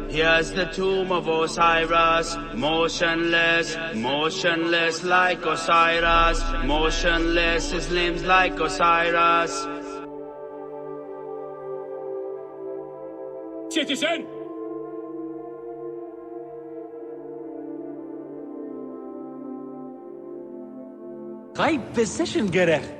Here's the tomb of Osiris, motionless, motionless like Osiris, motionless, his limbs like Osiris. Citizen! غیب position گرفت.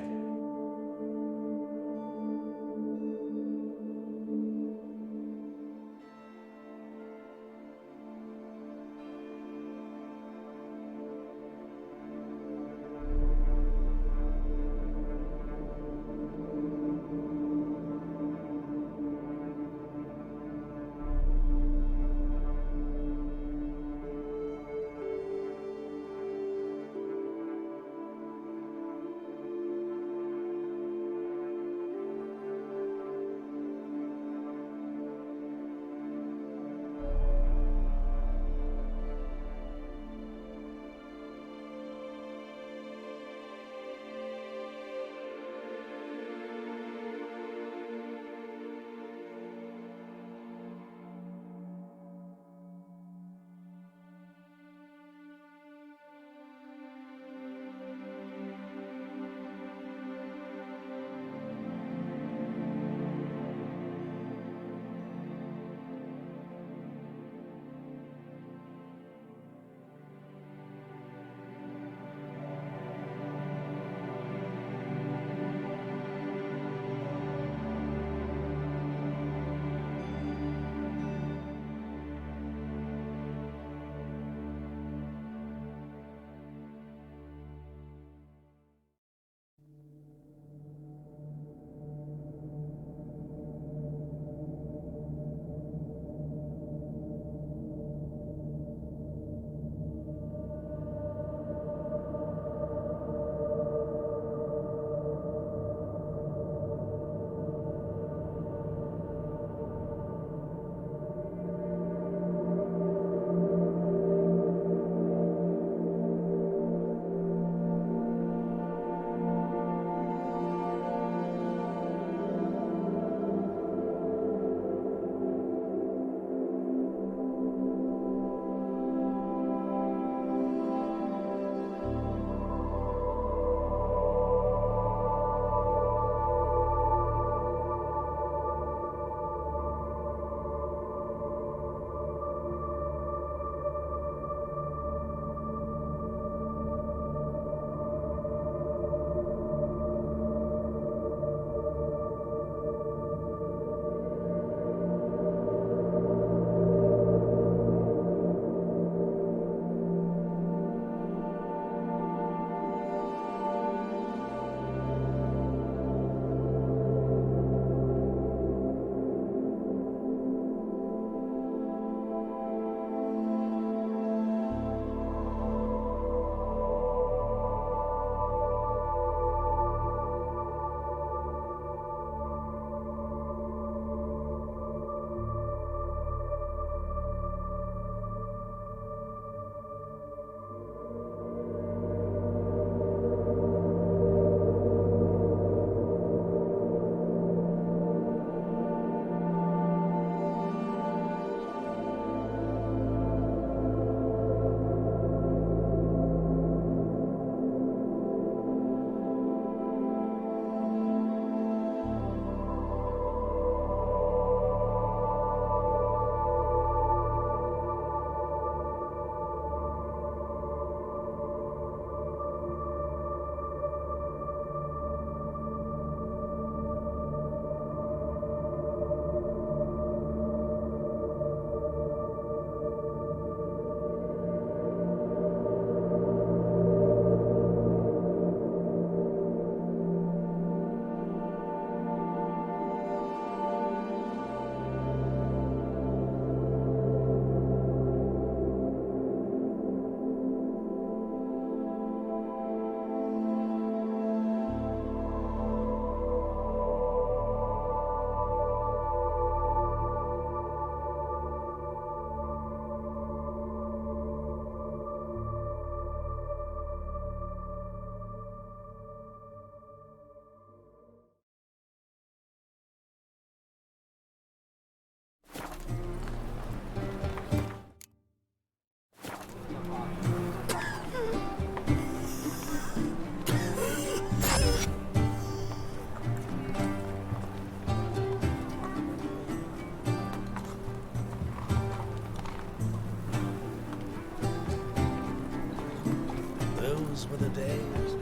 those were the days.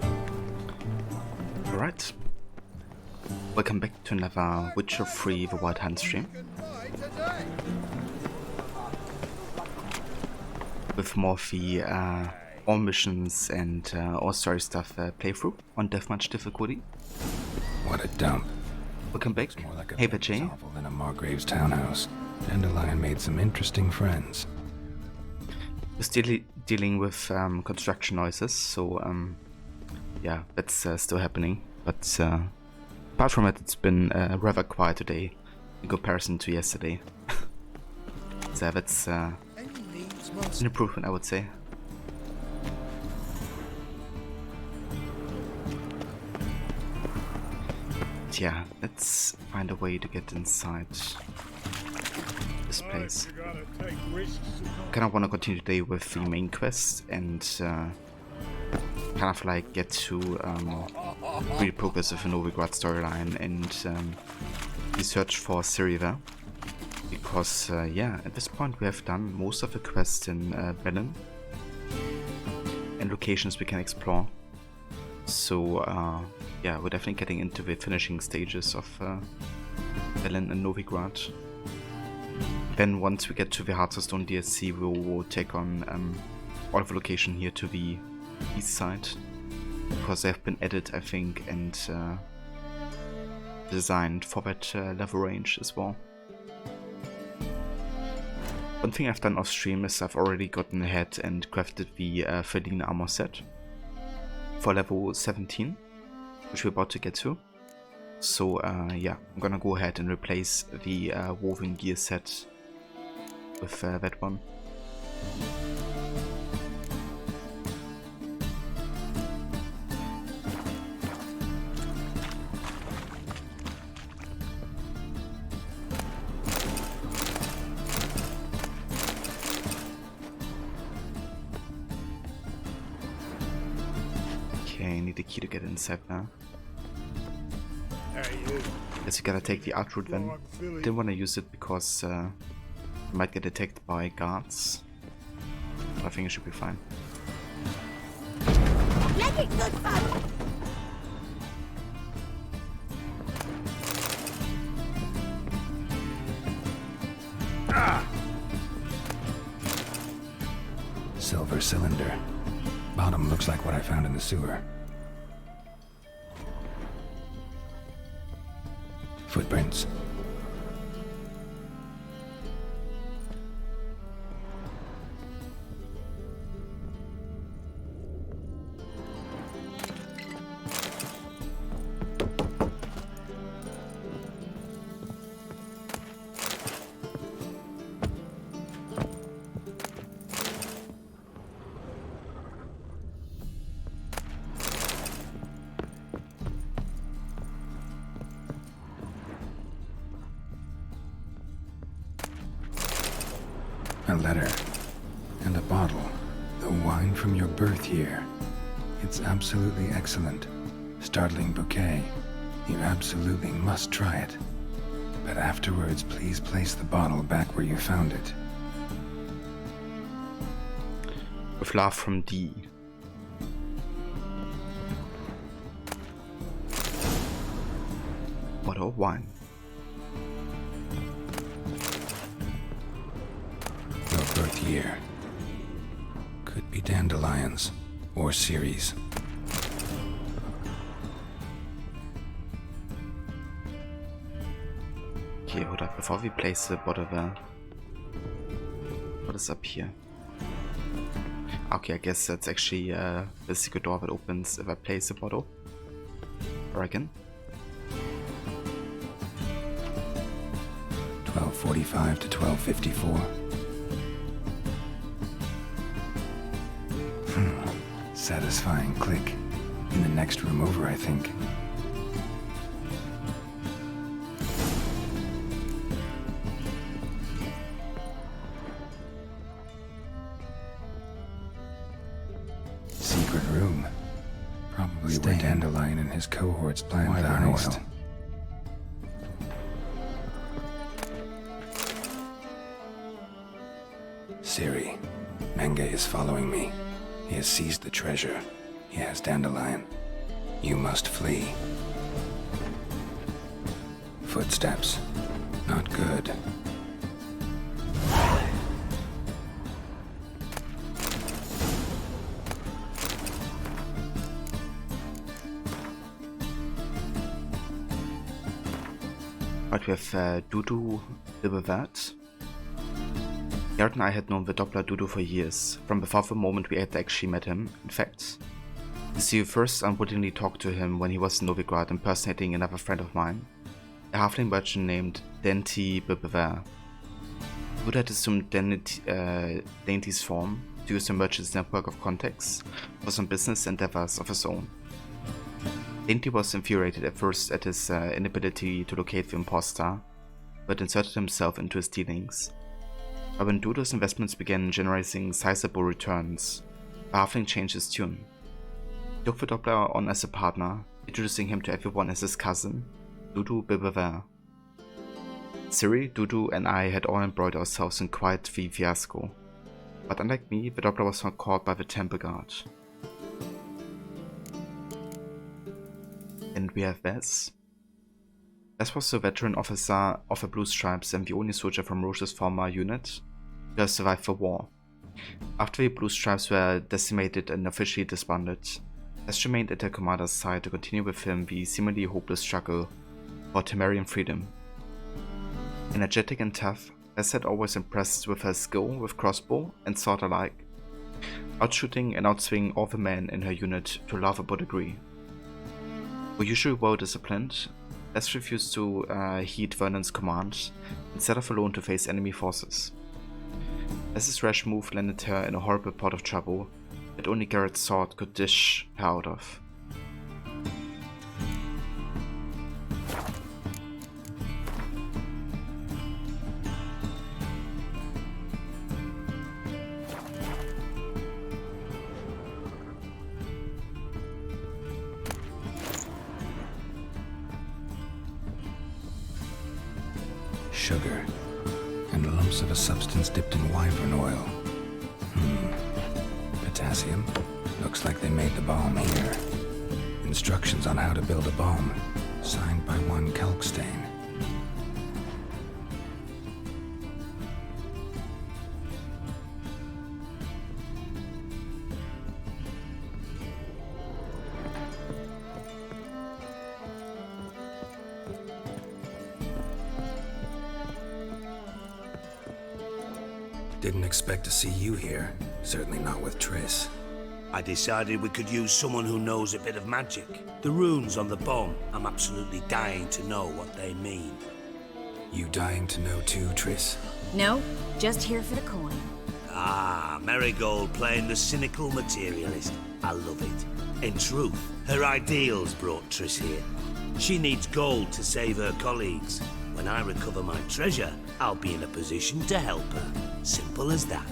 Alright. Welcome back to another Witcher 3 The Wild Hunt stream. With more of the all missions and all story stuff playthrough on Deathmarch difficulty. What a dump. Welcome back. More like a Hey Jay. novel than a Margrave's townhouse. Dandelion made some interesting friends. We're still dealing with construction noises, so yeah, that's still happening. But apart from it, it's been rather quiet today in comparison to yesterday. So that's an improvement, I would say. But yeah, let's find a way to get inside this place. Kind of want to continue today with the main quest and kind of like get to real progress of the Novigrad storyline and the search for Siriva, because yeah, at this point we have done most of the quests in Berlin and locations we can explore. So yeah, we're definitely getting into the finishing stages of Berlin and Novigrad. Then once we get to the Hearts of Stone DLC, we'll take on all of the location here to the east side, because they have been added, I think, and designed for that level range as well. One thing I've done off stream is I've already gotten ahead and crafted the Ferdinand Armor Set for level 17, which we're about to get to. So yeah, I'm gonna go ahead and replace the woven gear set with that one. Okay, I need the key to get inside now. Guess you gotta take the art route then. Didn't want to use it because you might get attacked by guards. I think it should be fine. Make it good fun! Silver cylinder. Bottom looks like what I found in the sewer. Footprints. A letter. And a bottle. The wine from your birth year. It's absolutely excellent. Startling bouquet. You absolutely must try it. But afterwards, please place the bottle back where you found it. With love from D. Bottle of wine. Your birth year. Could be dandelions or Ceres. Okay, hold up. Before we place the bottle there, what is up here? Okay, I guess that's actually the secret door that opens if I place the bottle. I reckon. 1245 to 1254. Satisfying click. In the next room over, I think. Secret room. Probably where Dandelion and his cohorts planned the heist. Siri, Menge is following me. He has seized the treasure. He Yes, Dandelion. You must flee. Footsteps. Not good. Right, we have Dudu the Withered. Garrett and I had known the Doppler Dudu for years, from before the moment we had actually met him. In fact, we first unwittingly talked to him when he was in Novigrad impersonating another friend of mine, a halfling merchant named Dainty Bebever. Dudu had assumed Dainty's form to use the merchant's network of contacts for some business endeavors of his own. Dainty was infuriated at first at his inability to locate the impostor, but inserted himself into his dealings. But when Dudu's investments began generating sizable returns, the halfling changed his tune. He took the Doppler on as a partner, introducing him to everyone as his cousin, Dudu Bebever. Siri, Dudu, and I had all embroiled ourselves in quite the fiasco, but unlike me, the Doppler was not caught by the temple guard. And we have Vez. Vez was a veteran officer of the Blue Stripes and the only soldier from Roche's former unit to have survived the war. After the Blue Stripes were decimated and officially disbanded, Vez remained at their commander's side to continue with him the seemingly hopeless struggle for Temerian freedom. Energetic and tough, Vez had always impressed with her skill with crossbow and sword alike, outshooting and outswinging all the men in her unit to a laughable degree. Though usually well disciplined, Vez refused to heed Vernon's command and set off alone to face enemy forces. Vez's rash move landed her in a horrible pot of trouble that only Garrett's sword could dish her out of. Sugar, and lumps of a substance dipped in wyvern oil. Potassium? Looks like they made the bomb here. Instructions on how to build a bomb, signed by one Kalkstain. Didn't expect to see you here. Certainly not with Triss. I decided we could use someone who knows a bit of magic. The runes on the bomb, I'm absolutely dying to know what they mean. You dying to know too, Triss? No, just here for the coin. Ah, Marigold playing the cynical materialist. I love it. In truth, her ideals brought Triss here. She needs gold to save her colleagues. When I recover my treasure, I'll be in a position to help her. Simple as that.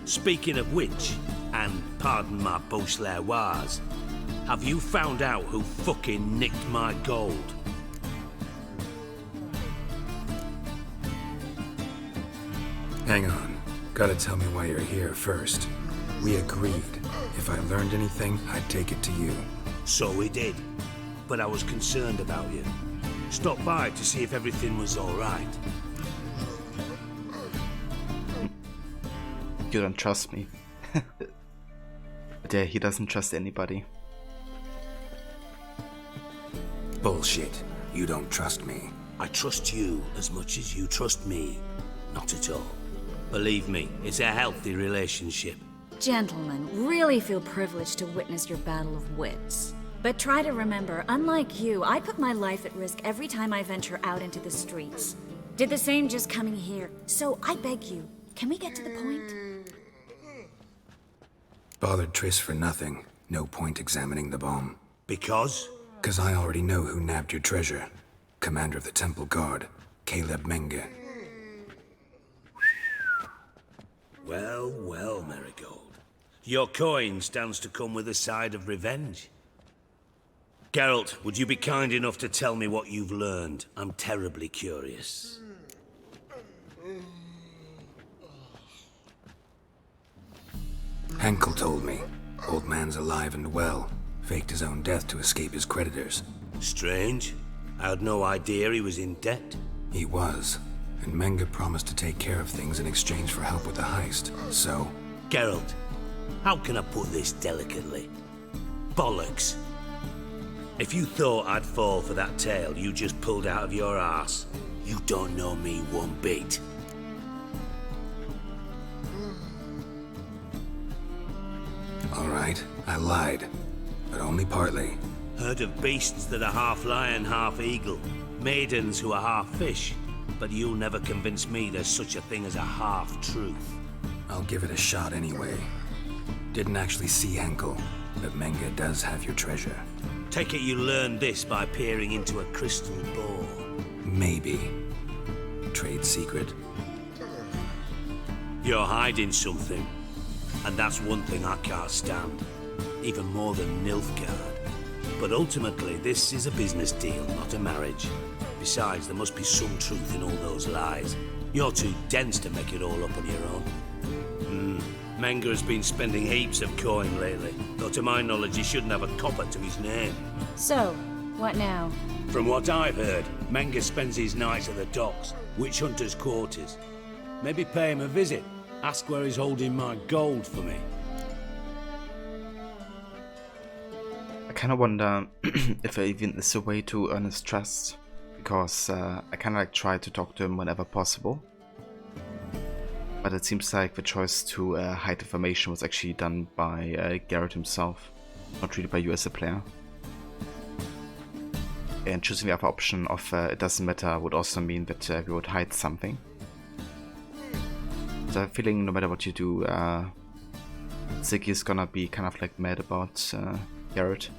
Speaking of which, and pardon my Beauclervoise, have you found out who fucking nicked my gold? Hang on. Gotta tell me why you're here first. We agreed. If I learned anything, I'd take it to you. So we did. But I was concerned about you. Stopped by to see if everything was all right. You don't trust me. But yeah, he doesn't trust anybody. Bullshit. You don't trust me. I trust you as much as you trust me. Not at all. Believe me, it's a healthy relationship. Gentlemen, really feel privileged to witness your battle of wits. But try to remember, unlike you, I put my life at risk every time I venture out into the streets. Did the same just coming here. So I beg you, can we get to the point? Bothered Triss for nothing. No point examining the bomb. Because? 'Cause I already know who nabbed your treasure. Commander of the Temple Guard, Caleb Menge. Well, well, Marigold. Your coin stands to come with a side of revenge. Geralt, would you be kind enough to tell me what you've learned? I'm terribly curious. Henkel told me. Old man's alive and well. faked his own death to escape his creditors. Strange. I had no idea he was in debt. He was, and Menge promised to take care of things in exchange for help with the heist, so... Geralt, how can I put this delicately? Bollocks. If you thought I'd fall for that tale you just pulled out of your arse, you don't know me one bit. All right, I lied, but only partly. Heard of beasts that are half lion, half eagle. Maidens who are half fish. But you'll never convince me there's such a thing as a half-truth. I'll give it a shot anyway. Didn't actually see Henkel, but Menge does have your treasure. Take it you learned this by peering into a crystal ball. Maybe. Trade secret. You're hiding something. And that's one thing I can't stand. Even more than Nilfgaard. But ultimately, this is a business deal, not a marriage. Besides, there must be some truth in all those lies. You're too dense to make it all up on your own. Menge has been spending heaps of coin lately, though to my knowledge he shouldn't have a copper to his name. So, what now? From what I've heard, Menge spends his nights at the docks, witch hunters' quarters. Maybe pay him a visit. Ask where he's holding my gold for me. I kind of wonder if even is a way to earn his trust, because I kind of like try to talk to him whenever possible. But it seems like the choice to hide information was actually done by Garrett himself, not really by you as a player. And choosing the other option of it doesn't matter would also mean that we would hide something. So I'm feeling no matter what you do, Ziggy's gonna be kind of like mad about Garrett.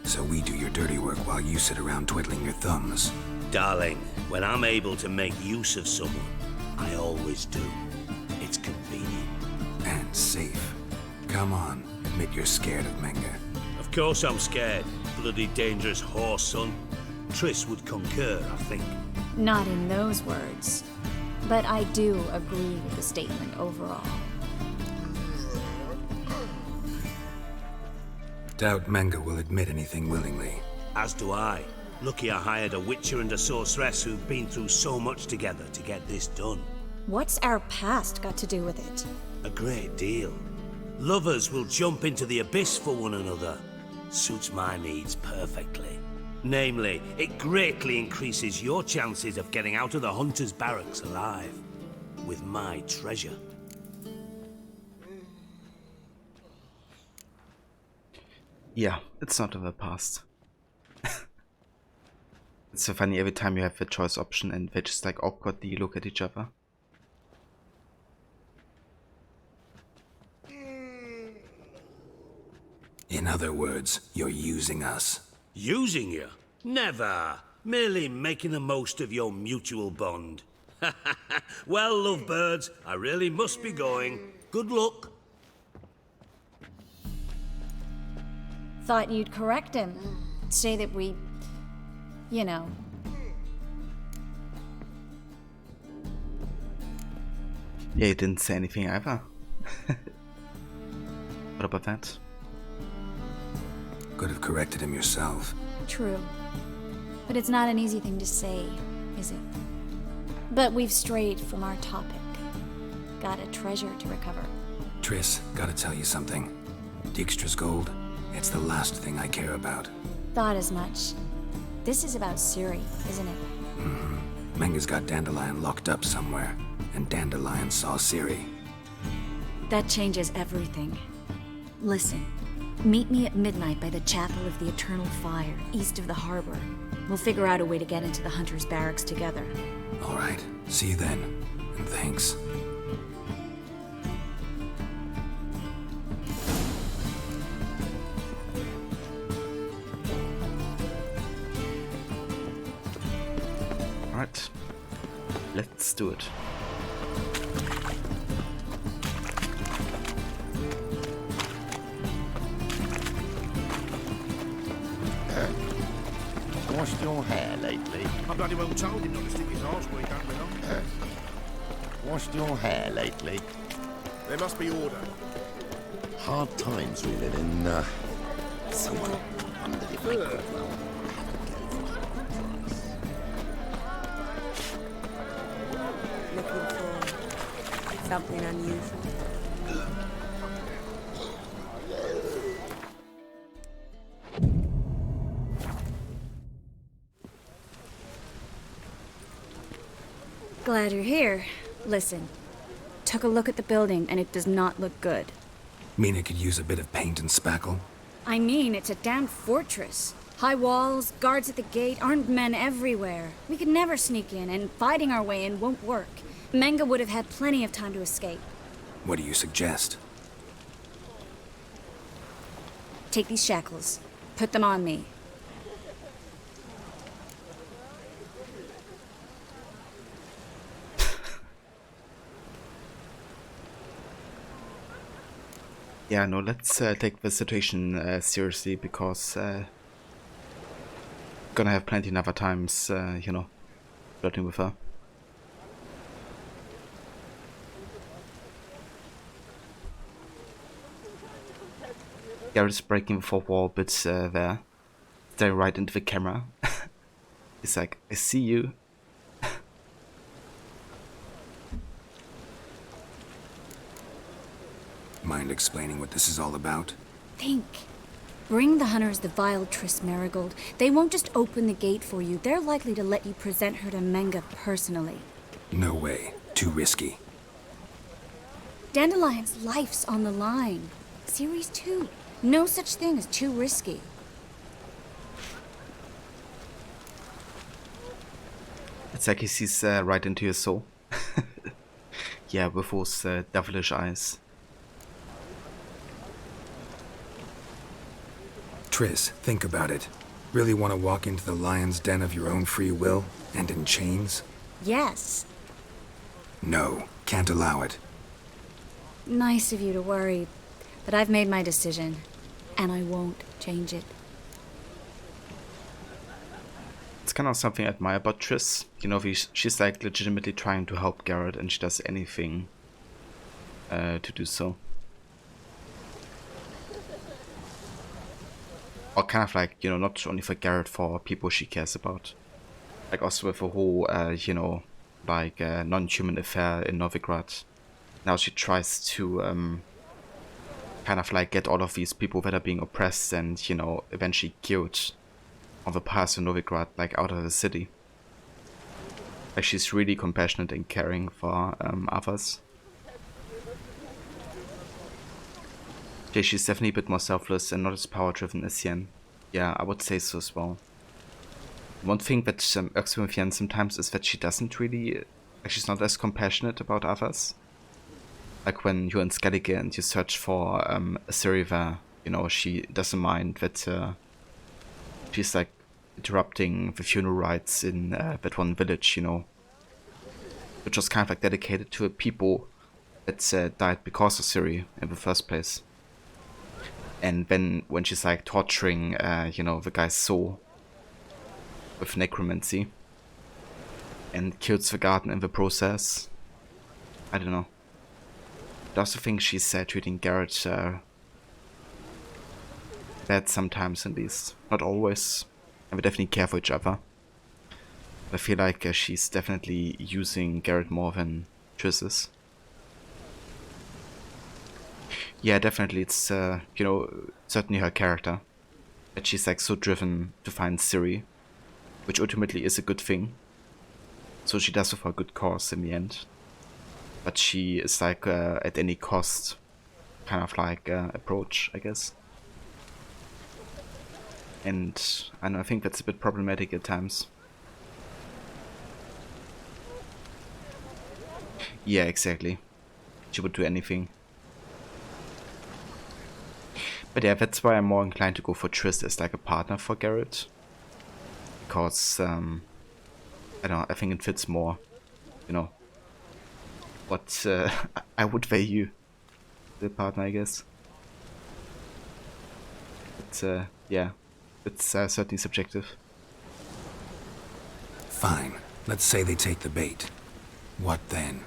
So we do your dirty work while you sit around twiddling your thumbs. Darling, when I'm able to make use of someone, I always do. It's convenient. And safe. Come on, admit you're scared of Menge. Of course I'm scared. Bloody dangerous whore, son. Triss would concur, I think. Not in those words. But I do agree with the statement overall. Doubt Menge will admit anything willingly. As do I. Lucky I hired a witcher and a sorceress who've been through so much together to get this done. What's our past got to do with it? A great deal. Lovers will jump into the abyss for one another. Suits my needs perfectly. Namely, it greatly increases your chances of getting out of the hunter's barracks alive. With my treasure. Yeah, it's not of the past. It's so funny every time you have a choice option and they just like awkwardly look at each other. In other words, you're using us. Using you? Never. Merely making the most of your mutual bond. Well, lovebirds, I really must be going. Good luck. Thought you'd correct him. Say that we... you know. Yeah, you didn't say anything either. What about that? Could have corrected him yourself. True. But it's not an easy thing to say, is it? But we've strayed from our topic. Got a treasure to recover. Triss, gotta tell you something. Dijkstra's gold, it's the last thing I care about. Thought as much. This is about Ciri, isn't it? Menge's got Dandelion locked up somewhere, and Dandelion saw Ciri. That changes everything. Listen, meet me at midnight by the Chapel of the Eternal Fire, east of the harbor. We'll figure out a way to get into the Hunter's Barracks together. All right, see you then, and thanks. Alright, let's do it. Washed your hair lately? I bloody well told him not to stick his arse where he don't belong. Washed your hair lately? There must be order. Hard times we live in. Someone wondered if I could, well, Looking for something unusual. Glad you're here. Listen, took a look at the building and it does not look good. Mean it could use a bit of paint and spackle? I mean, it's a damn fortress. High walls, guards at the gate, armed men everywhere. We could never sneak in, and fighting our way in won't work. Menga would have had plenty of time to escape. What do you suggest? Take these shackles. Put them on me. Yeah, no, let's take the situation seriously, because gonna have plenty of other times, you know, flirting with her. Garrett's breaking the fourth wall, but there, staring right into the camera. He's like, I see you. Mind explaining what this is all about? Think. Bring the hunters the vile Triss Marigold. They won't just open the gate for you. They're likely to let you present her to Menga personally. No way. Too risky. Dandelion's life's on the line. Series 2. No such thing as too risky. It's like he sees right into your soul. Yeah, with those devilish eyes. Triss, think about it. Really want to walk into the lion's den of your own free will, and in chains? Yes. No, can't allow it. Nice of you to worry, but I've made my decision, and I won't change it. It's kind of something I admire about Triss. You know, she's like legitimately trying to help Garrett, and she does anything to do so. Or kind of like, you know, not only for Garrett, for people she cares about. Like also with the whole, you know, like non-human affair in Novigrad. Now she tries to kind of like get all of these people that are being oppressed and, you know, eventually killed on the path to Novigrad, like out of the city. Like she's really compassionate and caring for others. Yeah, she's definitely a bit more selfless and not as power-driven as Yen. Yeah, I would say so as well. One thing that irks me with Yen sometimes is that she doesn't really... Like, she's not as compassionate about others. Like when you're in Skellige and you search for a Siriva, you know, she doesn't mind that she's like interrupting the funeral rites in that one village, you know. Which was kind of like dedicated to a people that died because of Ciri in the first place. And then when she's like torturing, you know, the guy's soul with necromancy and kills the garden in the process, I don't know. I also think she's treating Garrett bad sometimes, at least. Not always. And we definitely care for each other. I feel like she's definitely using Garrett more than Triss is. Yeah, definitely, it's, you know, certainly her character. That she's like so driven to find Ciri, which ultimately is a good thing. So she does it for a good cause in the end. But she is like, at any cost, kind of like approach, I guess. And I don't know, I think that's a bit problematic at times. Yeah, exactly. She would do anything. But yeah, that's why I'm more inclined to go for Triss as like a partner for Garrett. Because, I don't know, I think it fits more, you know, what I would value the partner, I guess. But, yeah, it's certainly subjective. Fine. Let's say they take the bait. What then?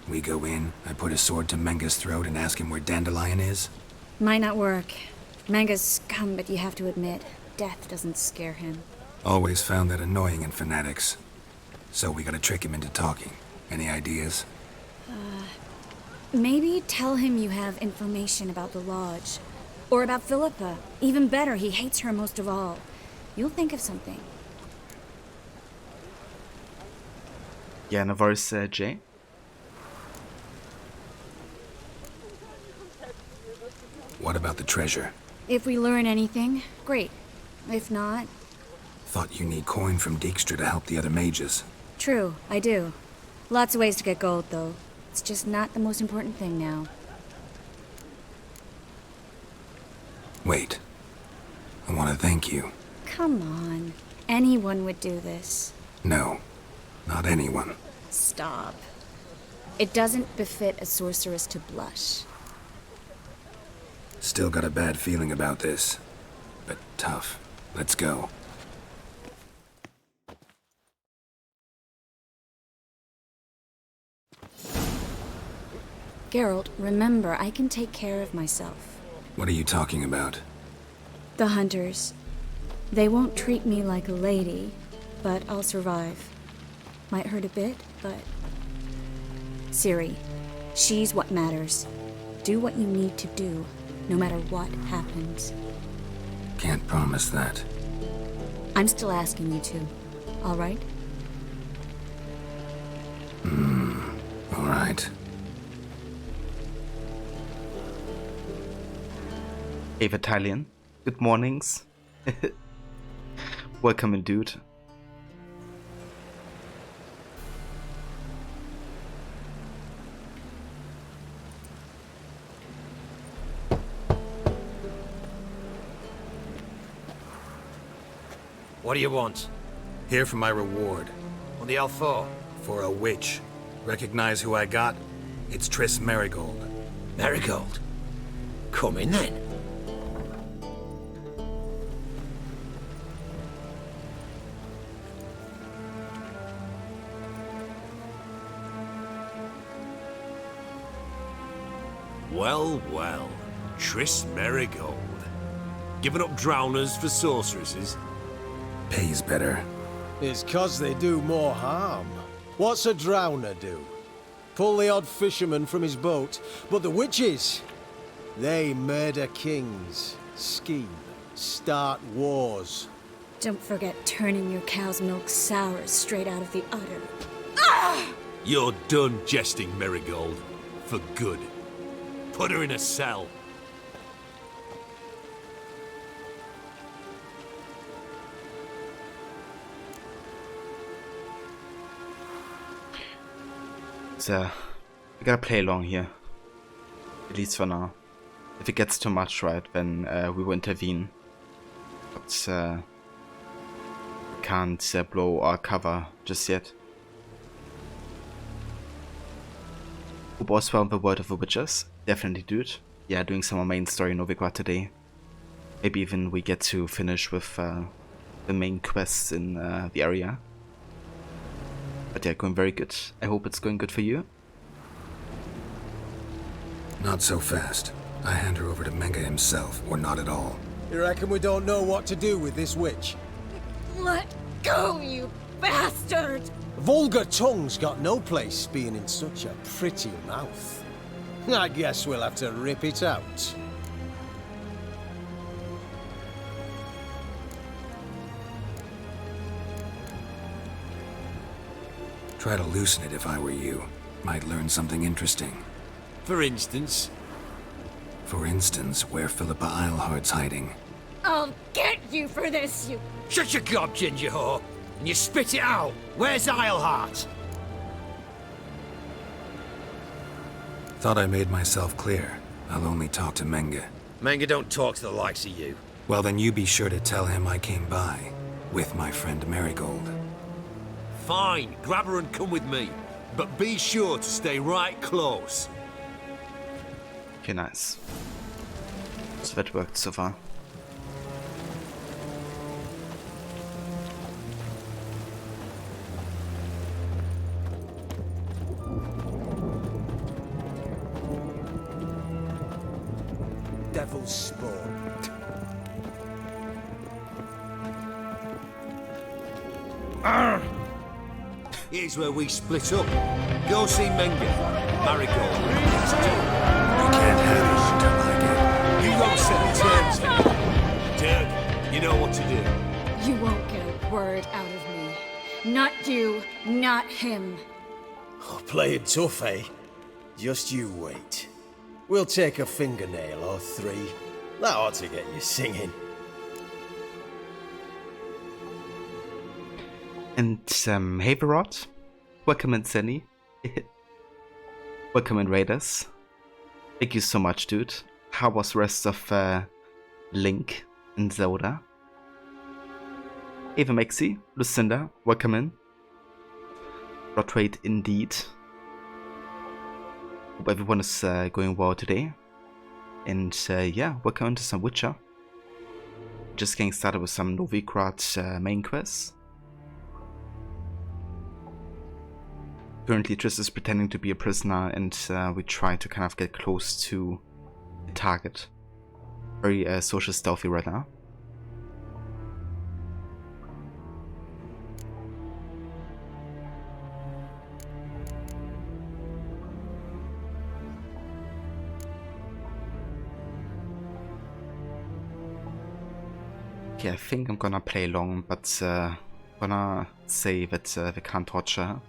We go in, I put a sword to Menga's throat and ask him where Dandelion is? Might not work. Manga's scum, but you have to admit, death doesn't scare him. Always found that annoying in fanatics. So we gotta trick him into talking. Any ideas? Maybe tell him you have information about the Lodge. Or about Philippa. Even better, he hates her most of all. You'll think of something. Yeah, no worries, Jay. What about the treasure? If we learn anything, great. If not... Thought you need coin from Dijkstra to help the other mages. True, I do. Lots of ways to get gold, though. It's just not the most important thing now. Wait. I want to thank you. Come on. Anyone would do this. No, not anyone. Stop. It doesn't befit a sorceress to blush. Still got a bad feeling about this. But tough. Let's go. Geralt, remember, I can take care of myself. What are you talking about? The hunters. They won't treat me like a lady, but I'll survive. Might hurt a bit, but... Ciri, she's what matters. Do what you need to do, no matter what happens. Can't promise that. I'm still asking you to, all right? All right. Hey, Italian. Good mornings. Welcome in, dude. What do you want? Here for my reward. On the Alfor? For a witch. Recognize who I got? It's Triss Merigold. Marigold? Come in then. Well, well. Triss Merigold. Giving up drowners for sorceresses? Pays better. It's 'cause they do more harm. What's a drowner do? Pull the odd fisherman from his boat, but the witches, they murder kings, scheme, start wars. Don't forget turning your cow's milk sour straight out of the udder. You're done jesting, Merigold. For good. Put her in a cell. So, we gotta play along here. At least for now. If it gets too much, right, then we will intervene. But we can't blow our cover just yet. Hope also found the World of the Witches. Definitely, dude. Yeah, doing some more main story in Novigrad today. Maybe even we get to finish with the main quests in the area. But yeah, going very good. I hope it's going good for you. Not so fast. I hand her over to Menga himself, or not at all. You reckon we don't know what to do with this witch? Let go, you bastard! Vulgar tongue's got no place being in such a pretty mouth. I guess we'll have to rip it out. Try to loosen it if I were you. Might learn something interesting. For instance? For instance, where Philippa Eilhardt's hiding. I'll get you for this, you... Shut your gob, ginger whore, and you spit it out. Where's Eilhart? Thought I made myself clear. I'll only talk to Menga. Menga don't talk to the likes of you. Well, then you be sure to tell him I came by. With my friend Merigold. Fine, grab her and come with me. But be sure to stay right close. Okay, nice. So that worked so far. devil's spawn. Here's where we split up. Go see Menga. Marigold. You can't have it, Untitled. You go set terms. Dirk, you know what to do. You won't get a word out of me. Not you, not him. Oh, playing tough, eh? Just you wait. We'll take a fingernail or three. That ought to get you singing. And hey Verrot, welcome in Zenny. Welcome in Raiders. Thank you so much, dude. How was the rest of Link and Zelda? Ava Maxi, Lucinda, welcome in. Rotrate indeed. Hope everyone is going well today. And yeah, welcome into some Witcher. Just getting started with some Novigrad main quests. Currently Triss is pretending to be a prisoner and we try to kind of get close to the target. Very social stealthy right now. Okay, I think I'm gonna play long, but gonna say that we can't torture her.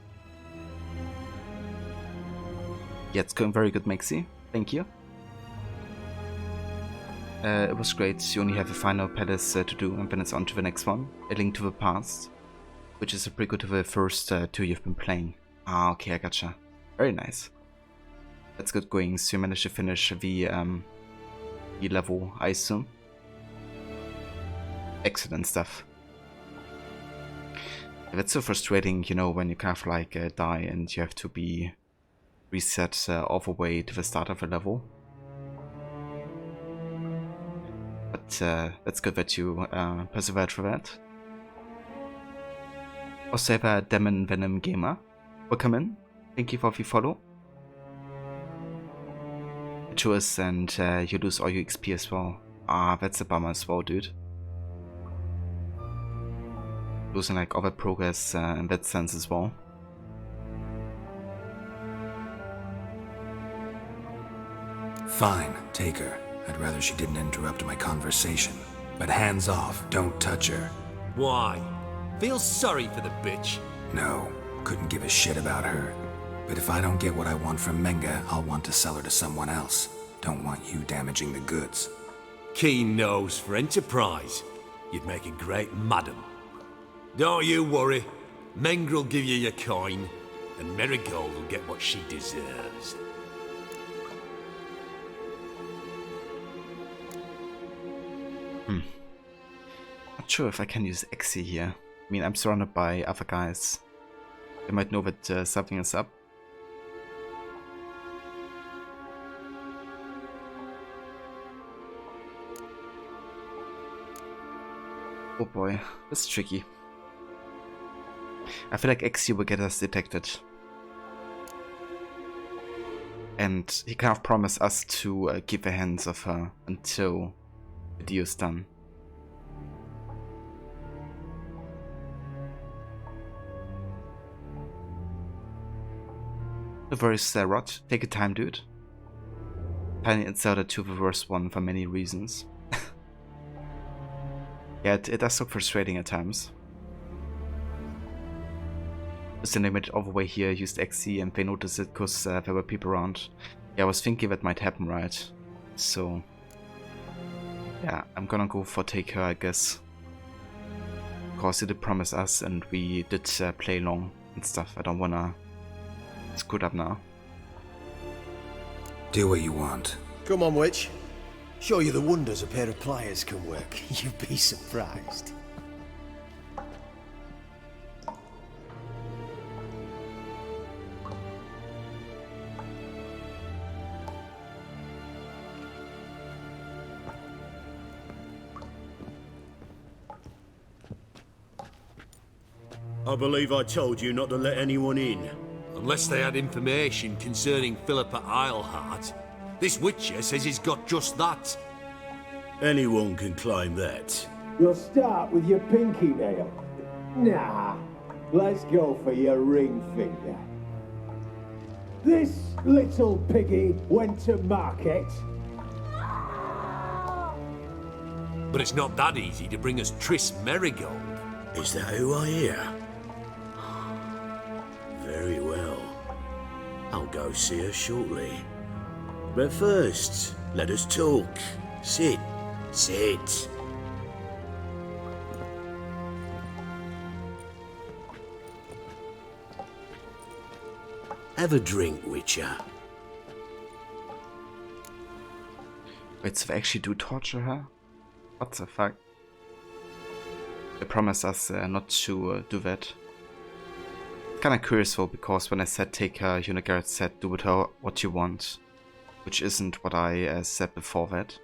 Yeah, it's going very good, Maxi. Thank you. It was great. You only have a final palace to do, and then it's on to the next one. A Link to the Past, which is a prequel to the first two you've been playing. Ah, okay, I gotcha. Very nice. That's good going. So you managed to finish the level, I assume. Excellent stuff. Yeah, that's so frustrating, you know, when you kind of like die and you have to be reset all the way to the start of a level. But that's good that you persevered for that. Also have a Demon Venom Gamer. Welcome in. Thank you for the follow. Choice, and you lose all your XP as well. Ah, that's a bummer as well, dude. Losing like all the progress in that sense as well. Fine, take her. I'd rather she didn't interrupt my conversation. But hands off, don't touch her. Why? Feel sorry for the bitch? No, couldn't give a shit about her. But if I don't get what I want from Menga, I'll want to sell her to someone else. Don't want you damaging the goods. Keen nose for enterprise. You'd make a great madam. Don't you worry. Mengr'll give you your coin, and Marigold will get what she deserves. Not sure if I can use Exi here. I mean, I'm surrounded by other guys. They might know that something is up. Oh boy, that's tricky. I feel like Exi will get us detected. And he kind of promised us to keep the hands of her until the deal is done. No worries, Rod. Take your time, dude. Tiny and Zelda 2 the worst one for many reasons. Yeah, it does look frustrating at times. Just then they made it all the way here, used XC, and they noticed it because there were people around. Yeah, I was thinking that might happen, right? So yeah, I'm gonna go for take her, I guess. Of course, he did promise us, and we did play long and stuff. I don't wanna screw it up now. Do what you want. Come on, witch. Show you the wonders a pair of pliers can work. You'd be surprised. I believe I told you not to let anyone in. Unless they had information concerning Philip at Isleheart. This Witcher says he's got just that. Anyone can claim that. You'll start with your pinky nail. Nah, let's go for your ring finger. This little piggy went to market. But it's not that easy to bring us Triss Merigold. Is that who I hear? Very well. I'll go see her shortly. But first, let us talk. Sit. Sit. Have a drink, Witcher. Wait, so they actually do torture her? What the fuck? They promised us not to do that. Kinda curious though, because when I said take her, Garrett said do with her what you want. Which isn't what I said before that.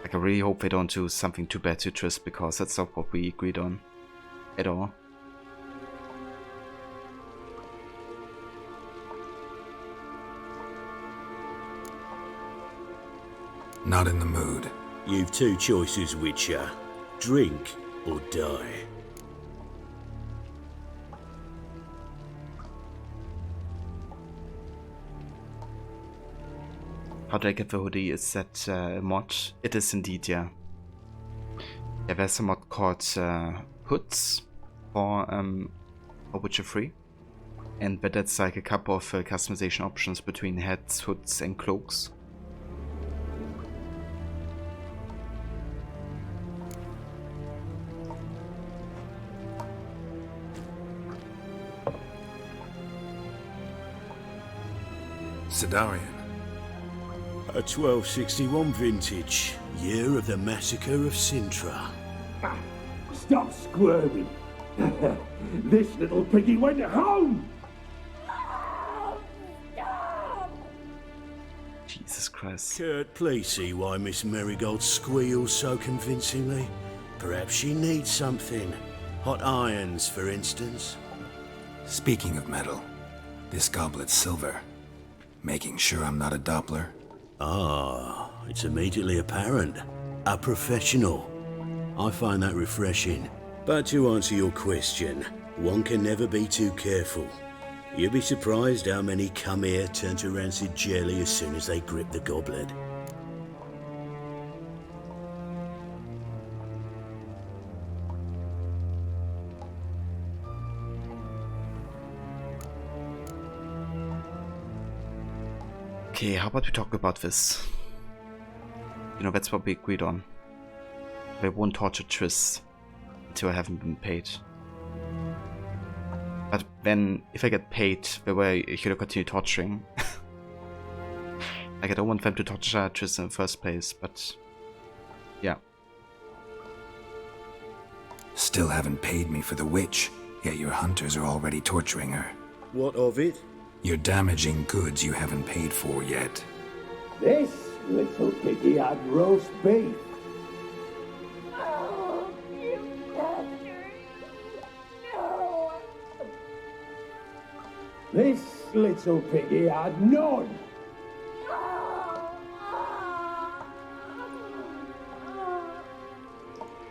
Like, I really hope they don't do something too bad to Triss, because that's not what we agreed on at all. Not in the mood. You've two choices, Witcher. Drink or die. How do I get the hoodie? Is that a mod? It is indeed, yeah. Yeah, there's a mod called Hoods for Witcher 3. And but that's like a couple of customization options between hats, hoods and cloaks. Sidarian. A 1261 vintage, year of the massacre of Sintra. Stop squirming. This little piggy went home. Jesus Christ. Kurt, please see why Miss Merigold squeals so convincingly. Perhaps she needs something. Hot irons, for instance. Speaking of metal, this goblet's silver. Making sure I'm not a Doppler. Ah, it's immediately apparent. A professional. I find that refreshing. But to answer your question, one can never be too careful. You'll be surprised how many come here turn to rancid jelly as soon as they grip the goblet. Okay, how about we talk about this? That's what we agreed on. They won't torture Triss until I haven't been paid. But then, if I get paid, they will continue torturing. Like, I don't want them to torture Triss in the first place, but yeah. Still haven't paid me for the witch, yet your hunters are already torturing her. What of it? You're damaging goods you haven't paid for yet. This little piggy had roast beef. Oh, you bastard! No! This little piggy had none.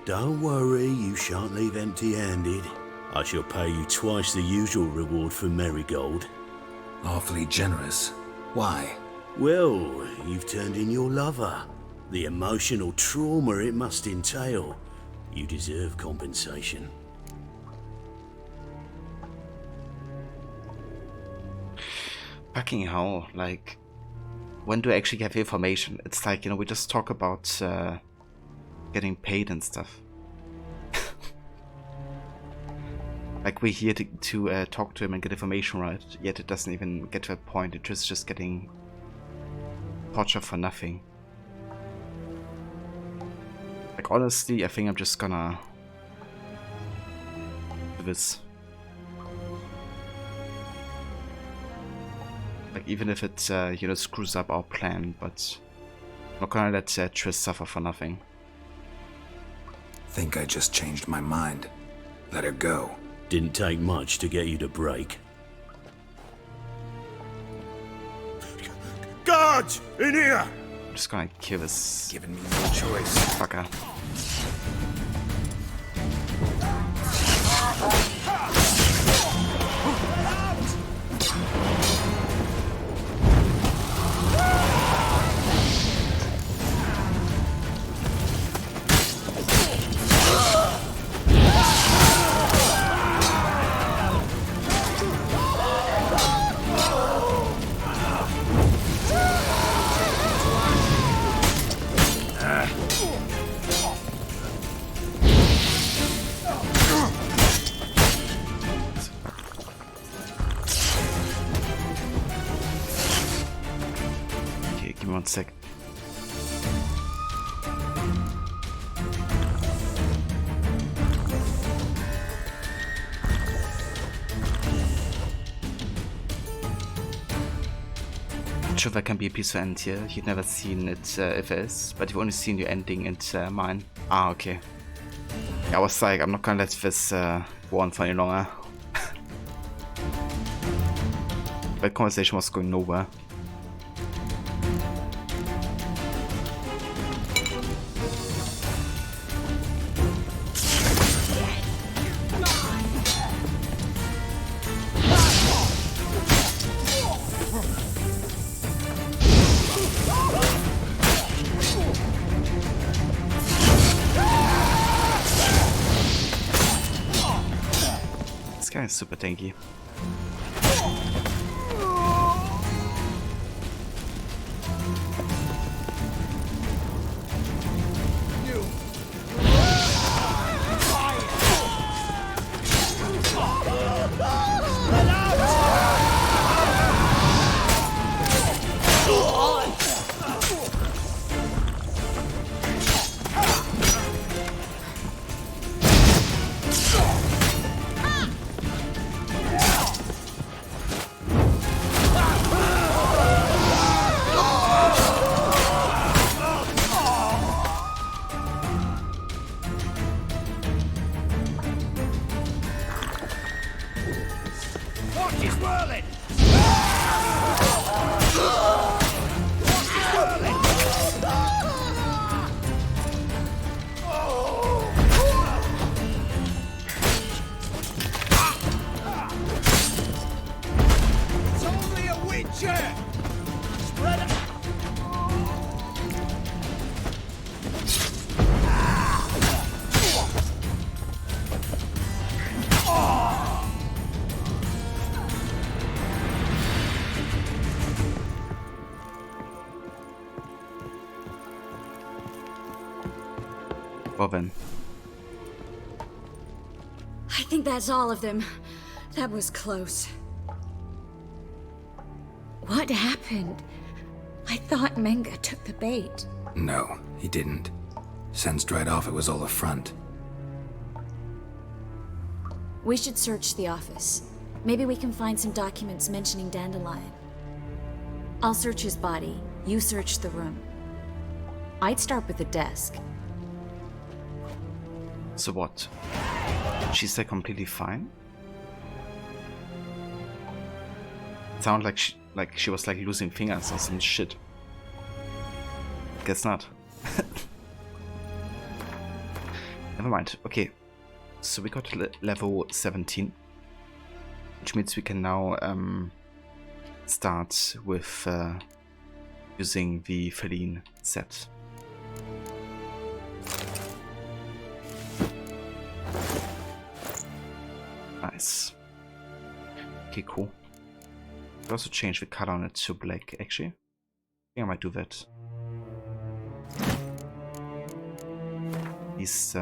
Don't worry, you shan't leave empty-handed. I shall pay you twice the usual reward for Merigold. Awfully generous. Why? Well, you've turned in your lover. The emotional trauma it must entail. You deserve compensation. Fucking hell, like, when do I actually get the information? It's like, we just talk about getting paid and stuff. Like, we're here to talk to him and get information right, yet it doesn't even get to that point. It's just getting torture for nothing. Like, honestly, I think I'm just gonna do this. Like, even if it, screws up our plan, but I'm not gonna let Triss suffer for nothing. Think I just changed my mind. Let her go. Didn't take much to get you to break. Guards! In here! I'm just gonna kill this. Giving me no choice. Fucker. Give me 1 sec. Sure, there can be a peaceful end here. You've never seen it if there is, but you've only seen your ending and mine. Ah, okay. Yeah, I was like, I'm not gonna let this go on for any longer. That conversation was going nowhere. This guy is super tanky. Well then. I think that's all of them. That was close. What happened? I thought Menga took the bait. No, he didn't. Sensed right off it was all a front. We should search the office. Maybe we can find some documents mentioning Dandelion. I'll search his body. You search the room. I'd start with the desk. So what? She's like completely fine? It sounded like she was like losing fingers or some shit. Guess not. Never mind. Okay. So we got to level 17. Which means we can now start with using the Ferdinand set. Nice. Okay, cool. I'll also change the color on it to black, actually. I think I might do that. These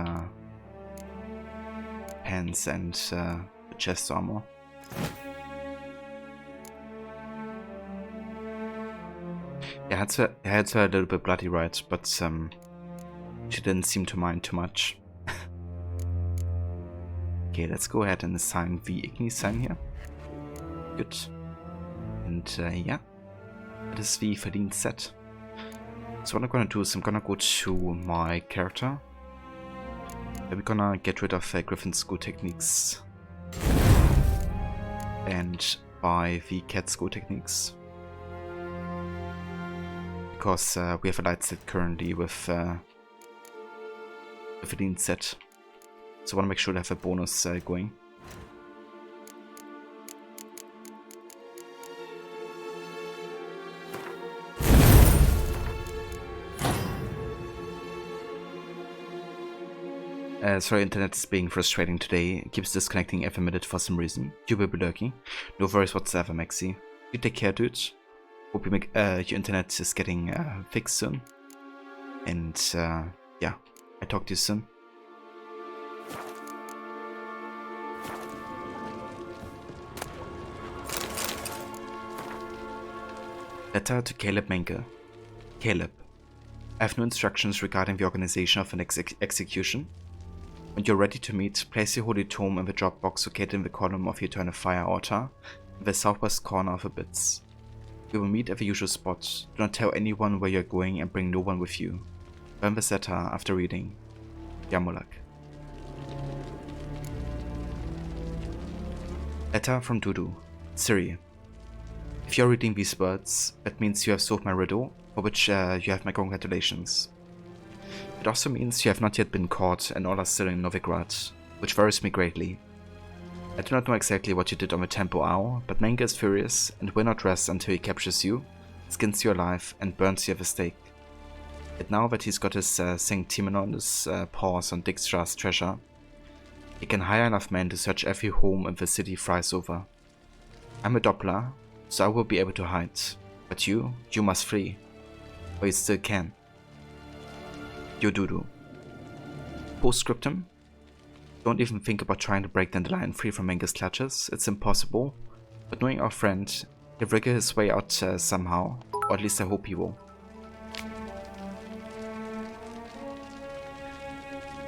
hands and the chest armor. Yeah, her heads were a little bit bloody, right? But she didn't seem to mind too much. Okay, let's go ahead and assign the Igni sign here. Good. And yeah, that is the Ferdinand set. So what I'm gonna do is I'm gonna go to my character. And we're gonna get rid of Griffin's school techniques and buy the cat school techniques. because we have a light set currently with a lean set. So I want to make sure to have a bonus going. Sorry, internet is being frustrating today. It keeps disconnecting every minute for some reason. You will be lurking. No worries whatsoever, Maxi. You take care, dude. Hope you make, your internet is getting fixed soon. And yeah, I talk to you soon. Letter to Caleb Menke. Caleb, I have no instructions regarding the organization of an execution. When you're ready to meet, place your holy tome in the drop box located in the column of your eternal fire altar in the southwest corner of the bits. We will meet at the usual spot. Do not tell anyone where you're going and bring no one with you. Burn the letter after reading. Yamulak. Letter from Dudu. Siri. If you're reading these words, that means you have solved my riddle, for which you have my congratulations. It also means you have not yet been caught and all are still in Novigrad, which worries me greatly. I do not know exactly what you did on the Tempo Owl, but Menke is furious and will not rest until he captures you, skins you alive, and burns you at the stake. Yet now that he's got his sanctimonious paws on Dijkstra's treasure, he can hire enough men to search every home in the city thrice over. I'm a Doppler, so I will be able to hide, but you must flee, or you still can. Yodudu. Postscriptum. Don't even think about trying to break Dandelion free from Menke's clutches, it's impossible, but knowing our friend, he'll wriggle his way out somehow, or at least I hope he will.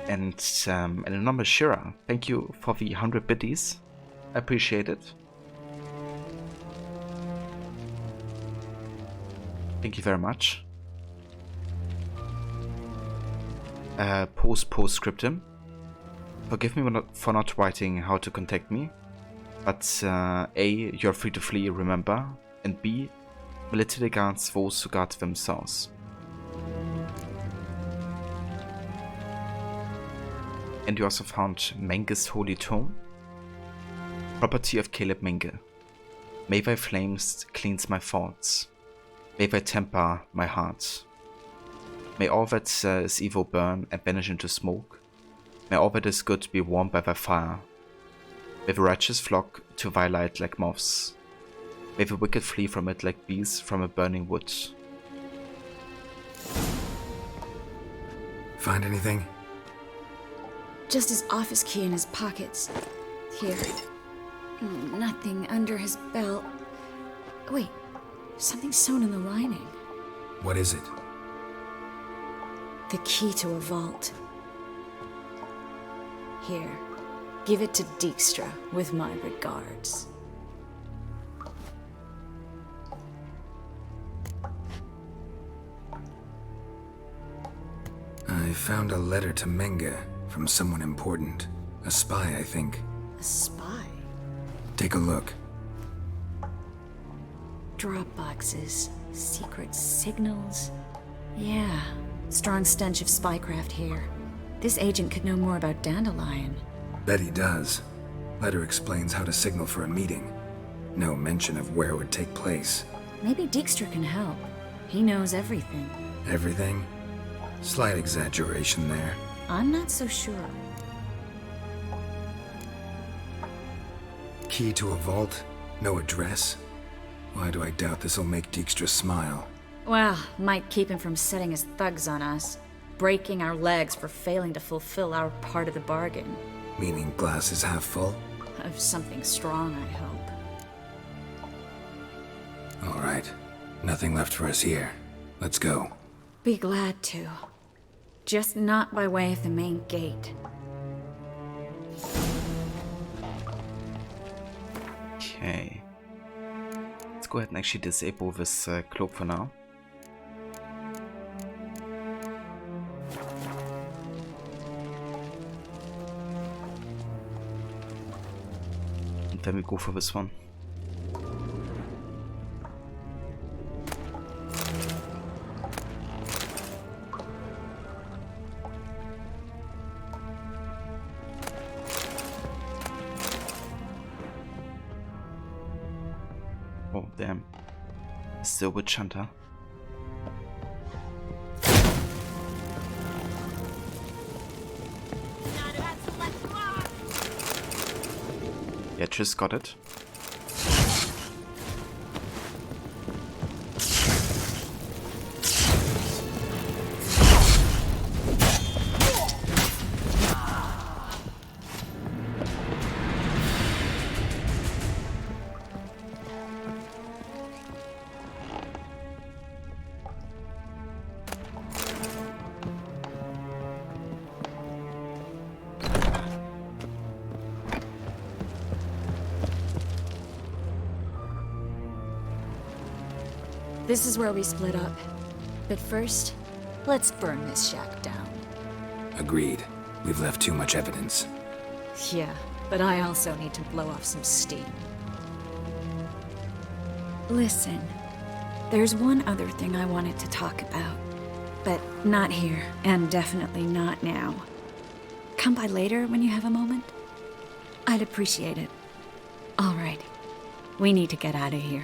And an anonymous Shira, thank you for the 100 biddies, I appreciate it. Thank you very much. Postscriptum. Forgive me for not writing how to contact me, but A, you're free to flee, remember, and B, military guards those who guard themselves. And you also found Menke's Holy Tome. Property of Caleb Menke. May thy flames cleanse my thoughts. May thy temper my heart. May all that is evil burn and vanish into smoke. May all that is good be warmed by thy fire. May the righteous flock to thy light like moths. May the wicked flee from it like bees from a burning wood. Find anything? Just his office key in his pockets. Here. Nothing under his belt. Wait, something sewn in the lining. What is it? The key to a vault. Here, give it to Dijkstra with my regards. I found a letter to Menke from someone important. A spy, I think. A spy? Take a look. Drop boxes, secret signals. Yeah, strong stench of spycraft here. This agent could know more about Dandelion. Bet he does. Letter explains how to signal for a meeting. No mention of where it would take place. Maybe Dijkstra can help. He knows everything. Everything? Slight exaggeration there. I'm not so sure. Key to a vault? No address? Why do I doubt this'll make Dijkstra smile? Well, might keep him from setting his thugs on us. Breaking our legs for failing to fulfill our part of the bargain. Meaning glass is half full? Of something strong, I hope. All right. Nothing left for us here. Let's go. Be glad to. Just not by way of the main gate. Okay. Let's go ahead and actually disable this cloak for now. And then we go for this one. Oh, damn. Still witch hunter. Yeah, just got it. This is where we split up. But first, let's burn this shack down. Agreed. We've left too much evidence. Yeah, but I also need to blow off some steam. Listen, there's one other thing I wanted to talk about. But not here, and definitely not now. Come by later when you have a moment? I'd appreciate it. All right. We need to get out of here.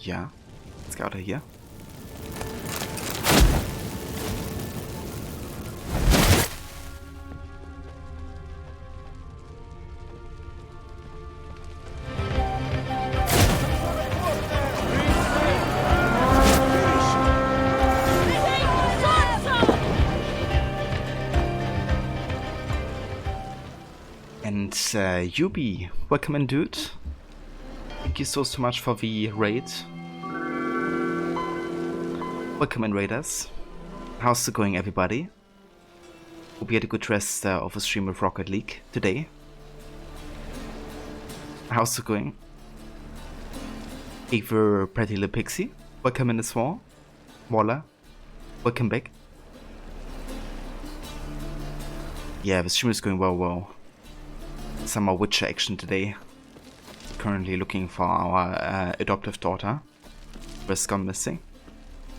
Yeah. Let's get out of here. And Yubi, welcome in, dude. Thank you so much for the raid. Welcome in, raiders. How's it going, everybody? Hope you had a good rest of a stream of Rocket League today. How's it going? Ever Pretty Little Pixie, welcome in as well. Waller, welcome back. Yeah, the stream is going well. Some more Witcher action today. Currently looking for our adoptive daughter. Risk gone missing.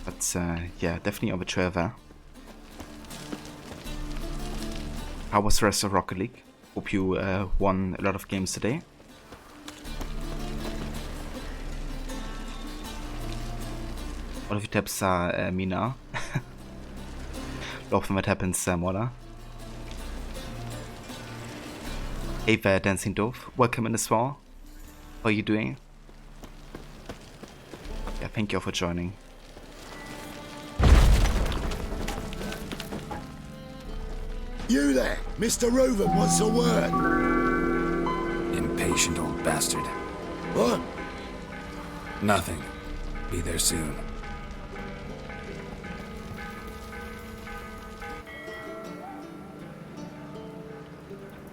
But yeah, definitely on the trail there. How was the rest of Rocket League? Hope you won a lot of games today. All of your taps are me now. Often that happens, Mola. Hey there, Dancing Dove. Welcome in as well. How are you doing? Yeah, thank you all for joining. You there, Mr. Reuven, what's the word? Impatient old bastard. What? Nothing. Be there soon.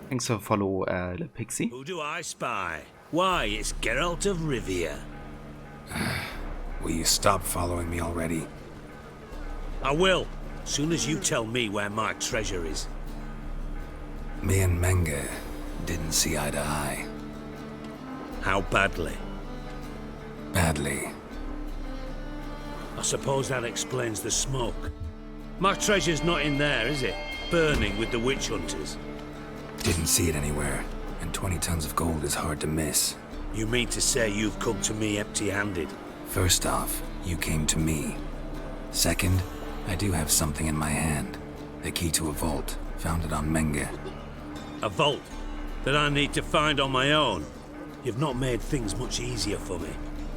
Thanks for follow, Le Pixie. Who do I spy? Why, it's Geralt of Rivia. Will you stop following me already? I will, soon as you tell me where my treasure is. Me and Menge didn't see eye to eye. How badly? Badly. I suppose that explains the smoke. My treasure's not in there, is it? Burning with the witch hunters. Didn't see it anywhere, and 20 tons of gold is hard to miss. You mean to say you've come to me empty-handed? First off, you came to me. Second, I do have something in my hand. The key to a vault, found it on Menge. A vault that I need to find on my own? You've not made things much easier for me.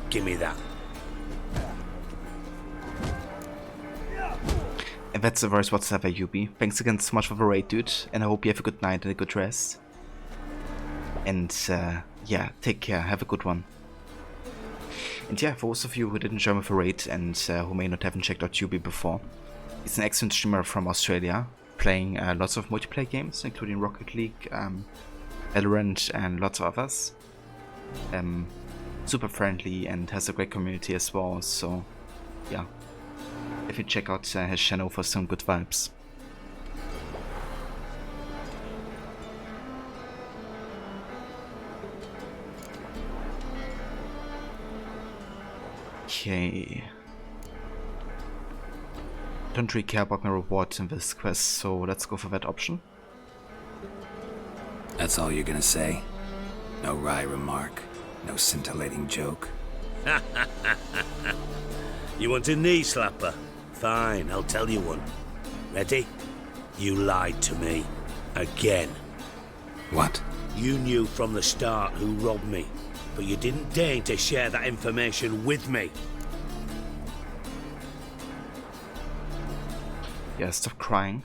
Give me that. And that's the verse whatsoever, Yubi. Thanks again so much for the raid, dude. And I hope you have a good night and a good rest. And yeah, take care. Have a good one. And yeah, for those of you who didn't join with the raid and who may not have checked out Yubi before, he's an excellent streamer from Australia, playing lots of multiplayer games, including Rocket League, Valorant, and lots of others. Super friendly and has a great community as well, so yeah. If you check out his channel for some good vibes. Okay. Don't really care about my reward in this quest, so let's go for that option. That's all you're gonna say? No wry remark, no scintillating joke? You want a knee slapper? Fine, I'll tell you one. Ready? You lied to me. Again. What? You knew from the start who robbed me, but you didn't deign to share that information with me. Yeah, stop crying.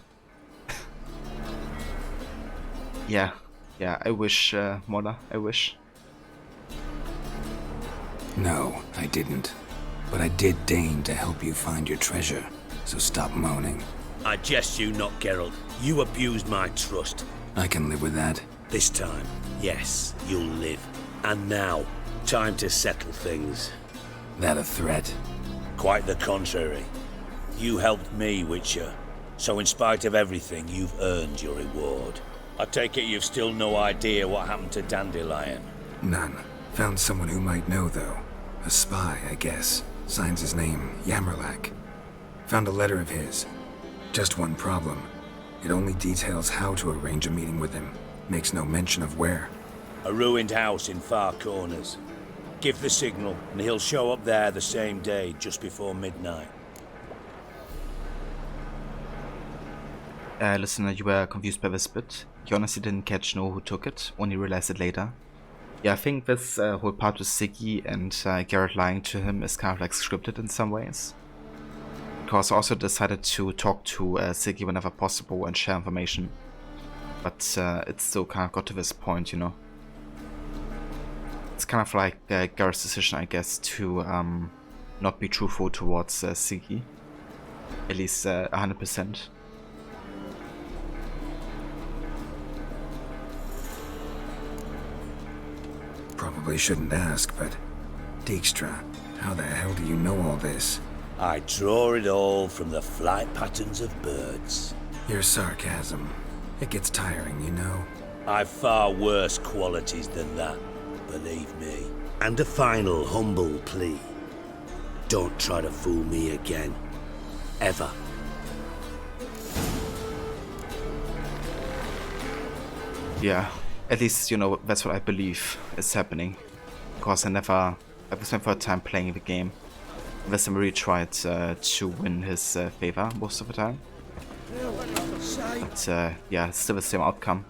Yeah, I wish, Mola, I wish. No, I didn't. But I did deign to help you find your treasure, so stop moaning. I jest you not, Geralt. You abused my trust. I can live with that. This time, yes, you'll live. And now, time to settle things. That a threat? Quite the contrary. You helped me, Witcher. So in spite of everything, you've earned your reward. I take it you've still no idea what happened to Dandelion? None. Found someone who might know, though. A spy, I guess. Signs his name, Yammerlack. Found a letter of his. Just one problem. It only details how to arrange a meeting with him. Makes no mention of where. A ruined house in Far Corners. Give the signal, and he'll show up there the same day, just before midnight. Listener, you were confused by this bit. You honestly didn't know who took it, only realized it later. Yeah, I think this whole part with Siggy and Garrett lying to him is kind of like scripted in some ways. Because I also decided to talk to Siggy whenever possible and share information. But it still kind of got to this point, you know. It's kind of like Garrett's decision, I guess, to not be truthful towards Siggy. At least 100%. Probably shouldn't ask, but... Dijkstra, how the hell do you know all this? I draw it all from the flight patterns of birds. Your sarcasm. It gets tiring, you know. I've far worse qualities than that, believe me. And a final humble plea. Don't try to fool me again. Ever. Yeah. At least, you know, that's what I believe is happening. Because I spent for a time playing the game. Unless I really tried to win his favor most of the time. But yeah, it's still the same outcome.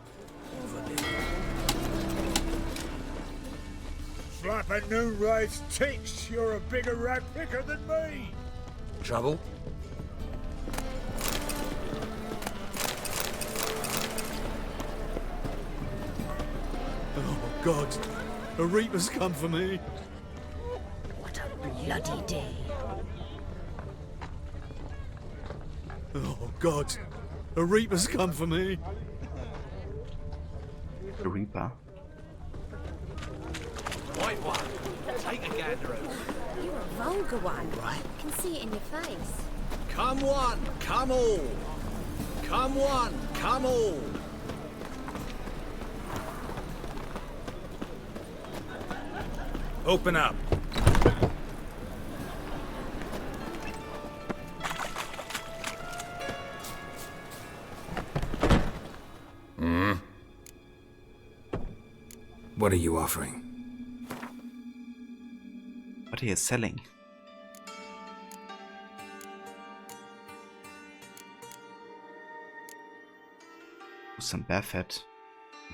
Flapping Noonrise ticks, you're a bigger rat picker than me. Trouble? Oh, God. A Reaper's come for me. What a bloody day. Oh, God. A Reaper's come for me. The Reaper? White one, take a gander over. You're a vulgar one. Right. I can see it in your face. Come one, come all. Come one, come all. Open up. What are you offering? What are you selling? Some bear fat.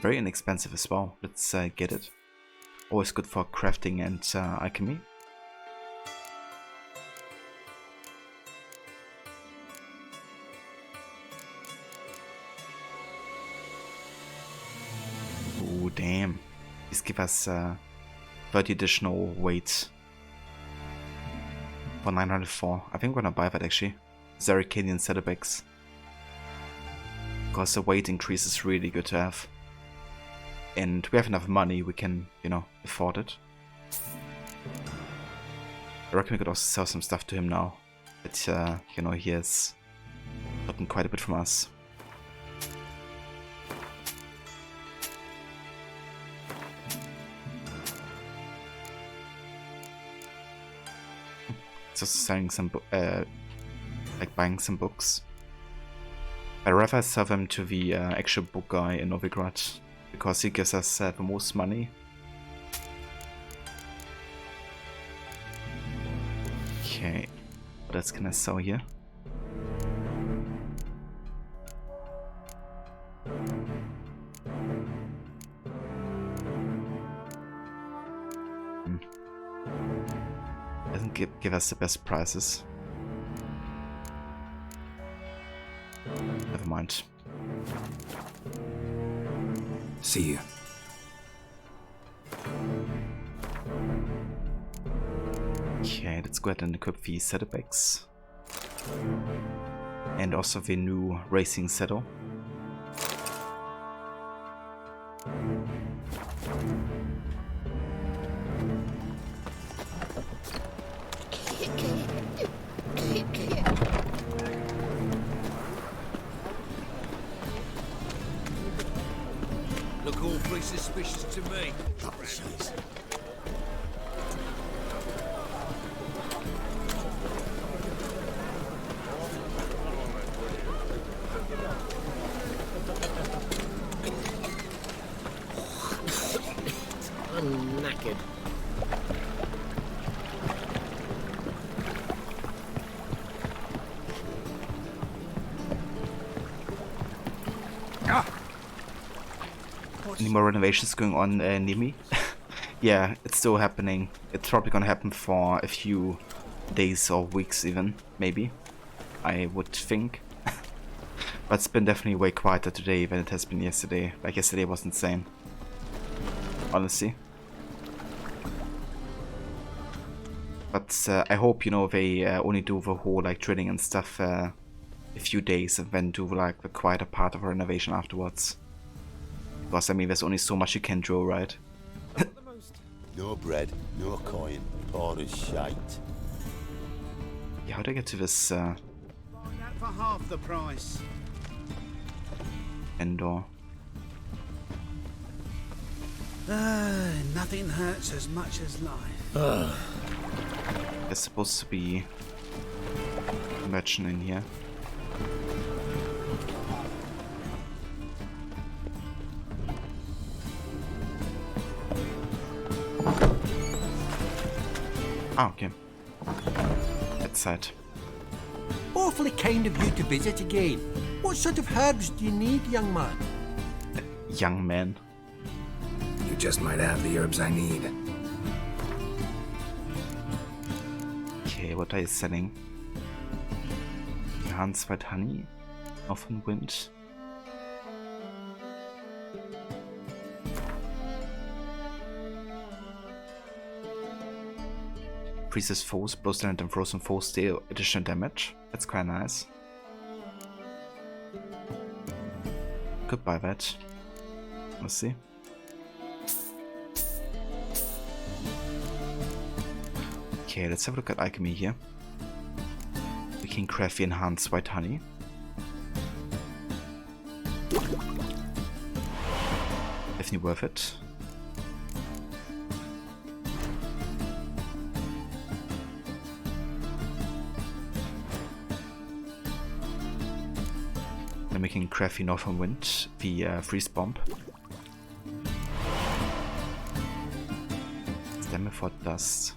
Very inexpensive as well. Let's get it. Always good for crafting and alchemy. Oh damn. These give us 30 additional weight for 904. I think we're gonna buy that actually. Zaricanian saddlebags. Because the weight increase is really good to have. And we have enough money, we can, you know, afford it. I reckon we could also sell some stuff to him now. But, you know, he has gotten quite a bit from us. Just selling some, like buying some books. I'd rather sell them to the actual book guy in Novigrad, because he gives us the most money. Okay, what else can I sell here? Doesn't give us the best prices. Never mind. See you. Okay, let's go ahead and equip the saddlebags. And also the new racing saddle. Look awfully suspicious to me. I'm knackered. Any more renovations going on near me? Yeah, it's still happening. It's probably gonna happen for a few days or weeks even, maybe. I would think. But it's been definitely way quieter today than it has been yesterday. Like yesterday was insane. Honestly. But I hope, you know, they only do the whole like drilling and stuff a few days and then do like the quieter part of renovation afterwards. Because I mean, there's only so much you can drill, right? No bread, no coin, poor as shite. Yeah, how do I get to this That for half the price. Endor? Nothing hurts as much as life. There's supposed to be a merchant in here. Ah, okay. That side. Awfully kind of you to visit again. What sort of herbs do you need, young man? Young man. You just might have the herbs I need. Okay, what are you selling? Enhanced white honey, Northern wind. Freezes foes, blows down and frozen foes deal additional damage. That's quite nice. Could buy that. Let's see. Okay, let's have a look at alchemy here. We can craft the enhanced white honey. Definitely worth it. Then we can craft the Northern Wind, the freeze bomb. Stem for dust.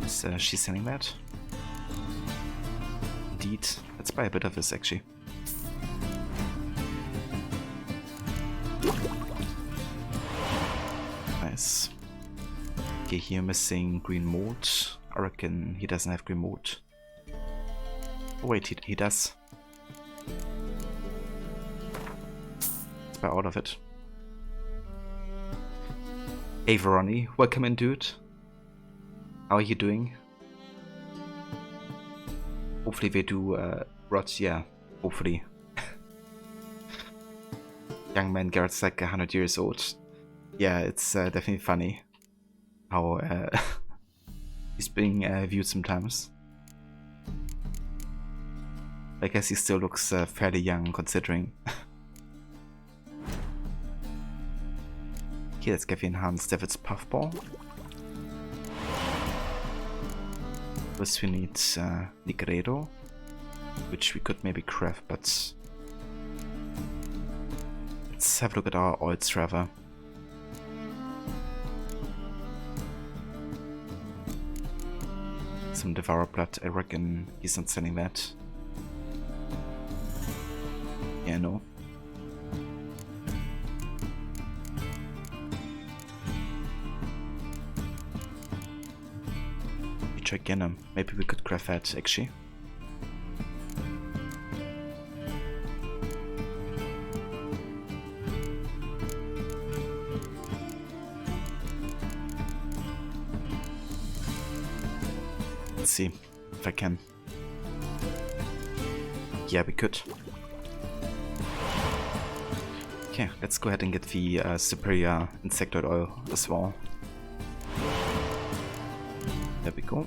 Is she selling that? Indeed. Let's buy a bit of this actually. Nice. Okay, here missing green mold. I reckon he doesn't have green mold. Oh wait, he does. Let's buy all of it. Hey Veroni, welcome in, dude. How are you doing? Hopefully they do rots, yeah, hopefully. Young man Garrett's like 100 years old. Yeah, it's definitely funny how he's being viewed sometimes. I guess he still looks fairly young considering. Okay, let's get the enhanced Devil's Puffball. First we need Nigredo, which we could maybe craft, but let's have a look at our oils rather. Some Devourer Blood, I reckon he's not selling that. Yeah, no. Giganum. Maybe we could craft that actually. Let's see if I can. Yeah, we could. Okay, let's go ahead and get the superior Insectoid Oil as well. There we go.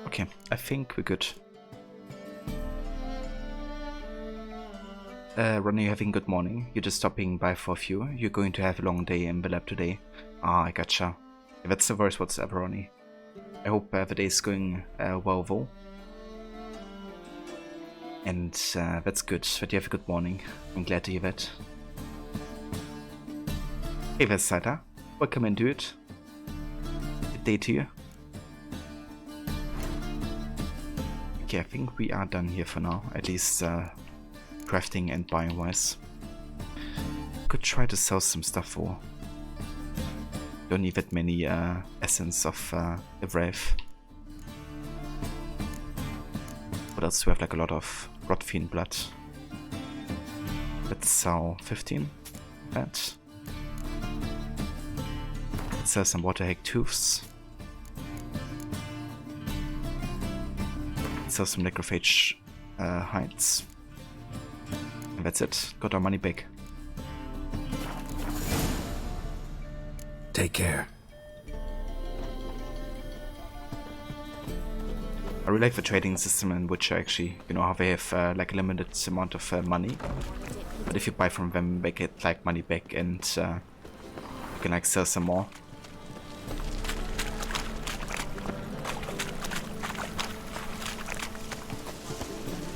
Okay, I think we're good. Ronnie, you're having good morning. You're just stopping by for a few. You're going to have a long day in the lab today. Ah, I gotcha. Yeah, that's the worst whatsoever, Ronnie. I hope the day is going well though. And that's good, that you have a good morning. I'm glad to hear that. Hey there, Saita. Welcome into it. Good day to you. Okay, I think we are done here for now, at least crafting and buying wise. Could try to sell some stuff for. Don't need that many essence of the Wraith. What else do we have? Like a lot of Rotfiend blood. Let's sell 15. That. Let's sell some Waterhag tooths. Let's sell some Necrophage hides. And that's it. Got our money back. Take care. I really like the trading system in which actually, you know, how they have like a limited amount of money. But if you buy from them, they get like money back and you can like sell some more.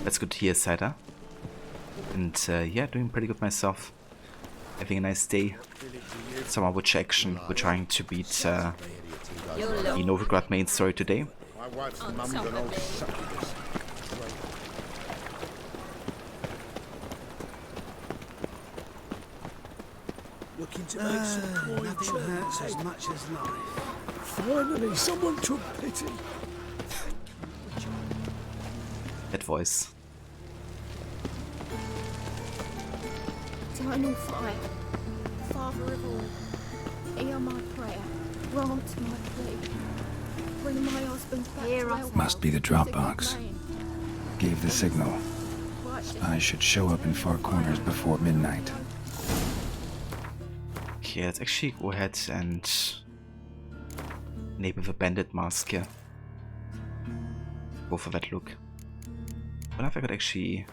That's good to hear, Cider. And yeah, doing pretty good myself. Having a nice day. Some of which action we're trying to beat the Novigrad main story today. My wife's mum's an old succubus. Looking to make some coin. Nothing hurts as much as life. Finally, someone took pity. That voice. Eternal fire, Father of all, hear my prayer, grant my plea. Bring my husband back to Elwood. Must be the drop box. Gave the signal. I should show up in Far Corners before midnight. Okay, let's actually go ahead and enable the bandit mask here. Go for that look. But if I could actually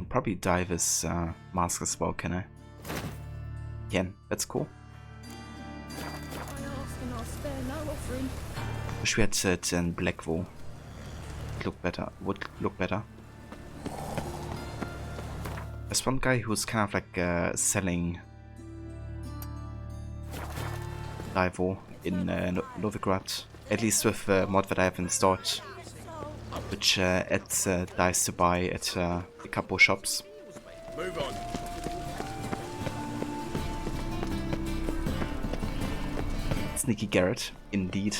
probably dye this mask as well, can I? Can, that's cool. Wish we had it in black though. Look better, would look better. There's one guy who's kind of like selling Divo in Novigrad, at least with the mod that I have installed, which adds dice to buy at a couple shops. Move on. Sneaky Garrett, indeed.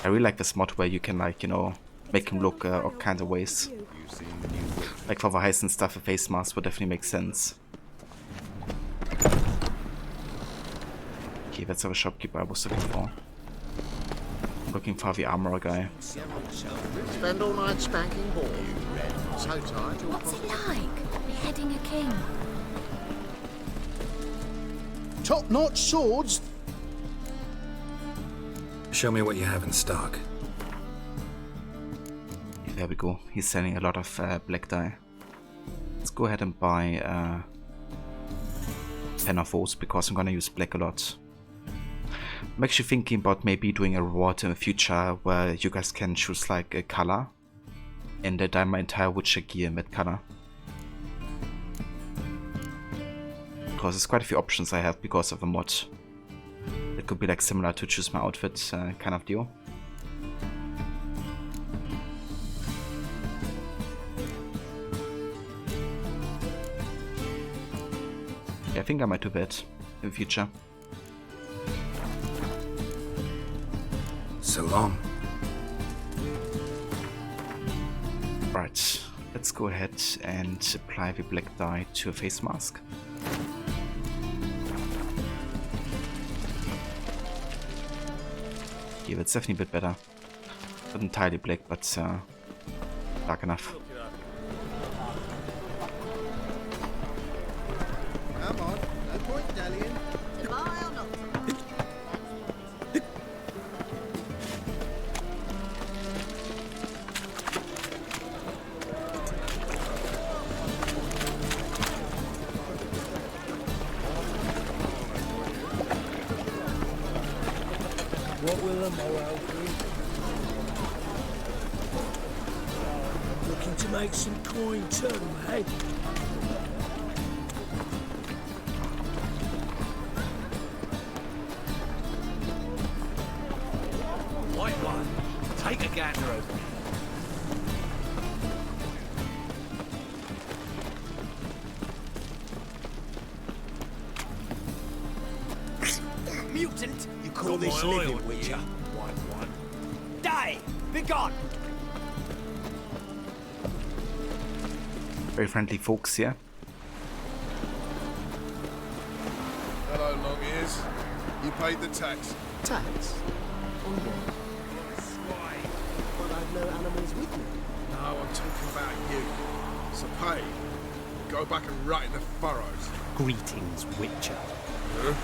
I really like this mod where you can, like, you know, make him look all kinds of ways. Like for the heist and stuff, a face mask would definitely make sense. Okay, that's our shopkeeper I was looking for. I'm looking for the armorer guy. Spend all night spanking ball. So tired. What's it like, beheading a king? Top-notch swords. Show me what you have in stock. There we go. He's selling a lot of black dye. Let's go ahead and buy 10 of those because I'm gonna use black a lot. I'm actually thinking about maybe doing a reward in the future where you guys can choose like a color and dye my entire Witcher gear in that color. Because there's quite a few options I have because of the mod. It could be like similar to choose my outfit kind of deal. Yeah, I think I might do that in the future. So long. Right, let's go ahead and apply the black dye to a face mask. Yeah, that's definitely a bit better. Not entirely black, but dark enough. Come on, no point dallying. What will the morrow bring? Looking to make some coin too, eh? White one, take a gander over me. Mutant! You call this living, Witcher? White one. Die! Be gone! Very friendly folks here. Hello, long ears. You paid the tax. Tax? On what? Well, I've no animals with me. No, I'm talking about you. So pay. Go back and rot in the furrows. Greetings, Witcher. Huh?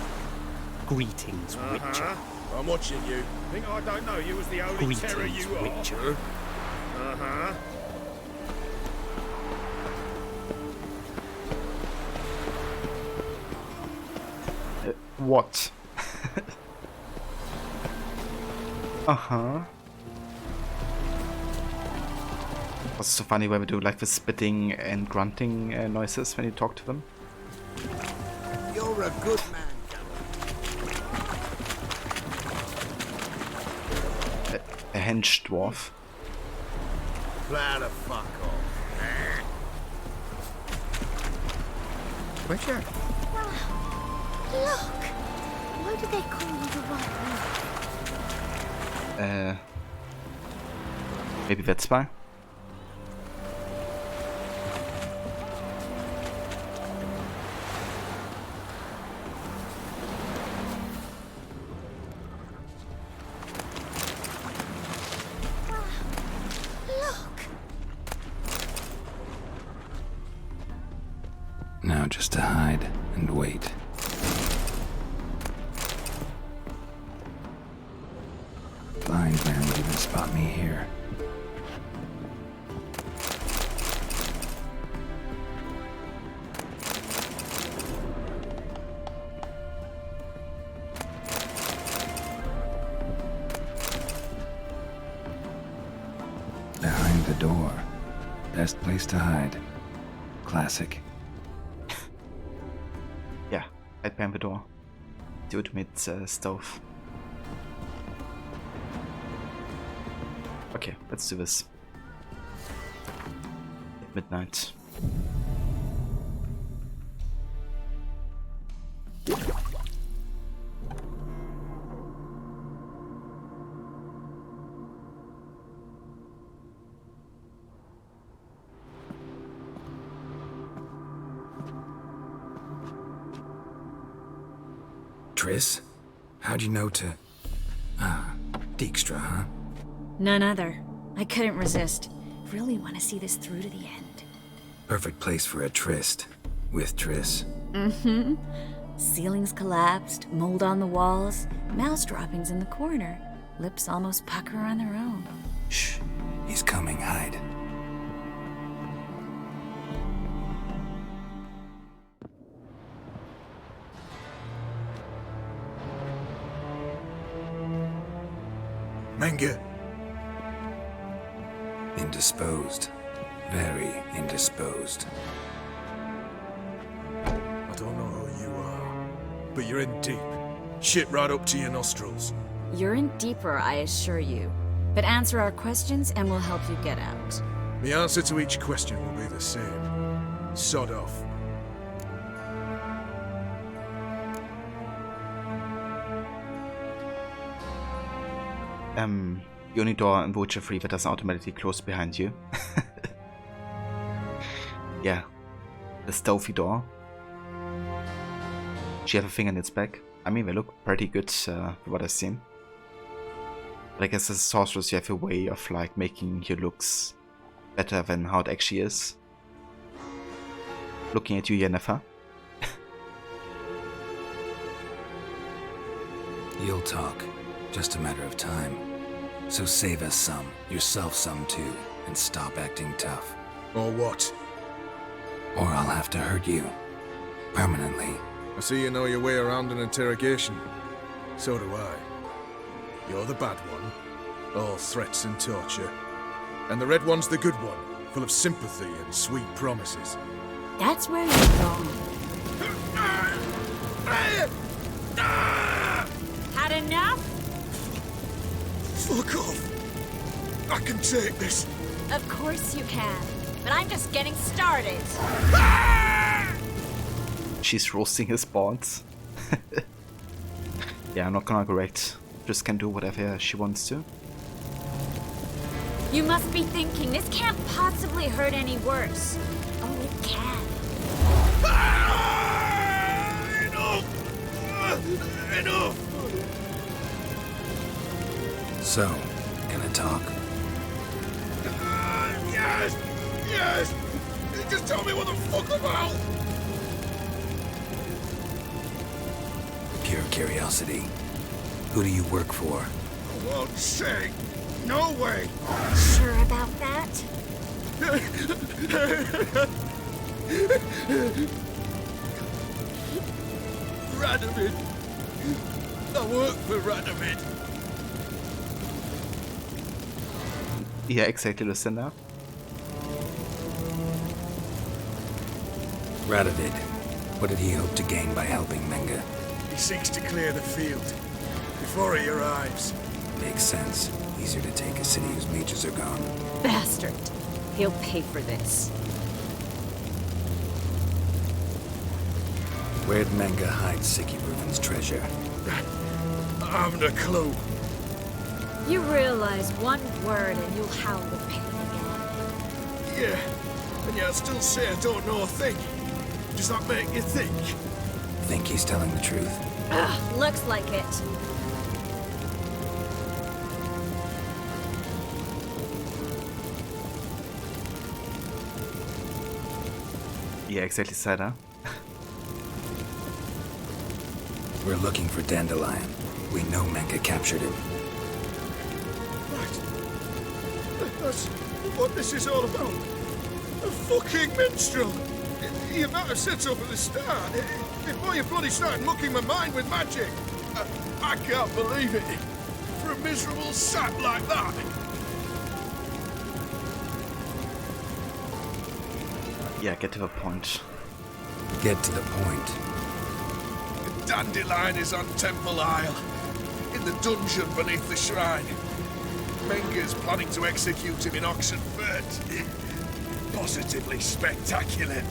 Greetings, Witcher. I'm watching you. Think I don't know you as the only Greetings, terror you are? Witcher. Uh-huh. What? Uh-huh. What's so funny when we do like the spitting and grunting noises when you talk to them? You're a good man. A hench dwarf. Plow the fuck off. Witcher. Look! Why do they call you the White Wolf? Maybe that's why. Now just to hide and wait. Blind man would even spot me here. Behind the door. Best place to hide. Classic. Yeah, right behind the door. The ultimate stove. Okay, let's do this. At midnight. Triss? How'd you know to... Ah, Dijkstra, huh? None other. I couldn't resist. Really want to see this through to the end. Perfect place for a tryst. With Triss. Mm-hmm. Ceilings collapsed, mold on the walls, mouse droppings in the corner. Lips almost pucker on their own. Shh. He's coming, hide. Menge. Indisposed. Very indisposed. I don't know who you are, but you're in deep. Shit right up to your nostrils. You're in deeper, I assure you. But answer our questions and we'll help you get out. The answer to each question will be the same. Sod off. The only door in Witcher 3 that doesn't automatically close behind you. Yeah, the stealthy door. She have a thing in its back. I mean, they look pretty good for what I've seen. But I guess as a sorceress you have a way of like making your looks better than how it actually is. Looking at you, Yennefer. You'll talk. Just a matter of time. So save us some, yourself some too, and stop acting tough. Or what? Or I'll have to hurt you. Permanently. I see you know your way around an interrogation. So do I. You're the bad one, all threats and torture. And the red one's the good one, full of sympathy and sweet promises. That's where you're wrong. Had enough? Fuck off! I can take this. Of course you can. But I'm just getting started. She's roasting his bonds. Yeah, I'm not gonna correct. Just can do whatever she wants to. You must be thinking, this can't possibly hurt any worse. Oh, it can. Enough! Enough! So, gonna talk? Yes! Yes! Just tell me what the fuck about! Pure curiosity. Who do you work for? I won't say. No way! Sure about that? Radovid! I work for Radovid! Yeah, exactly, Lucinda. Radovid. What did he hope to gain by helping Menge? He seeks to clear the field before he arrives. Makes sense. Easier to take a city whose mages are gone. Bastard. He'll pay for this. Where'd Menge hide Sicky Reuven's treasure? I haven't a clue. You realize one word and you'll howl with pain again. Yeah, and yet I still say I don't know a thing. Does that make you think? Think he's telling the truth? Ugh, looks like it. Yeah, exactly, Sada. We're looking for Dandelion. We know Menge captured him. Right. That's what this is all about. A fucking minstrel! You might have said so at the start. Before you bloody started mucking my mind with magic. I can't believe it. For a miserable sap like that. Yeah, get to the point. Get to the point. Dandelion is on Temple Isle, in the dungeon beneath the shrine. Menge's planning to execute him in Oxenfurt. Positively spectacular.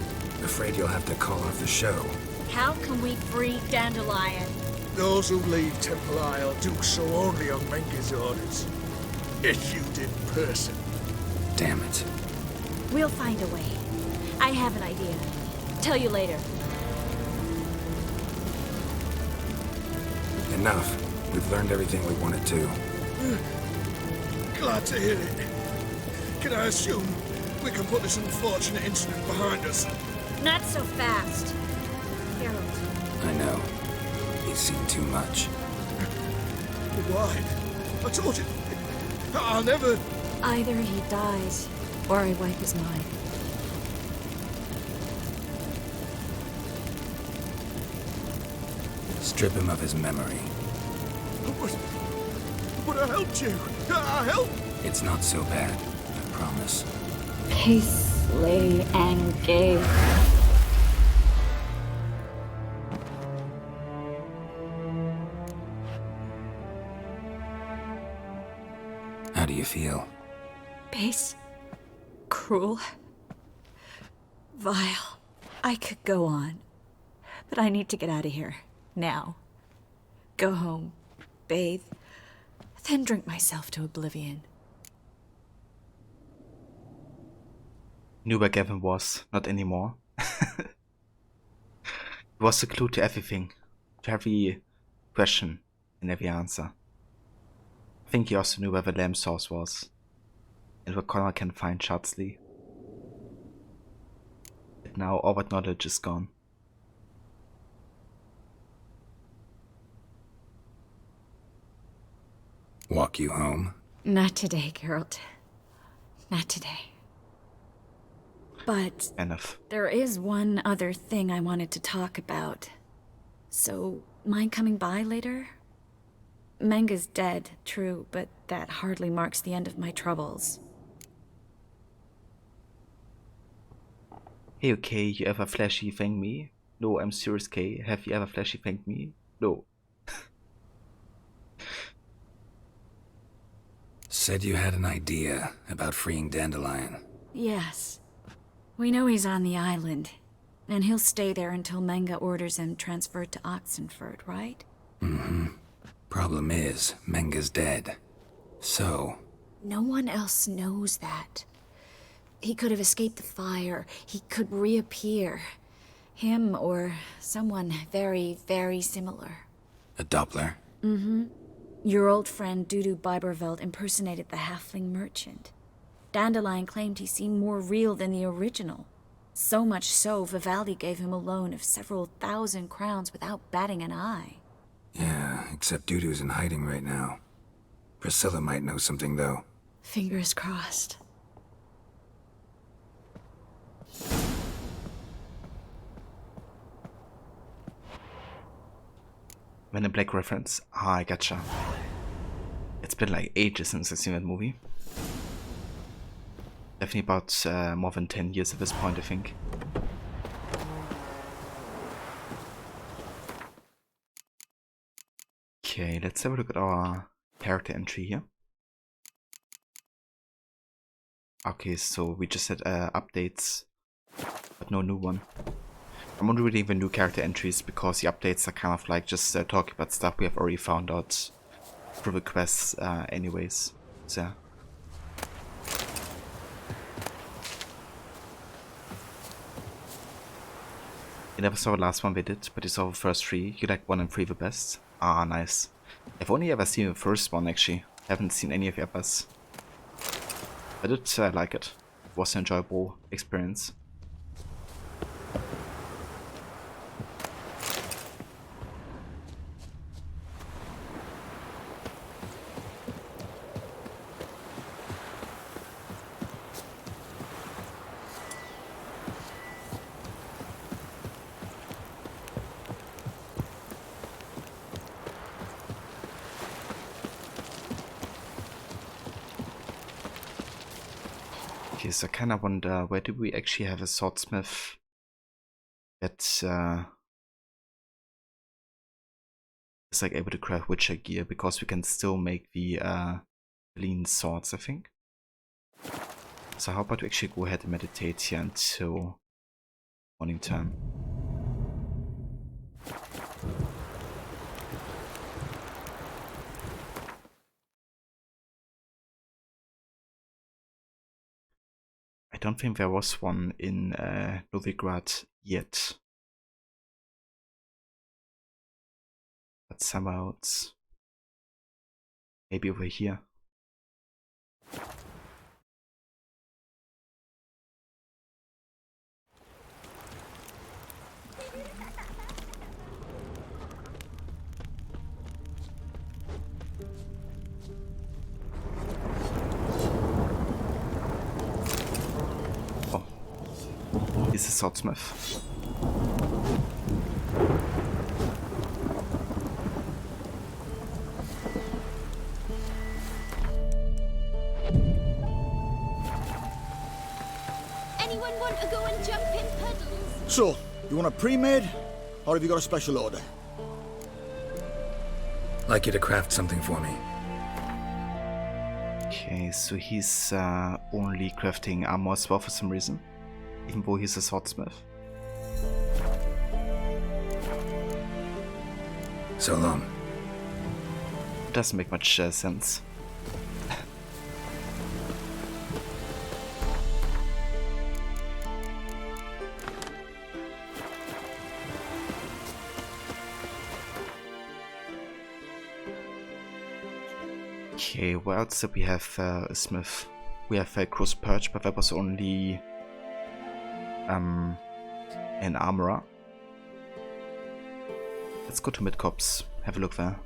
Afraid you'll have to call off the show. How can we free Dandelion? Those who leave Temple Isle do so only on Menge's orders. Issued in person. Damn it. We'll find a way. I have an idea. Tell you later. Enough. We've learned everything we wanted to. Glad to hear it. Can I assume we can put this unfortunate incident behind us? Not so fast. Harold. I know. He's seen too much. Why? I told you. I'll never... Either he dies, or I wipe his mind. Strip him of his memory. But I helped you. I helped. It's not so bad, I promise. Peace, slay, and gay. How do you feel? Base. Cruel. Vile. I could go on. But I need to get out of here. Now. Go home. Bathe. Then drink myself to oblivion. Knew where Gavin was, not anymore. He was the clue to everything, to every question and every answer. I think he also knew where the lamb source was, and where Connor can find Shardsley. But now all that knowledge is gone. Walk you home? Not today, Geralt. Not today. But enough. There is one other thing I wanted to talk about. So, mind coming by later? Menga's dead, true, but that hardly marks the end of my troubles. Hey, okay, you ever flashy thank me? No, I'm serious, Kay. Have you ever flashy thanked me? No. Said you had an idea about freeing Dandelion. Yes. We know he's on the island, and he'll stay there until Menga orders him transferred to Oxenford, right? Mm-hmm. Problem is, Menga's dead. So... No one else knows that. He could have escaped the fire. He could reappear. Him or someone very, very similar. A Doppler? Mm-hmm. Your old friend Dudu Biberveld impersonated the halfling merchant. Dandelion claimed he seemed more real than the original. So much so, Vivaldi gave him a loan of several thousand crowns without batting an eye. Yeah, except Dudu's in hiding right now. Priscilla might know something, though. Fingers crossed. Men in Black reference. Ah, I gotcha. It's been like ages since I've seen that movie. Definitely about more than 10 years at this point, I think. Okay, let's have a look at our character entry here. Okay, so we just had updates, but no new one. I'm not reading the new character entries because the updates are kind of like just talking about stuff we have already found out through the quests anyways. So you never saw the last one we did, but you saw the first three. You like 1 and 3 the best? Ah, nice. I've only ever seen the first one actually. Haven't seen any of the others. I did like it. It was an enjoyable experience. So I kind of wonder, where do we actually have a swordsmith that is like able to craft Witcher gear, because we can still make the lean swords, I think. So how about we actually go ahead and meditate here until morning time. I don't think there was one in Novigrad yet. But somehow it's maybe over here. swordsmith. Anyone want to go and jump in puddles? So, you want a pre-made, or have you got a special order? Like you to craft something for me. Okay, so he's only crafting armor as well for some reason, even though he's a swordsmith. So long. Doesn't make much sense. Okay, what else did we have? A smith. We have a cross perch, but that was only an armorer. Let's go to Mid-Corps, have a look there.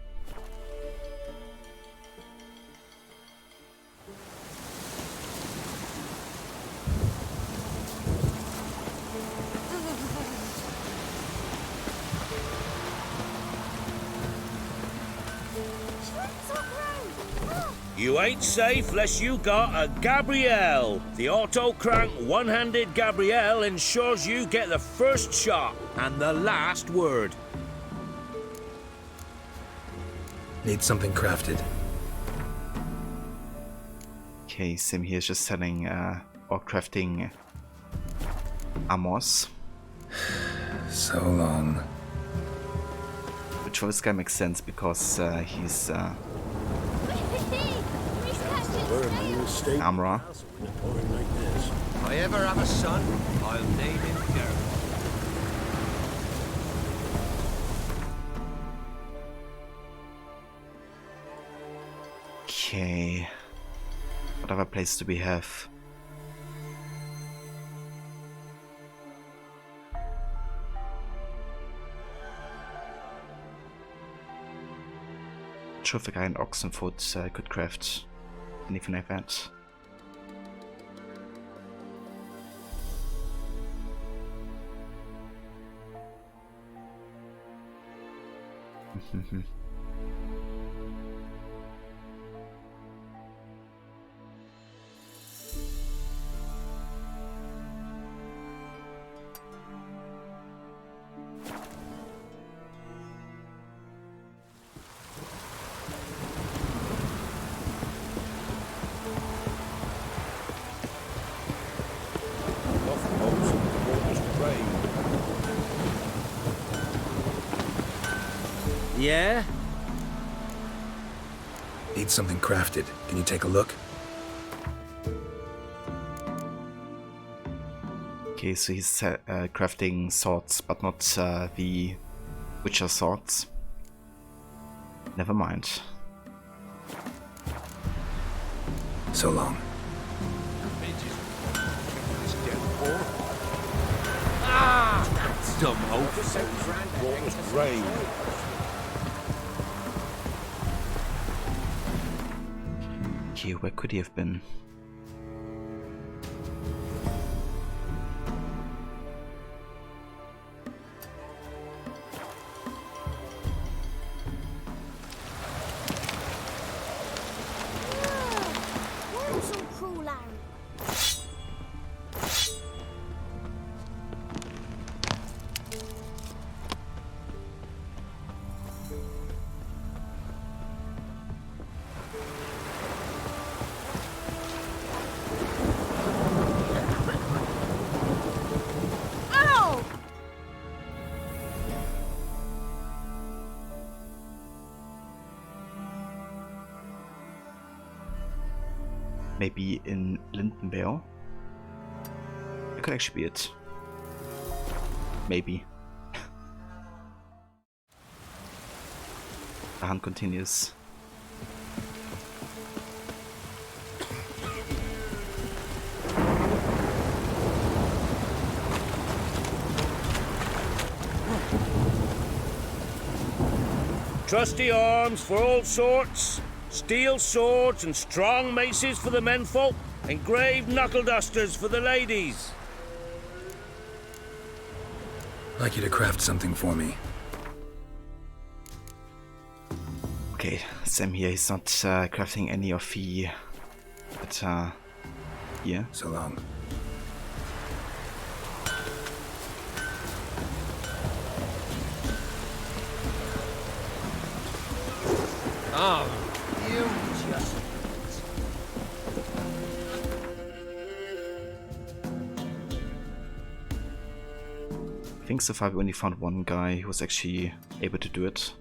You ain't safe less you got a Gabrielle. The auto-crank one-handed Gabrielle ensures you get the first shot and the last word. Need something crafted. Okay, Sim here is just selling or crafting armors. So long. Which for this guy makes sense because he's armorer. If I ever have a son, I'll name him Garrett. Okay. What other place do we have? Not sure if the guy in Oxenfoot could craft anything like that. Yeah? Need something crafted. Can you take a look? Okay, so he's crafting swords, but not the Witcher swords. Never mind. So long. Ah! That's dumb hope. Water's drained. Okay, where could he have been? Maybe in Lindenvale? That could actually be it. Maybe. The hunt continues. Trusty arms for all sorts. Steel swords and strong maces for the menfolk. Engraved knuckle dusters for the ladies. I'd like you to craft something for me. Okay, Sam here, he's not crafting any of the... But, yeah. So long. Oh, you just... I think so far we only found one guy who was actually able to do it.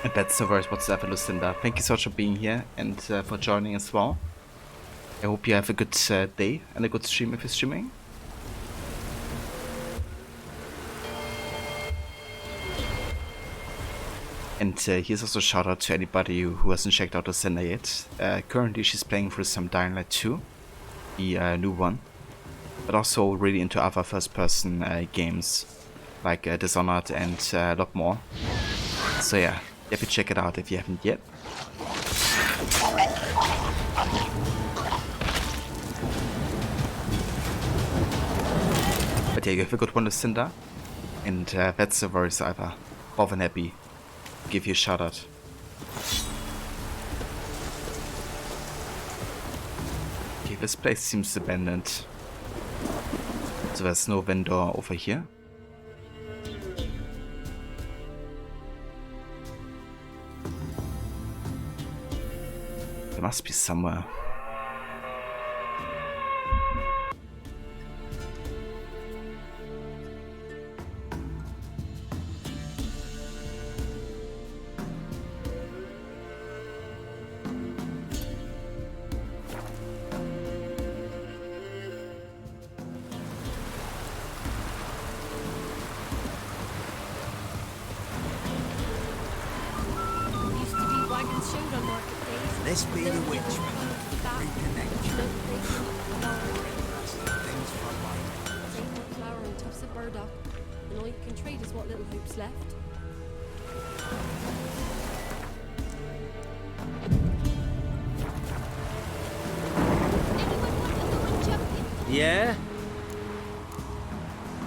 And that's the worst whatsoever, Lucinda. Thank you so much for being here and for joining as well. I hope you have a good day and a good stream if you're streaming. And here's also a shout out to anybody who hasn't checked out Lucinda yet. Currently she's playing through some Dying Light 2, the new one, but also really into other first person games like Dishonored and a lot more. So yeah, definitely check it out if you haven't yet. But yeah, you have a good one, Lucinda, and that's the voice either. More than happy to give you a shout out. Okay, this place seems abandoned. So there's no vendor over here. There must be somewhere. This be the witchman. Reconnection. Things from my Flower and tufts of burdock, and all you can trade is what little hoop's left. Yeah?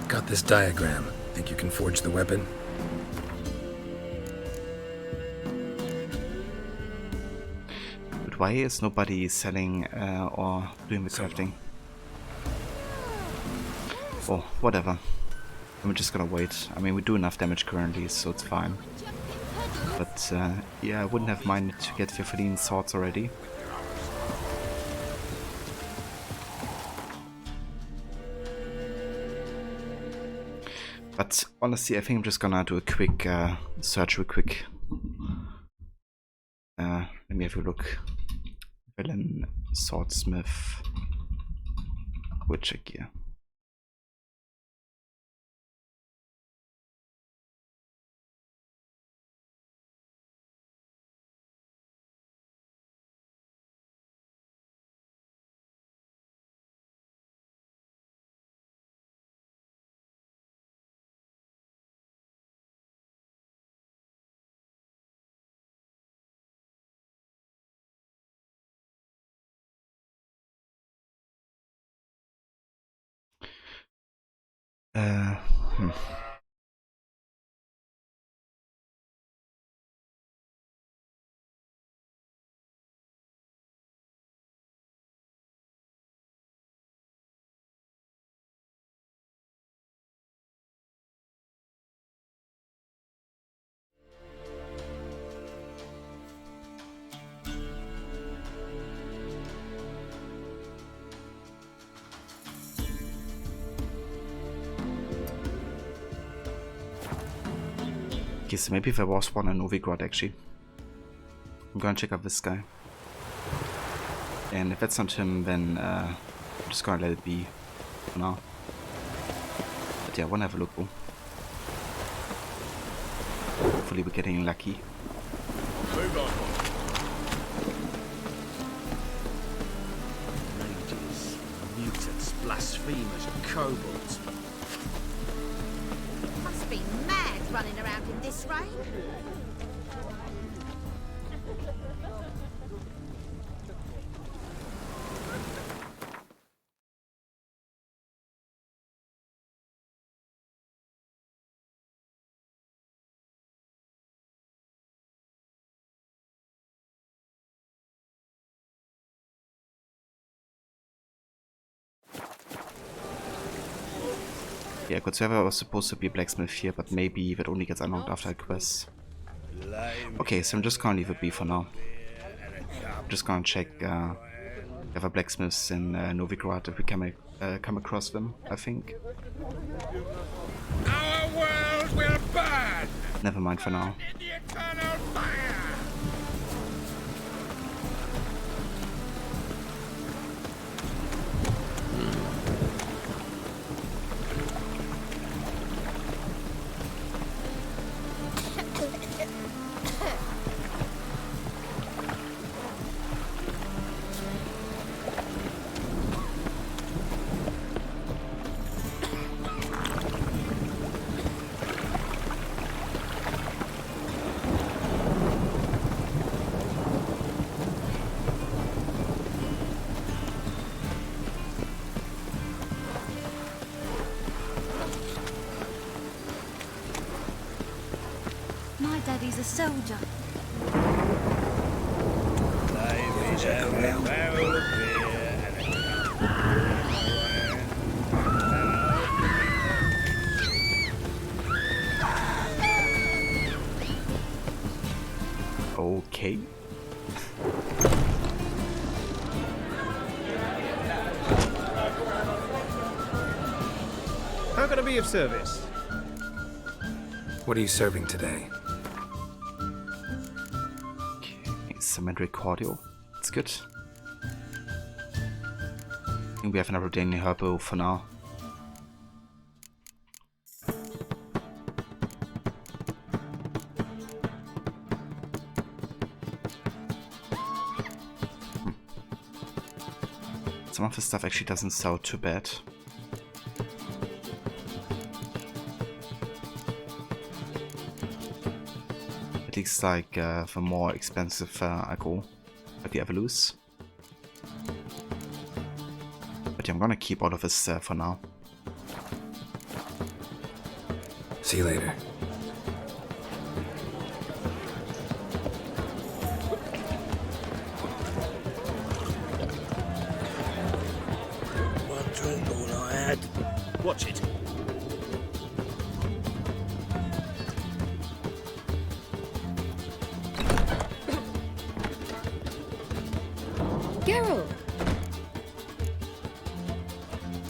Got this diagram. Think you can forge the weapon? But why is nobody selling or doing the crafting? Oh, whatever. I'm just gonna wait. I mean, we do enough damage currently, so it's fine. But yeah, I wouldn't have minded to get 15 swords already. But honestly, I think I'm just gonna do a quick search real quick. Let me have a look. Villain, swordsmith, witcher gear. Okay, so maybe there was one in Novigrad actually. I'm gonna check out this guy. And if that's not him, then I'm just gonna let it be for now. But yeah, I wanna have a look though. Hopefully we're getting lucky. Move on. Mages, mutants, blasphemers, kobolds. Must be mad running around in this rain. Yeah, good server was supposed to be blacksmith here, but maybe that only gets unlocked after a quest. Okay, so I'm just gonna leave it be for now. I'm just gonna check other blacksmiths in Novigrad if we come across them, I think. Our world will burn! Never mind for now. In the eternal fire! My daddy's a soldier. Okay. How can I be of service? What are you serving today? Okay, cemetery cordial. That's good. I think we have another daily herbal for now. Some of the stuff actually doesn't sound too bad. At least like the more expensive I go, like the Evolus. But yeah, I'm gonna keep all of this for now. See you later. One drink all I had. Watch it. Geralt!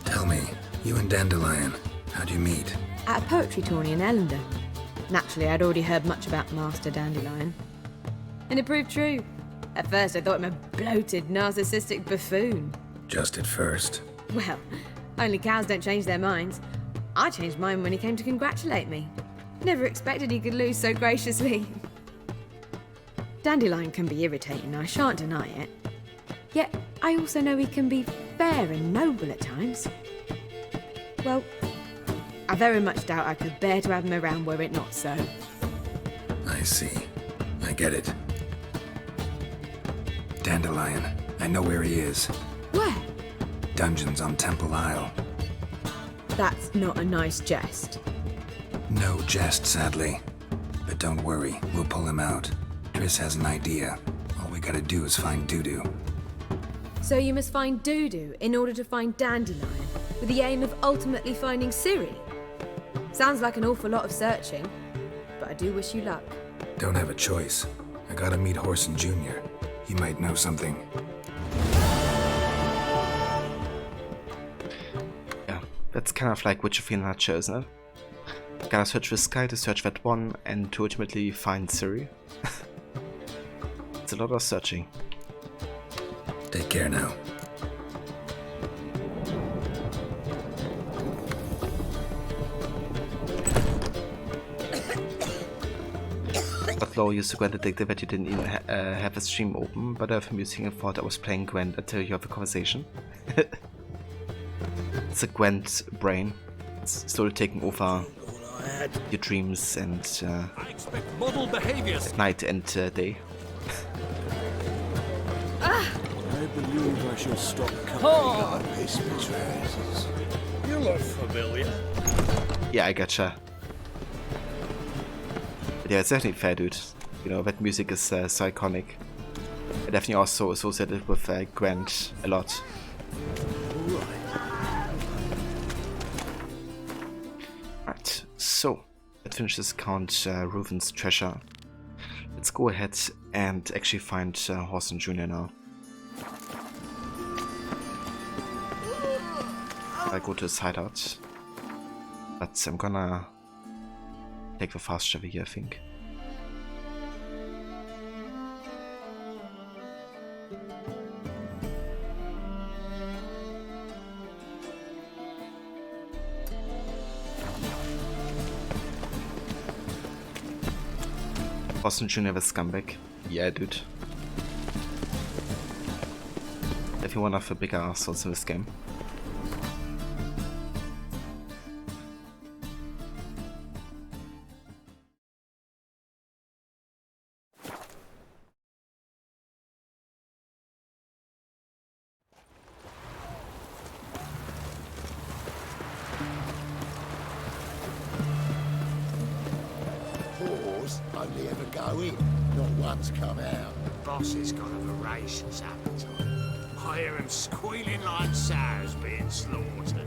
Tell me, you and Dandelion, how'd you meet? At a poetry tourney in Ellendale. Naturally, I'd already heard much about Master Dandelion. And it proved true. At first, I thought him a bloated, narcissistic buffoon. Just at first. Well, only cows don't change their minds. I changed mine when he came to congratulate me. Never expected he could lose so graciously. Dandelion can be irritating, I shan't deny it. Yet, I also know he can be fair and noble at times. Well, I very much doubt I could bear to have him around were it not so. I see. I get it. Dandelion, I know where he is. Where? Dungeons on Temple Isle. That's not a nice jest. No jest, sadly. But don't worry, we'll pull him out. Triss has an idea. All we gotta do is find Dudu. So you must find Dudu in order to find Dandelion, with the aim of ultimately finding Ciri? Sounds like an awful lot of searching, but I do wish you luck. Don't have a choice. I gotta meet Horson Jr. He might know something. Yeah, that's kind of like Witcher 3 in a nutshell, isn't it? Gotta search this guy to search that one and to ultimately find Ciri. It's a lot of searching. Take care now. Law used to Gwent detective that you didn't even have a stream open, but I've been using and thought I was playing Gwent until you have a conversation. It's a Gwent brain. It's slowly taking over your dreams and model behaviors at night and day. I believe I shall stop coming on this betrayers. You look familiar. Yeah, I gotcha. But yeah, it's definitely fair, dude. You know, that music is so iconic. I definitely also associate it with Gwent a lot. Right, so that finishes Count Reuven's treasure. Let's go ahead and actually find Horson Jr. now. I go to his hideout, but I'm gonna take the fast travel here, I think. Horson Jr. the scumbag. Yeah, dude. Definitely one of the bigger assholes in this game. Only ever go in, not once come out. Boss has got a voracious appetite. I hear him squealing like sows being slaughtered.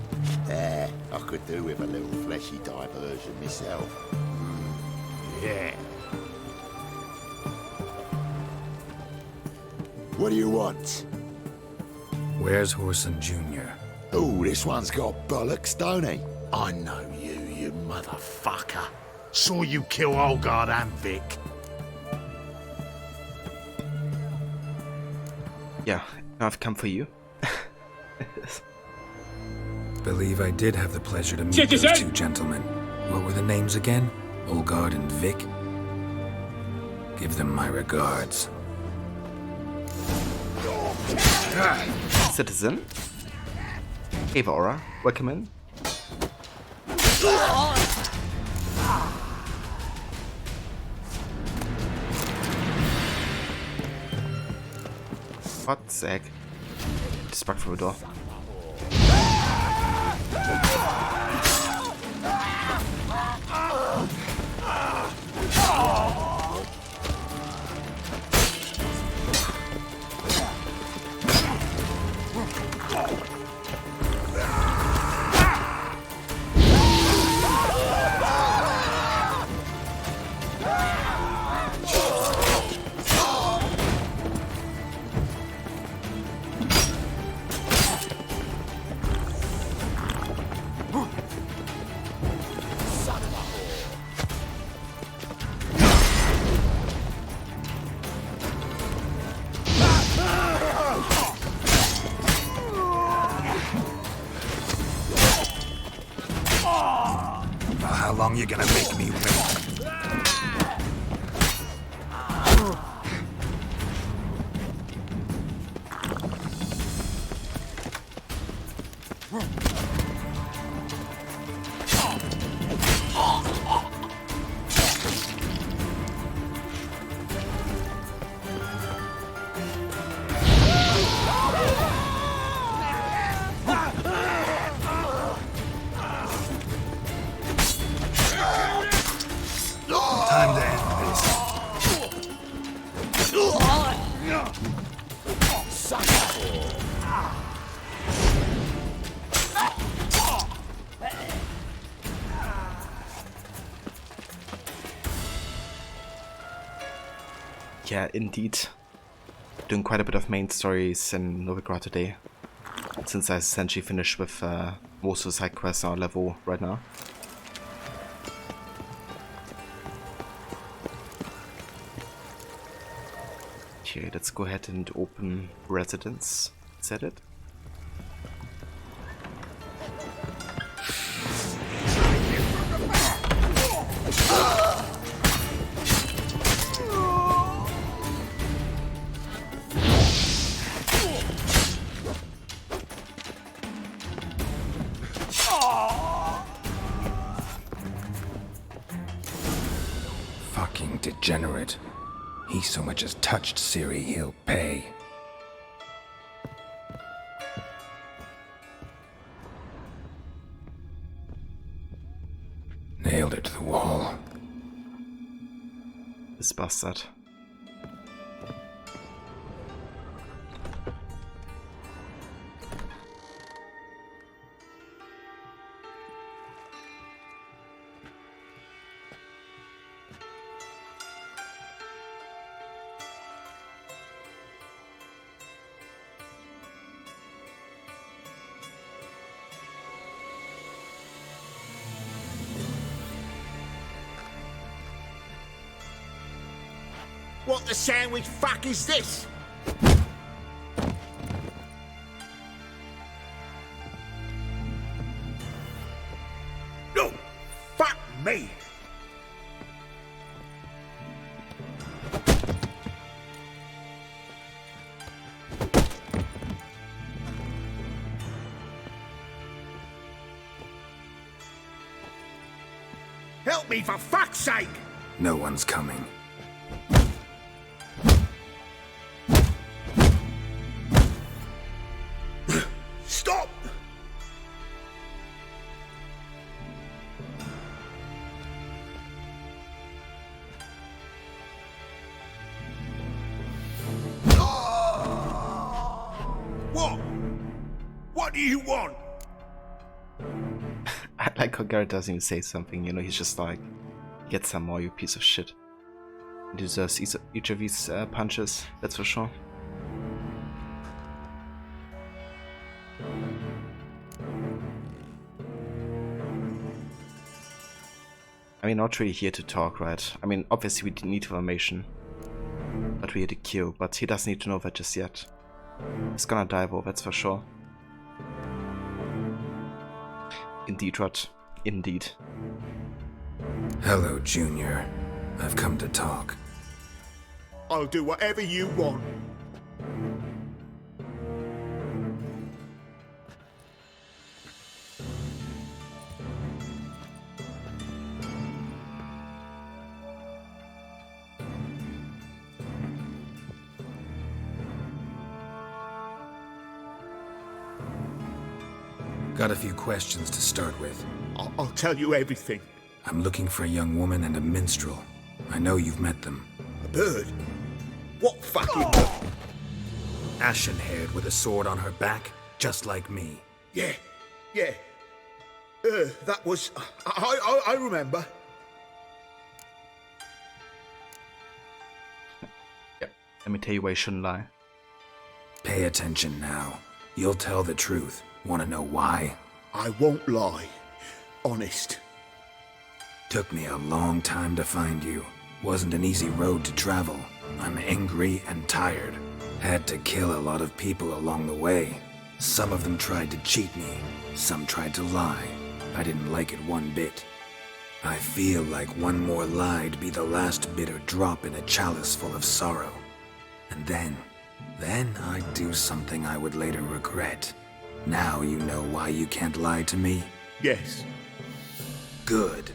I could do with a little fleshy diversion myself. Yeah. What do you want? Where's Horson Jr.? Oh, this one's got bollocks, don't he? I know you, you motherfucker. Saw you kill Olgard and Vic. Yeah, I've come for you. Believe I did have the pleasure to meet those two gentlemen. What were the names again? Olgard and Vic? Give them my regards. Citizen. Ava Aura, welcome in. What the heck? Just back through the door. How long you gonna make me wait? Time to end this. Yeah, indeed. Doing quite a bit of main stories in Novigrad today, since I essentially finished with most of the side quests on our level right now. Okay, let's go ahead and open residence. Is that it? Fucking degenerate. He so much as touched Ciri, he'll pay. Nailed it to the wall. This bastard. What the sandwich fuck is this? No! Fuck me! Help me for fuck's sake! No one's coming. Stop! What? What do you want? I like how Garrett doesn't even say something, you know, he's just like, get some more, you piece of shit. He deserves each of these punches, that's for sure. I mean, not really here to talk, right? I mean, obviously we need information, but we're here to kill, but he doesn't need to know that just yet. He's gonna die though, that's for sure. Indeed, Rod. Indeed. Hello, Junior. I've come to talk. I'll do whatever you want. Got a few questions to start with. I'll tell you everything. I'm looking for a young woman and a minstrel. I know you've met them. A bird? What fucking... Ashen-haired with a sword on her back, just like me. Yeah. That was... I remember. Yep. Let me tell you why you shouldn't lie. Pay attention now. You'll tell the truth. Want to know why? I won't lie. Honest. Took me a long time to find you. Wasn't an easy road to travel. I'm angry and tired. Had to kill a lot of people along the way. Some of them tried to cheat me. Some tried to lie. I didn't like it one bit. I feel like one more lie'd be the last bitter drop in a chalice full of sorrow. And then I'd do something I would later regret. Now you know why you can't lie to me? Yes. Good.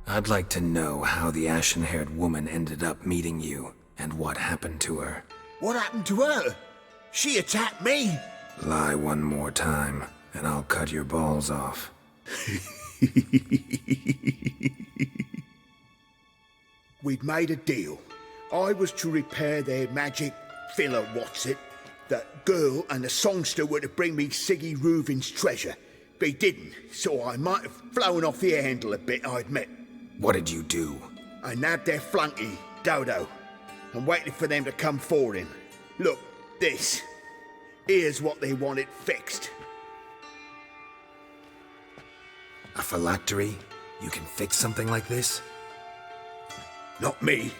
I'd like to know how the ashen-haired woman ended up meeting you, and what happened to her. What happened to her? She attacked me! Lie one more time, and I'll cut your balls off. We'd made a deal. I was to repair their magic filler, that girl and the songster were to bring me Siggy Reuven's treasure. They didn't, so I might have flown off the handle a bit, I admit. What did you do? I nabbed their flunky, Dodo, and waited for them to come for him. Look, this. Here's what they wanted fixed. A phylactery? You can fix something like this? Not me.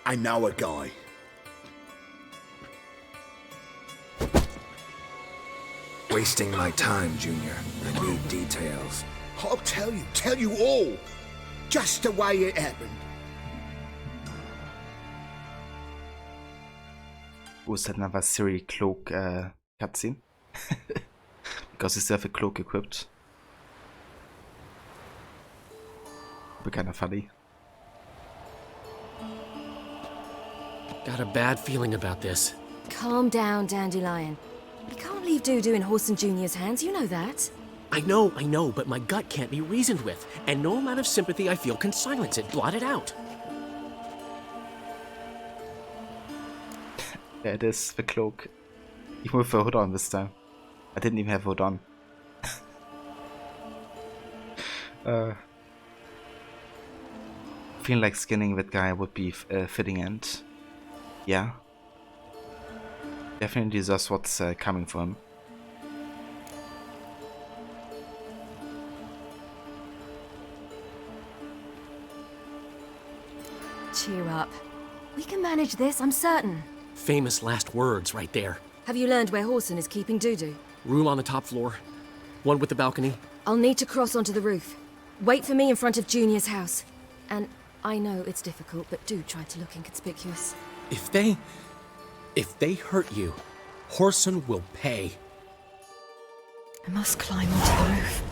I know a guy. Wasting my time, Junior. I need details. I'll tell you all. Just the way it happened. Was that another Siri cloak cutscene? Because you still have a cloak equipped. Would be kind of funny. Got a bad feeling about this. Calm down, Dandelion. You can't leave Dudu in Horson Jr.'s hands, you know that. I know, but my gut can't be reasoned with, and no amount of sympathy I feel can silence it, blot it out. Yeah, it is the cloak. Even with a hood on this time. I didn't even have a hood on. Feeling like skinning that guy would be a fitting end. Yeah. Definitely deserves what's coming for him. Cheer up. We can manage this, I'm certain. Famous last words right there. Have you learned where Horson is keeping Dudu? Room on the top floor. One with the balcony. I'll need to cross onto the roof. Wait for me in front of Junior's house. And I know it's difficult, but do try to look inconspicuous. If they hurt you, Horson will pay. I must climb onto the roof.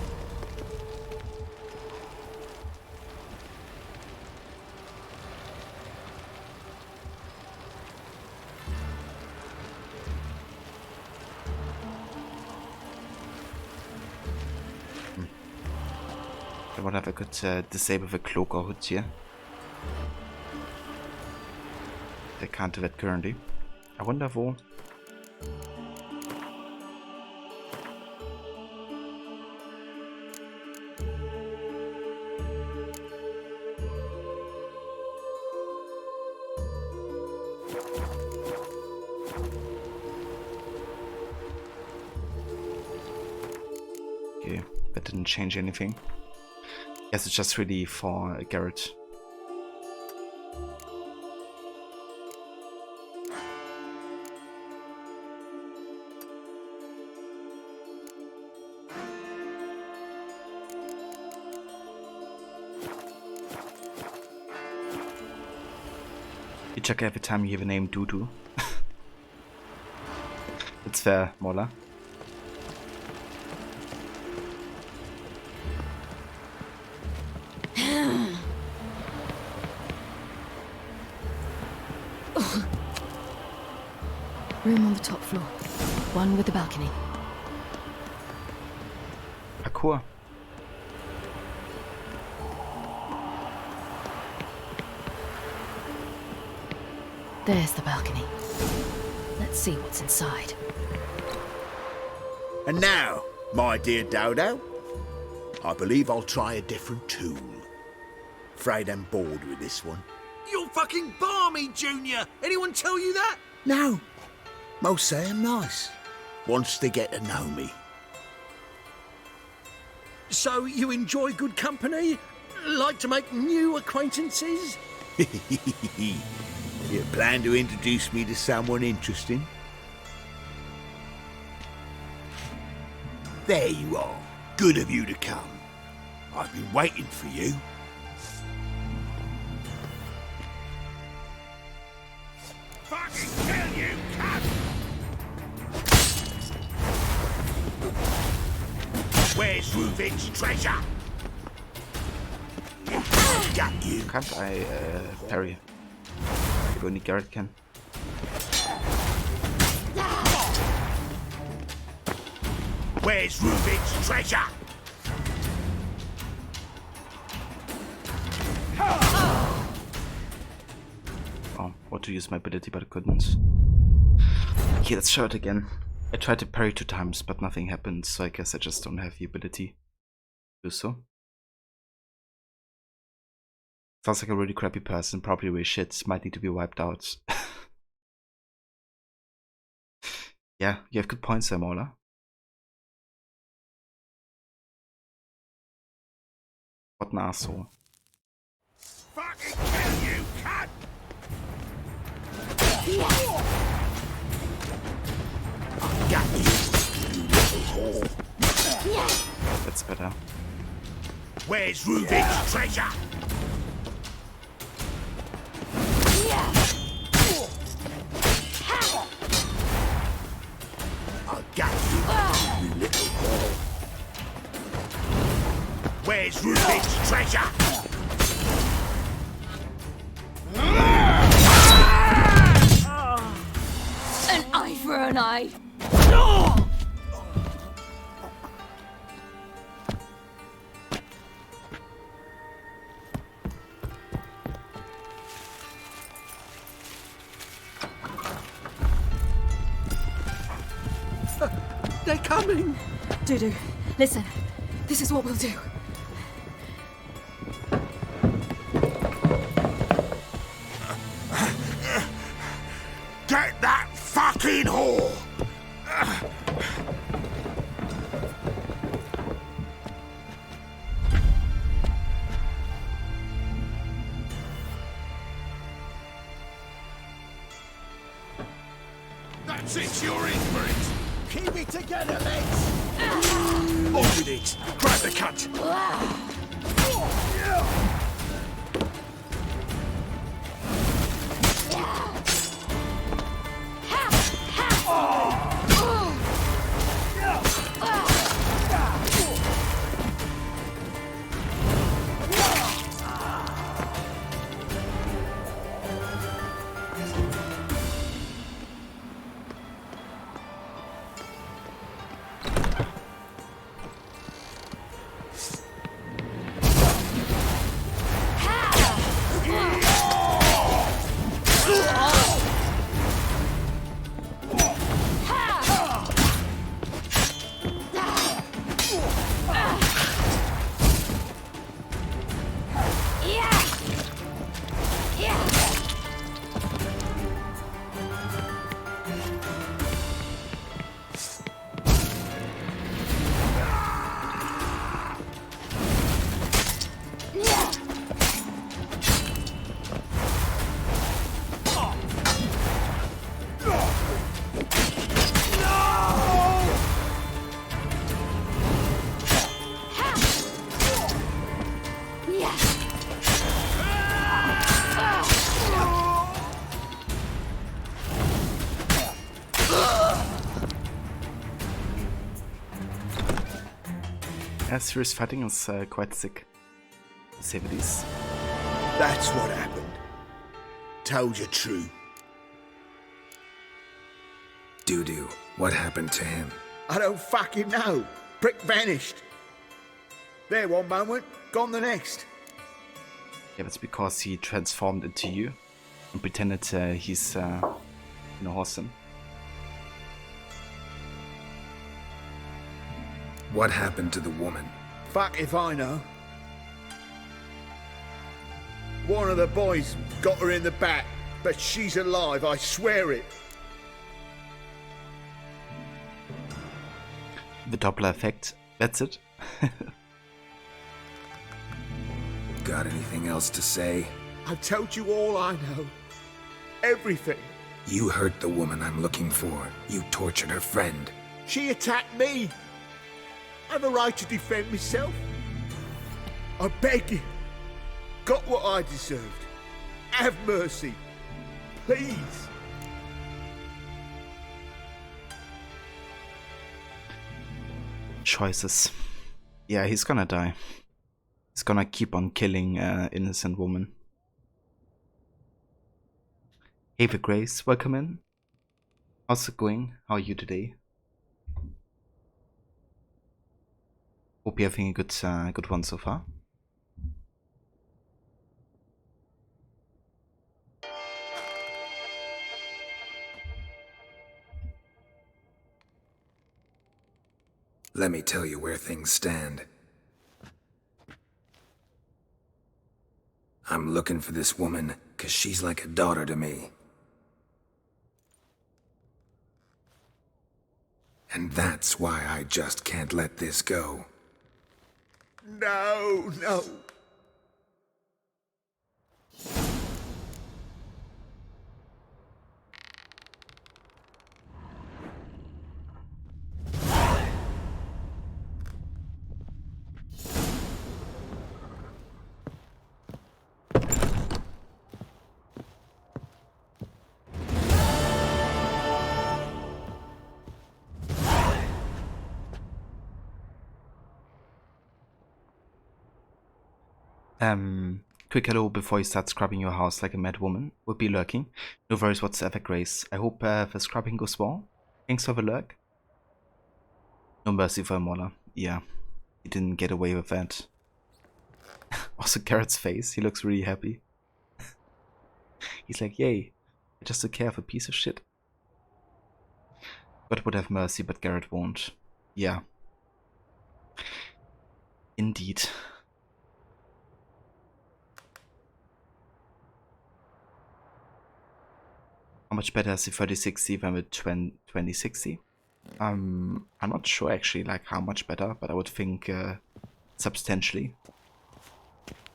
I wonder if I could disable the cloak or hood here. I can't do that currently. I wonder wo. Okay, that didn't change anything. Guess it's just really for Garrett. You check every time you hear the name Dudu. It's fair, Mola. Room on the top floor. One with the balcony. Parkour. There's the balcony. Let's see what's inside. And now, my dear Dodo, I believe I'll try a different tool. Afraid I'm bored with this one. You're fucking balmy, Junior! Anyone tell you that? No. Most say I'm nice. Wants to get to know me. So you enjoy good company? Like to make new acquaintances? You plan to introduce me to someone interesting? There you are. Good of you to come. I've been waiting for you. Fucking kill you, cunt! Where's Reuven's treasure? Got you. Can't I parry? Maybe only Garrett can. Where's Reuven's treasure? Oh, want to use my ability, but I couldn't. Okay, let's try it again. I tried to parry 2 times, but nothing happened, so I guess I just don't have the ability to do so. Sounds like a really crappy person, probably really shit, might need to be wiped out. Yeah, you have good points there, Mola. What an asshole. Fucking kill you, better. Where's Reuben's treasure? I'll get you, you little whore. Where's Reuben's treasure? An eye for an eye. They're coming! Dudu, listen. This is what we'll do. Get that fucking whore! That's it, you're in for it! Keep it together, legs! On with it! Grab the cunt! Serious fighting is quite sick, to say the least. That's what happened. Told you true. Dudu, what happened to him? I don't fucking know. Prick vanished. There one moment, gone the next. Yeah, that's because he transformed into you and pretended he's Horson. What happened to the woman? Fuck if I know. One of the boys got her in the back, but she's alive, I swear it. The Doppler effect, that's it. Got anything else to say? I've told you all I know. Everything. You hurt the woman I'm looking for. You tortured her friend. She attacked me. I have a right to defend myself. I beg you. Got what I deserved. Have mercy. Please. Choices. Yeah, he's gonna die. He's gonna keep on killing innocent women. Ava Grace, welcome in. How's it going? How are you today? Hope you're having a good one so far. Let me tell you where things stand. I'm looking for this woman, 'cause she's like a daughter to me. And that's why I just can't let this go. No, no. Quick hello before you start scrubbing your house like a mad woman. Would be lurking. No worries whatsoever, Grace. I hope the scrubbing goes well. Thanks for the lurk. No mercy for Mola. Yeah, he didn't get away with that. Also, Garrett's face. He looks really happy. He's like, yay, I just took care of a piece of shit. God would have mercy, but Garrett won't. Yeah. Indeed. How much better is the 3060 than the 2060? I'm not sure actually, like how much better, but I would think substantially.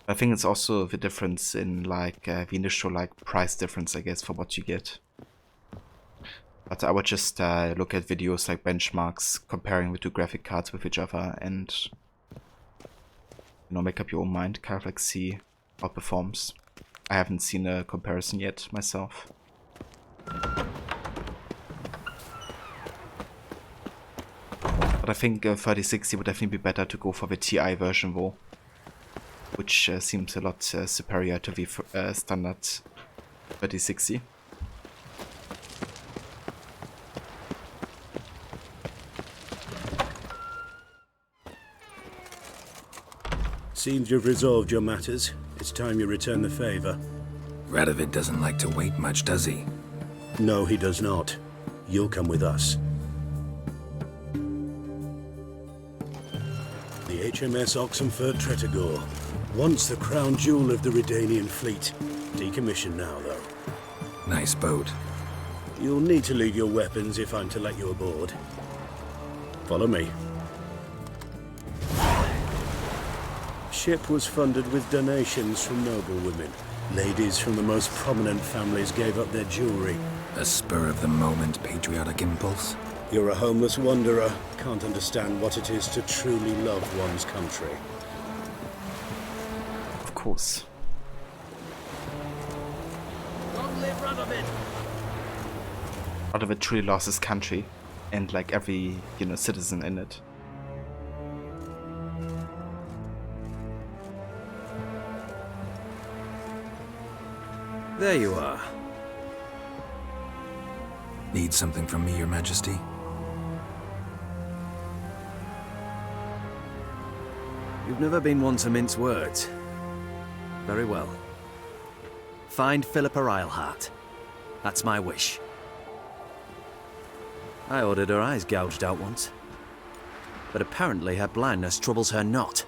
I think it's also the difference in like the initial like price difference, I guess, for what you get. But I would just look at videos like benchmarks, comparing the two graphic cards with each other, and you know, make up your own mind, kind of like see how it performs. I haven't seen a comparison yet myself. But I think 3060 would definitely be better to go for the TI version though, which seems a lot superior to the standard 3060. Seems you've resolved your matters. It's time you return the favor. Radovid doesn't like to wait much, does he? No, he does not. You'll come with us. The HMS Oxenford Tretogor. Once the crown jewel of the Redanian fleet. Decommissioned now, though. Nice boat. You'll need to leave your weapons if I'm to let you aboard. Follow me. Ship was funded with donations from noble women. Ladies from the most prominent families gave up their jewelry. A spur-of-the-moment patriotic impulse? You're a homeless wanderer. Can't understand what it is to truly love one's country. Of course. Long live Radovid! Radovid truly lost his country, and like every, you know, citizen in it. There you are. Need something from me, Your Majesty? You've never been one to mince words. Very well. Find Philippa Eilhart. That's my wish. I ordered her eyes gouged out once. But apparently her blindness troubles her not.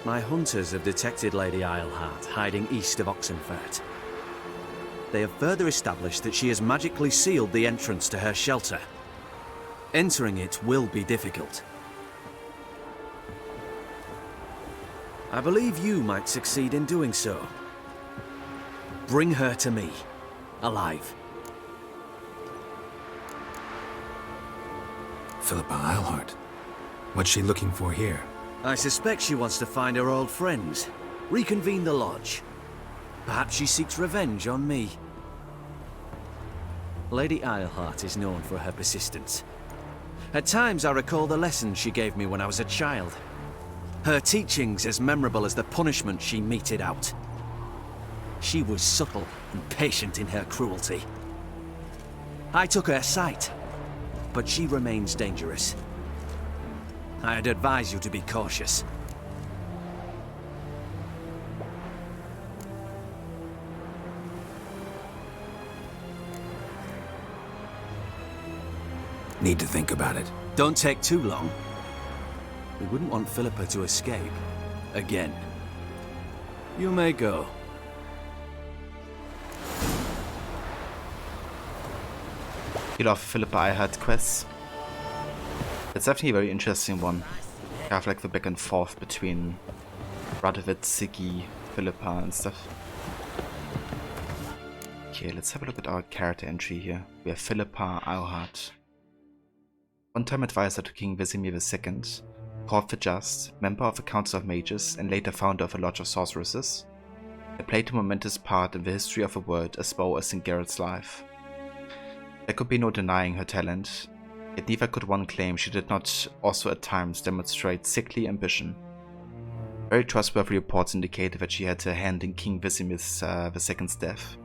My hunters have detected Lady Eilhart hiding east of Oxenfurt. They have further established that she has magically sealed the entrance to her shelter. Entering it will be difficult. I believe you might succeed in doing so. Bring her to me, alive. Philippa Eilhart. What's she looking for here? I suspect she wants to find her old friends, reconvene the lodge. Perhaps she seeks revenge on me. Lady Eilhart is known for her persistence. At times I recall the lessons she gave me when I was a child. Her teachings as memorable as the punishment she meted out. She was subtle and patient in her cruelty. I took her sight, but she remains dangerous. I'd advise you to be cautious. Need to think about it. Don't take too long. We wouldn't want Philippa to escape. Again. You may go. You love Philippa Eilhart quests. It's definitely a very interesting one. I have like the back and forth between Radovid, Siggy, Philippa and stuff. Okay, let's have a look at our character entry here. We have Philippa Eilhart. One-time advisor to King Vesemir II, Court the Just, member of the Council of Mages and later founder of a Lodge of Sorceresses. They played a momentous part in the history of the world as well as in Garrett's life. There could be no denying her talent, yet neither could one claim she did not also at times demonstrate sickly ambition. Very trustworthy reports indicated that she had a hand in King Visimus II's death,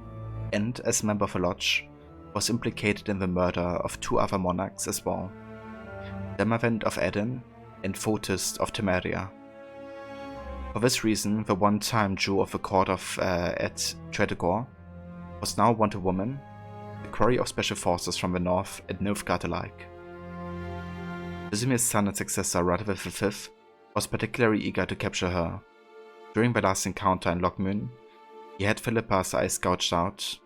and as a member of a lodge, was implicated in the murder of 2 other monarchs as well, Demavend of Eden and Fotis of Temeria. For this reason, the one-time Jew of the court of at Tredegor was now Wonder Woman, the quarry of special forces from the north and Nilfgaard alike. Visimir's son and successor, Radovid V, was particularly eager to capture her. During the last encounter in Lochmund, he had Philippa's eyes gouged out,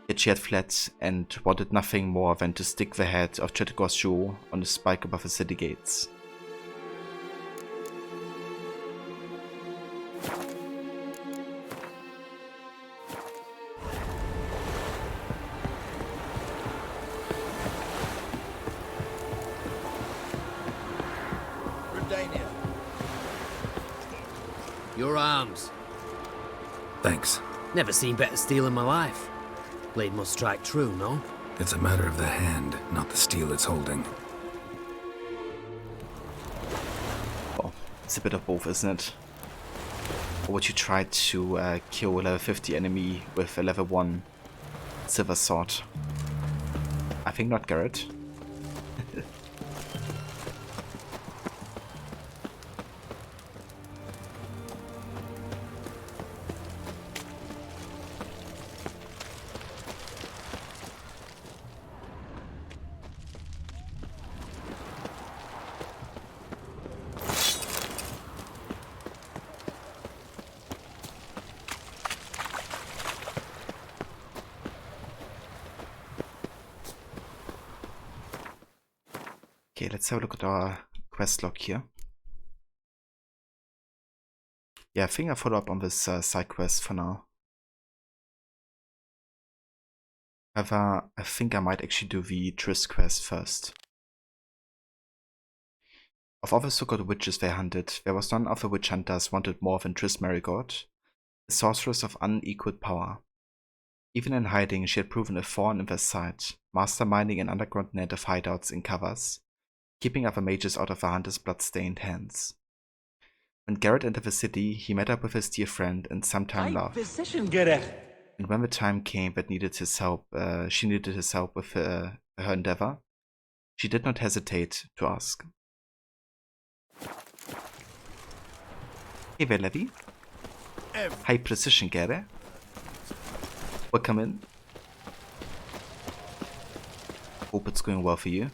yet she had fled and wanted nothing more than to stick the head of Tredegor's Jew on the spike above the city gates. Your arms. Thanks. Never seen better steel in my life. Blade must strike true, no? It's a matter of the hand, not the steel it's holding. Well, it's a bit of both, isn't it? Or would you try to kill a level 50 enemy with a level 1 silver sword? I think not, Garrett. Okay, let's have a look at our quest log here. Yeah, I think I'll follow up on this side quest for now. However, I think I might actually do the Triss quest first. Of all the so-called witches they hunted, there was none of the witch hunters wanted more than Triss Merigold, a sorceress of unequaled power. Even in hiding, she had proven a thorn in their side, masterminding an underground net of hideouts and covers, keeping other mages out of the hunter's blood-stained hands. When Garrett entered the city, he met up with his dear friend and sometime laughed. And when the time came that needed his help, she needed his help with her endeavor, she did not hesitate to ask. Hey there, Levy. High precision, Garrett. Welcome in. Hope it's going well for you.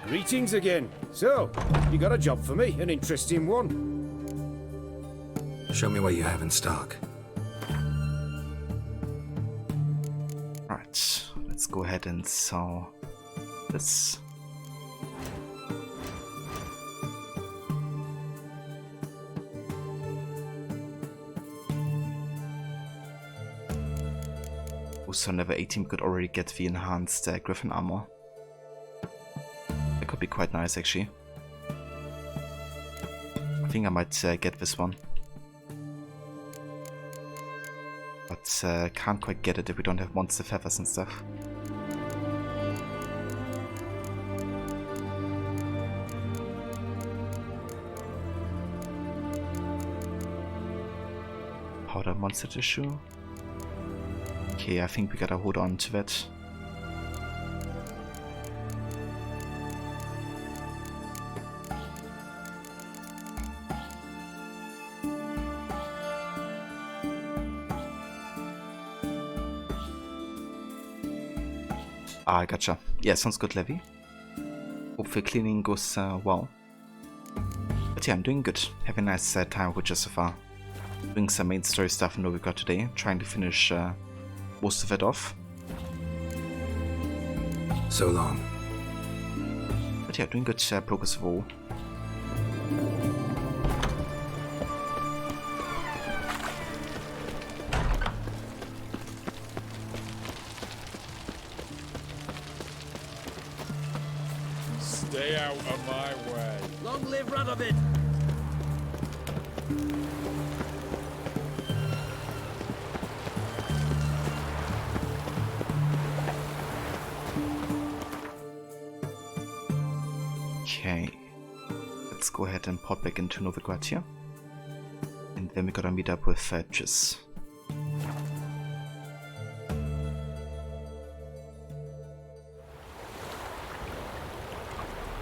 Greetings again. So, you got a job for me, an interesting one. Show me what you have in stock. Alright, let's go ahead and sell this. Also, level 18 could already get the enhanced Griffin armor. That could be quite nice, actually. I think I might get this one. But can't quite get it if we don't have monster feathers and stuff. Powder monster tissue. Okay, I think we gotta hold on to that. Ah, gotcha. Yeah, sounds good, Levy. Hope the cleaning goes well. But yeah, I'm doing good. Having a nice time with Witcher so far. Doing some main story stuff in Novigrad today, trying to finish most of it off. So long. But yeah, doing good progress of all. Stay out of my way. Long live Radovid! go ahead and pop back into Novigrad here. And then we gotta meet up with Jis.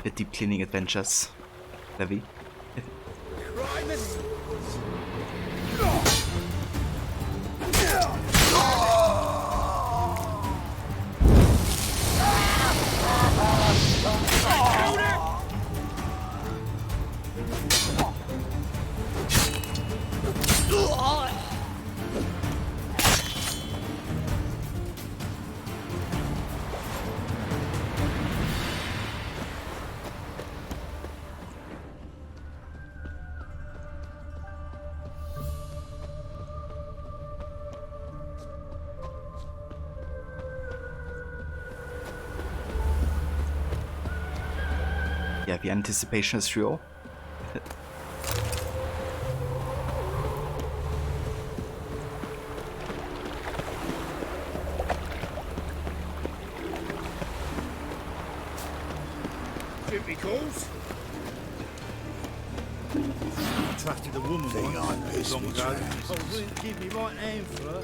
The deep cleaning adventures. Levy. Yeah, the anticipation is real. Typicals. Attracted a woman Thing I miss long me ago. tracks. I wouldn't give me right hand for her.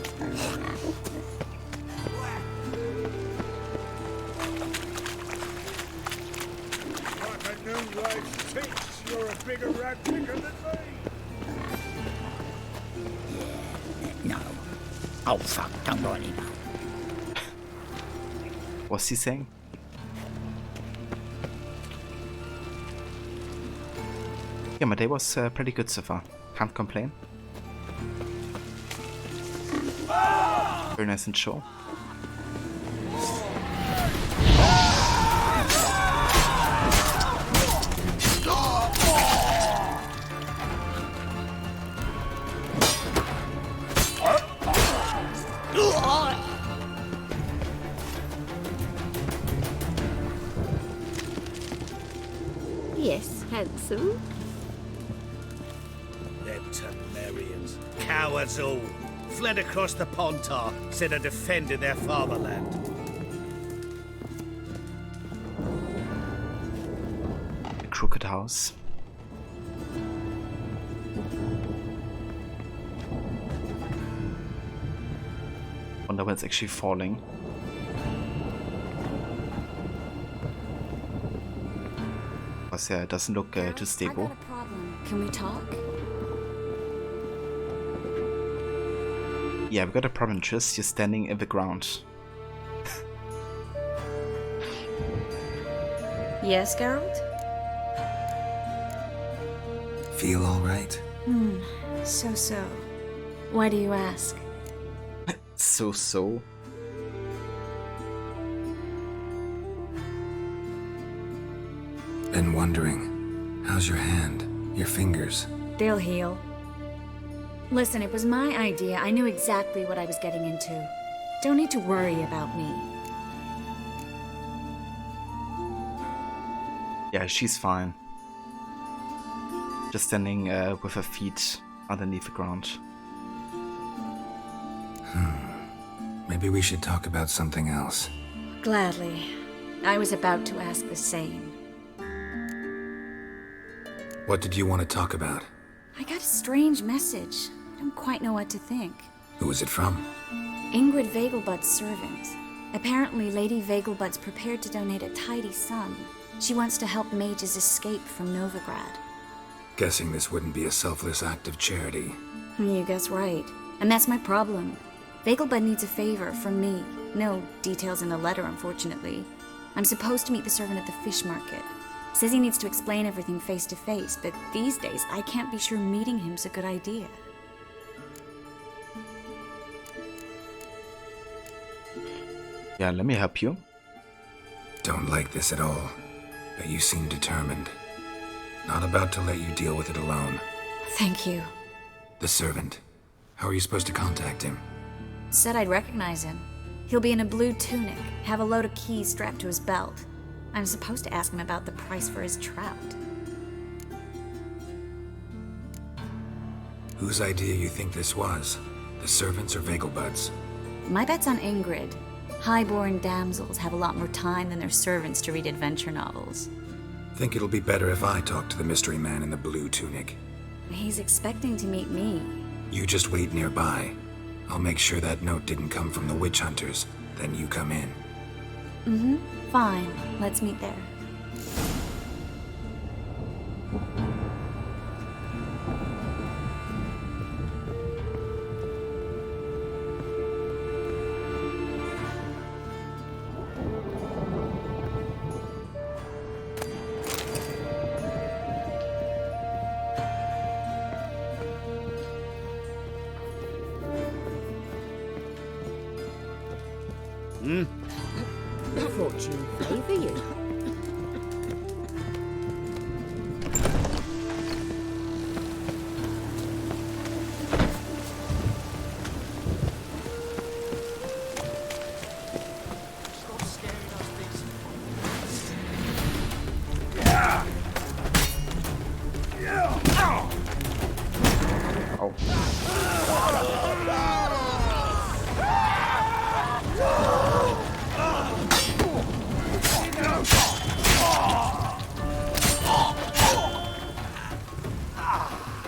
Like a new wage thinks you're a bigger rat picker than me. No. Oh, fuck, don't write him. What's he saying? Yeah, my day was pretty good so far. Can't complain. Very nice and chill. Yes, handsome. Them Temerians, cowards all, fled across the Pontar, instead of defending their fatherland. The crooked house. Wonder when it's actually falling. Because yeah, it doesn't look too stable. I got a problem. Can we talk? Yeah, we got a problem, Tris. You're standing in the ground. Yes, Geralt? Feel all right? So. Why do you ask? So. Been wondering. How's your hand? Your fingers? They'll heal. Listen, it was my idea. I knew exactly what I was getting into. Don't need to worry about me. Yeah, she's fine. Just standing with her feet underneath the ground. Maybe we should talk about something else. Gladly. I was about to ask the same. What did you want to talk about? I got a strange message. I don't quite know what to think. Who was it from? Ingrid Vegelbud's servant. Apparently, Lady Vegelbud's prepared to donate a tidy sum. She wants to help mages escape from Novigrad. Guessing this wouldn't be a selfless act of charity. You guess right. And that's my problem. Vegelbud needs a favor from me. No details in the letter, unfortunately. I'm supposed to meet the servant at the fish market. Says he needs to explain everything face to face, but these days I can't be sure meeting him's a good idea. Yeah, let me help you. Don't like this at all, but you seem determined. Not about to let you deal with it alone. Thank you. The servant. How are you supposed to contact him? Said I'd recognize him. He'll be in a blue tunic, have a load of keys strapped to his belt. I'm supposed to ask him about the price for his trout. Whose idea you think this was? The servants or Vegelbud's? My bet's on Ingrid. High-born damsels have a lot more time than their servants to read adventure novels. Think it'll be better if I talk to the mystery man in the blue tunic. He's expecting to meet me. You just wait nearby. I'll make sure that note didn't come from the witch hunters. Then you come in. Mm-hmm. Fine. Let's meet there. Fortune favour you.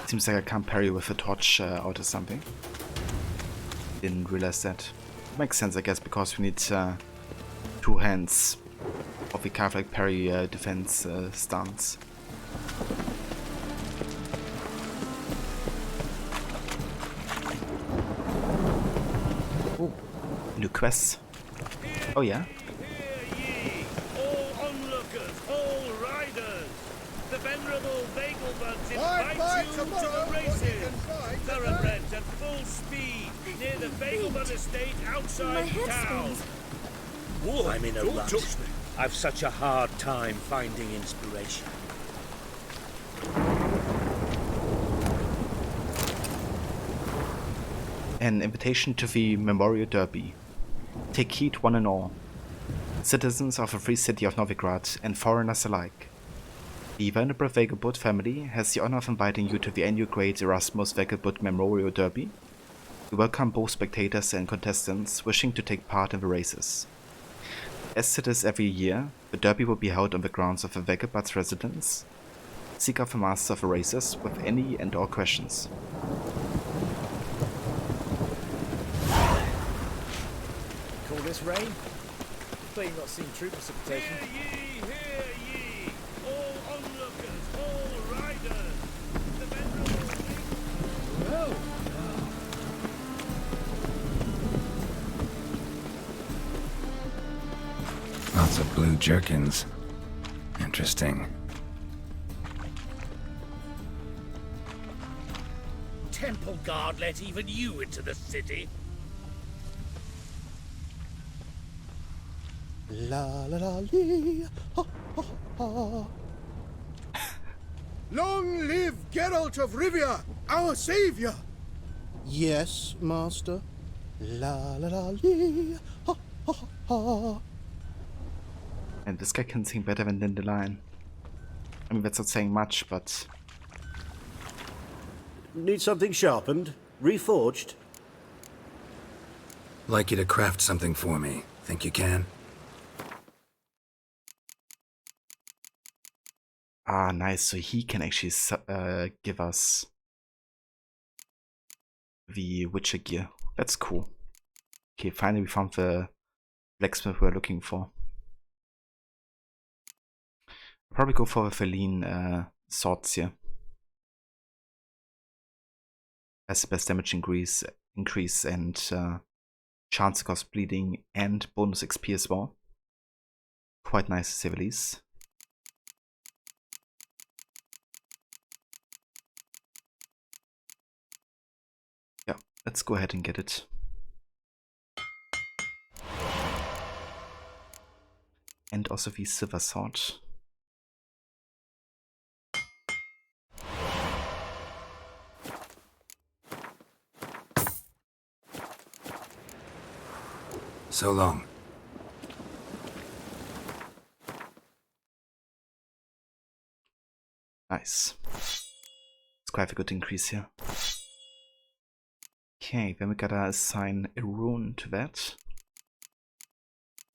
Seems like I can't parry with a torch out or something. Didn't realize that. Makes sense, I guess, because we need 2 hands of the kind of like parry defense stance. Ooh, new quests. Oh yeah. All onlookers, all riders. The venerable Vagelbuds Fight invite you to tomorrow, the or you races. can fight Thoroughbreds at full speed near the Vagelbud estate outside town. Whoa, I'm in a rut. I've such a hard time finding inspiration. An invitation to the Memorial Derby. Take heed, one and all. Citizens of the free city of Novigrad and foreigners alike. The Venerable Vegelbud family has the honor of inviting you to the annual Great Erasmus Vegelbud Memorial Derby. We welcome both spectators and contestants wishing to take part in the races. As it is every year, the Derby will be held on the grounds of the Vegelbud's residence. Seek out the master of the races with any and all questions. Call this rain? But you've not seen troop precipitation. Hear ye, all onlookers, all riders. The venerable Lots of blue jerkins. Interesting. Temple Guard let even you into the city. La la la lee, ha ha ha. Long live Geralt of Rivia, our savior! Yes, master. La la la lee, ha ha ha. And this guy can sing better than Dandelion. I mean, that's not saying much, but... Need something sharpened? Reforged? Like you to craft something for me. Think you can? Ah, nice. So he can actually give us the Witcher gear. That's cool. Okay, finally we found the blacksmith we're looking for. I'll probably go for the Feline swords here. Has the best damage increase and chance to cause bleeding and bonus XP as well. Quite nice to say the least. Yeah, let's go ahead and get it. And also the silver sword. So long. Nice. It's quite a good increase here. Okay, then we gotta assign a rune to that.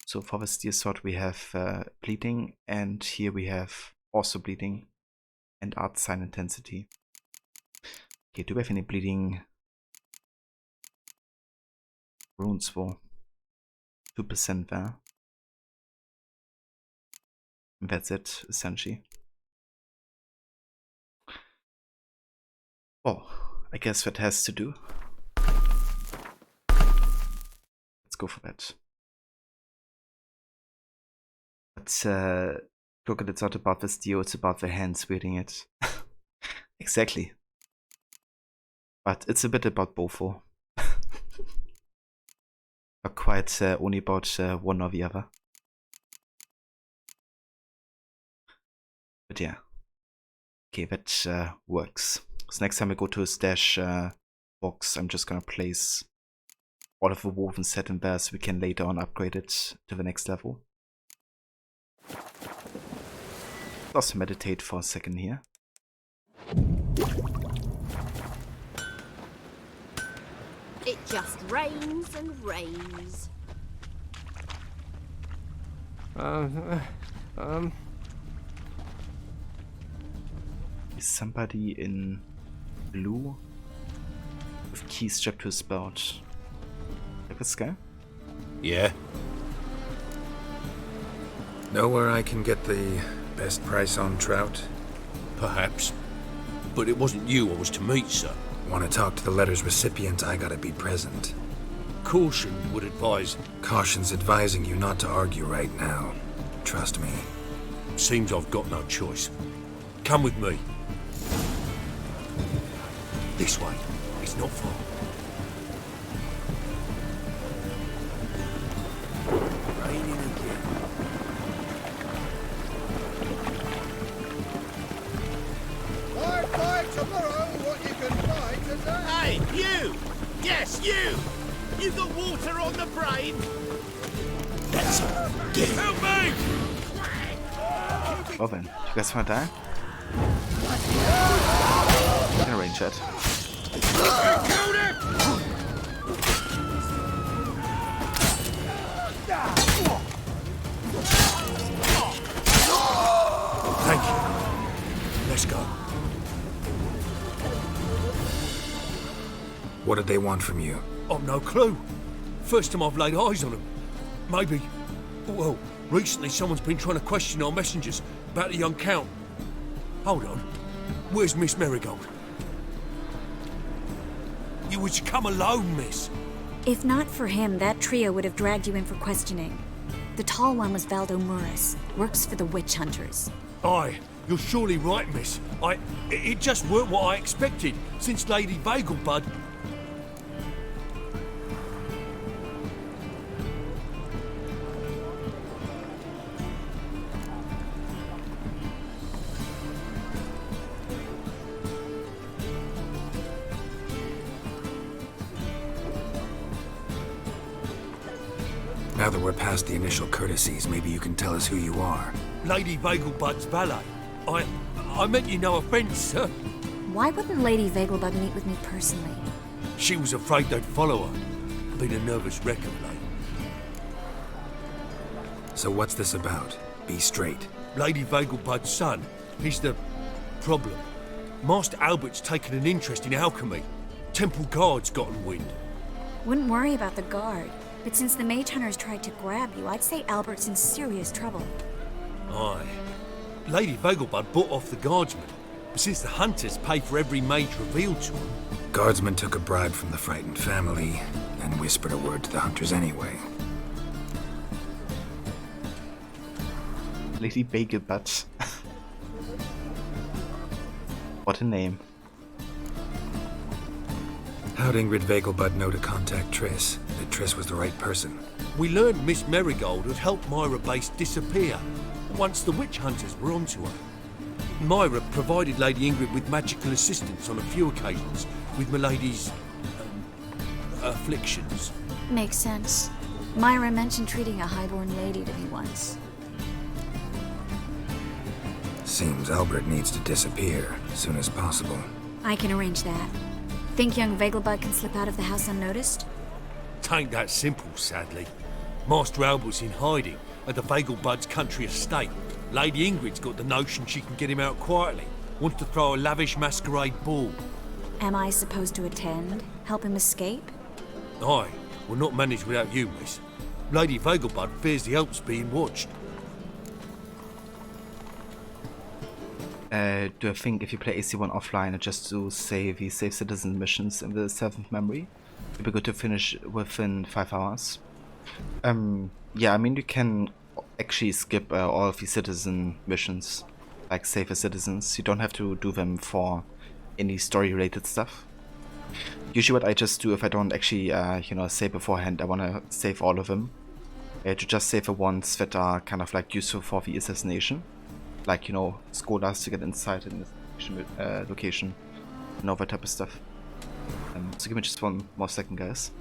So for the steel sword we have bleeding, and here we have Also bleeding. And art sign intensity. Okay, do we have any bleeding runes for? 2% there. And that's it, essentially. Oh, I guess that has to do. Let's go for that. But look, it's not about the steel, it's about the hands wielding it. Exactly. But it's a bit about both. Not quite only about one or the other. But yeah. Okay, that works. So next time I go to a stash box, I'm just gonna place all of the woven set in there so we can later on upgrade it to the next level. Let's meditate for a second here. It just rains and rains. Is somebody in blue with keys strapped to his belt? Like this guy? Yeah. Know where I can get the best price on trout? Perhaps. But it wasn't you I was to meet, sir. Want to talk to the letter's recipient, I gotta be present. Caution would advise. Caution's advising you not to argue right now. Trust me. Seems I've got no choice. Come with me. This way. It's not far. Raining again. Buy tomorrow what you can buy today. Hey, you! Yes, you! You got water on the brain? That's it. Get it. Help me! Well then, you guys wanna die? I can arrange that. Thank you. Let's go. What did they want from you? I've no clue. First time I've laid eyes on them. Maybe. Well, recently someone's been trying to question our messengers about the young Count. Hold on. Where's Miss Marigold? You was to come alone, miss. If not for him, that trio would have dragged you in for questioning. The tall one was Valdo Muris, works for the witch hunters. Aye, you're surely right, miss. It just weren't what I expected, since Lady Vagelbud. Now that we're past the initial courtesies, maybe you can tell us who you are. Lady Vagelbud's valet. I meant you no offence, sir. Why wouldn't Lady Vagelbud meet with me personally? She was afraid they'd follow her. Been a nervous wreck of late. So what's this about? Be straight. Lady Vagelbud's son, he's the problem. Master Albert's taken an interest in alchemy. Temple guards gotten wind. Wouldn't worry about the guard, but since the mage hunters tried to grab you, I'd say Albert's in serious trouble. Aye. Lady Vagelbud bought off the guardsmen, but since the hunters pay for every mage revealed to them... Guardsmen took a bribe from the frightened family and whispered a word to the hunters anyway. Lady Vagelbud. What a name. How'd Ingrid Vagelbud know to contact Triss? That Triss was the right person? We learned Miss Marigold had helped Myra Base disappear once the witch hunters were onto her. Myra provided Lady Ingrid with magical assistance on a few occasions with Milady's afflictions. Makes sense. Myra mentioned treating a highborn lady to me once. Seems Albert needs to disappear as soon as possible. I can arrange that. Think young Vagelbud can slip out of the house unnoticed? Tain't that simple, sadly. Master Albert's in hiding at the Vagelbud's country estate. Lady Ingrid's got the notion she can get him out quietly. Wants to throw a lavish masquerade ball. Am I supposed to attend? Help him escape? Aye, will not manage without you, miss. Lady Vegelbud fears the Alps being watched. Do I think if you play AC1 offline and just do save citizen missions in the 7th memory, it'd be good to finish within 5 hours? Yeah, I mean you can actually skip all of the citizen missions, like save as citizens. You don't have to do them for any story related stuff. Usually what I just do if I don't actually save beforehand, I want to save all of them. To just save the ones that are kind of like useful for the assassination. Like, scholars to get inside in this location and all that type of stuff. So give me just one more second, guys.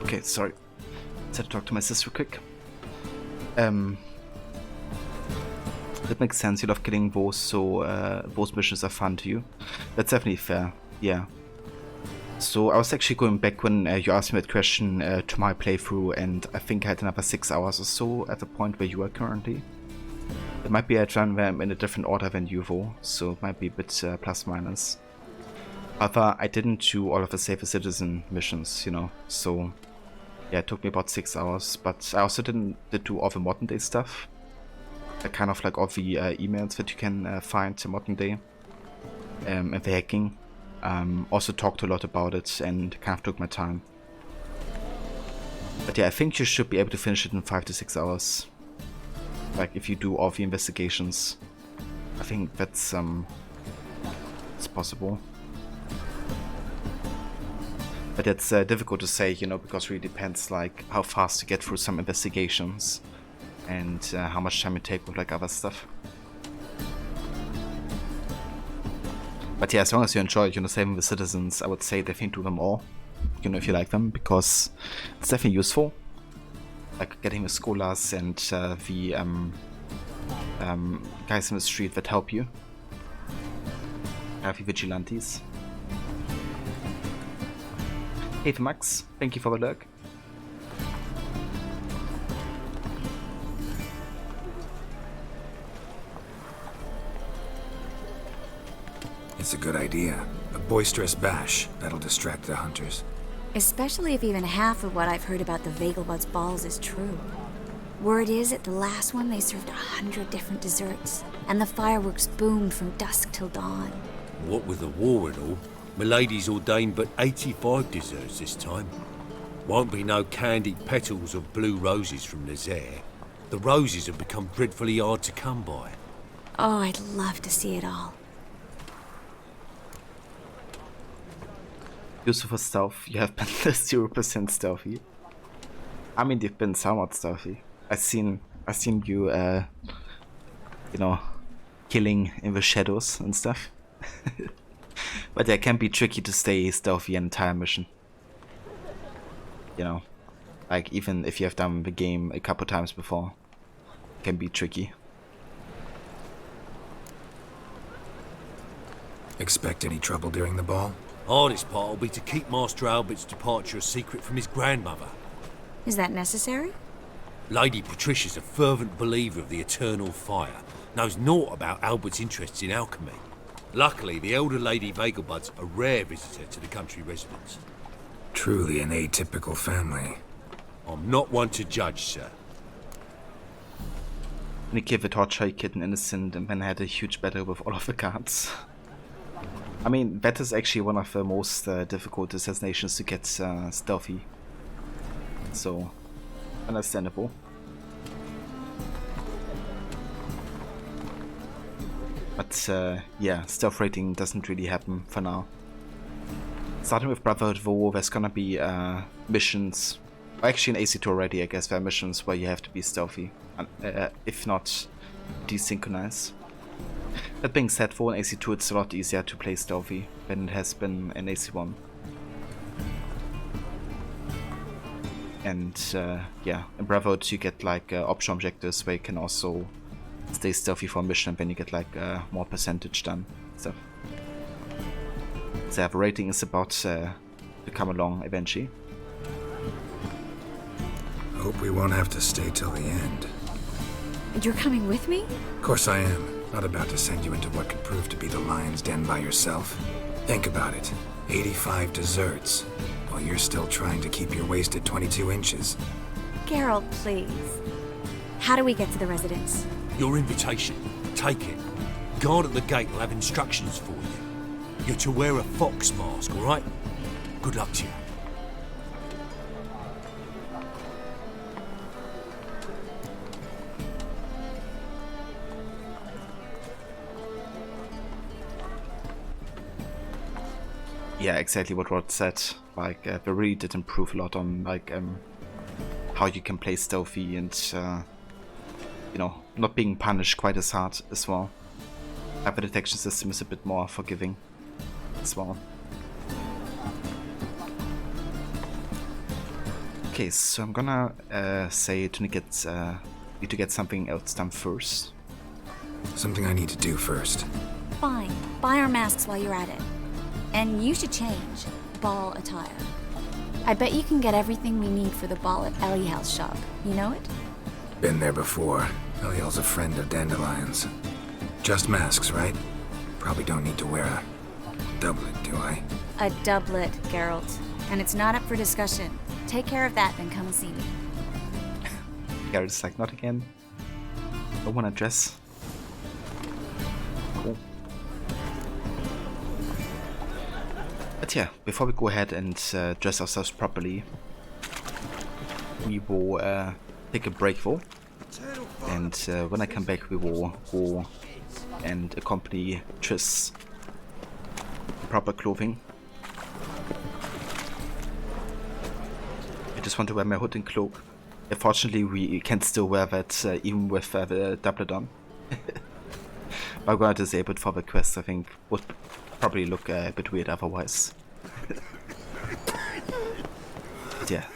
Okay, sorry. Let's have to talk to my sister quick. That makes sense. You love killing bows, so both missions are fun to you. That's definitely fair. Yeah. So I was actually going back when you asked me that question to my playthrough, and I think I had another 6 hours or so at the point where you are currently. It might be I run them in a different order than you, though, so it might be a bit plus minus. However, I didn't do all of the Save a Citizen missions, so yeah, it took me about 6 hours, but I also did do all the modern day stuff. Kind of like all the emails that you can find in modern day, and the hacking. Also talked a lot about it and kind of took my time. But yeah, I think you should be able to finish it in 5 to 6 hours. Like if you do all the investigations, I think that's it's possible. But it's difficult to say, because it really depends like how fast you get through some investigations and how much time you take with like other stuff. But yeah, as long as you enjoy, saving the citizens, I would say definitely do them all, if you like them, because it's definitely useful. Like getting the scholars and the guys in the street that help you. Have the vigilantes. Hey Max, thank you for the lurk. It's a good idea. A boisterous bash. That'll distract the hunters. Especially if even half of what I've heard about the Vegelbud's balls is true. Word is, at the last one they served 100 different desserts, and the fireworks boomed from dusk till dawn. What with the war and all, Milady's ordained but 85 desserts this time. Won't be no candied petals of blue roses from Nazaire. The roses have become dreadfully hard to come by. Oh, I'd love to see it all. Useful stealth. You have been 0% stealthy. I mean, you've been somewhat stealthy. I've seen you, killing in the shadows and stuff. But it can be tricky to stay stealthy an entire mission. Like even if you have done the game a couple times before, it can be tricky. Expect any trouble during the ball? Hardest part will be to keep Master Albert's departure a secret from his grandmother. Is that necessary? Lady Patricia's a fervent believer of the eternal fire, knows naught about Albert's interests in alchemy. Luckily, the elder Lady Vegelbud's a rare visitor to the country residence. Truly an atypical family. I'm not one to judge, sir. Nicky the torture kitten innocent and then had a huge battle with all of the guards. I mean, that is actually one of the most difficult assassinations to get stealthy. So, understandable. But yeah, stealth rating doesn't really happen for now. Starting with Brotherhood of War, there's gonna be missions Actually, in AC2 already, I guess there are missions where you have to be stealthy, if not desynchronize. That being said, for an AC2 it's a lot easier to play stealthy than it has been in AC1. And yeah, in Brotherhood you get like optional objectives where you can also stay stealthy for a mission, and then you get like more percentage done stuff. So the rating is about to come along eventually. Hope we won't have to stay till the end. You're coming with me? Of course I am. Not about to send you into what could prove to be the lion's den by yourself. Think about it. 85 desserts, while you're still trying to keep your waist at 22 inches. Geralt, please. How do we get to the residence? Your invitation. Take it. Guard at the gate will have instructions for you. You're to wear a fox mask, all right? Good luck to you. Yeah, exactly what Rod said. Like, they really did improve a lot on like how you can play stealthy and you know, not being punished quite as hard as well. The detection system is a bit more forgiving as well. Okay, so I'm gonna say to need to get something else done first. Something I need to do first. Fine. Buy our masks while you're at it. And you should change. Ball attire. I bet you can get everything we need for the ball at Eliel's shop. You know it? Been there before. Eliel's a friend of Dandelion's. Just masks, right? Probably don't need to wear a doublet, do I? A doublet, Geralt. And it's not up for discussion. Take care of that, then come and see me. Geralt's like, not again. Don't wanna dress. Cool. But yeah, before we go ahead and dress ourselves properly, we will take a break though. And when I come back, we will go and accompany Triss in proper clothing. I just want to wear my hood and cloak. Unfortunately, we can still wear that even with the doublet on. I'm gonna disable it for the quest, I think. Would probably look a bit weird otherwise. But yeah,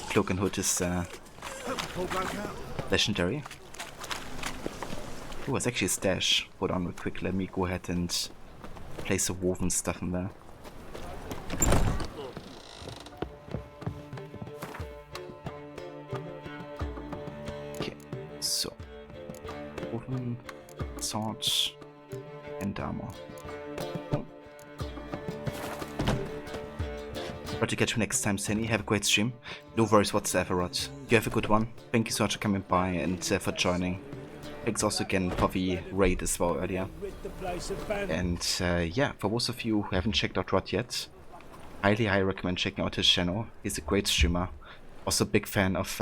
cloak and hood is legendary. Oh, it's actually a stash. Hold on real quick, let me go ahead and place the woven stuff in there. Okay, so woven, sword, and armor. But to catch you next time, Sani. Have a great stream. No worries whatsoever, Rod. You have a good one. Thank you so much for coming by and for joining. Thanks also again for the raid as well earlier. And yeah, for those of you who haven't checked out Rod yet, highly recommend checking out his channel. He's a great streamer. Also a big fan of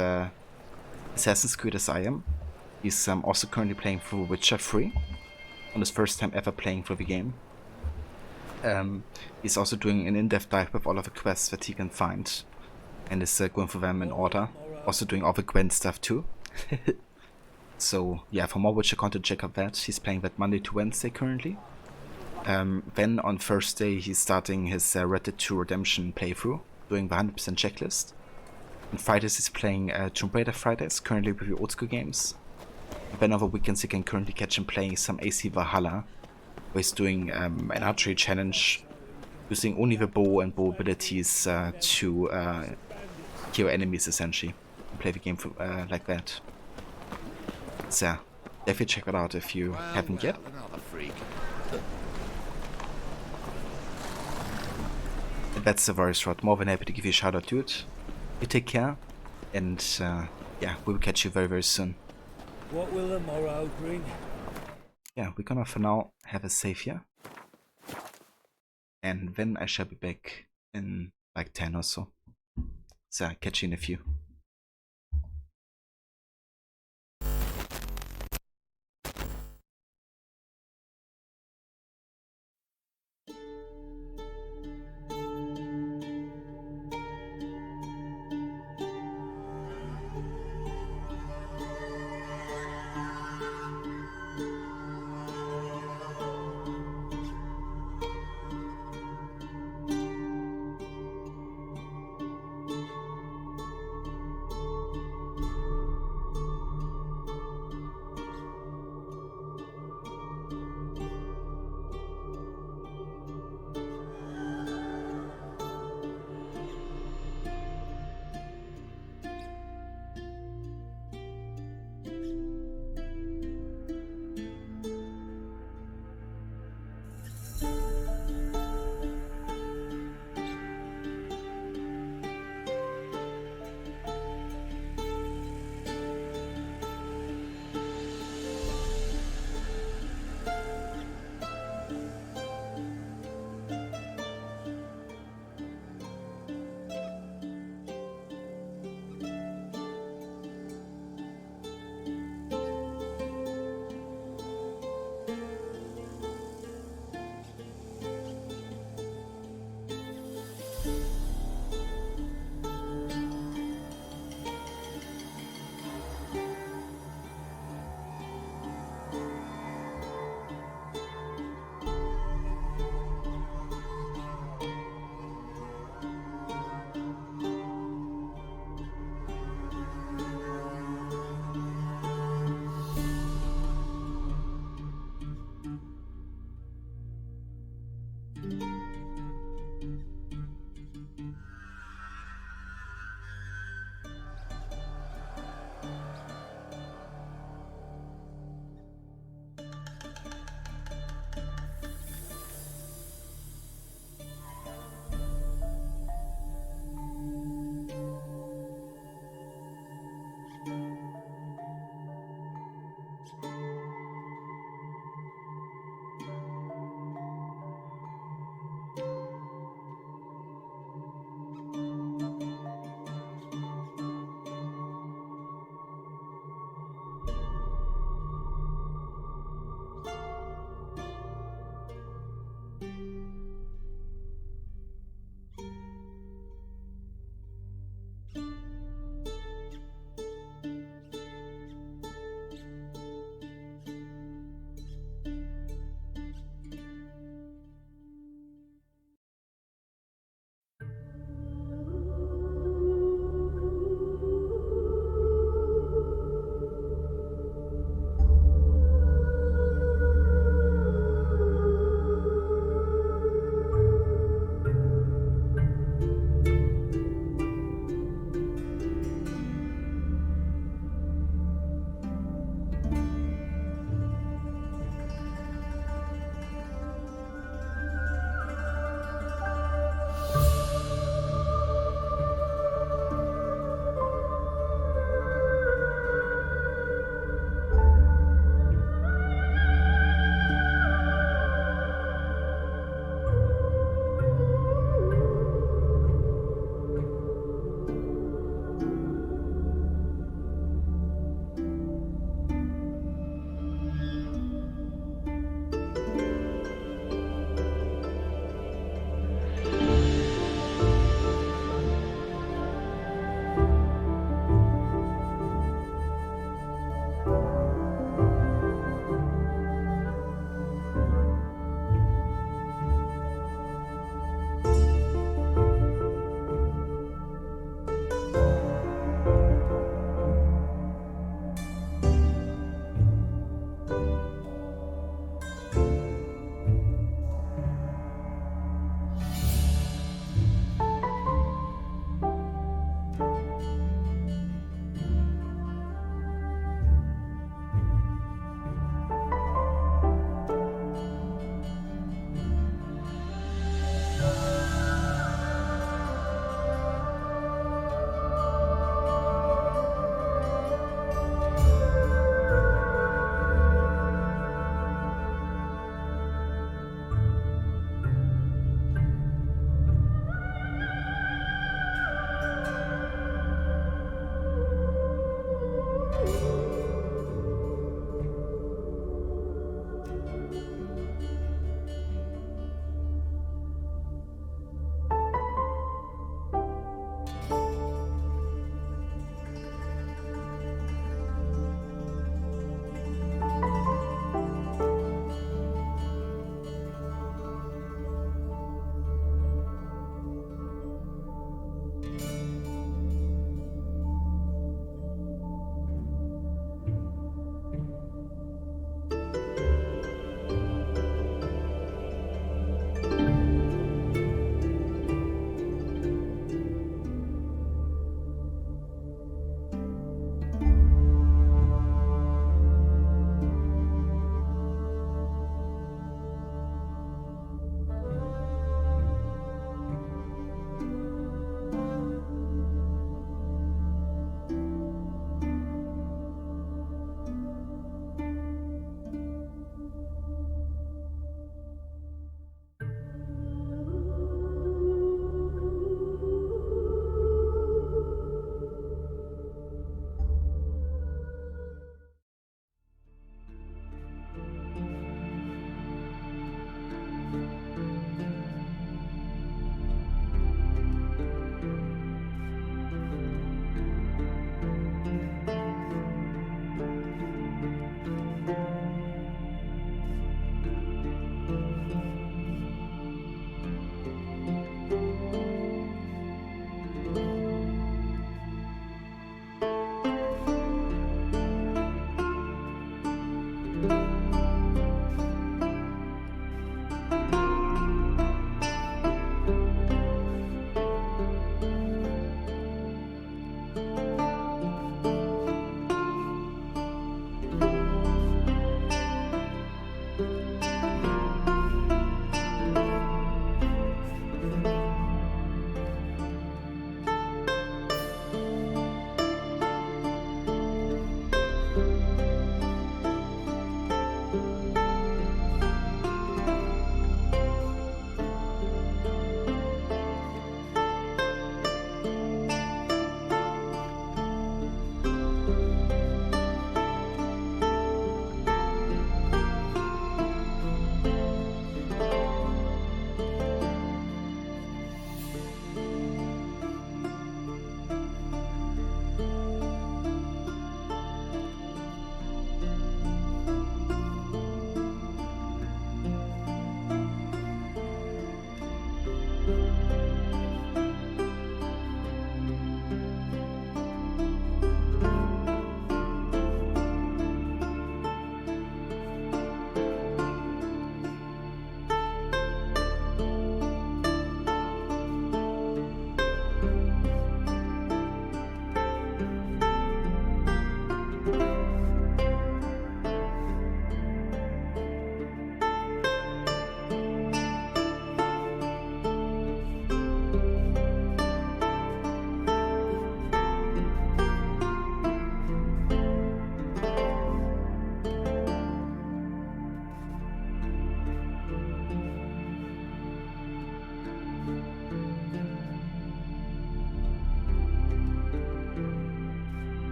Assassin's Creed as I am. He's also currently playing through Witcher 3. On his first time ever playing through the game. He's also doing an in-depth dive with all of the quests that he can find. And is going for them in order. Also doing all the Gwent stuff too. So yeah, for more Witcher content, check out that. He's playing that Monday to Wednesday currently. Then on Thursday he's starting his Red Dead 2 Redemption playthrough, doing the 100% checklist. On Fridays he's playing Tomb Raider Fridays, currently with the old school games. And then over weekends you can currently catch him playing some AC Valhalla, where he's doing an archery challenge, using only the bow and bow abilities to kill enemies essentially. Play the game like that. So, definitely check it out if you haven't yet. And that's the voice, Rod. More than happy to give you a shout out to it. You take care, and yeah, we will catch you very, very soon. What will the morrow bring? Yeah, we're gonna for now have a save here. And then I shall be back in like 10 or so. So, catch you in a few.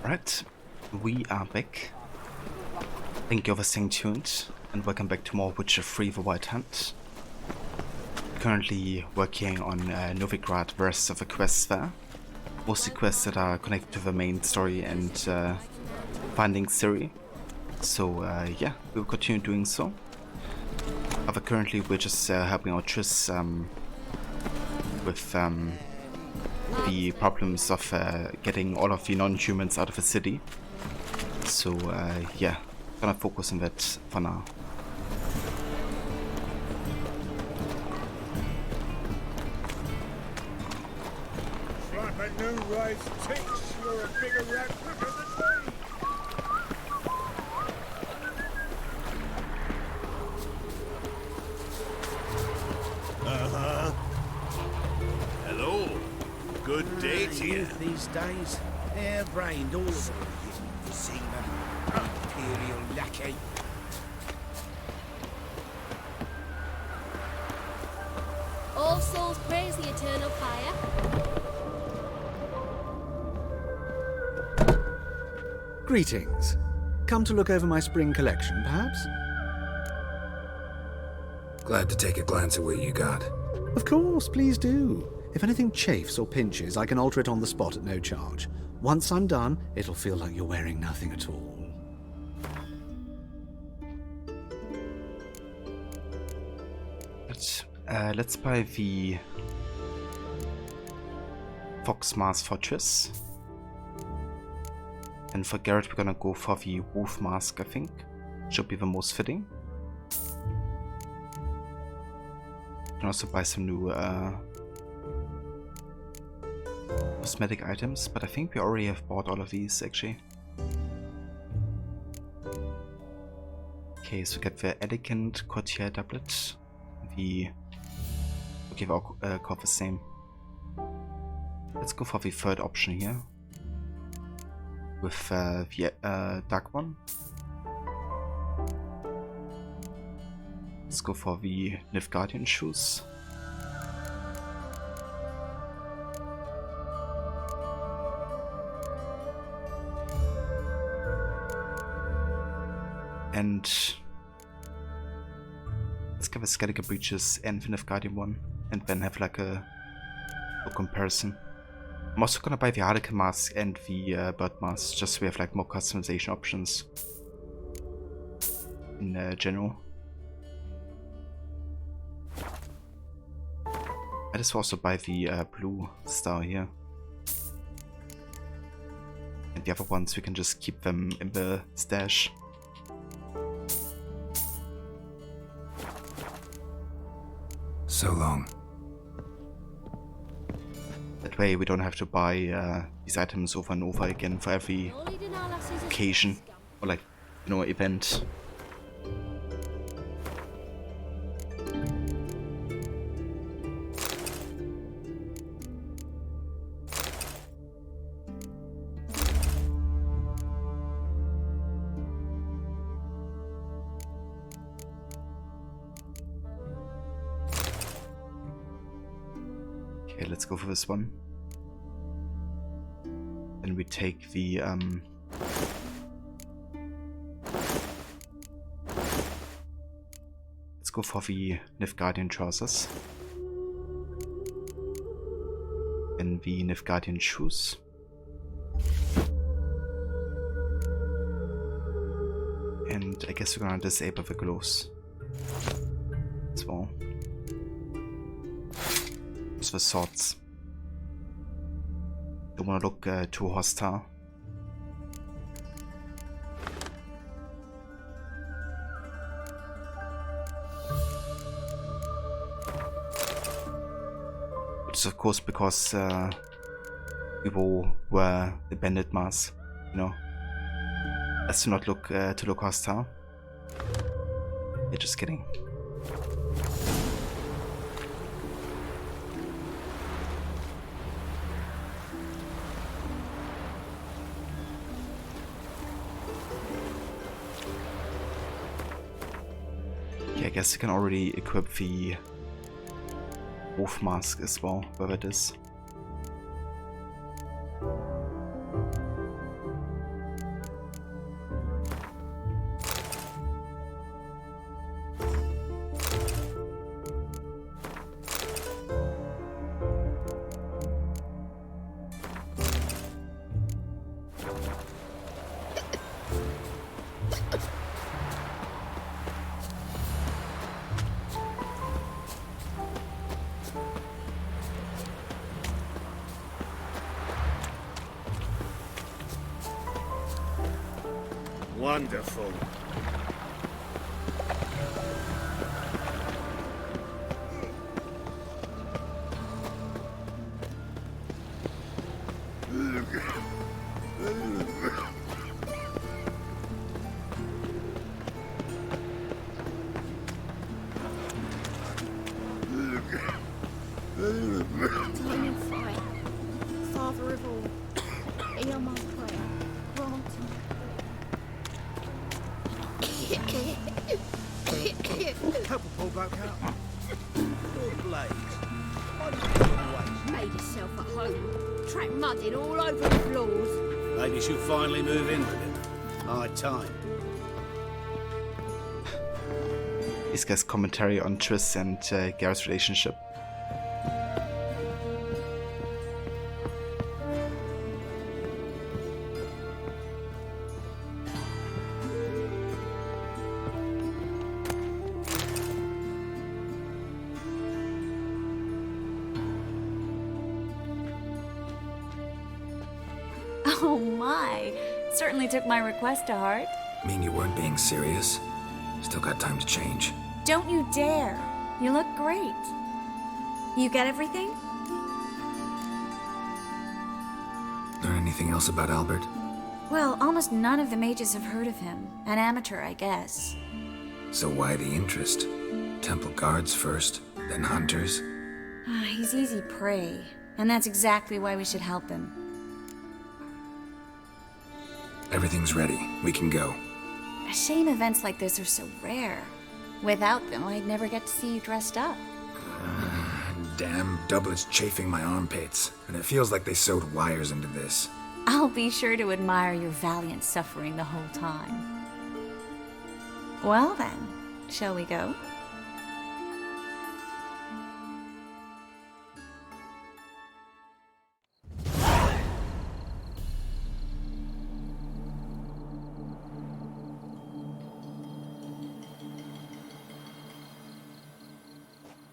Alright, we are back. Thank you for staying tuned, and welcome back to more Witcher 3 The Wild Hunt. Currently working on Novigrad verse of a quest there. Mostly quests that are connected to the main story and finding Ciri. So yeah, we will continue doing so. But currently we're just helping out Triss with the problems of getting all of the non-humans out of the city. So yeah, gonna focus on that for now. Slap a new rise takes, you're a bigger rat quicker than me. Hello. Good day to you. These days, hair-brained all of them. You see them, imperial lackey. All souls praise the eternal fire. Greetings. Come to look over my spring collection, perhaps? Glad to take a glance at what you got. Of course, please do. If anything chafes or pinches, I can alter it on the spot at no charge. Once I'm done, it'll feel like you're wearing nothing at all. Let's buy the Fox Mask for Triss. And for Garrett, we're gonna go for the Wolf Mask, I think. Should be the most fitting. Can also buy some new cosmetic items, but I think we already have bought all of these actually. Okay, so get the Elegant Courtier Doublet. Okay, we'll call the same. Let's go for the third option here. With the dark one. Let's go for the Nilfgaardian shoes. And let's get the Skeleton breeches and the Nilfgaardian one, and then have like a comparison. I'm also gonna buy the Harlequin mask and the bird mask, just so we have like more customization options in general. I just also buy the blue star here. And the other ones, we can just keep them in the stash. So long. That way we don't have to buy these items over and over again for every occasion or like, you know, event. Okay, let's go for this one. Then we take the let's go for the Nilfgaardian trousers. And the Nilfgaardian shoes. And I guess we're gonna disable the gloves as well. The swords. Don't want to look too hostile. Which is of course because people wear the bandit mask, you know, as to not look hostile. Yeah, just kidding. I guess you can already equip the wolf mask as well, wherever it is. Wonderful. Eternal fire, Father of all, hear my prayer, grant Help a pull back out. Lord Blaze. made herself at home, track mudding all over the floors. Maybe she'll finally move in with him. High time. This guy's commentary on Triss and Gareth's relationship. Oh my, certainly took my request to heart. Mean you weren't being serious? Still got time to change. Don't you dare. You look great. You get everything? Learn anything else about Albert? Well, almost none of the mages have heard of him. An amateur, I guess. So why the interest? Temple guards first, then hunters? He's easy prey, and that's exactly why we should help him. Everything's ready. We can go. A shame events like this are so rare. Without them, I'd never get to see you dressed up. Damn doublets chafing my armpits, and it feels like they sewed wires into this. I'll be sure to admire your valiant suffering the whole time. Well then, shall we go?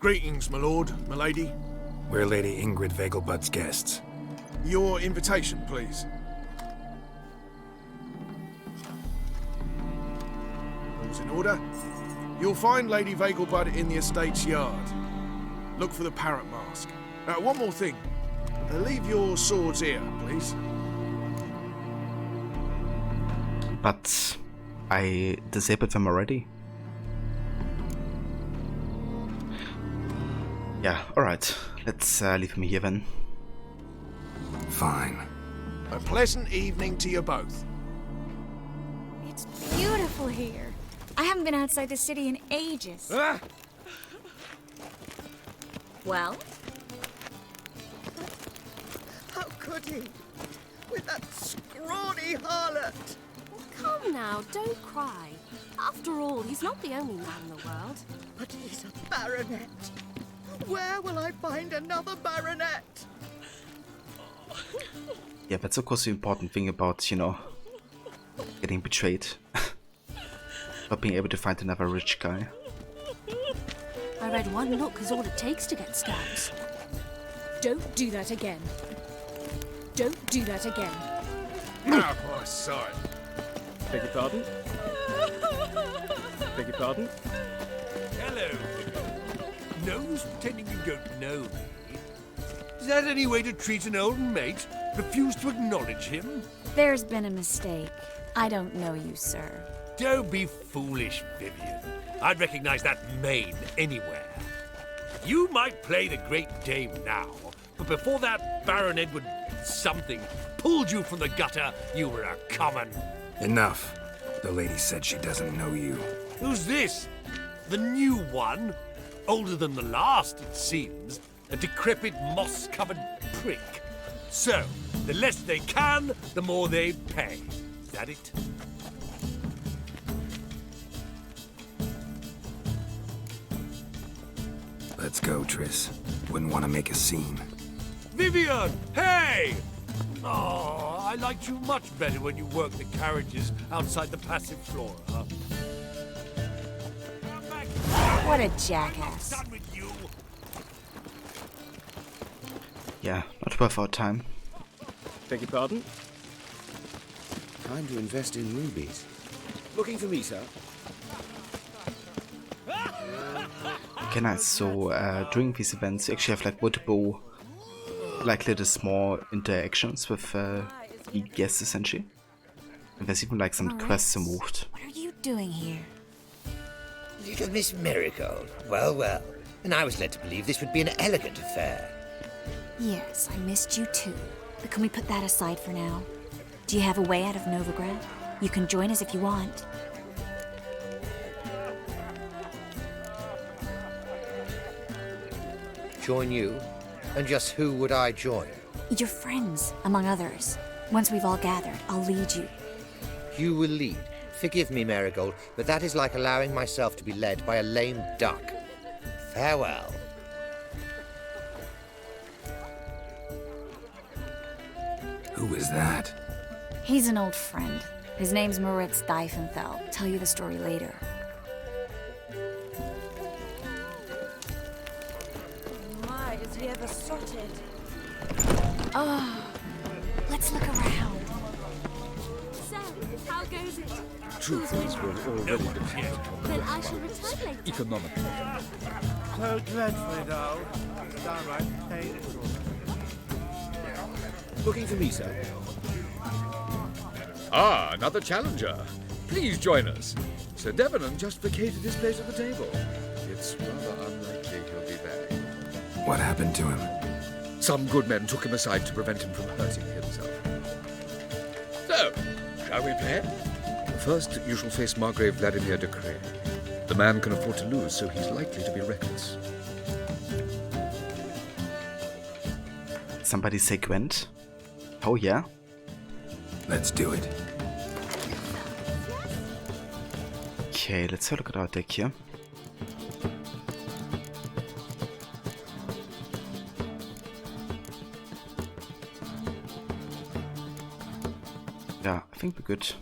Greetings, my lord, my lady. We're Lady Ingrid Vegelbud's guests. Your invitation, please. All's in order. You'll find Lady Vegelbud in the estate's yard. Look for the parrot mask. One more thing. Leave your swords here, please. But I disabled them already. Yeah, alright. Let's leave him here then. Fine. A pleasant evening to you both. It's beautiful here. I haven't been outside the city in ages. Ah! Well? How could he? With that scrawny harlot! Come now, don't cry. After all, he's not the only man in the world. But he's a baronet. Where will I find another baronet? Yeah, that's of course the important thing about, you know, getting betrayed. Not being able to find another rich guy. I read one look is all it takes to get scabs. Don't do that again. Don't do that again. Out of my sight. Beg your pardon? Beg your pardon? Hello. No use pretending you don't know me. Is that any way to treat an old mate? Refuse to acknowledge him? There's been a mistake. I don't know you, sir. Don't be foolish, Vivian. I'd recognize that mane anywhere. You might play the great dame now, but before that Baron Edward something pulled you from the gutter, you were a common. Enough. The lady said she doesn't know you. Who's this? The new one? Older than the last, it seems. A decrepit, moss-covered prick. So, the less they can, the more they pay. Is that it? Let's go, Triss. Wouldn't want to make a scene. Vivian! Hey! Oh, I liked you much better when you worked the carriages outside the passive flora. What a jackass. Yeah, not worth our time. Beg your pardon? Time to invest in rubies. Looking for me, sir? Okay, nice. So during these events, you actually have like multiple, like little small interactions with the guests essentially. And there's even like some quests involved. What are you doing here? Little Miss Marigold. Well, well. And I was led to believe this would be an elegant affair. Yes, I missed you too. But can we put that aside for now? Do you have a way out of Novigrad? You can join us if you want. Join you? And just who would I join? Your friends, among others. Once we've all gathered, I'll lead you. You will lead. Forgive me, Marigold, but that is like allowing myself to be led by a lame duck. Farewell. Who is that? He's an old friend. His name's Moritz Diefenfeld. Tell you the story later. My, is he ever sorted? Oh, let's look around. So, how goes it? Truthers will already defeated. Then I shall return later. Economically. So dreadfully dull. Downright painful. Looking for me, sir? Ah, another challenger. Please join us. Sir Devenant just vacated his place at the table. It's rather unlikely he'll be back. What happened to him? Some good men took him aside to prevent him from hurting himself. So, shall we play? First, you shall face Margrave Vladimir de Cray. The man can afford to lose, so he's likely to be reckless. Somebody say Gwent? Oh yeah? Let's do it. Okay, let's have a look at our deck here. Yeah, I think we're good.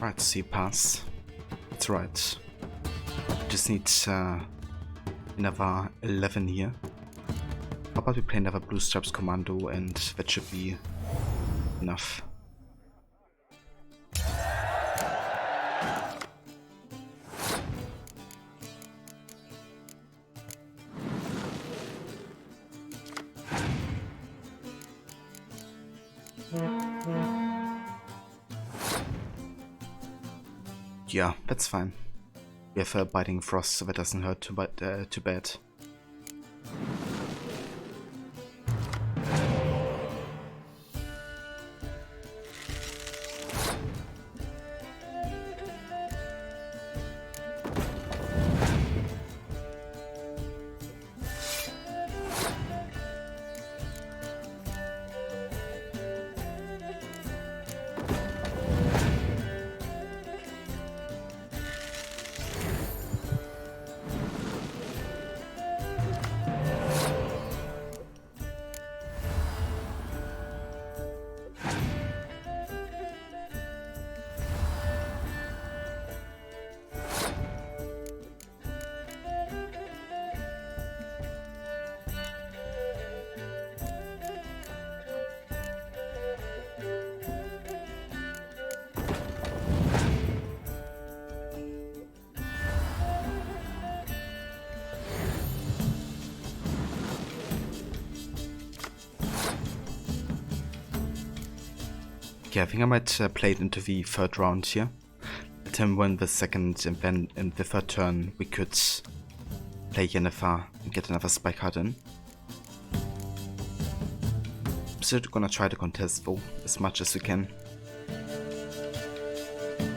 Right, C pass. That's right. Just need another 11 here. How about we play another Blue Stripes Commando, and that should be enough. Yeah, that's fine. We have a Biting Frost, so that doesn't hurt too bad. Okay, I think I might play it into the third round here. Let him win the second, and then in the third turn we could play Yennefer and get another spy card in. I'm still gonna try to contest though, as much as we can.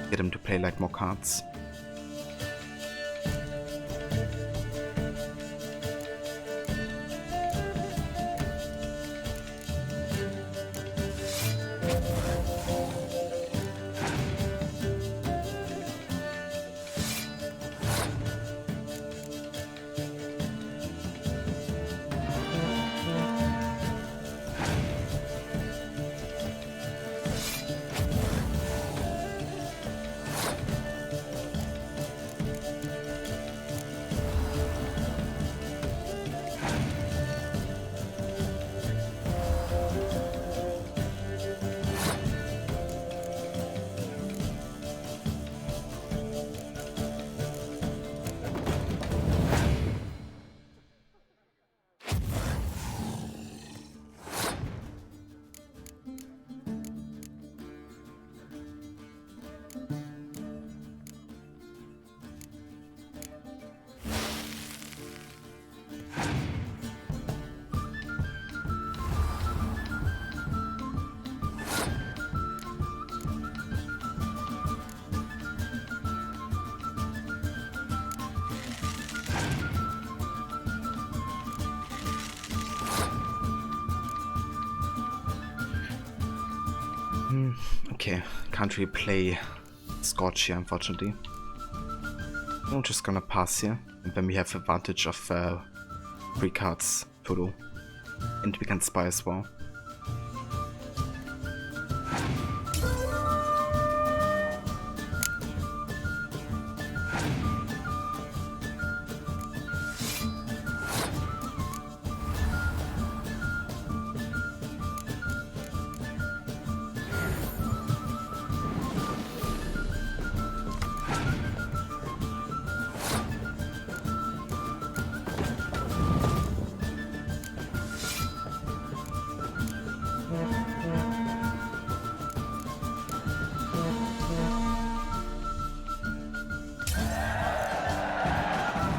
Get him to play like more cards. Okay, can't really play Scorch here, unfortunately. I'm just gonna pass here, and then we have advantage of 3 cards total. And we can spy as well.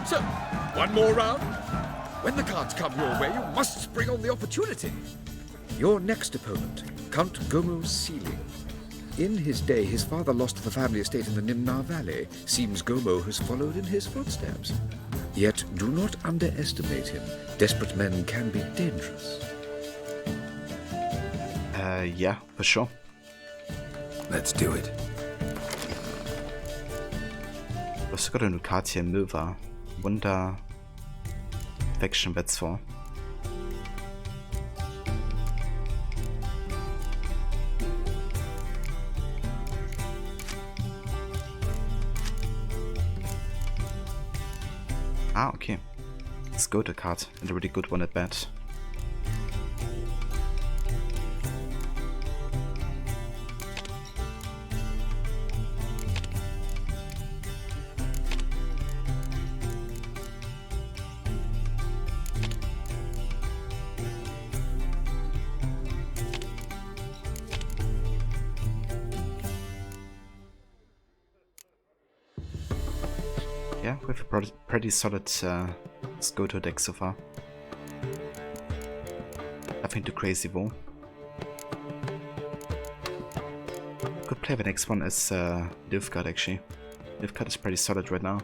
So, one more round. When the cards come your way, you must spring on the opportunity. Your next opponent, Count Gomo Sealing. In his day, his father lost the family estate in the Nimnar Valley. Seems Gomo has followed in his footsteps. Yet, do not underestimate him. Desperate men can be dangerous. Yeah, for sure. Let's do it. We've also got a new card here, Mover. Wonder Faction Bets for. Ah, okay. Let's go to card, and a really good one at bat. Yeah, we have a pretty solid Skoto deck so far. Nothing too crazy though. Could play the next one as Nilfgaard actually. Nilfgaard is pretty solid right now.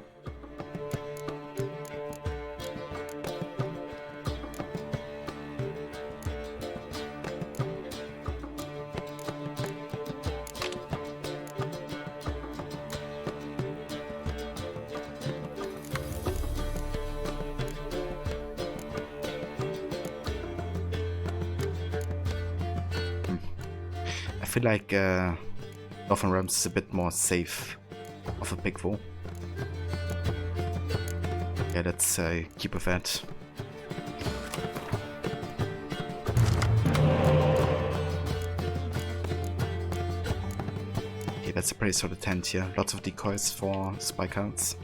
I feel like Northern Realms is a bit more safe of a pick though. Yeah, let's keep with that. Okay, that's a pretty solid tent here. Lots of decoys for spy cards.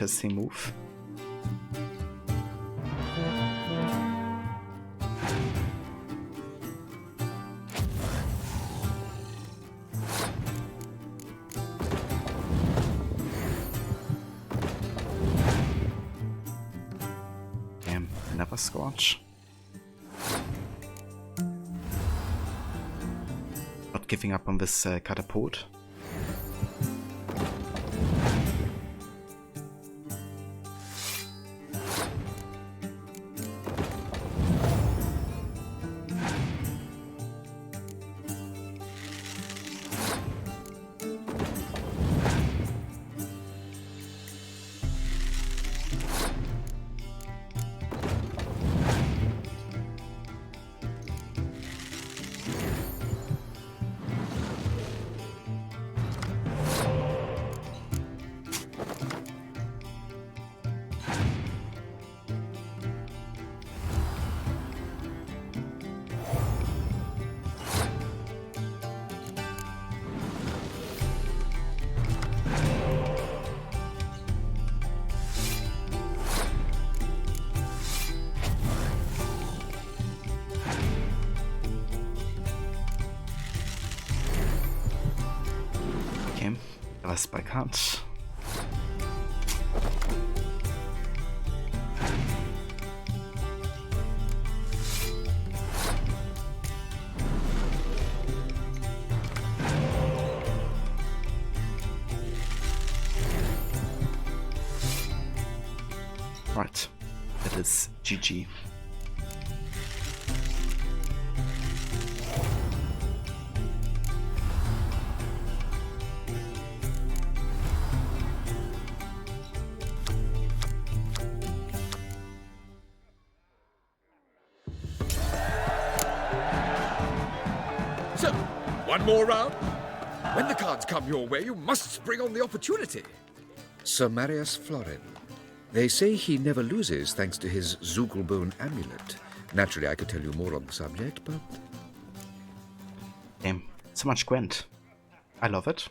interesting move. Damn, another scorch. Not giving up on this catapult. Was bei Kant. Right, that is GG. So, one more round? When the cards come your way, you must spring on the opportunity. Sir Marius Florin. They say he never loses thanks to his Zugelbone amulet. Naturally, I could tell you more on the subject, but... Damn, so much Gwent. I love it.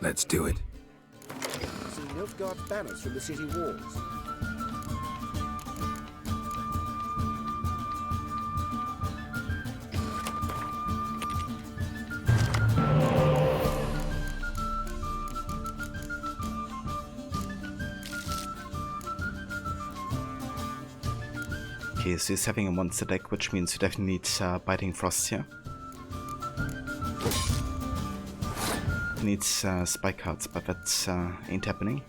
Let's do it. See Nilfgaard's banners from the city walls. Okay, so he's having a monster deck, which means you definitely need Biting Frost here. He needs spike cards, but that ain't happening.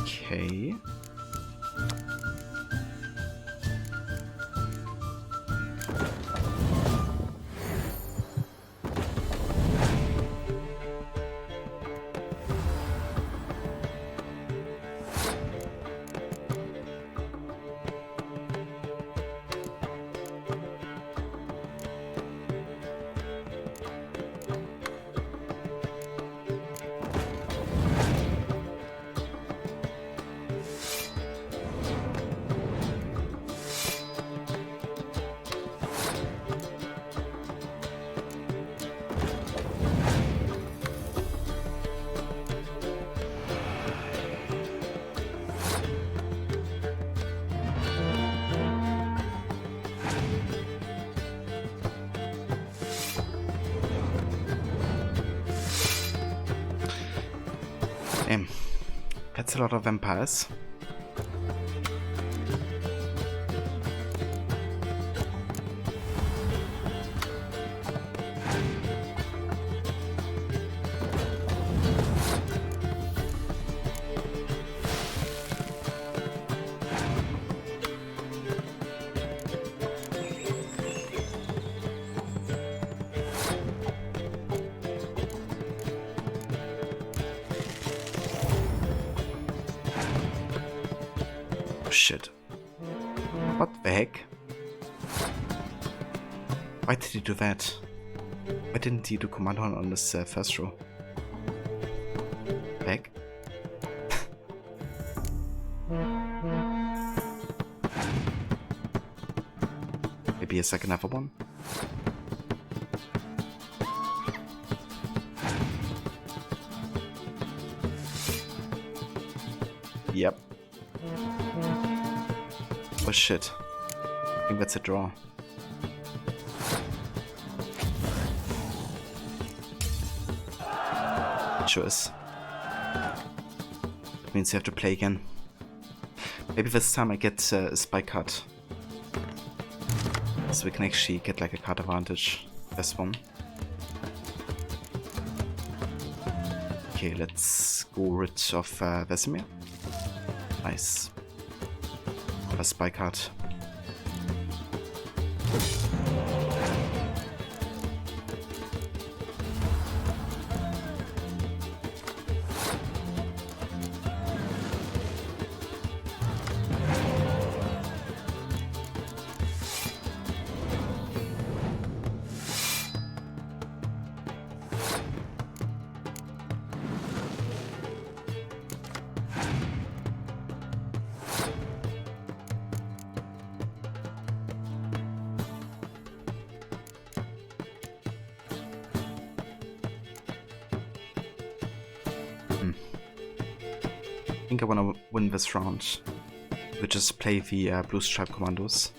Okay. That's a lot of vampires. shit. What the heck? Why did he do that? Why didn't he do command on this first row? Back. Maybe a second other one? Yep. Oh shit. I think that's a draw. It sure is. That means you have to play again. Maybe this time I get a spike card. So we can actually get like a card advantage. This one. Okay, let's go rid of Vesemir. Nice. A spike card. I think I want to win this round. We just play the Blue Stripe Commandos.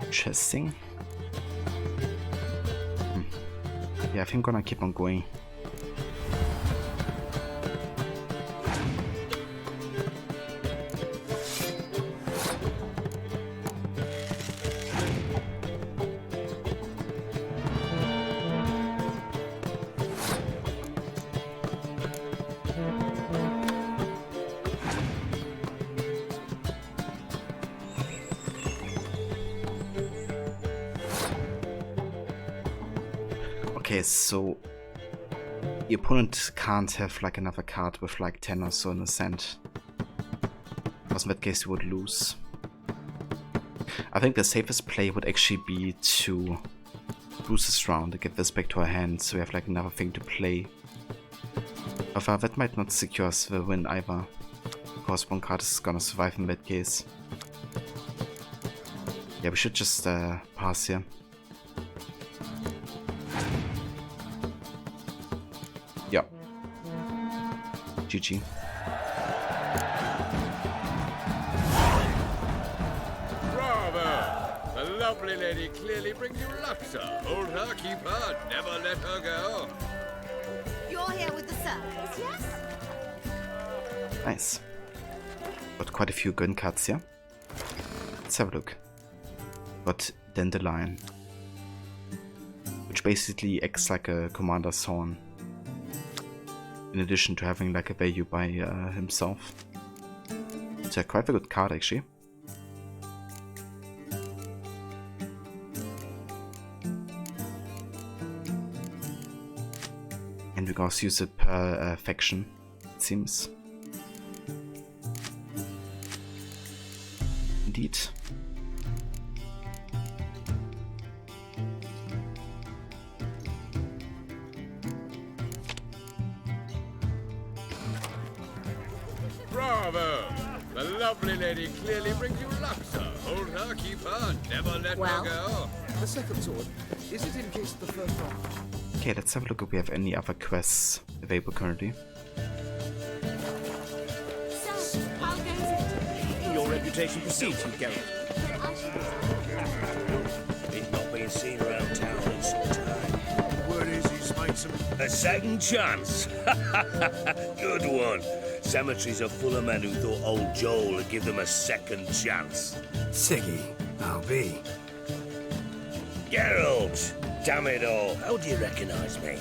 Interesting. Yeah, I think I'm gonna keep on going. Okay, so the opponent can't have like another card with like 10 or so in his hand, because in that case he would lose. I think the safest play would actually be to lose this round and get this back to our hand, so we have like another thing to play. However, that might not secure us the win either, because one card is gonna survive in that case. Yeah, we should just pass here. Yeah. GG. Bravo! The lovely lady clearly brings you luck, sir. Hold her, keep her, never let her go. You're here with the circus, yes? Nice. Got quite a few gun cards here. Let's have a look. Got Dandelion, which basically acts like a commander's horn, in addition to having like a value by himself. It's quite a good card actually. And we gotta use it per faction, it seems. Indeed. Bravo! The lovely lady clearly brings you luck, sir. Hold her, keep her, never let her go. The second sword, is it in case the first one? Okay, let's have a look if we have any other quests available currently. Your reputation precedes you, Geralt. He's not been seen around town in some time. Word is he's made some... A second chance. Good one. Cemeteries are full of men who thought old Joel would give them a second chance. Siggy, I'll be. Geralt! Damn it all. How do you recognize me?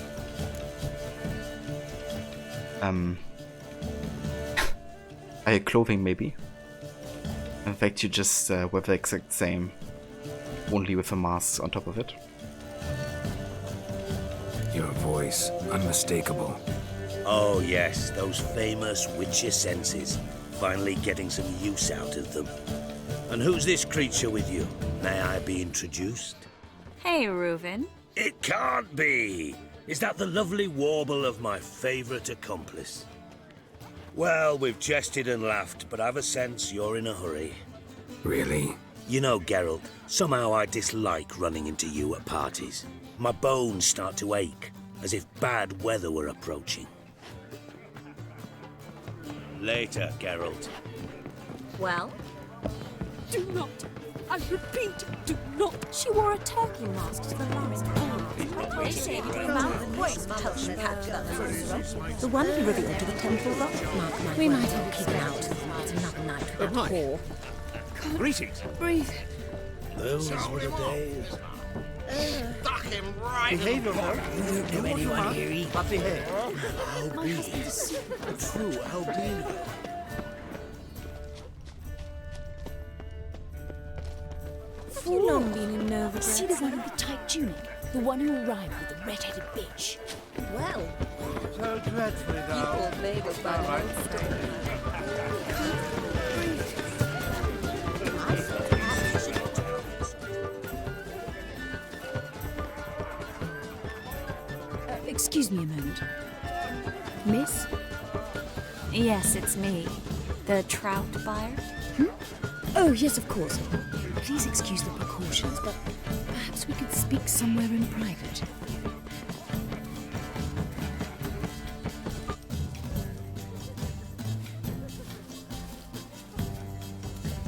Are you clothing, maybe? In fact, you just wear the exact same, only with a mask on top of it. Your voice, unmistakable. Oh yes, those famous witcher senses. Finally getting some use out of them. And who's this creature with you? May I be introduced? Hey, Reuven. It can't be! Is that the lovely warble of my favourite accomplice? Well, we've jested and laughed, but I've a sense you're in a hurry. Really? You know, Geralt, somehow I dislike running into you at parties. My bones start to ache, as if bad weather were approaching. Later, Geralt. Well? Do not. I repeat, do not. She wore a turkey mask to the last ball. They say he came out of the voice potion patch The one he revealed to the temple god. We might all keep it out. It's another night without war. Greetings. Breathe. Those were the days. Duck him right. Behave yourself. You don't know anyone here, he... But behave. Albino. True albino. Have you long been in Nova? See the one with the tight tunic? The one who arrived with the red-headed bitch. Well, So dreadfully dull. people labeled by the monster. Excuse me a moment. Miss? Yes, it's me. The trout buyer? Oh, yes, of course. Please excuse the precautions, but perhaps we could speak somewhere in private.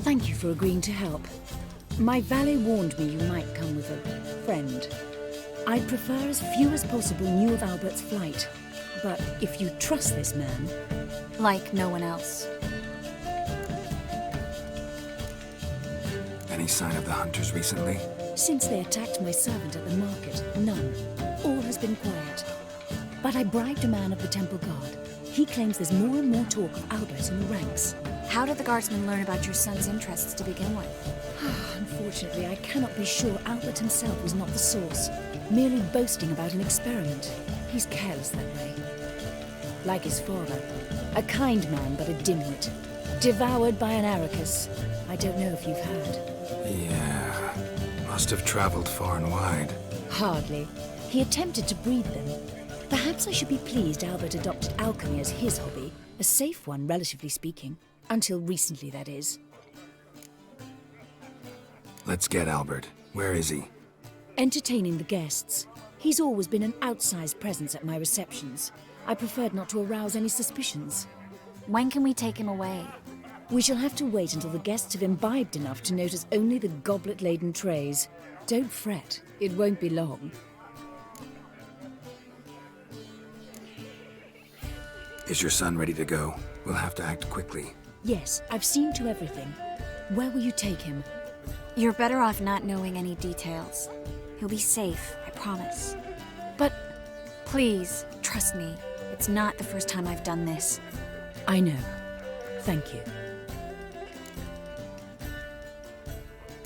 Thank you for agreeing to help. My valet warned me you might come with a friend. I'd prefer as few as possible knew of Albert's flight. But if you trust this man... Like no one else. Any sign of the hunters recently? Since they attacked my servant at the market, none. All has been quiet. But I bribed a man of the Temple Guard. He claims there's more and more talk of Albert in the ranks. How did the guardsmen learn about your son's interests to begin with? Unfortunately, I cannot be sure Albert himself was not the source. Merely boasting about an experiment. He's careless that way. Like his father. A kind man, but a dimwit. Devoured by an Arrakis. I don't know if you've heard. Yeah. Must have traveled far and wide. Hardly. He attempted to breed them. Perhaps I should be pleased Albert adopted alchemy as his hobby. A safe one, relatively speaking. Until recently, that is. Let's get Albert. Where is he? Entertaining the guests. He's always been an outsized presence at my receptions. I preferred not to arouse any suspicions. When can we take him away? We shall have to wait until the guests have imbibed enough to notice only the goblet-laden trays. Don't fret, it won't be long. Is your son ready to go? We'll have to act quickly. Yes, I've seen to everything. Where will you take him? You're better off not knowing any details. He'll be safe, I promise. But... Please, trust me. It's not the first time I've done this. I know. Thank you.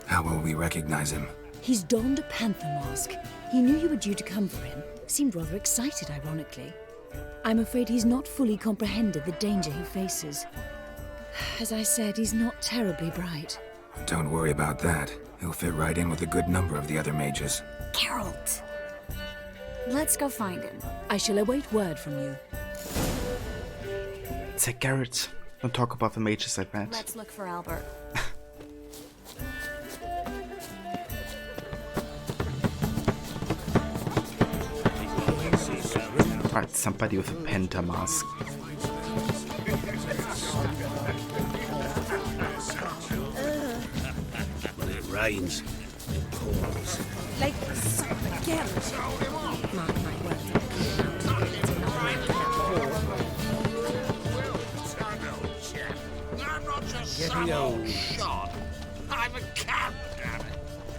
How will we recognize him? He's donned a panther mask. He knew you were due to come for him. Seemed rather excited, ironically. I'm afraid he's not fully comprehended the danger he faces. As I said, he's not terribly bright. Don't worry about that. He'll fit right in with a good number of the other mages. Geralt! Let's go find him. I shall await word from you. Say, Garrett, don't talk about the mages like that. Let's look for Albert. Right, somebody with a penta mask. When it rains, it pours. Like something Geralt. Mark my words. I'm not just some old shot. I'm a cat, damn it.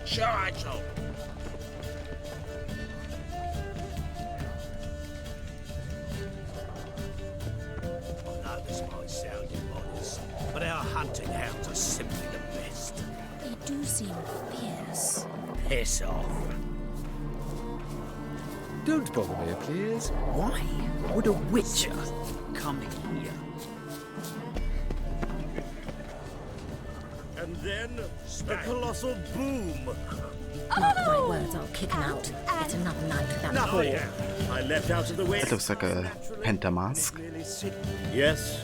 Sure I told. Now this might sound immodest, but our hunting hounds are simply the best. They do seem fierce. Piss off. Don't bother me, please. Why would a witcher come here? And then a colossal boom. Mark my words, I'll kick him out. It's another night without Oh, yeah. I left out of the way. That looks like a penta mask. Yes.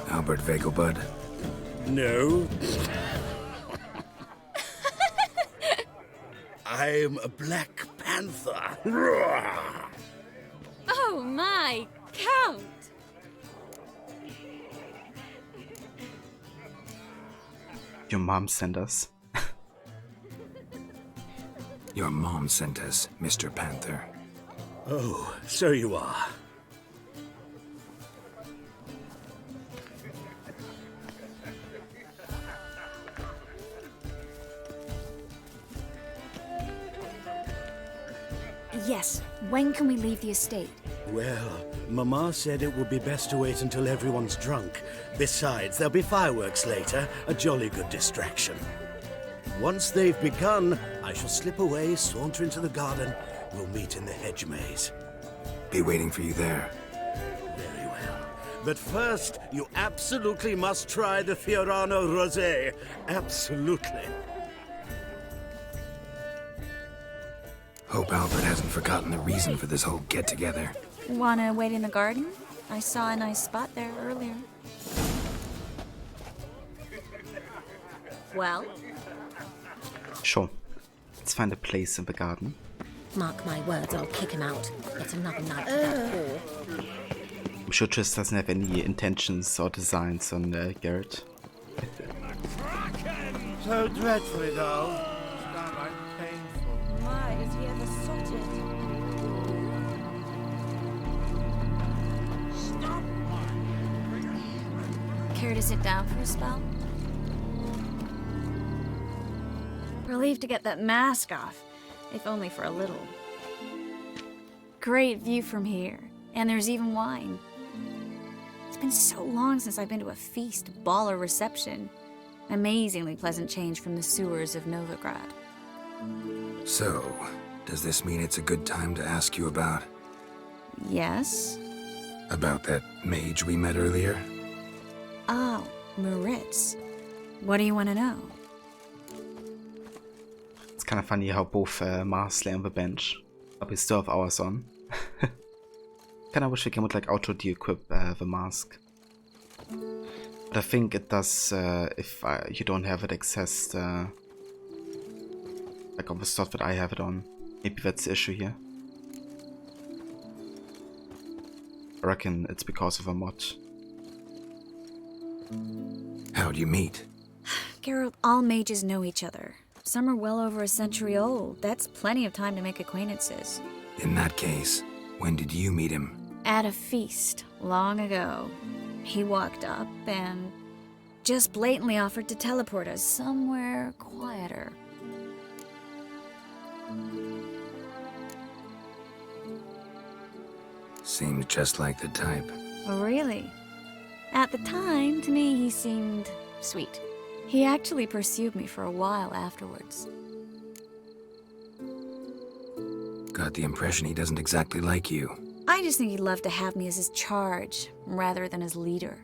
Albert Vegelbud. No. I'm a Black Panther. Oh my, Count! Your mom sent us. Your mom sent us, Mr. Panther. Oh, so you are. Yes, when can we leave the estate? Well, Mama said it would be best to wait until everyone's drunk. Besides, there'll be fireworks later, a jolly good distraction. Once they've begun, I shall slip away, saunter into the garden. We'll meet in the hedge maze. Be waiting for you there. Very well. But first, you absolutely must try the Fiorano Rosé. Absolutely. Hope Albert hasn't forgotten the reason for this whole get-together. Wanna wait in the garden? I saw a nice spot there earlier. Well? Sure. Let's find a place in the garden. Mark my words, I'll kick him out. It's another night without Paul. I'm sure Tris doesn't have any intentions or designs on Garrett. So dreadfully dull. Downright painful. My, is he ever sotted? Care to sit down for a spell? Relieved to get that mask off, if only for a little. Great view from here, and there's even wine. It's been so long since I've been to a feast, ball, or reception. Amazingly pleasant change from the sewers of Novigrad. So, does this mean it's a good time to ask you about... Yes? About that mage we met earlier? Oh, Moritz. What do you want to know? It's kind of funny how both masks lay on the bench, but we still have ours on. Kinda wish we can like auto de-equip the mask. But I think it does if you don't have it accessed like on the stuff that I have it on. Maybe that's the issue here. I reckon it's because of a mod. How'd you meet? Geralt, all mages know each other. Some are well over a century old. That's plenty of time to make acquaintances. In that case, when did you meet him? At a feast, long ago. He walked up and just blatantly offered to teleport us somewhere quieter. Seemed just like the type. Oh, really? At the time, to me, he seemed sweet. He actually pursued me for a while afterwards. Got the impression he doesn't exactly like you. I just think he'd love to have me as his charge, rather than his leader.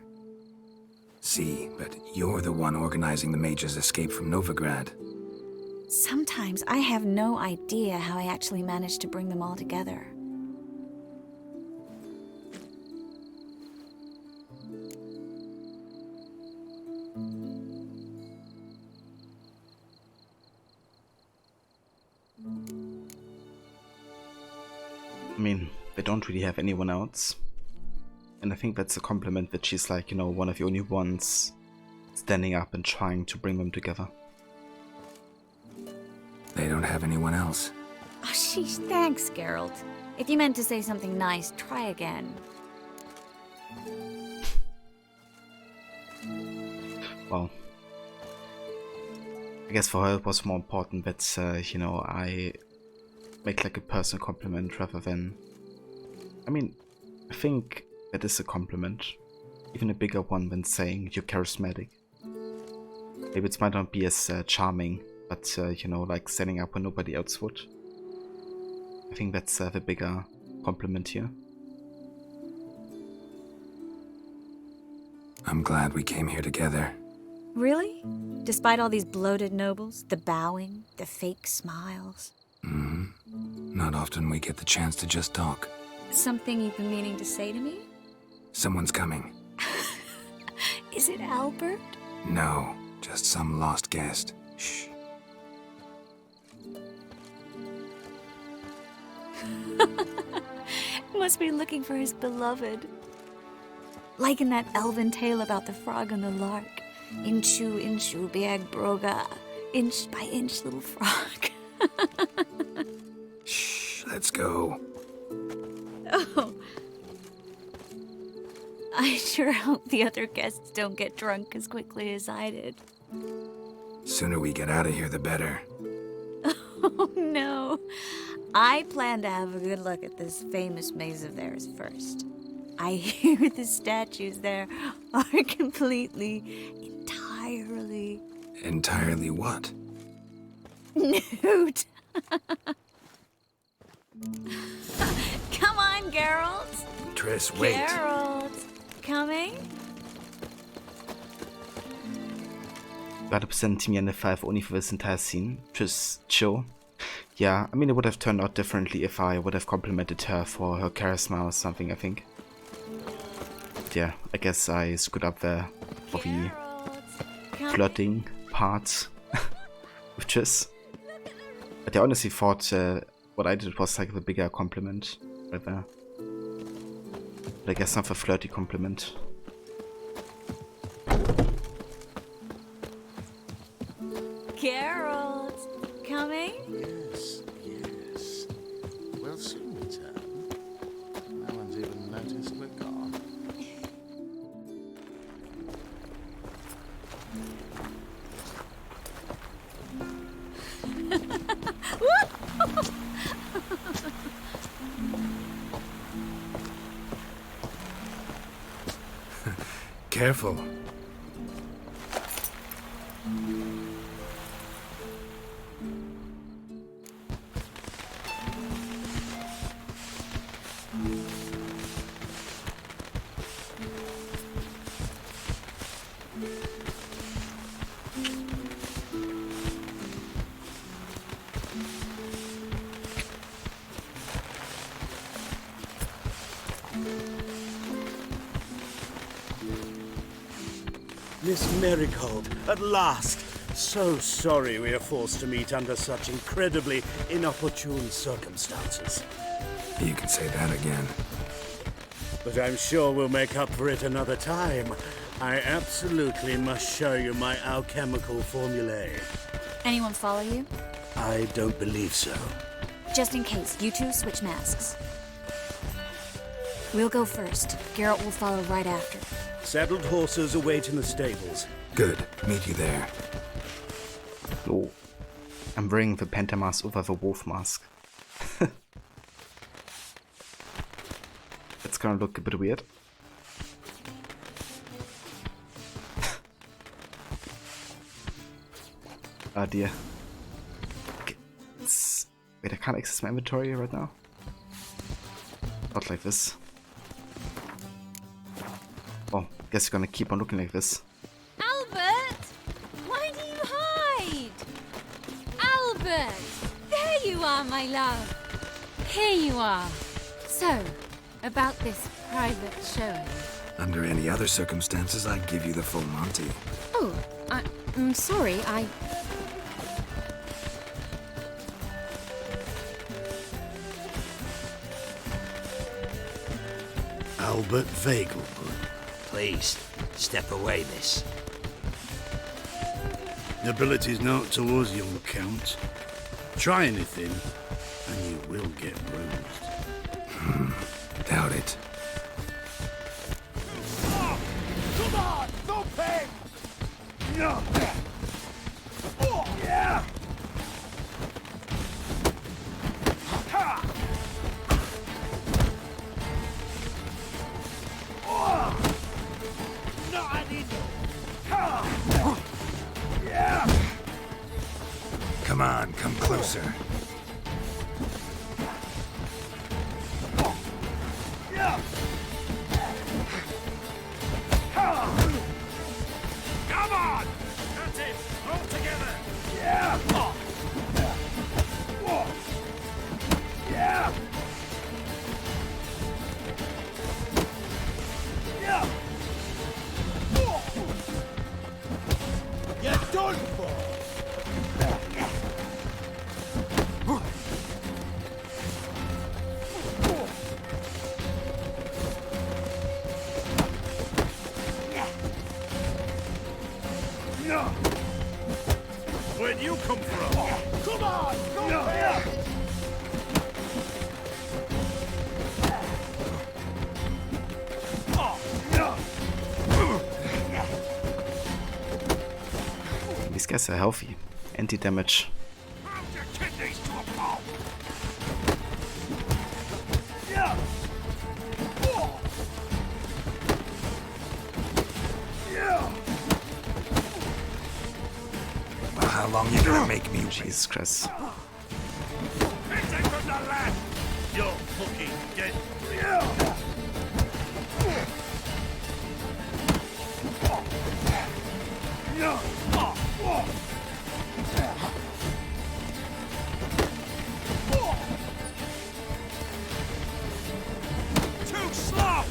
See, but you're the one organizing the mage's escape from Novigrad. Sometimes I have no idea how I actually managed to bring them all together. I mean, they don't really have anyone else. And I think that's a compliment that she's like, you know, one of the only ones standing up and trying to bring them together. They don't have anyone else. Oh, sheesh, thanks, Geralt. If you meant to say something nice, try again. Well, I guess for her it was more important that, you know, I make like a personal compliment rather than... I mean, I think that is a compliment. Even a bigger one than saying you're charismatic. Maybe it might not be as charming, but, you know, like standing up when nobody else would. I think that's the bigger compliment here. I'm glad we came here together. Really? Despite all these bloated nobles, the bowing, the fake smiles. Not often we get the chance to just talk. Something you've been meaning to say to me? Someone's coming. Is it Albert? No, just some lost guest. Shh. Must be looking for his beloved. Like in that elven tale about the frog and the lark. Inchu, inchu, biag broga. Inch by inch, little frog. Shh, let's go. Oh. I sure hope the other guests don't get drunk as quickly as I did. Sooner we get out of here, the better. Oh no. I plan to have a good look at this famous maze of theirs first. I hear the statues there are entirely... Entirely what? nude. Come on, Geralt. Triss, wait. Geralt, coming? Gotta present me in the 5 only for this entire scene. Just chill. Yeah, I mean, it would have turned out differently if I would have complimented her for her charisma or something, I think. But yeah, I guess I screwed up there for the flirting part with Triss. But I honestly thought what I did was like the bigger compliment right there. But I guess not a flirty compliment. Geralt, coming? Yes, yes. We'll soon return. No one's even noticed we're gone. Careful. Miss Marigold, at last! So sorry we are forced to meet under such incredibly inopportune circumstances. You can say that again. But I'm sure we'll make up for it another time. I absolutely must show you my alchemical formulae. Anyone follow you? I don't believe so. Just in case, you two switch masks. We'll go first. Geralt will follow right after. Saddled horses await in the stables. Good. Meet you there. Oh, I'm wearing the panther mask over the wolf mask. It's gonna look a bit weird. Ah dear. Okay. Wait, I can't access my inventory right now? Not like this. Oh, guess you're gonna keep on looking like this. Albert! Why do you hide? Albert! There you are, my love. Here you are. So, about this private showing. Under any other circumstances, I'd give you the full Monty. Oh, I'm sorry, Albert Vegelbud. Please, step away, miss. Nobility's not towards young Count. Try anything, and you will get bruised. Doubt it. Come on, no pain! No! Oh, yeah! Ha! Oh! Not an idiot! Ha! Yeah! Come on, come closer. Yeah! Come on! That's it! All together! Yeah! Yeah! Yeah! You're done for! Where'd you come from? Come on! Go here! These guys are healthy. Anti-damage. Yeah! Yeah! Well, how long you gonna make me? Jesus Christ. Hit him from the left! You're fucking dead! Yeah! Yeah! Too slow!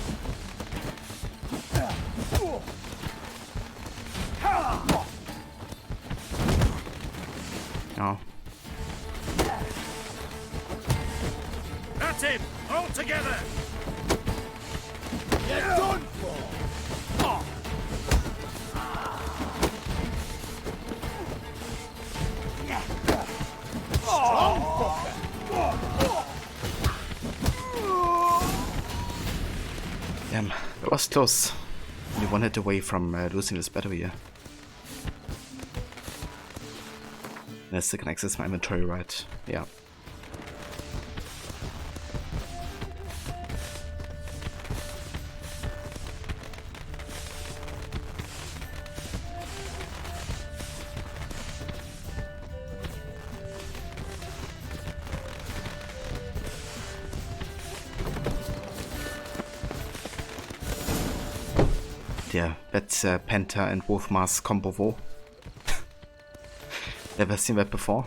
No. That's him! All together! You're done for! Oh. Strong fucker! Damn, that was close. Only one hit away from losing this battle here. And I still can access my inventory, right? Yeah. Yeah, that's Penta and Wolfmask combo war. Never seen that before.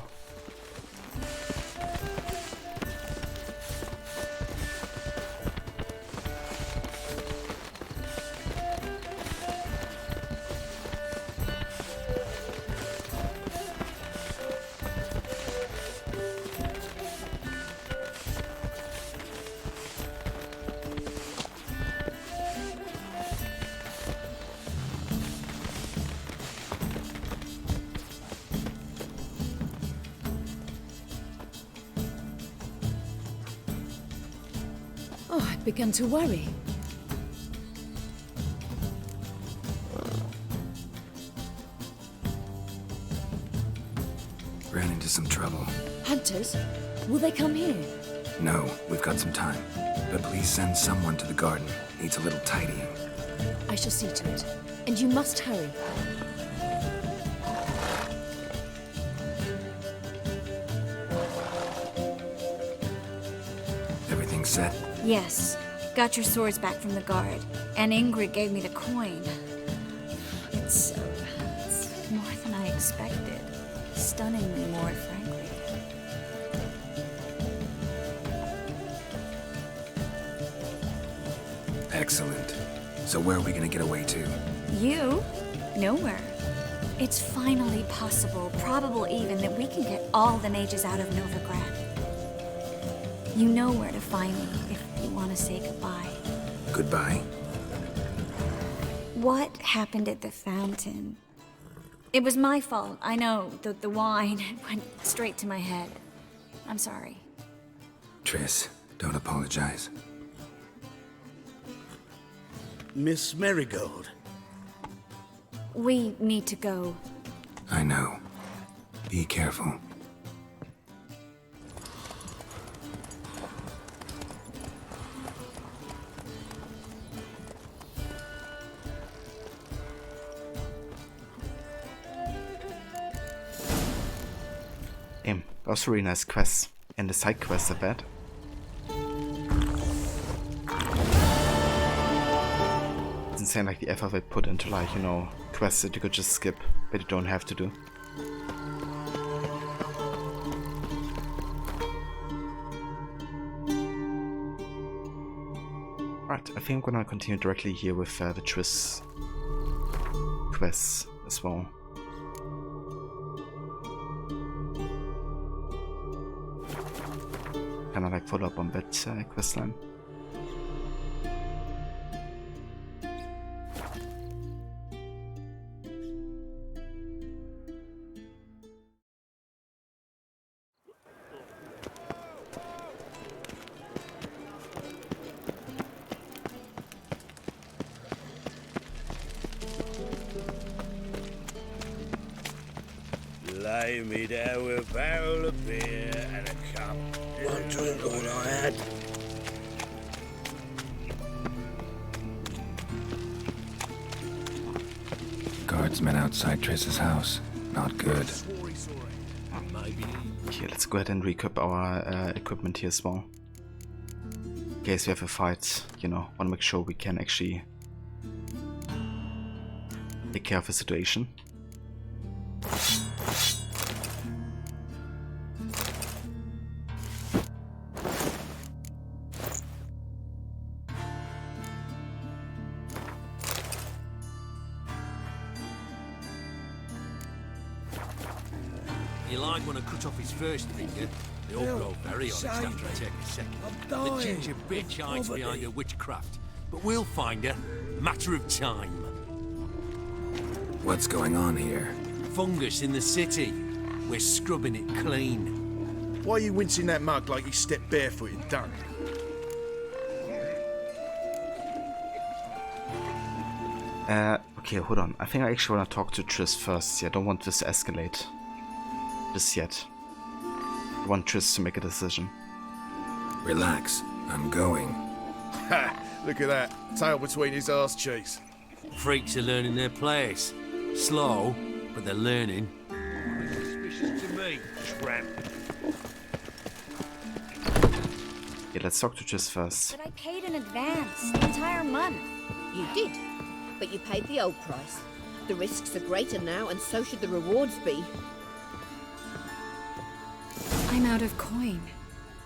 Oh, I've begun to worry. Ran into some trouble. Hunters? Will they come here? No, we've got some time. But please send someone to the garden. Needs a little tidying. I shall see to it. And you must hurry. Everything set? Yes. Got your swords back from the guard. And Ingrid gave me the coin. It's more than I expected. Stunningly more, frankly. Excellent. So where are we gonna get away to? You? Nowhere. It's finally possible, probable even, that we can get all the mages out of Novigrad. You know where to find me if you want to say goodbye. Goodbye? What happened at the fountain? It was my fault, I know. The wine went straight to my head. I'm sorry. Triss, don't apologize. Miss Marigold. We need to go. I know. Be careful. That was a really nice quest. And the side quests are bad. It's insane, like the effort they put into, like, you know, quests that you could just skip, but you don't have to do. Right, I think I'm gonna continue directly here with the Triss quests as well. Kind of like follow up on that quest line. Lay me down with a barrel of beer and a cup. One drink all I had. Guardsmen outside Triss's house. Not good. Okay, let's go ahead and recap our equipment here as well. In case we have a fight, you know, want to make sure we can actually take care of the situation. You like when I cut off his first finger? They all grow very honest after I take a second. The ginger bitch hides behind her witchcraft, but we'll find her. Matter of time. What's going on here? Fungus in the city. We're scrubbing it clean. Why are you wincing that mug like he stepped barefoot in dung? Okay, hold on. I think I actually want to talk to Triss first. Yeah, I don't want this to escalate just yet. I want Triss to make a decision. Relax. I'm going. Ha! Look at that. Tail between his arse cheeks. Freaks are learning their place. Slow, but they're learning. Suspicious to me, tramp. Yeah, let's talk to Triss first. But I paid in advance, the entire month. You did, but you paid the old price. The risks are greater now, and so should the rewards be. I'm out of coin.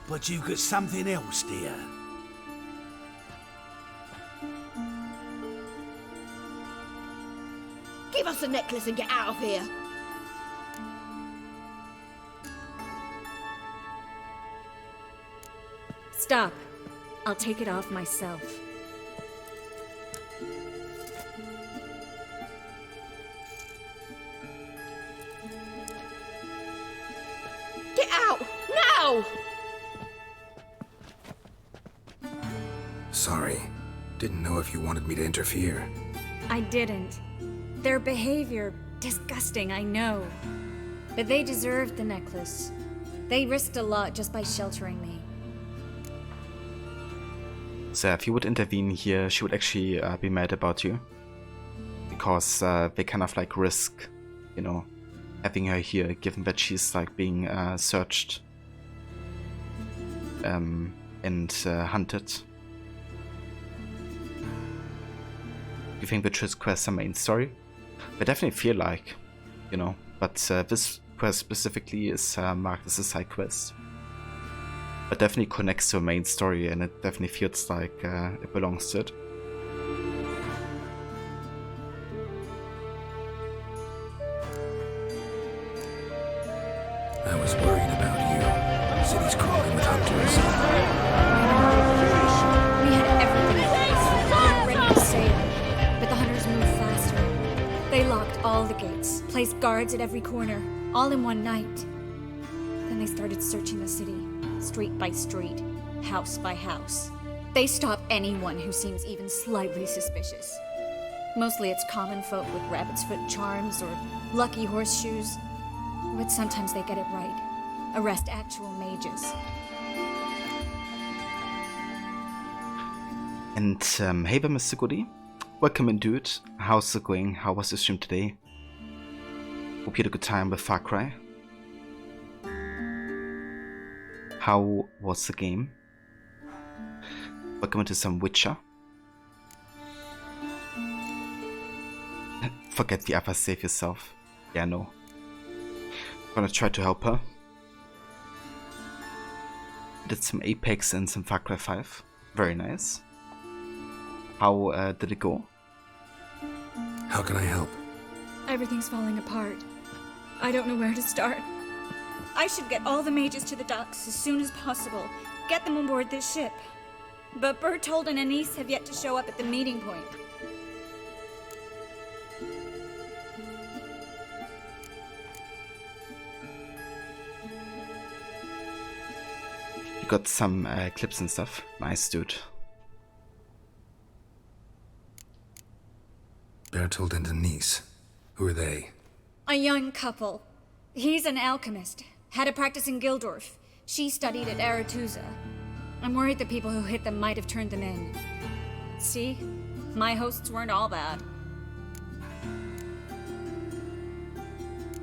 But you've got something else, dear. Give us the necklace and get out of here. Stop. I'll take it off myself. Get out! Now! Sorry. Didn't know if you wanted me to interfere. I didn't. Their behavior, disgusting, I know. But they deserved the necklace. They risked a lot just by sheltering me. So if you would intervene here, she would actually be mad about you. Because they kind of like risk, you know, having her here, given that she's like being searched and hunted. You think the Triss quest a main story? I definitely feel like, you know, but this quest specifically is marked as a side quest. But definitely connects to a main story, and it definitely feels like it belongs to it. I was worried about you. City's crawling with hunters. We had everything in place. We were ready to sail, but the hunters moved faster. They locked all the gates, placed guards at every corner, all in one night. Then they started searching the city, street by street, house by house. They stop anyone who seems even slightly suspicious. Mostly it's common folk with rabbit's foot charms or lucky horseshoes. But sometimes they get it right. Arrest actual mages. And hey there, Mr. Goody. Welcome in, dude. How's it going? How was the stream today? Hope you had a good time with Far Cry. How was the game? Welcome into some Witcher. Forget the other, save yourself. Yeah, no. Gonna try to help her. Did some Apex and some Far Cry 5. Very nice. How did it go? How can I help? Everything's falling apart. I don't know where to start. I should get all the mages to the docks as soon as possible. Get them on board this ship. But Bertold and Anise have yet to show up at the meeting point. You got some clips and stuff. Nice, dude. Bertold and Anise. Who are they? A young couple. He's an alchemist. Had a practice in Gildorf. She studied at Aretusa. I'm worried the people who hit them might have turned them in. See? My hosts weren't all bad.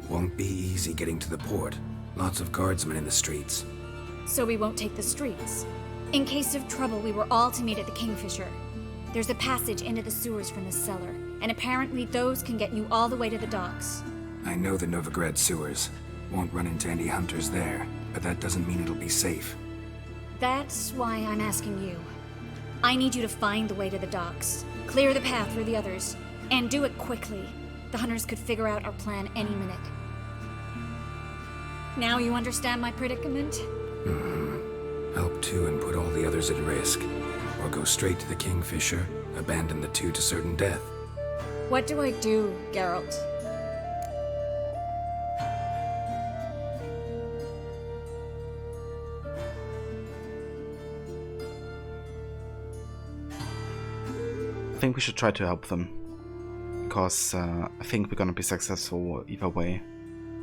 Won't be easy getting to the port. Lots of guardsmen in the streets. So we won't take the streets. In case of trouble, we were all to meet at the Kingfisher. There's a passage into the sewers from the cellar, and apparently those can get you all the way to the docks. I know the Novigrad sewers. Won't run into any hunters there, but that doesn't mean it'll be safe. That's why I'm asking you. I need you to find the way to the docks, clear the path for the others, and do it quickly. The hunters could figure out our plan any minute. Now you understand my predicament? Help two and put all the others at risk. Or go straight to the Kingfisher, abandon the two to certain death. What do I do, Geralt? I think we should try to help them. Because I think we're gonna be successful either way,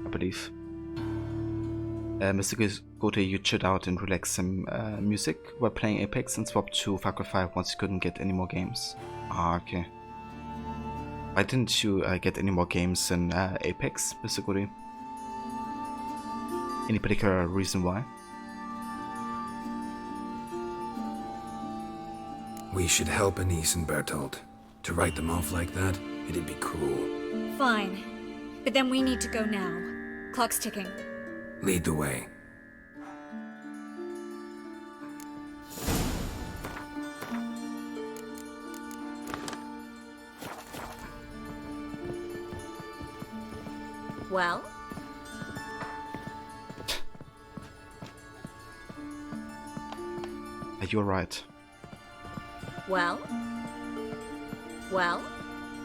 I believe. Mr. Gote, you chilled out and relaxed some music while playing Apex and swapped to Far Cry 5 once you couldn't get any more games. Ah, okay. Why didn't you get any more games in Apex, Mr. Gote? Any particular reason why? We should help Anise and Bertold. To write them off like that, it'd be cruel. Fine. But then we need to go now. Clock's ticking. Lead the way. Well? You're right. Well? Well?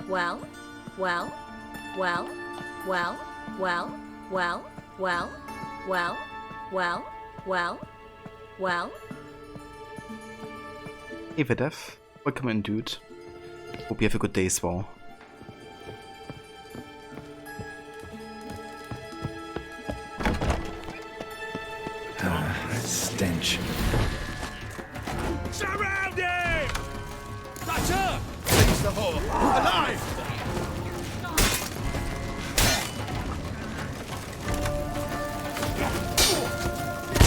Well? Well? Well? Well? Well? Well? Well? Well? Well? Well? Well? Hey Vedef, welcome in, dude. Hope you have a good day as well. Stench. Surround him! That's her! Seize the whore! Alive!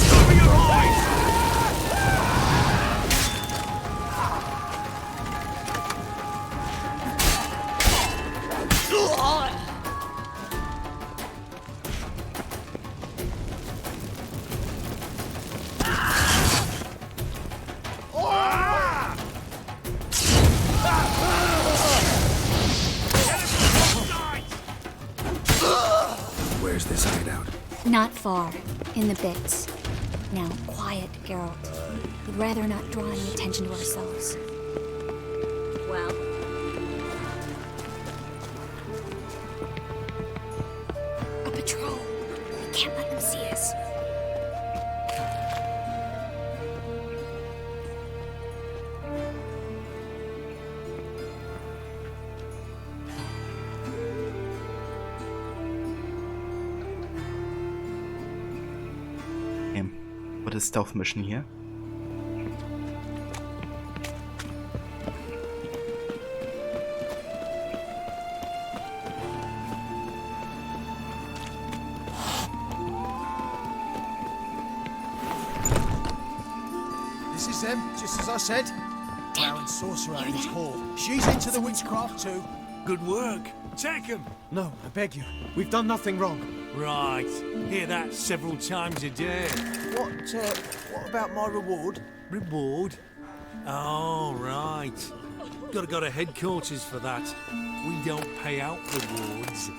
Cover your eyes! Where's this hideout? Not far. In the bits. Now, quiet, Geralt. We'd rather not draw any attention to ourselves. Well? A patrol. We can't let them see us. What is stealth mission here? This is them, just as I said. Drow and sorcerer in his hall. She's into the witchcraft too. Good work. Take him. No, I beg you. We've done nothing wrong. Right. Hear that several times a day. What about my reward? Reward? Oh, right. Gotta go to headquarters for that. We don't pay out rewards.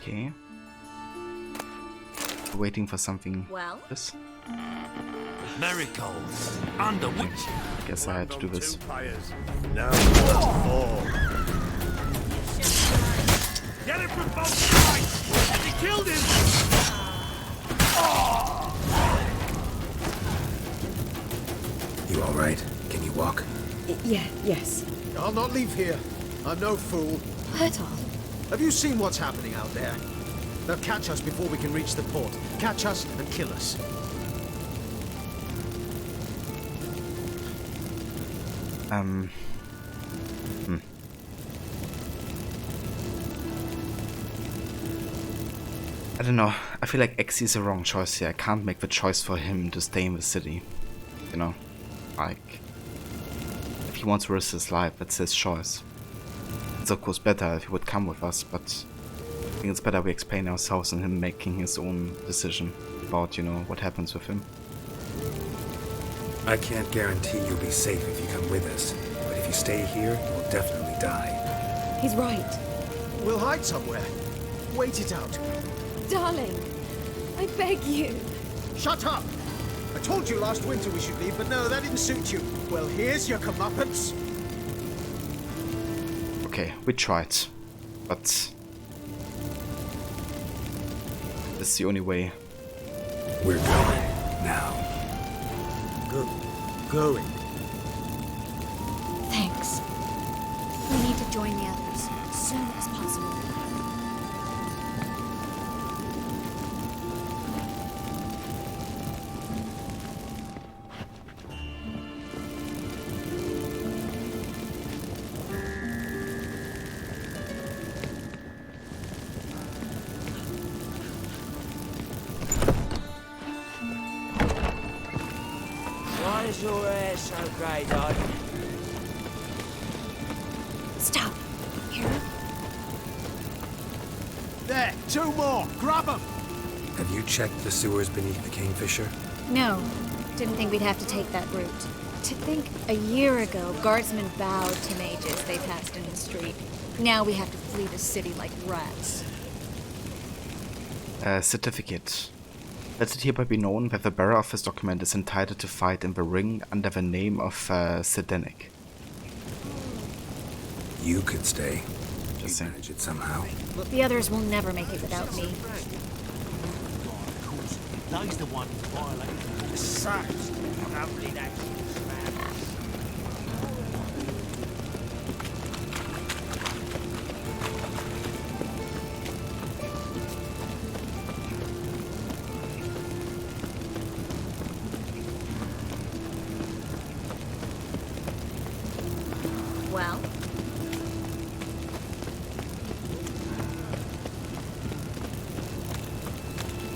Okay. Waiting for something. Well? This? Miracles. Under which? Guess I had to do this. Now what for? Get it from both sides! You killed him! You alright? Can you walk? Yes. I'll not leave here. I'm no fool. Bertol. Have you seen what's happening out there? They'll catch us before we can reach the port. Catch us and kill us. I don't know. I feel like Xe is the wrong choice here. I can't make the choice for him to stay in the city. You know? Like, if he wants to risk his life, that's his choice. It's of course better if he would come with us, but I think it's better we explain ourselves and him making his own decision about, you know, what happens with him. I can't guarantee you'll be safe if you come with us, but if you stay here, you'll definitely die. He's right. We'll hide somewhere. Wait it out. Darling, I beg you. Shut up! I told you last winter we should leave, but no, that didn't suit you. Well, here's your comeuppance. Okay, we tried, but this is the only way. We're going now. Going. Thanks. We need to join the others as soon as possible. Why is your hair so grey, darling? Stop. Here. There, two more. Grab them. Have you checked the sewers beneath the Kingfisher? No. Didn't think we'd have to take that route. To think a year ago, guardsmen bowed to mages they passed in the street. Now we have to flee the city like rats. Certificate. Let it hereby be known that the bearer of this document is entitled to fight in the ring under the name of Sedenic. You could stay. Just manage it somehow. The others will never make it without me. Those the ones violating the saps. Lovely that. Well?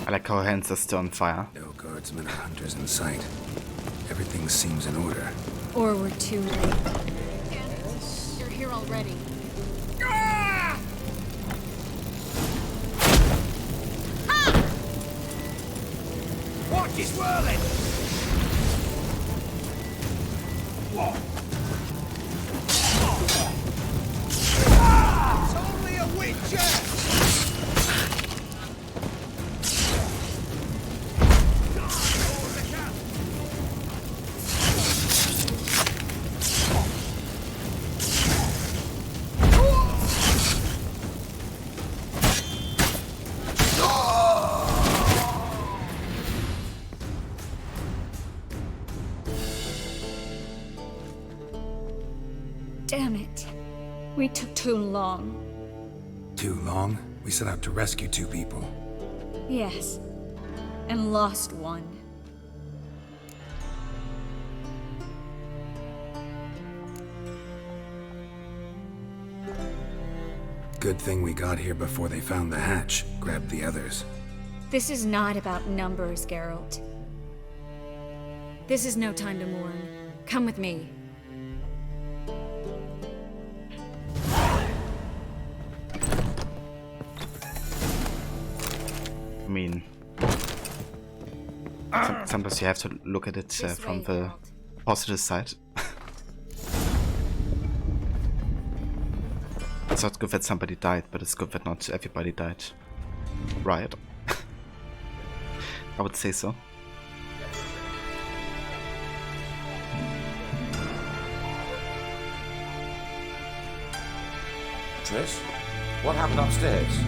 I like how her hands are still on fire. No guardsmen or hunters in sight. Everything seems in order. Or we're too late. You're here already. Watch is whirling! Damn it. We took too long. Too long? We set out to rescue 2 people. Yes. And lost one. Good thing we got here before they found the hatch, grabbed the others. This is not about numbers, Geralt. This is no time to mourn. Come with me. I mean, sometimes you have to look at it from the positive side. It's not good that somebody died, but it's good that not everybody died. Right? I would say so. Triss, what happened upstairs?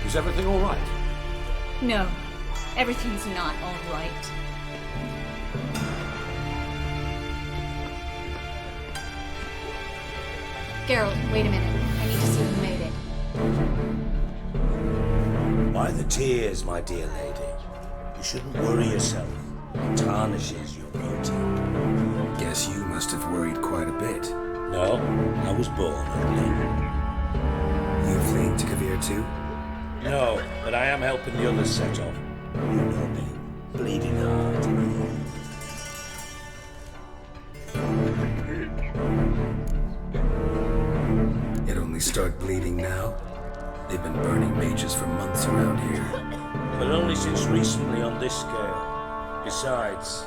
Is everything all right? No, everything's not all right. Geralt, wait a minute. I need to see who made it. Why the tears, my dear lady? You shouldn't worry yourself. It tarnishes your beauty. Guess you must have worried quite a bit. No, I was born ugly. You fleeing to Kavir too? No, but I am helping the others set off. You know me. Bleeding heart. It only start bleeding now? They've been burning mages for months around here. But only since recently on this scale. Besides,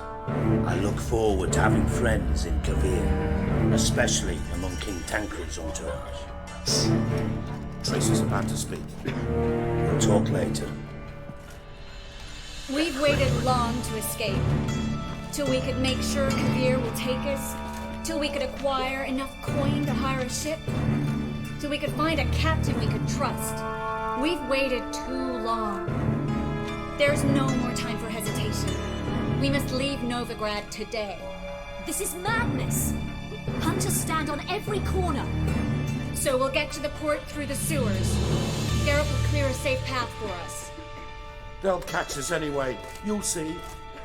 I look forward to having friends in Kavir, especially among King Tancred's entourage. Triss is about to speak. We'll talk later. We've waited long to escape. Till we could make sure Kavir will take us. Till we could acquire enough coin to hire a ship. Till we could find a captain we could trust. We've waited too long. There's no more time for hesitation. We must leave Novigrad today. This is madness! Hunters stand on every corner. So we'll get to the port through the sewers. Geralt will clear a safe path for us. They'll catch us anyway. You'll see.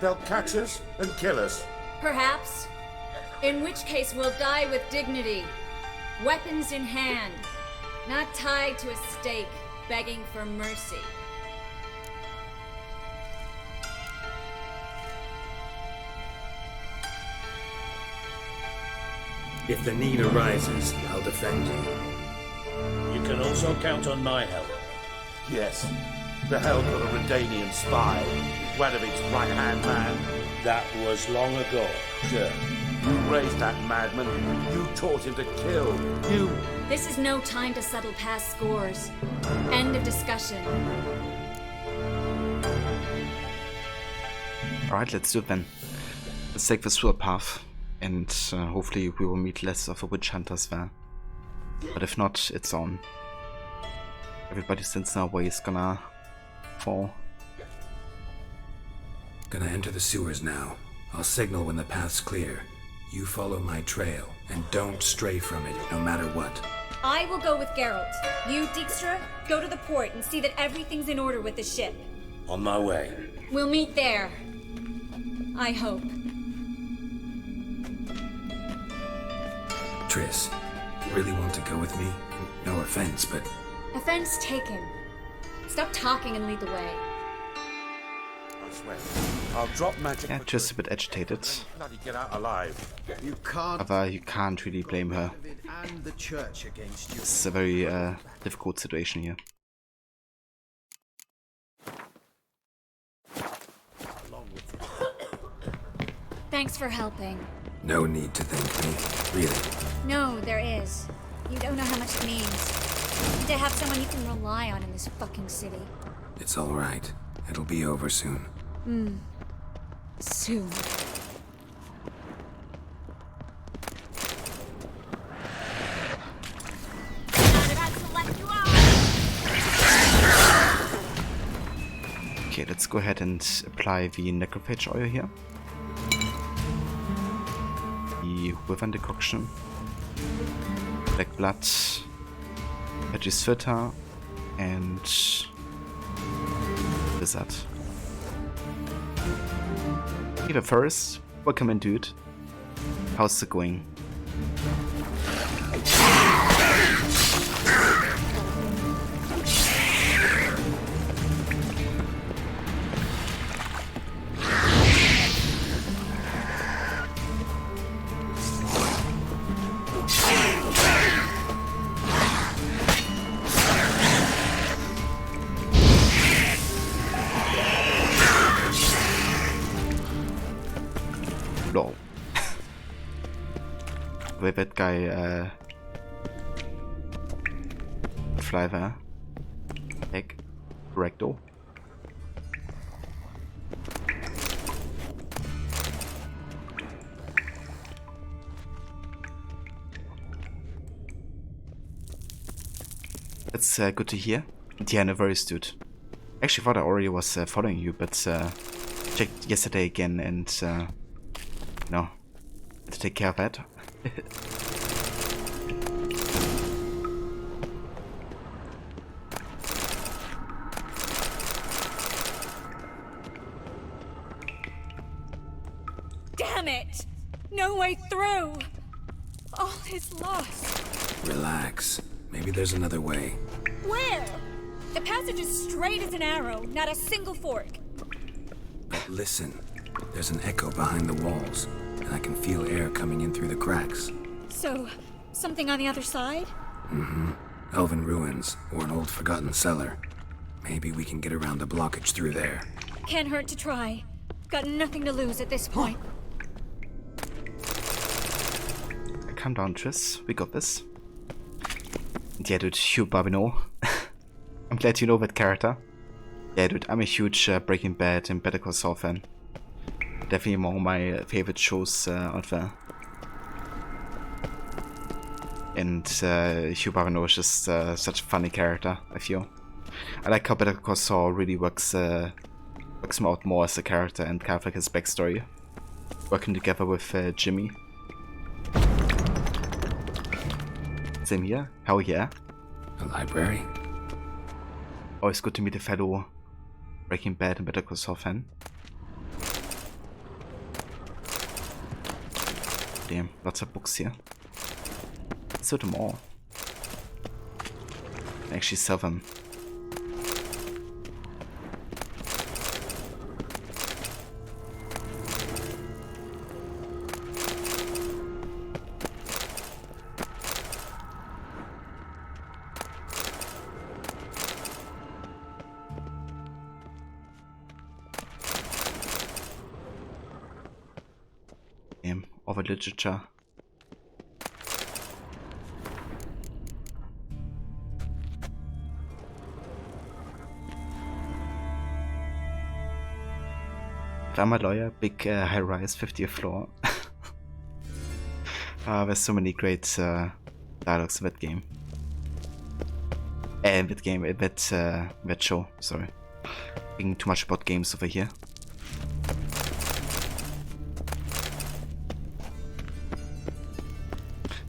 They'll catch us and kill us. Perhaps. In which case we'll die with dignity. Weapons in hand. Not tied to a stake, begging for mercy. if the need arises, I'll defend you. You can also count on my help. Yes. The help of a Redanian spy, Wedovic's right-hand man. That was long ago, sir. You raised that madman. You taught him to kill. You... This is no time to settle past scores. End of discussion. Alright, let's do it then. Let's take the sewer path, and hopefully we will meet less of the witch hunters there. But if not, it's on. Everybody stands in our way is gonna fall. Gonna enter the sewers now. I'll signal when the path's clear. You follow my trail, and don't stray from it, no matter what. I will go with Geralt. You, Dijkstra, go to the port and see that everything's in order with the ship. On my way. We'll meet there. I hope. Triss, really want to go with me? No offense, but... Offense taken. Stop talking and lead the way. I swear, I'll drop magic. Yeah, just a bit agitated. Bloody get out alive. You can't. But you can't really blame her. And the church against you. It's a very difficult situation here. Thanks for helping. No need to thank me, really. No, there is. You don't know how much it means. To have someone you can rely on in this fucking city. It's all right. It'll be over soon. Soon. Okay, let's go ahead and apply the necrophage oil here. The Wyvern decoction. Black Blood, Registrata, and Wizard. Either first, welcome in, dude. How's it going? Lol. With that guy, fly there. Egg. Recto. That's good to hear. Yeah, no worries, dude. Actually, thought I already was following you, but checked yesterday again and no, had to take care of that. Damn it! No way through! All is lost. Relax. Maybe there's another way. Where? The passage is straight as an arrow, not a single fork. But listen, there's an echo behind the walls, and I can feel air coming in through the cracks. So, something on the other side? Mm-hmm. Elven ruins, or an old forgotten cellar. Maybe we can get around the blockage through there. Can't hurt to try. Got nothing to lose at this point. Calm down, Triss. We got this. Yeah, dude, Hugh Barbino. I'm glad you know that character. Yeah, dude, I'm a huge Breaking Bad and Better Call Saul fan. Definitely among my favorite shows out there. And Hugh Barbino is just such a funny character, I feel. I like how Better Call Saul really works him out more as a character and kind of like his backstory. Working together with Jimmy. Same here. Hell yeah. A library? Always good to meet a fellow Breaking Bad and Better Call Saul fan. Damn, lots of books here. Let's do them all. And actually sell them. Of a literature. Drama lawyer, big high rise, 50th floor. There's so many great dialogues in that game. That show, sorry. Thinking too much about games over here.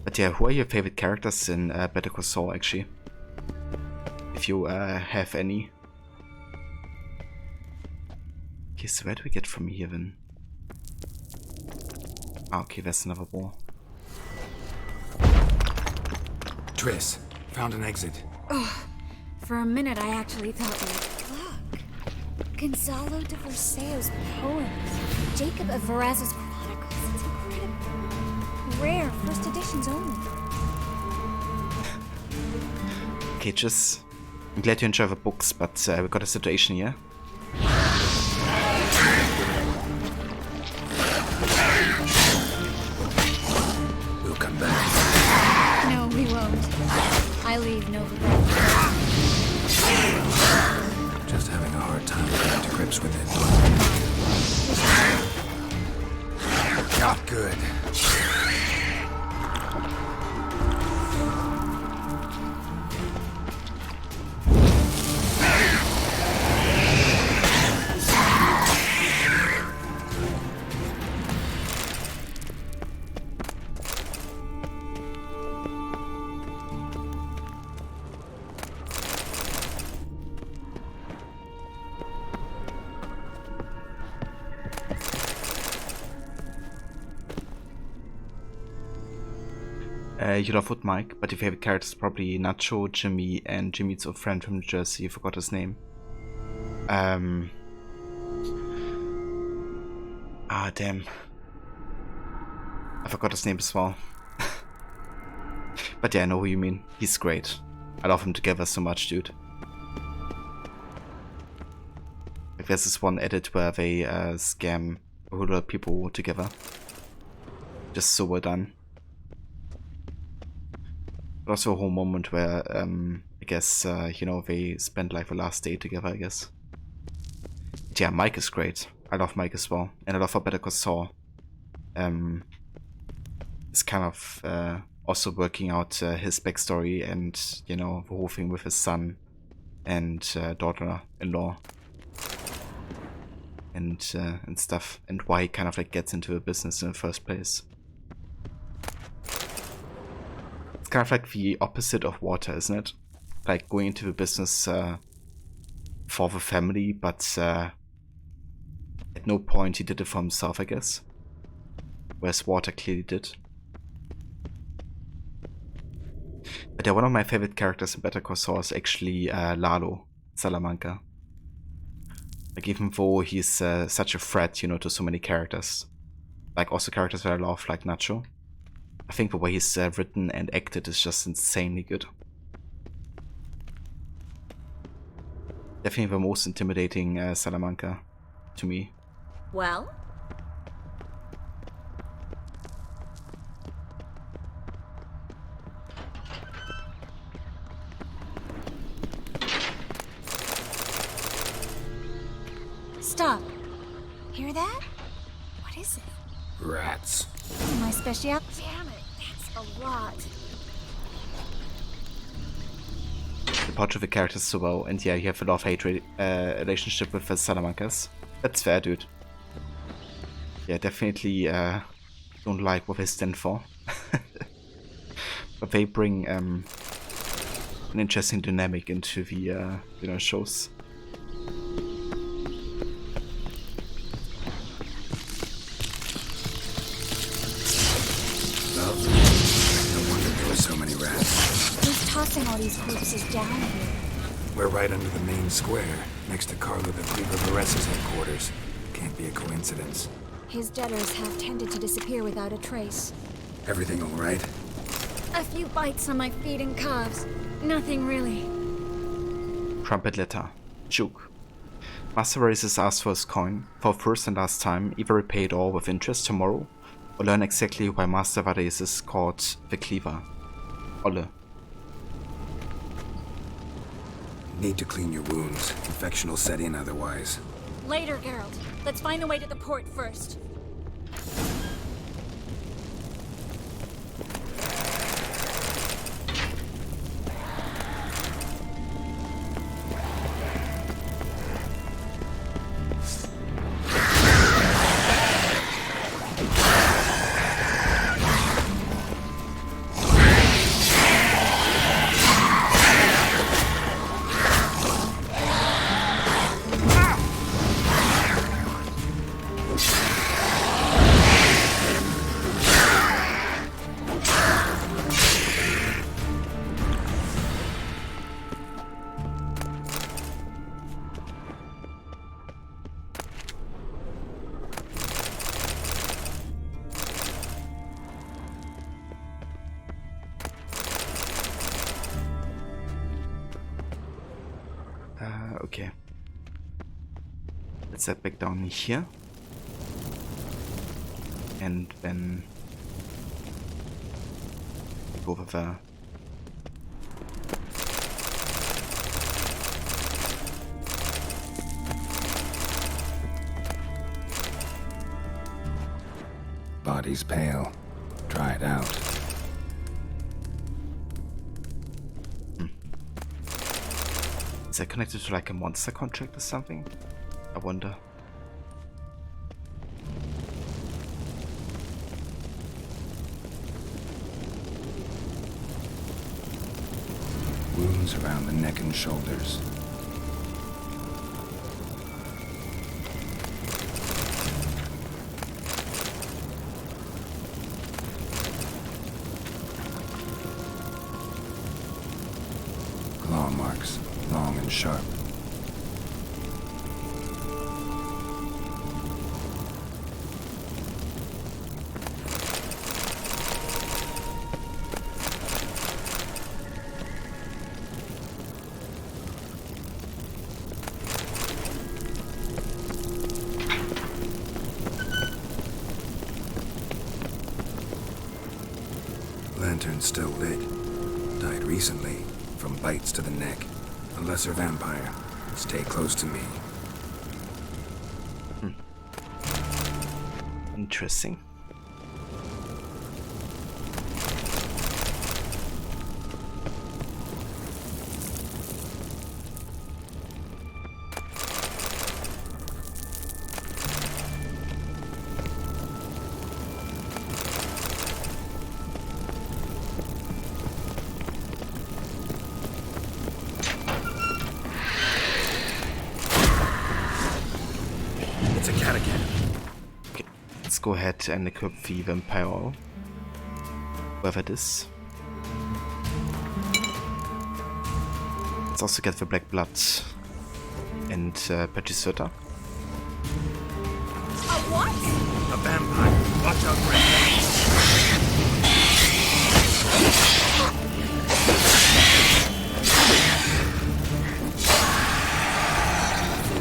But yeah, who are your favorite characters in Better Call Saul, actually? If you have any. Okay, so where do we get from here then? Ah, okay, there's another wall. Triss, found an exit. Oh, for a minute I actually thought, look, Gonzalo de Verseo's poems, Jacob of Veraz's chronicles, it's incredible. Rare, first editions only. Okay, just I'm glad you enjoy the books, but we got a situation here. We'll come back. No, we won't. I leave no regret. Just having a hard time getting to grips with it. Not good. You love Wood Mike, but your favorite character is probably Nacho, Jimmy, and Jimmy's old friend from New Jersey. You forgot his name. Damn. I forgot his name as well. But yeah, I know who you mean. He's great. I love him together so much, dude. Like, there's this one edit where they scam a whole lot of people together. Just so well done. But also a whole moment where, I guess, you know, they spend like the last day together, I guess. But yeah, Mike is great. I love Mike as well. And I love how Better Call Saul is kind of also working out his backstory and, you know, the whole thing with his son and daughter-in-law and stuff, and why he kind of like gets into the business in the first place. It's kind of like the opposite of Water, isn't it? Like going into the business for the family, but at no point he did it for himself, I guess. Whereas Water clearly did. But yeah, one of my favorite characters in Better Call Saul is actually Lalo Salamanca. Like, even though he's such a threat, you know, to so many characters. Like, also characters that I love, like Nacho. I think the way he's written and acted is just insanely good. Definitely the most intimidating Salamanca to me. Well? Stop. Hear that? What is it? Rats. My special. Damn it, that's a lot. The portrait of the characters so well, and yeah, you have a love-hate relationship with the Salamancas. That's fair, dude. Yeah, definitely don't like what they stand for. But they bring an interesting dynamic into the you know, shows. So many rats. Who's tossing all these corpses down here? We're right under the main square, next to Carlo the Cleaver Vares's headquarters. Can't be a coincidence. His debtors have tended to disappear without a trace. Everything all right? A few bites on my feet and calves. Nothing really. Trumpet letter. Juke. Master Vares asked for his coin. For first and last time, either repay it all with interest tomorrow, or learn exactly why Master Vares is called the Cleaver. Olle. Need to clean your wounds. Infection will set in otherwise. Later, Geralt. Let's find the way to the port first. Okay. Let's head back down here. And then go over there. Body's pale. Try it out. Is that connected to like a monster contract or something? I wonder. Wounds around the neck and shoulders. marks, long and sharp. Lantern's still lit. Died recently, from bites to the neck. A lesser vampire. Stay close to me. Interesting. It's a cat again. Okay, let's go ahead and equip the vampire oil. Whoever it is. Let's also get the black blood and Petricerta. A what? A vampire. Watch out, Griffin.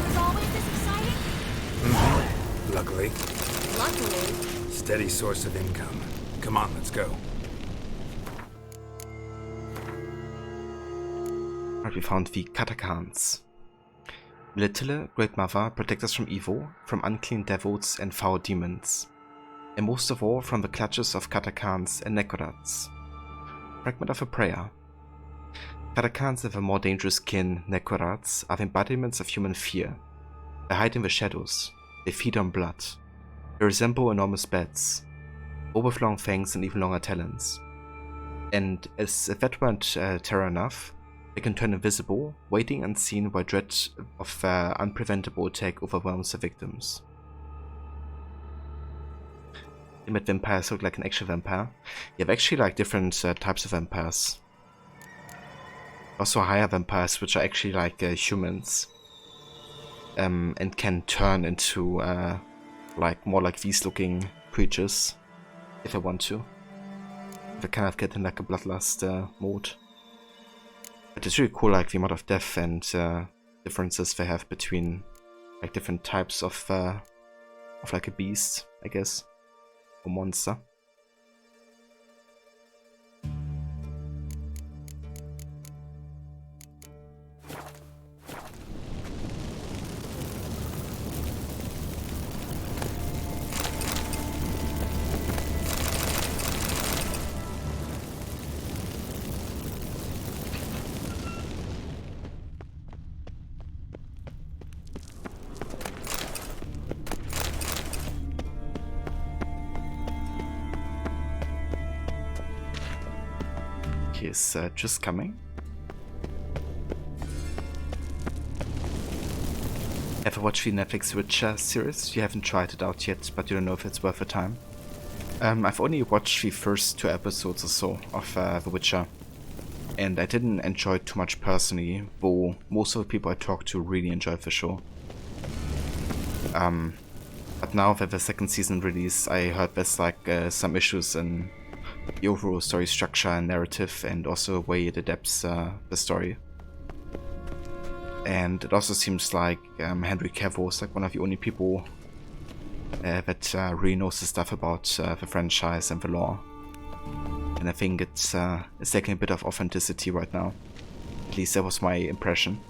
Was always this exciting? Luckily. Luckily. Steady source of income. Come on, let's go. Alright, we found the Katakans. Militile, Great Mother, protect us from evil, from unclean devils and foul demons, and most of all from the clutches of Katakans and Nekorats. Fragment of a prayer. Katakans and the more dangerous kin, Nekorats, are the embodiments of human fear. They hide in the shadows. They feed on blood. They resemble enormous bats, all with long fangs and even longer talons. And as if that weren't terror enough, they can turn invisible, waiting unseen while dread of their unpreventable attack overwhelms their victims. They made vampires look like an actual vampire. You have actually like different types of vampires. Also higher vampires which are actually like humans. And can turn into like more like these looking creatures if I want to. They kind of get in like a bloodlust mode. But it's really cool, like the amount of death and differences they have between like different types of like a beast, I guess, or monster. Is just coming. Ever watched the Netflix Witcher series? You haven't tried it out yet, but you don't know if it's worth the time. I've only watched the first 2 episodes or so of The Witcher, and I didn't enjoy it too much personally, though most of the people I talked to really enjoyed the show. But now that the second season released, I heard there's like some issues in the overall story structure and narrative, and also the way it adapts the story. And it also seems like Henry Cavill is like one of the only people that really knows the stuff about the franchise and the lore. And I think it's taking a bit of authenticity right now. At least that was my impression.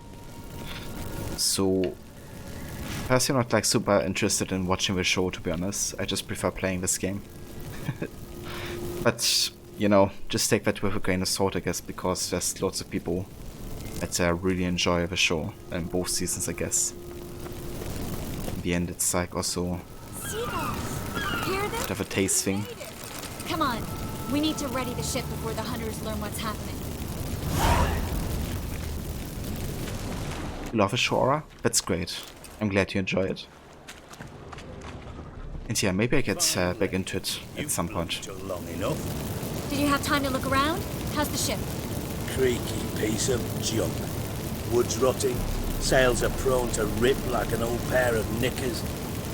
So, personally, I'm not like super interested in watching the show, to be honest. I just prefer playing this game. But, you know, just take that with a grain of salt, I guess, because there's lots of people that really enjoy the show, and both seasons, I guess. In the end, it's like also a bit of a taste thing. Come on, we need to ready the ship before the hunters learn what's happening. You love the show, Aura? That's great. I'm glad you enjoy it. And yeah, maybe I get back into it at some point. Did you have time to look around? How's the ship? creaky piece of junk. Wood's rotting, sails are prone to rip like an old pair of knickers,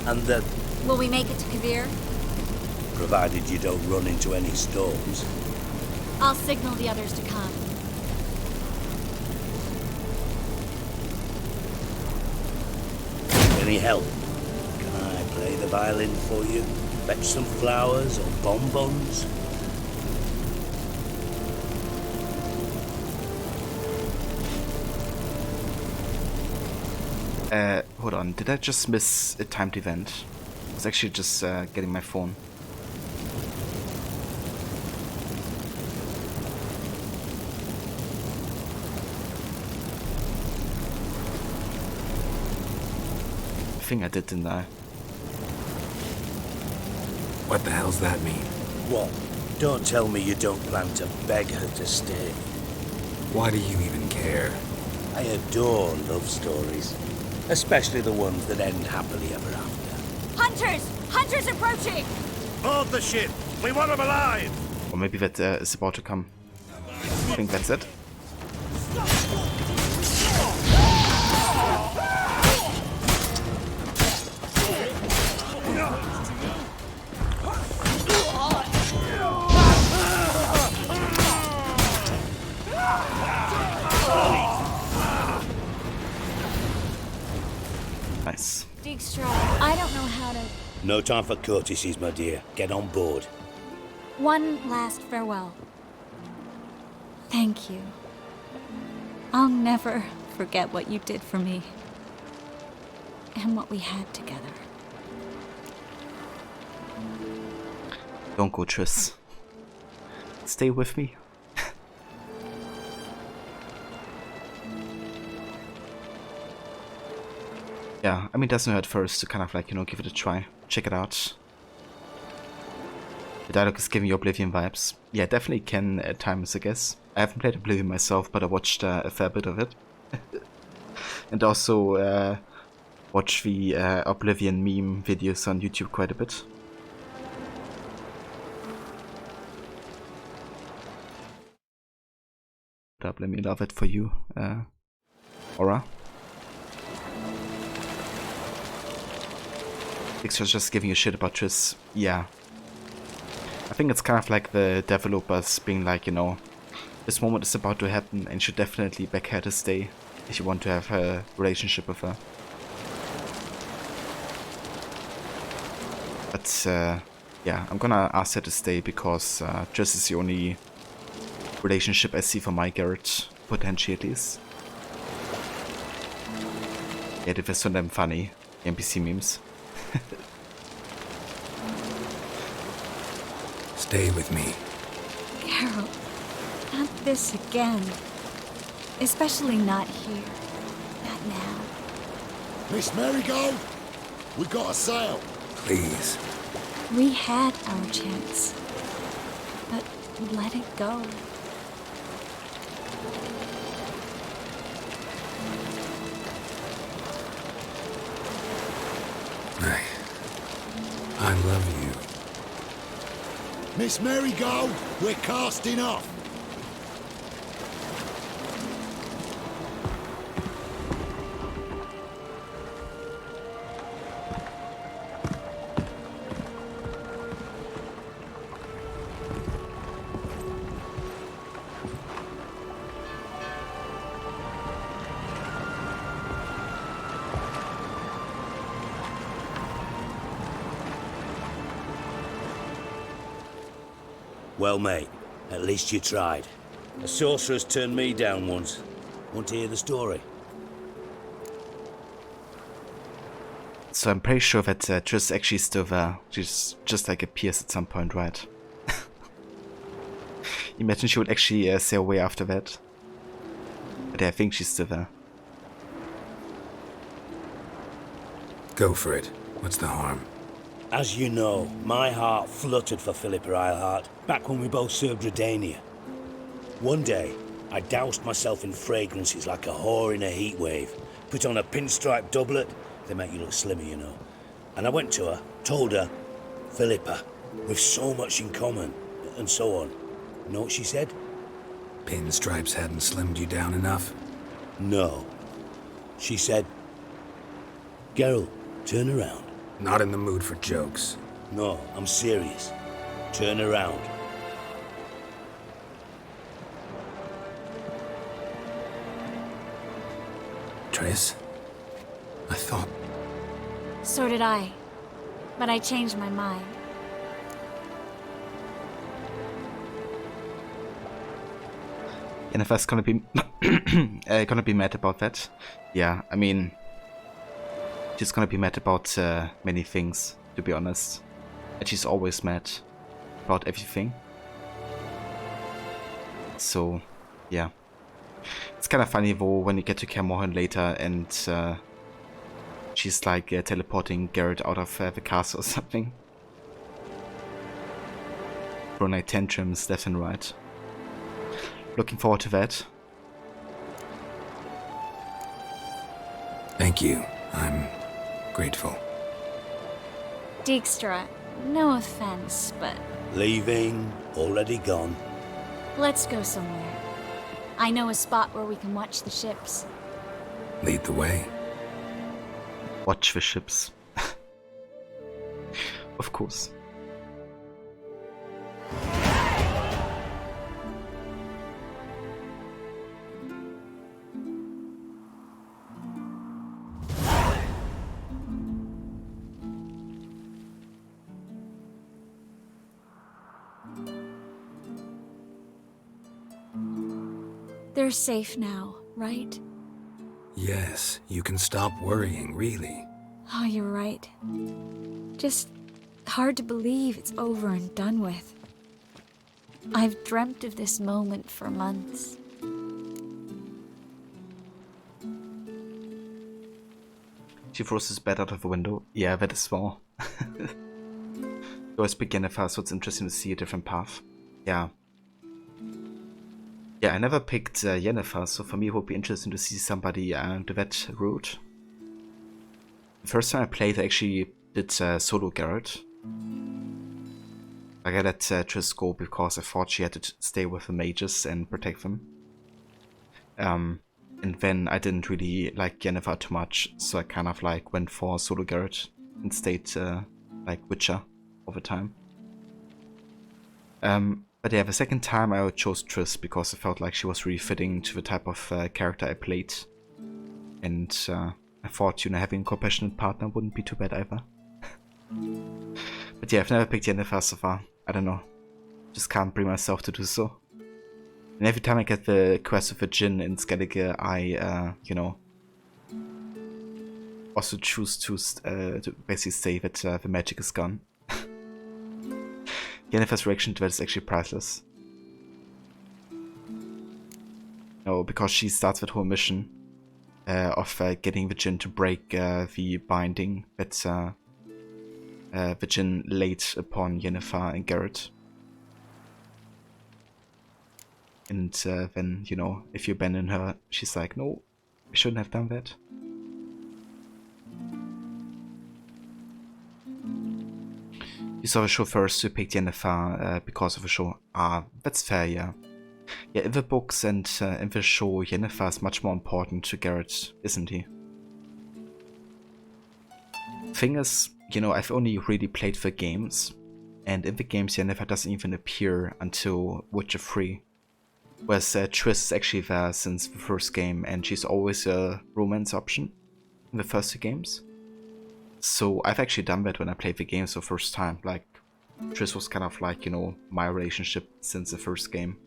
and the... Will we make it to Kavir? provided you don't run into any storms. I'll signal the others to come. Any help? Can I play the violin for you? Fetch some flowers or bonbons? Hold on, did I just miss a timed event? I was actually just getting my phone. I think I did, didn't I? What the hell's that mean? What? Don't tell me you don't plan to beg her to stay. Why do you even care? I adore love stories. Especially the ones that end happily ever after. Hunters! Hunters approaching! Board the ship! We want them alive! Or maybe that is about to come. I think that's it. Nice. Dijkstra, I don't know how to... No time for courtesies, my dear. Get on board. One last farewell. Thank you. I'll never forget what you did for me. And what we had together. Don't go, Triss. Stay with me. Yeah, I mean, it doesn't hurt first to kind of like, you know, give it a try. Check it out. The dialogue is giving you Oblivion vibes. Yeah, definitely can at times, I guess. I haven't played Oblivion myself, but I watched a fair bit of it. And also watch the Oblivion meme videos on YouTube quite a bit. Let me love it for you, Aura. Dijkstra's just giving you shit about Triss. Yeah. I think it's kind of like the developers being like, you know, this moment is about to happen and you should definitely back her to stay if you want to have a relationship with her. But yeah, I'm gonna ask her to stay because Triss is the only relationship I see for my Garrett, potentially at least. Yeah, they were so damn funny, NPC memes. Stay with me. Carol, not this again. Especially not here. Not now. Miss Marigold, we got a sail. Please. We had our chance. But we let it go. I love you. Miss Marigold, we're casting off. Well, mate, at least you tried. A sorcerer's turned me down once. Want to hear the story? So I'm pretty sure that Triss actually still there. She's just like appears at some point, right? Imagine she would actually sail away after that. But yeah, I think she's still there. Go for it. What's the harm? As you know, my heart fluttered for Philippa Eilhart back when we both served Redania. One day, I doused myself in fragrances like a whore in a heat wave, put on a pinstripe doublet, they make you look slimmer, you know. And I went to her, told her, Philippa, we've so much in common, and so on. You know what she said? Pinstripes hadn't slimmed you down enough? No. She said, Geralt, turn around. Not in the mood for jokes. No, I'm serious. Turn around. Triss? I thought... So did I. But I changed my mind. Yennefer's gonna be mad about that. Yeah, I mean, she's gonna be mad about many things, to be honest. And she's always mad about everything. So, yeah. It's kind of funny though when you get to Kaer Morhen later and she's like teleporting Geralt out of the castle or something. Throwing like tantrums left and right. Looking forward to that. Thank you. I'm grateful. Dijkstra, no offense, but Leaving, already gone. let's go somewhere. I know a spot where we can watch the ships. Lead the way. Watch the ships. Of course. They're safe now, right? Yes, you can stop worrying, really. Oh, you're right. Just hard to believe it's over and done with. I've dreamt of this moment for months. She throws his bed out of the window. Yeah, that as well. You always pick Yennefer, so it's interesting to see a different path. Yeah. Yeah, I never picked Yennefer, so for me it would be interesting to see somebody do that route. The first time I played, I actually did solo Geralt. I let Triss go because I thought she had to stay with the mages and protect them. And then I didn't really like Yennefer too much, so I kind of like went for solo Geralt and stayed like Witcher over time. But yeah, the second time I chose Triss because I felt like she was really fitting to the type of character I played. And I thought, you know, having a compassionate partner wouldn't be too bad either. But yeah, I've never picked Yennefer so far. I don't know. Just can't bring myself to do so. And every time I get the quest of the Djinn in Skellige, I, you know, also choose to basically say that the magic is gone. Yennefer's reaction to that is actually priceless. No, because she starts that whole mission of getting the Djinn to break the binding that the Djinn laid upon Yennefer and Geralt. And then, you know, if you abandon her, she's like, no, we shouldn't have done that. You saw the show first, so you picked Yennefer because of the show. Ah, that's fair, yeah. Yeah, in the books and in the show, Yennefer is much more important to Geralt, isn't he? Thing is, you know, I've only really played the games, and in the games Yennefer doesn't even appear until Witcher 3. Whereas Triss is actually there since the first game, and she's always a romance option in the first two games. So I've actually done that when I played the games for the first time. Like, Triss was kind of like, you know, my relationship since the first game.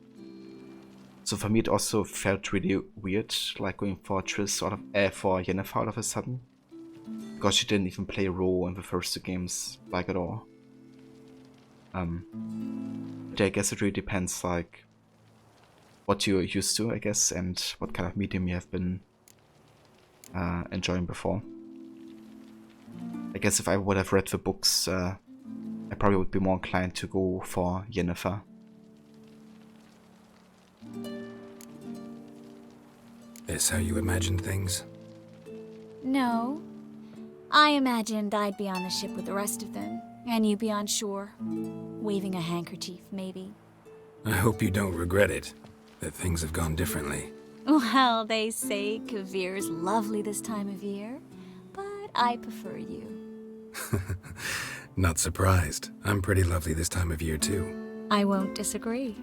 So for me it also felt really weird, like going for Triss out of, for Yennefer all of a sudden. Because she didn't even play a role in the first two games, like at all. But I guess it really depends, like, what you're used to, I guess, and what kind of medium you have been enjoying before. I guess if I would have read the books, I probably would be more inclined to go for Yennefer. This how you imagined things? No. I imagined I'd be on the ship with the rest of them, and you be on shore. Waving a handkerchief, maybe. I hope you don't regret it. that things have gone differently. Well, they say Kavir's lovely this time of year, but I prefer you. Not surprised. I'm pretty lovely this time of year, too. I won't disagree.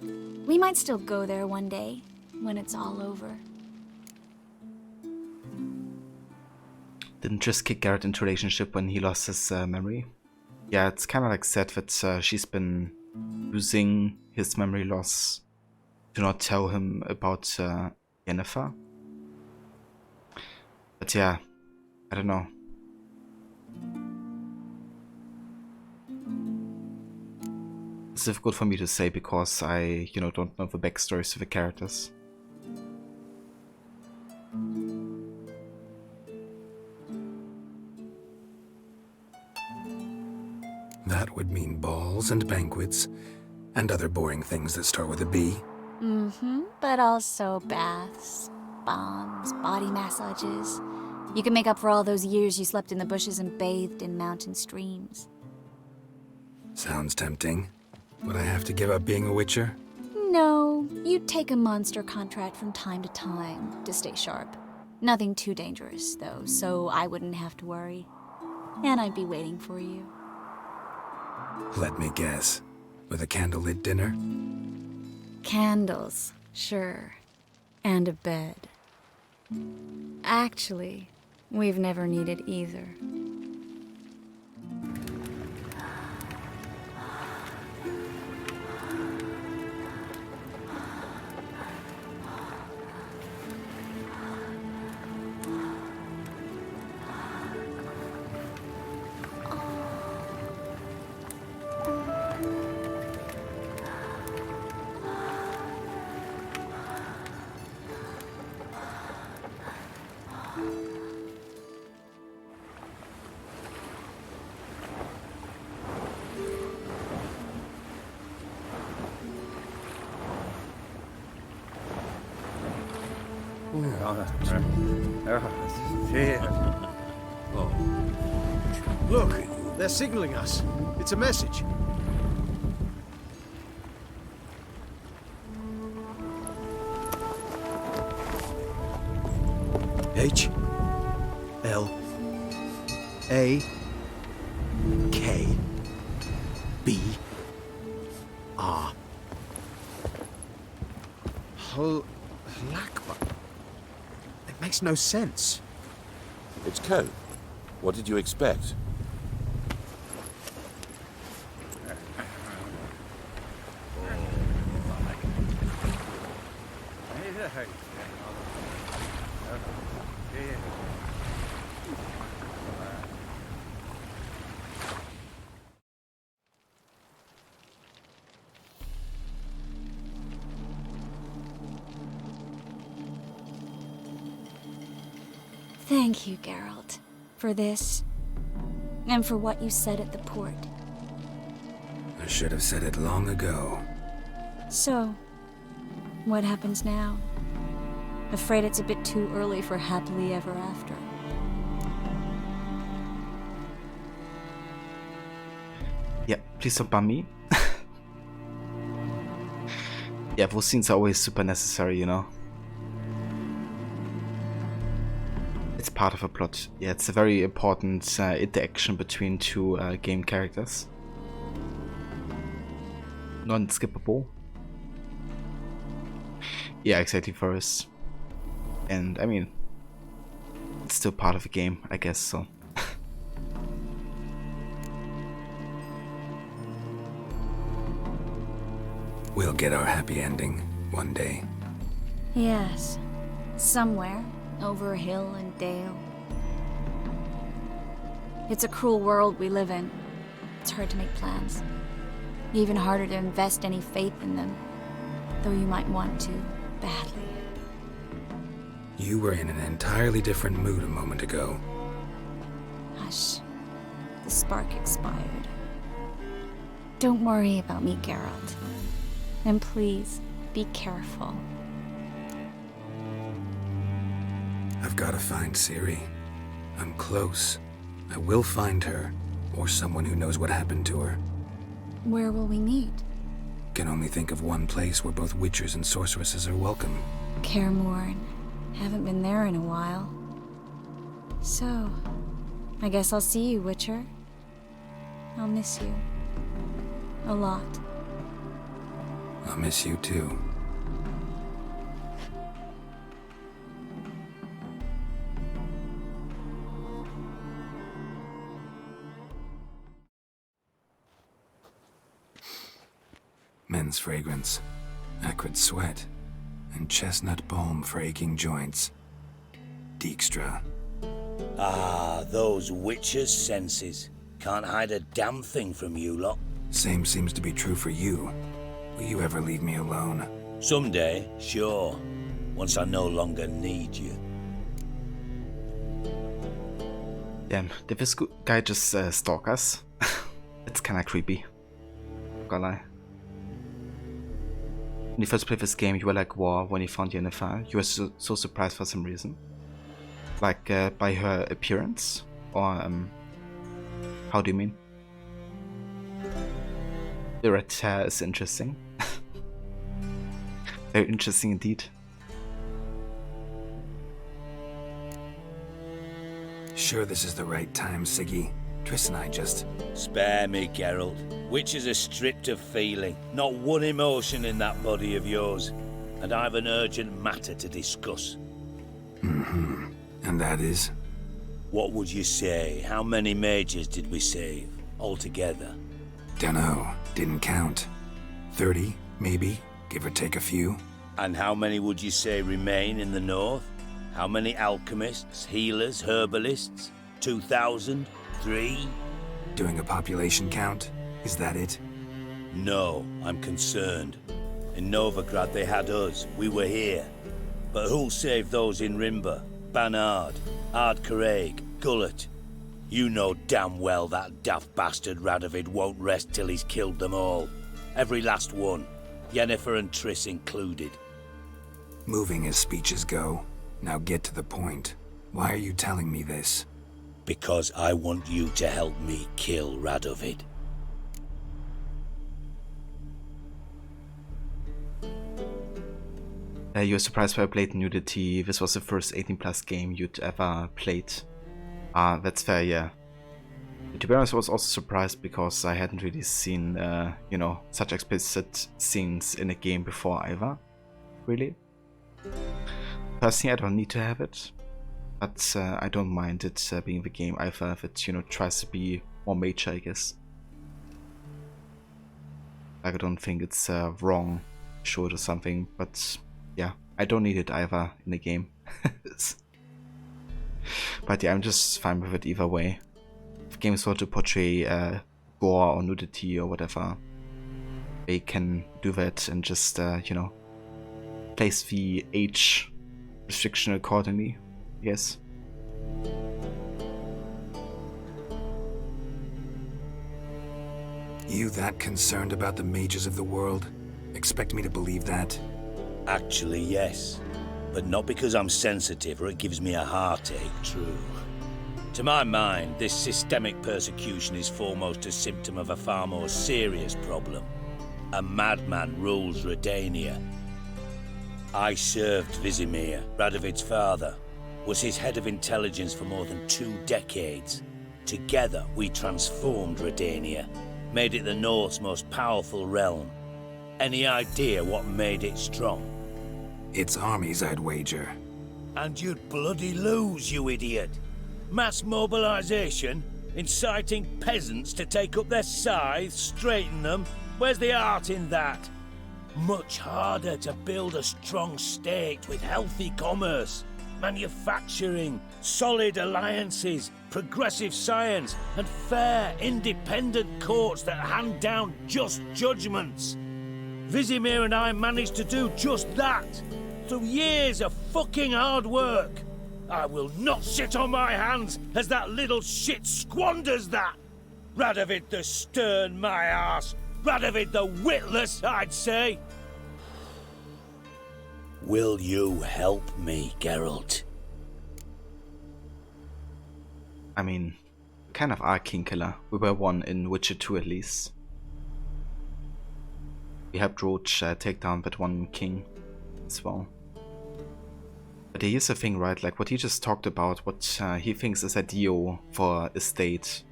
We might still go there one day, when it's all over. Didn't just kick Garrett into a relationship when he lost his memory. Yeah, it's kind of like said that she's been using his memory loss to not tell him about Yennefer. But yeah, I don't know. It's difficult for me to say because I, don't know the backstories of the characters. That would mean balls and banquets, and other boring things that start with a B. But also baths, bombs, body massages. You can make up for all those years you slept in the bushes and bathed in mountain streams. Sounds tempting. Would I have to give up being a witcher? No, you'd take a monster contract from time to time to stay sharp. Nothing too dangerous, though, so I wouldn't have to worry. And I'd be waiting for you. Let me guess. With a candlelit dinner? Candles, sure. And a bed. Actually, we've never needed either. Look, they're signaling us. It's a message. H L A K B R Lakba. It makes no sense. It's code. What did you expect? Thank you, Geralt, for this, and for what you said at the port. I should have said it long ago. So, what happens now? Afraid it's a bit too early for happily ever after. Yeah, please don't ban me. Yeah, those scenes are always super necessary, It's part of a plot. Yeah, it's a very important interaction between two game characters. Non-skippable. Yeah, exactly, Forrest. And, I mean, it's still part of the game, I guess, so. We'll get our happy ending one day. Yes, somewhere, over hill and dale. It's a cruel world we live in. It's hard to make plans. Even harder to invest any faith in them, though you might want to, badly. You were in an entirely different mood a moment ago. Hush. The spark expired. Don't worry about me, Geralt. And please, be careful. I've got to find Ciri. I'm close. I will find her, or someone who knows what happened to her. Where will we meet? Can only think of one place where both witchers and sorceresses are welcome. Karamorn. Haven't been there in a while. So, I guess I'll see you, Witcher. I'll miss you. A lot. I'll miss you too. Men's fragrance, acrid sweat, and chestnut balm for aching joints. Dijkstra. Ah, those witches' senses. Can't hide a damn thing from you lot. Same seems to be true for you. Will you ever leave me alone? Someday, sure. Once I no longer need you. Damn, did this guy just stalk us? It's kinda creepy. Gotta lie. When you first played this game, you were like, wow, when you found Yennefer, you were so surprised for some reason. Like, by her appearance? Or, how do you mean? The red hair is interesting. Very interesting indeed. Sure this is the right time, Siggy? Triss and I just... Spare me, Geralt. Witches are stripped of feeling. Not one emotion in that body of yours. And I've an urgent matter to discuss. Mm-hmm. And that is? What would you say? How many mages did we save, altogether? Dunno. Didn't count. 30, maybe? Give or take a few? And how many would you say remain in the north? How many alchemists, healers, herbalists? 2,000? 3? Doing a population count? Is that it? No, I'm concerned. In Novigrad they had us, we were here. But who'll save those in Rimba? Banard, Ardcaraig, Gullet? You know damn well that daft bastard Radovid won't rest till he's killed them all. Every last one. Yennefer and Triss included. Moving as speeches go. Now get to the point. Why are you telling me this? Because I want you to help me kill Radovid. You were surprised by blatant nudity. This was the first 18+ game you'd ever played. That's fair, yeah. To be honest, I was also surprised because I hadn't really seen, you know, such explicit scenes in a game before either. Really. Personally, I don't need to have it. But I don't mind it being the game either if it, you know, tries to be more mature, I guess. Like, I don't think it's wrong, short or something, but yeah, I don't need it either in the game. But yeah, I'm just fine with it either way. If games want to portray gore or nudity or whatever, they can do that and just, you know, place the age restriction accordingly. Yes. You that concerned about the mages of the world? Expect me to believe that? Actually, yes. But not because I'm sensitive or it gives me a heartache, true. To my mind, this systemic persecution is foremost a symptom of a far more serious problem. A madman rules Redania. I served Vizimir, Radovid's father, was his head of intelligence for more than 2 decades. Together, we transformed Redania, made it the North's most powerful realm. Any idea what made it strong? Its armies, I'd wager. And you'd bloody lose, you idiot. Mass mobilization, inciting peasants to take up their scythes, straighten them. Where's the art in that? Much harder to build a strong state with healthy commerce, manufacturing, solid alliances, progressive science, and fair, independent courts that hand down just judgments. Vizimir and I managed to do just that, through years of fucking hard work. I will not sit on my hands as that little shit squanders that. Radovid the stern, my ass. Radovid the witless, I'd say. Will you help me, Geralt? I mean, kind of are King Killer. We were one in Witcher 2 at least. we helped Roach take down that one king as well. But here's the thing, right? Like what he just talked about, what he thinks is ideal for a state,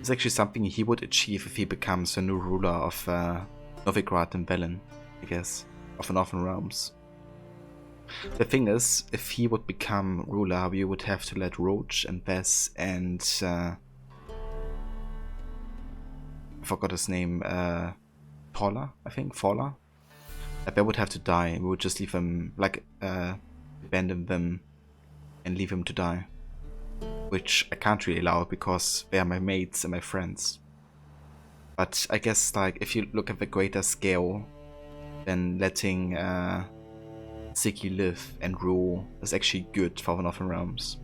is actually something he would achieve if he becomes a new ruler of Novigrad and Velen, I guess, of the Northern Realms. The thing is, if he would become ruler, we would have to let Roach and Bess and I forgot his name, Paula, I think, Fowler. They would have to die. We would just leave them, like, abandon them and leave them to die. Which I can't really allow because they are my mates and my friends. But I guess, like, if you look at the greater scale, then letting Ziggy live and rule is actually good for the Northern Realms.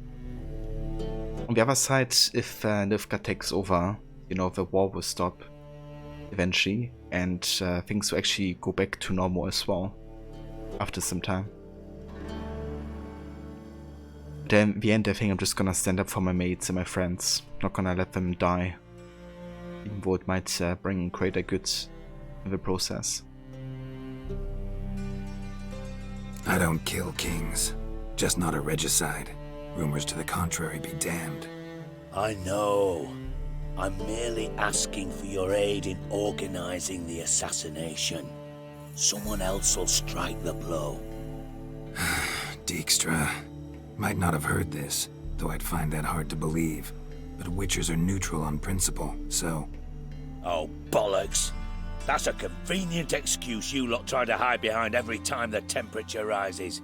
On the other side, if Nilfgaard takes over, you know, the war will stop eventually, and things will actually go back to normal as well after some time. But then in the end, I think I'm just gonna stand up for my mates and my friends, not gonna let them die, even though it might bring greater good in the process. I don't kill kings, just not a regicide. Rumors to the contrary be damned. I know. I'm merely asking for your aid in organizing the assassination. Someone else will strike the blow. Dijkstra. Might not have heard this, though I'd find that hard to believe. But Witchers are neutral on principle, so... Oh, bollocks. That's a convenient excuse you lot try to hide behind every time the temperature rises.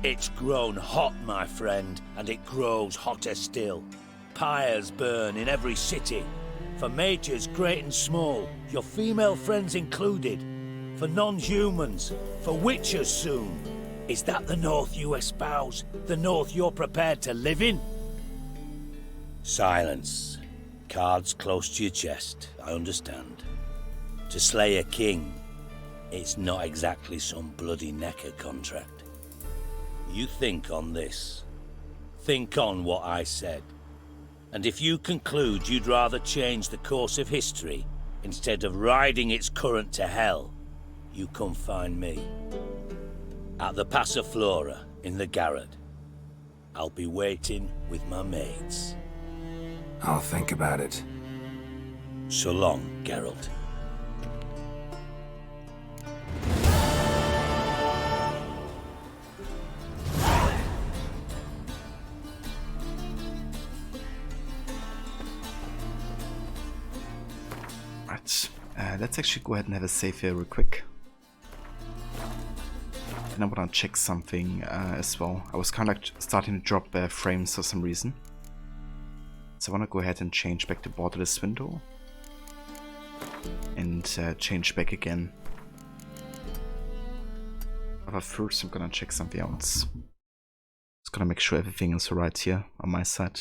It's grown hot, my friend, and it grows hotter still. Pyres burn in every city. For mages great and small, your female friends included. For non-humans, for witchers soon. Is that the North you espouse? The North you're prepared to live in? Silence. Cards close to your chest, I understand. To slay a king, it's not exactly some bloody necker contract. You think on this. Think on what I said. And if you conclude you'd rather change the course of history instead of riding its current to hell, you come find me. At the Passiflora in the Garrod. I'll be waiting with my mates. I'll think about it. So long, Geralt. Let's actually go ahead and have a save here real quick. And I want to check something as well. I was kind of like starting to drop frames for some reason. So I want to go ahead and change back to borderless window. And change back again. But first I'm gonna check something else. Just gonna make sure everything is alright here on my side.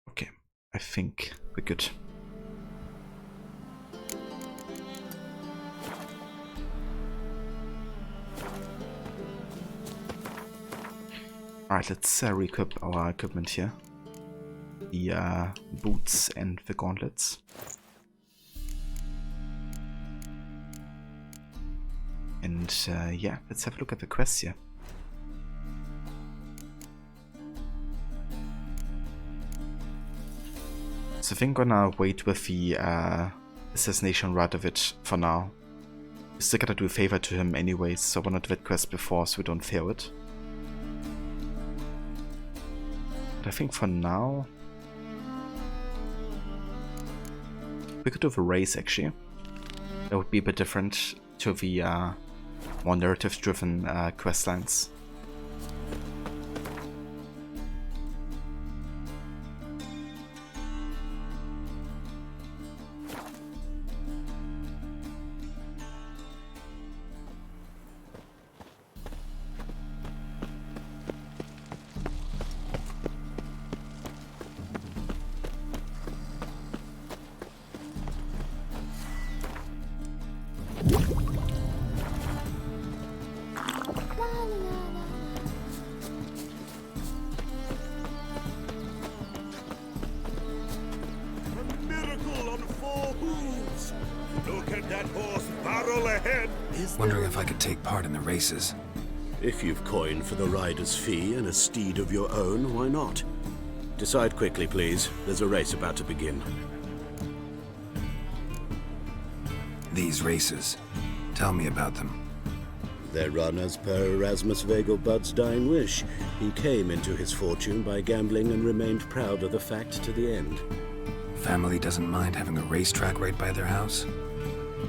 Okay, I think we're good. Alright, let's re-equip our equipment here. The boots and the gauntlets. And yeah, let's have a look at the quests here. So I think I'm gonna wait with the assassination right of it for now. We still gotta do a favor to him anyways, so I wanna do that quest before so we don't fail it. But I think for now we could do the race actually. That would be a bit different to the more narrative driven quest lines. again. Wondering if I could take part in the races. If you've coin for the rider's fee and a steed of your own, why not? Decide quickly, please. There's a race about to begin. These races. Tell me about them. They're run as per Erasmus Vegelbud's dying wish. He came into his fortune by gambling and remained proud of the fact to the end. Family doesn't mind having a racetrack right by their house?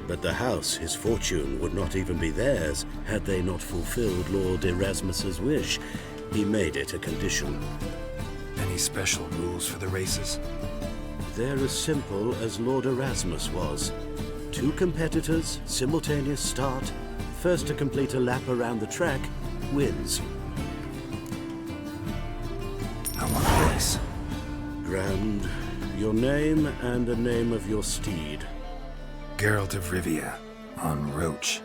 But the house, his fortune, would not even be theirs had they not fulfilled Lord Erasmus's wish. He made it a condition. Any special rules for the races? They're as simple as Lord Erasmus was. 2 competitors, simultaneous start. First to complete a lap around the track wins. I want a race. Grand. Your name and the name of your steed. Geralt of Rivia, on Roach.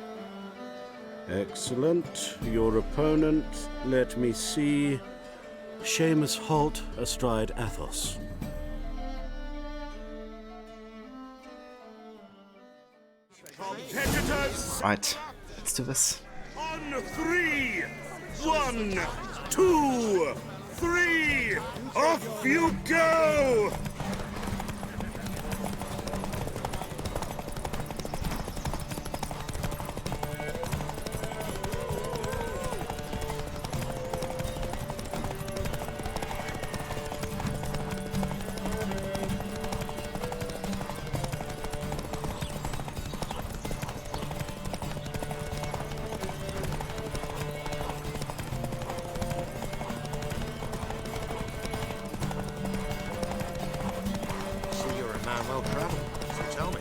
Excellent. Your opponent, let me see. Seamus Holt astride Athos. Right, let's do this. On 3. 1, 2, 3. Off you go! well traveled, so tell me.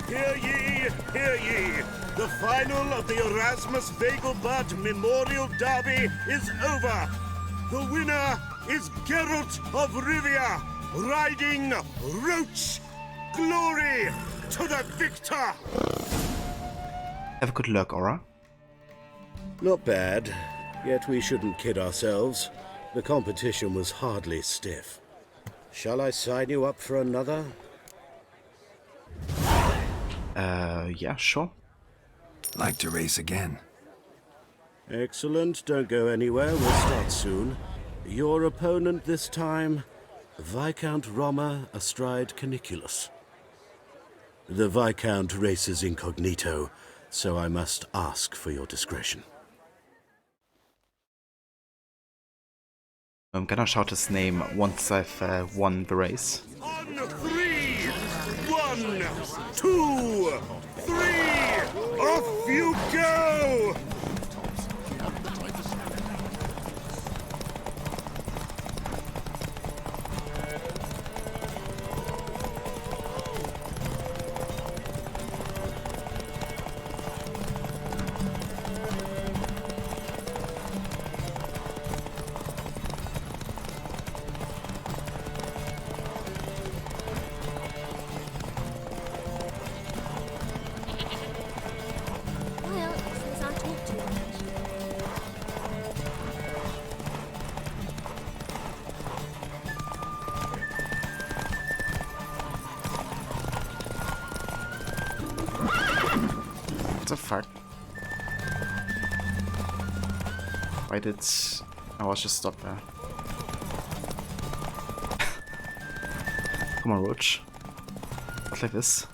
Hear ye, hear ye! The final of the Erasmus Vegelbud Memorial Derby is over. The winner is Geralt of Rivia, riding Roach. Glory to the victor! Have a good luck, Aura. Not bad, yet we shouldn't kid ourselves. The competition was hardly stiff. Shall I sign you up for another? Yeah, sure. Like to race again. Excellent, don't go anywhere, we'll start soon. Your opponent this time, Viscount Roma astride Caniculus. The Viscount races incognito, so I must ask for your discretion. I'm gonna shout his name once I've won the race. On 3, 1, 2, 3, off you go! What the fuck? Why did... I was just stopped there. Come on, Roach. Not like this.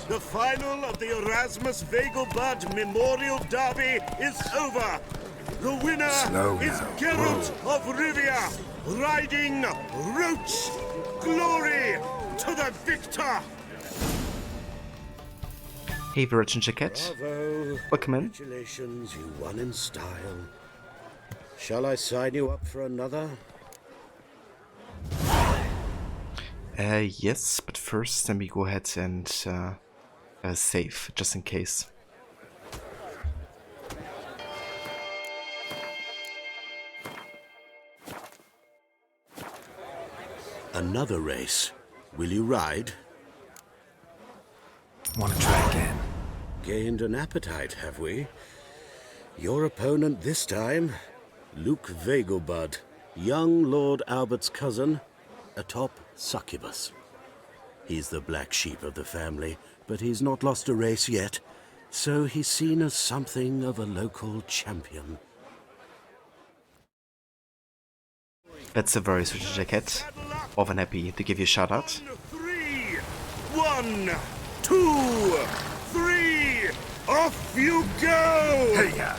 The final of the Erasmus Vegelbud Memorial Derby is over. The winner is Geralt of Rivia, riding Roach. Glory to the victor! Hey, Virgin Jacket. Bravo. Welcome in. Congratulations, you won in style. Shall I sign you up for another? Yes, but first let me go ahead and save, just in case. Another race. Will you ride? Want to try again? Gained an appetite, have we? Your opponent this time, Luke Vegelbud, young Lord Albert's cousin, atop succubus. He's the black sheep of the family, but he's not lost a race yet, so he's seen as something of a local champion. That's a very Virgin Jacket. Often happy to give you a shout out. 3, 1, 2, 3, off you go! Hey-ya!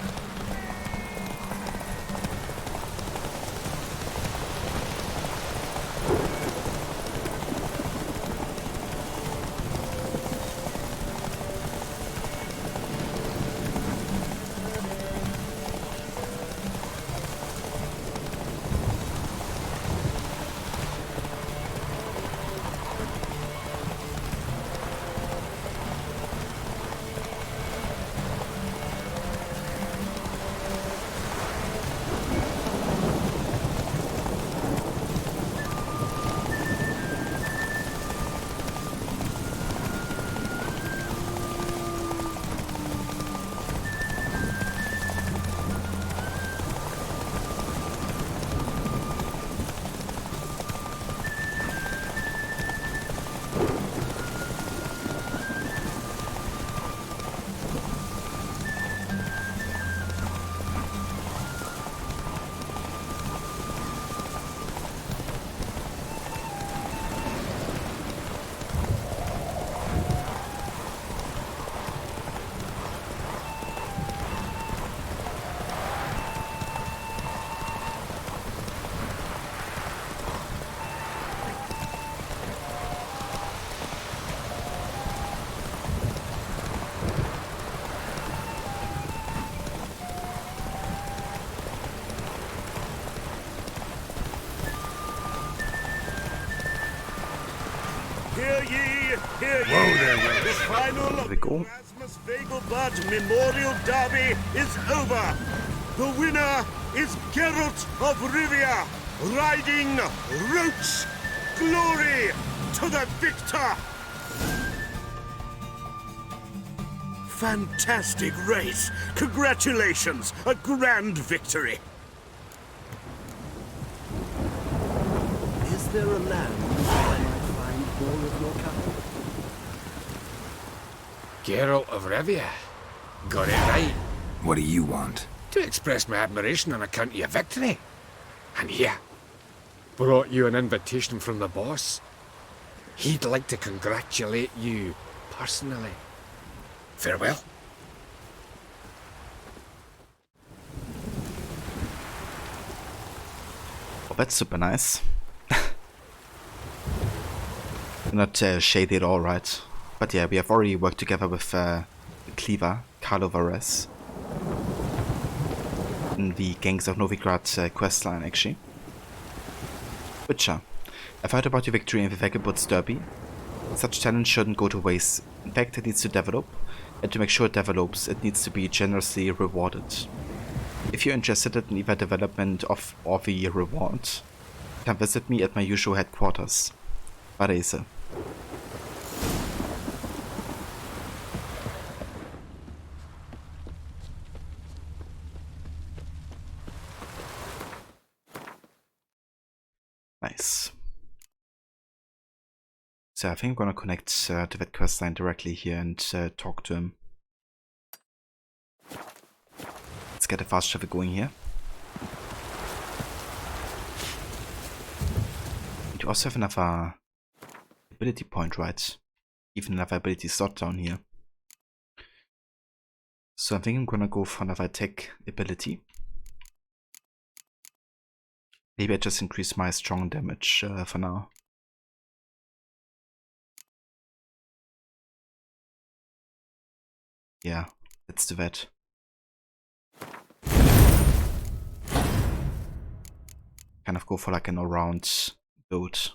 Hear ye, hear ye. Whoa there, The final There we go. Erasmus Vegelbud Memorial Derby is over. The winner is Geralt of Rivia, riding Roach. Glory to the victor! Fantastic race. Congratulations. A grand victory. Is there a land where I might find more of your kind? Geralt of Rivia. Got it right. What do you want? To express my admiration on account of your victory. And here, brought you an invitation from the boss. He'd like to congratulate you personally. Farewell. Oh, that's super nice. Not shady at all, right? But yeah, we have already worked together with Cleaver, Carlo Varese, in the Gangs of Novigrad questline, actually. Witcher, I've heard about your victory in the Vagabond's Derby. Such talent shouldn't go to waste. In fact, it needs to develop, and to make sure it develops, it needs to be generously rewarded. If you're interested in either development or the reward, come visit me at my usual headquarters. Varese. Nice. So I think I'm gonna connect to that questline directly here and talk to him. Let's get a fast travel going here. You also have another ability point, right? Even another ability slot down here. So I think I'm gonna go for another attack ability. Maybe I just increase my strong damage for now. Yeah, let's do that. Kind of go for like an all-round build.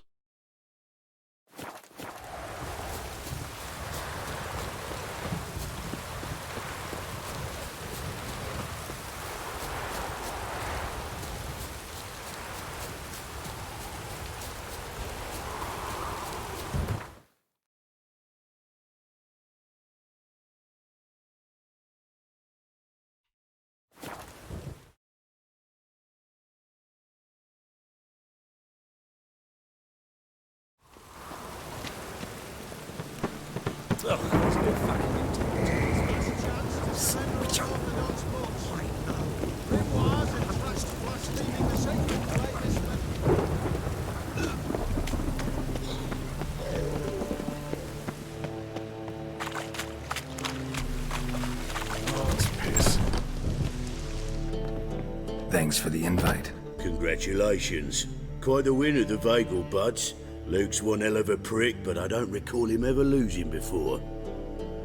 Thanks for the invite. Congratulations. Quite the winner, the Vagel buds. Luke's one hell of a prick, but I don't recall him ever losing before.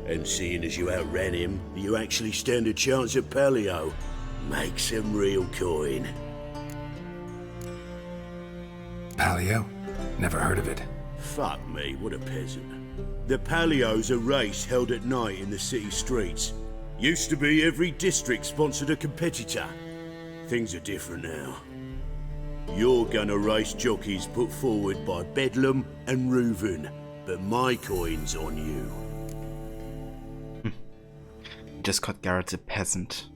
And seeing as you outran him, you actually stand a chance at Paleo. Make some real coin. Paleo? Never heard of it. Fuck me, what a peasant. The Paleo's a race held at night in the city streets. Used to be every district sponsored a competitor. Things are different now. You're gonna race jockeys put forward by Bedlam and Reuven, but my coin's on you. Just called Garrett a peasant.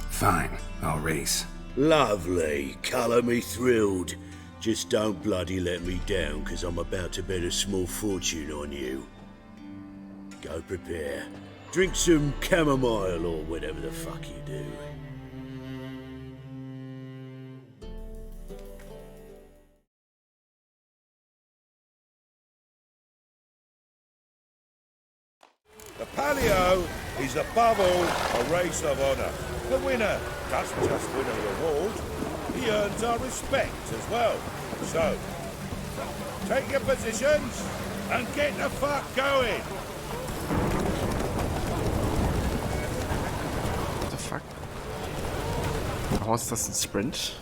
Fine, I'll race. Lovely, colour me thrilled. Just don't bloody let me down, cause I'm about to bet a small fortune on you. Go prepare. Drink some chamomile or whatever the fuck you do. The Paleo is above all a race of honour. The winner doesn't just win a reward, he earns our respect as well. So, take your positions and get the fuck going. What the fuck? The horse doesn't sprint?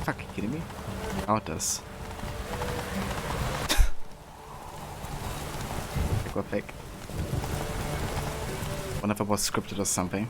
Fuck, you kidding me? Oh, it does. Go back. Wonder if it was scripted or something.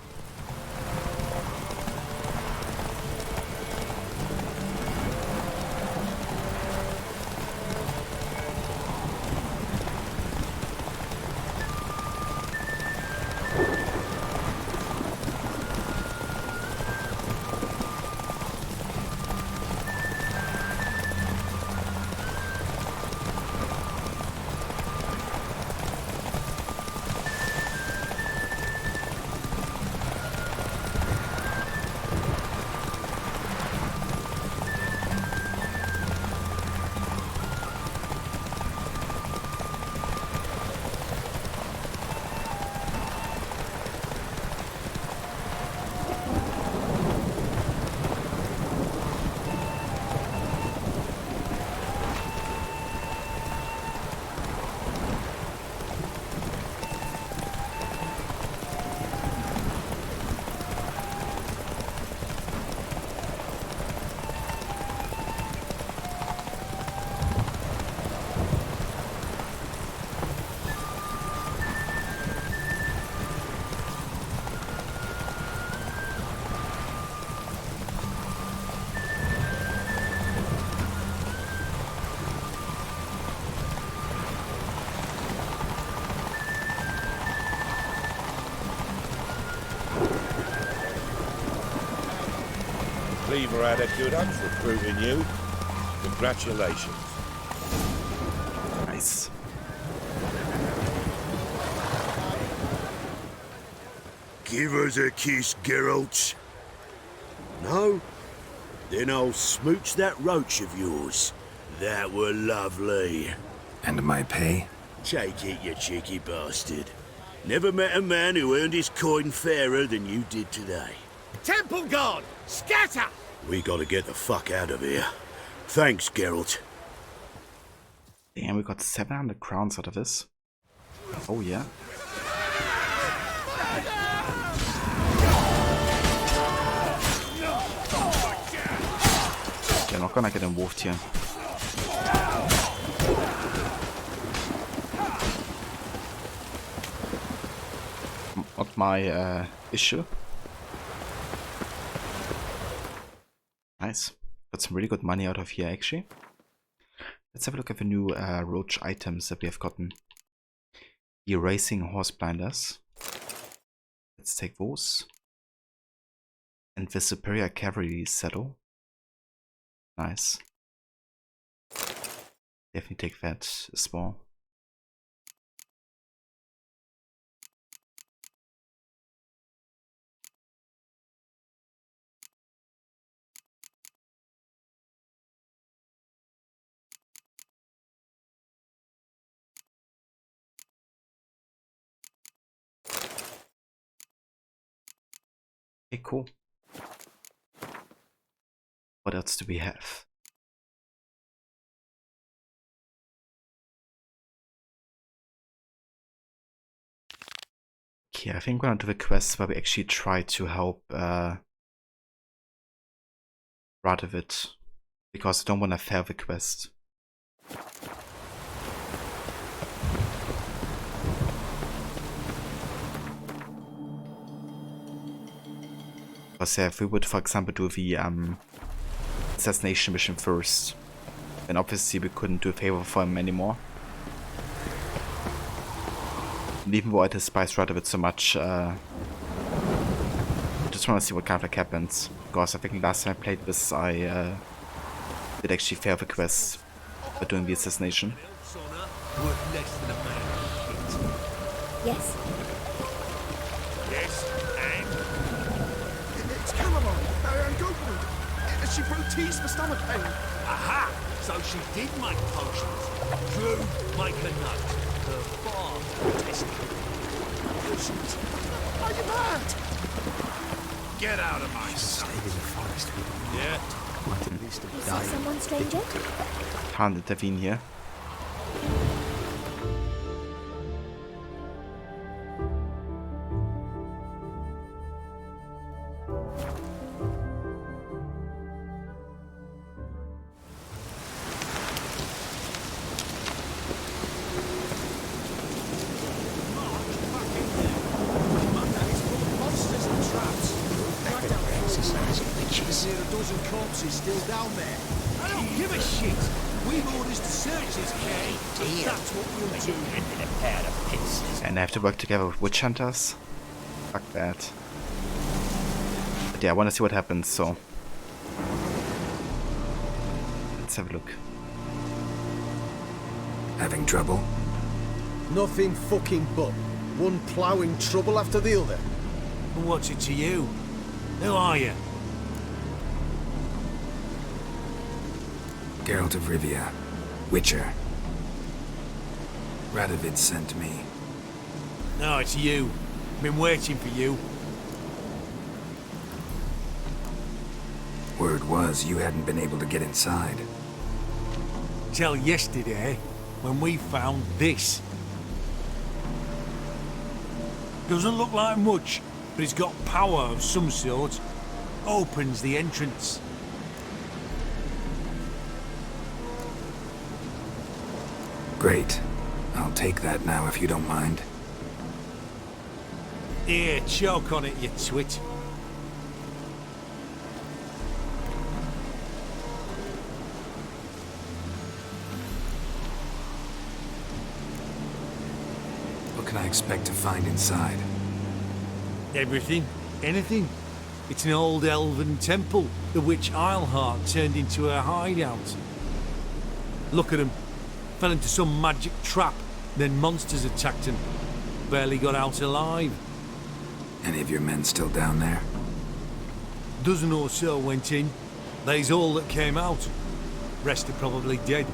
Cleaver had a good hunt recruiting you. Congratulations. Nice. Give us a kiss, Geralt. No? Then I'll smooch that roach of yours. That were lovely. And my pay? Take it, you cheeky bastard. Never met a man who earned his coin fairer than you did today. Temple Guard, scatter! We gotta get the fuck out of here. Thanks, Geralt. Damn, we got 700 crowns out of this. Oh yeah. They're not gonna get involved here. Not my issue. Nice. Got some really good money out of here actually. Let's have a look at the new roach items that we have gotten. Erasing horse blinders. Let's take those. And the superior cavalry saddle. Nice. Definitely take that as well. Okay, cool. What else do we have? Okay, I think we're gonna do the quest where we actually try to help Radovid, because I don't want to fail the quest. Because if we would, for example, do the assassination mission first, then obviously we couldn't do a favor for him anymore. And even though I despise Radovid so much, I just want to see what kind of like happens. Because I think last time I played this, I did actually fail the quest by doing the assassination. Yes. Yes, and? It's Caroline, and Goldman. She broke teas for stomach pain. Aha! So she did make potions. Drew, make a note. Her father tested. Potions? Are you mad? Get out of my sight. Stayed in the forest with him. Yeah. Might at least have Is died. there someone, stranger? Can't intervene here. Still down there. I don't give a shit. We've orders to search this cave. That's what we'll do. And I have to work together with witch hunters. Fuck that. But yeah, I want to see what happens, so let's have a look. Having trouble? Nothing fucking but. One ploughing trouble after the other. What's it to you? Who are you? Geralt of Rivia, Witcher. Radovid sent me. No, it's you. Been waiting for you. Word was you hadn't been able to get inside. Till yesterday, when we found this. Doesn't look like much, but it's got power of some sort. Opens the entrance. Great. I'll take that now if you don't mind. Here, choke on it, you twit. What can I expect to find inside? Everything. Anything. It's an old elven temple, the witch Isleheart turned into a hideout. Look at him. Fell into some magic trap, then monsters attacked him. Barely got out alive. Any of your men still down there? Dozen or so went in. They's all that came out. Rest are probably dead.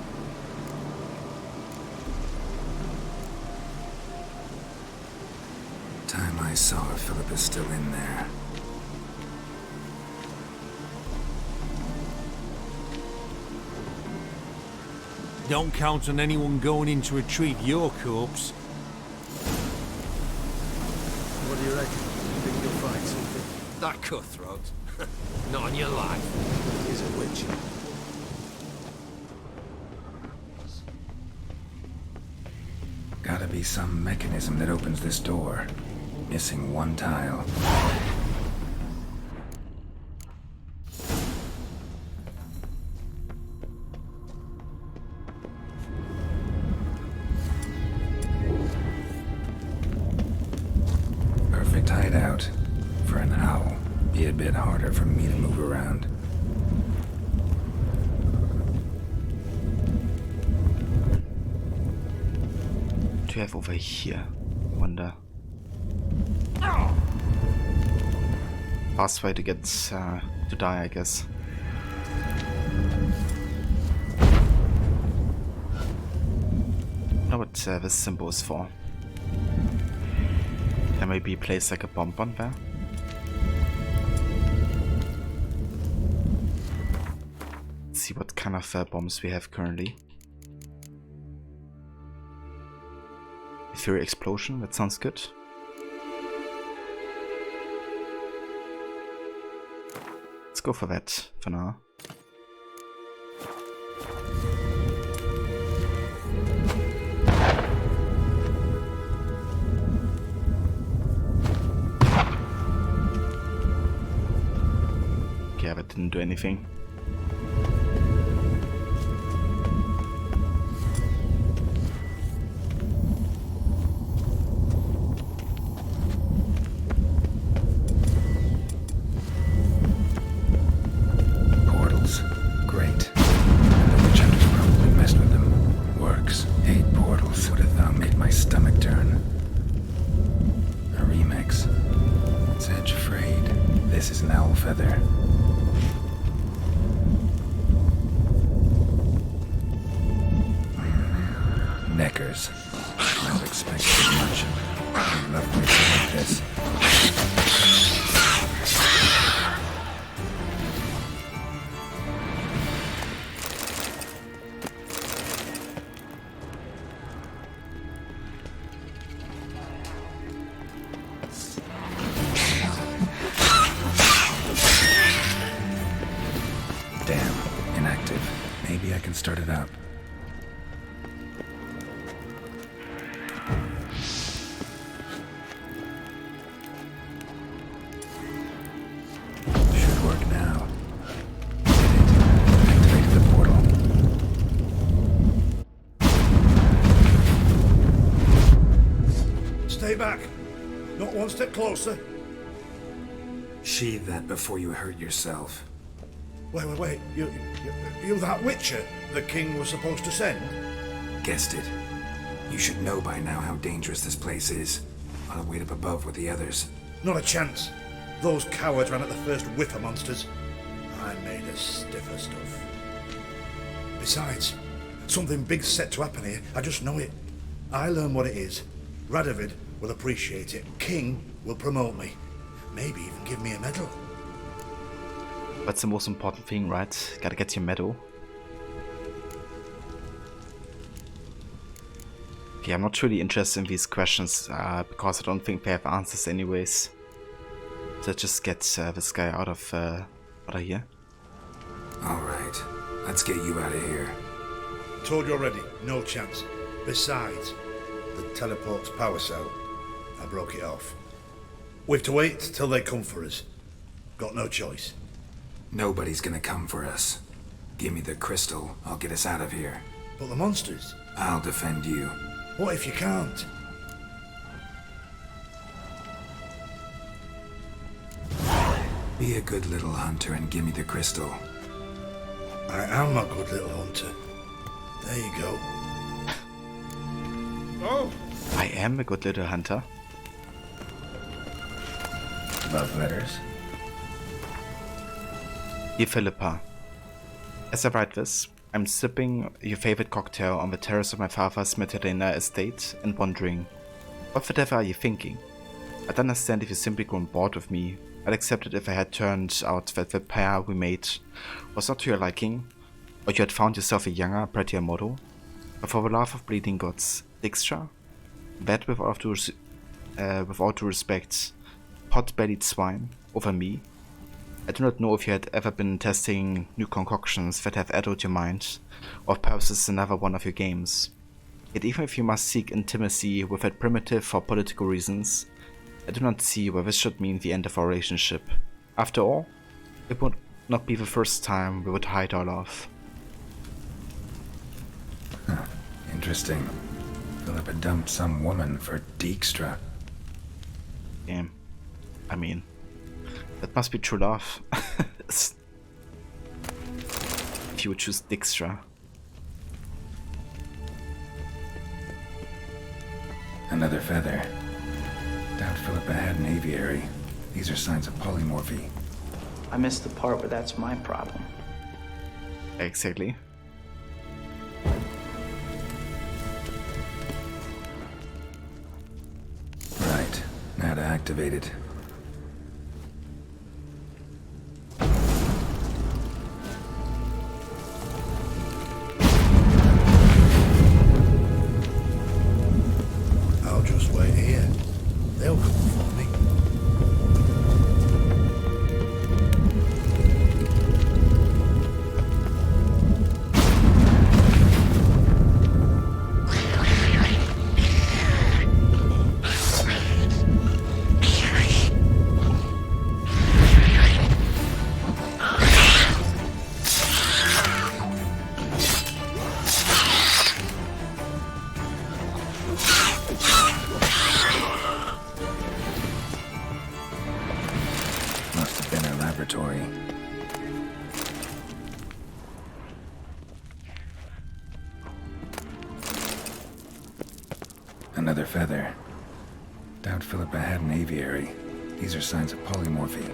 Time I saw her, Philip is still in there. Don't count on anyone going in to retrieve your corpse. What do you reckon? You think you'll find something? That cutthroat? Not on your life. He's a witch. Gotta be some mechanism that opens this door. Missing one tile. Perfect hideout. For an owl. Be a bit harder for me to move around. Do you have over here? Wonder. Fast way to get to die, I guess. I know what this symbol is for. Can maybe place like a bomb on there? Let's see what kind of bombs we have currently. Fury explosion, that sounds good. Let's go for that for now. Okay, that didn't do anything. Start it up. Should work now. Activated the portal. Stay back. Not one step closer. Sheathe that before you hurt yourself. Wait. You that Witcher the king was supposed to send? Guessed it. You should know by now how dangerous this place is. I'll wait up above with the others. Not a chance. Those cowards ran at the first whiff of monsters. I made a stiffer stuff. Besides, something big's set to happen here. I just know it. I learn what it is. Radovid will appreciate it. King will promote me. Maybe even give me a medal. That's the most important thing, right? Gotta get your medal. Okay, I'm not really interested in these questions because I don't think they have answers anyways. So just get this guy out of here. Alright, let's get you out of here. Told you already, no chance. Besides, the teleport's power cell. I broke it off. We have to wait till they come for us. Got no choice. Nobody's gonna come for us. Give me the crystal, I'll get us out of here. But the monsters? I'll defend you. What if you can't? Be a good little hunter and give me the crystal. I am a good little hunter. There you go. Oh! I am a good little hunter. Love letters. Dear Philippa, as I write this, I'm sipping your favorite cocktail on the terrace of my father's Mediterranean estate and wondering, what the devil are you thinking? I'd understand if you simply grown bored with me. I'd accept it if I had turned out that the pair we made was not to your liking, or you had found yourself a younger, prettier model. But for the love of bleeding gods, Dijkstra? That with all due respect, pot-bellied swine over me? I do not know if you had ever been testing new concoctions that have addled your mind, or perhaps this is another one of your games. Yet even if you must seek intimacy with that primitive for political reasons, I do not see why this should mean the end of our relationship. After all, it would not be the first time we would hide our love. Huh. Interesting. Philippa dumped some woman for Dijkstra. Yeah. I mean, that must be true love. If you would choose Dijkstra. Another feather. Doubt Philippa had an aviary. These are signs of polymorphy. I missed the part where that's my problem. Exactly. Right. Now to activate it. I'll just wait here. They'll come for me. Another feather. Doubt Philippa had an aviary. These are signs of polymorphy.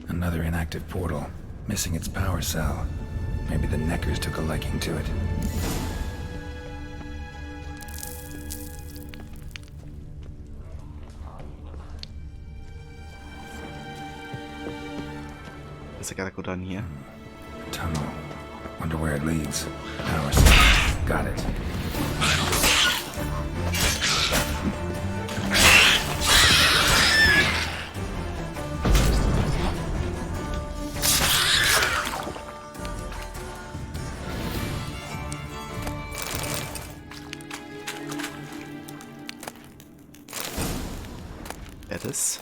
Another inactive portal, missing its power cell. Maybe the Neckers took a liking to it. Guess I gotta go down here. Tunnel. Wonder where it leads. Power cell. Got it. That is.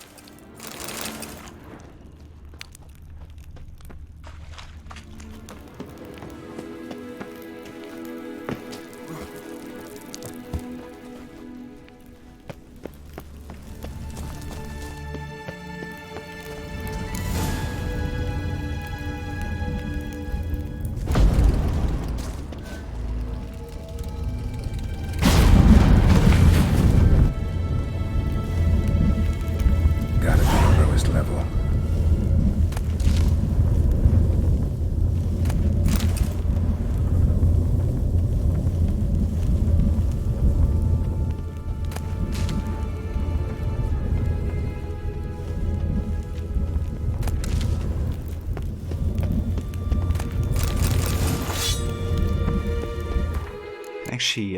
Actually,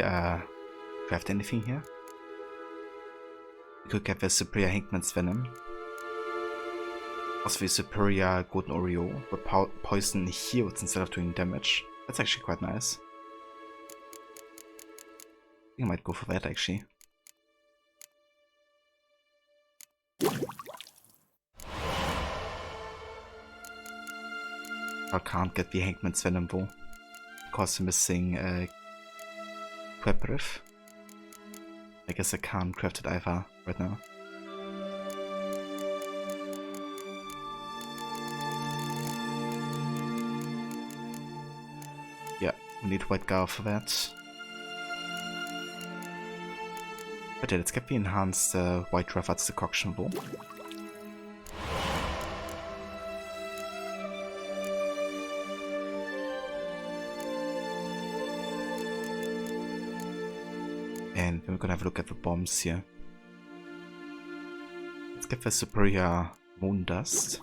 craft anything here? We could get the superior Hinkman's Venom. Also the superior Golden Oreo, where poison heals instead of doing damage. That's actually quite nice. I think I might go for that actually. I can't get the Hinkman's Venom though, because I'm missing Quebriff. I guess I can't craft it either right now. Yeah, we need White Gar for that. But yeah, let's get the enhanced White Raffat's decoction though. And then we're gonna have a look at the bombs here. Let's get the superior Moon Dust.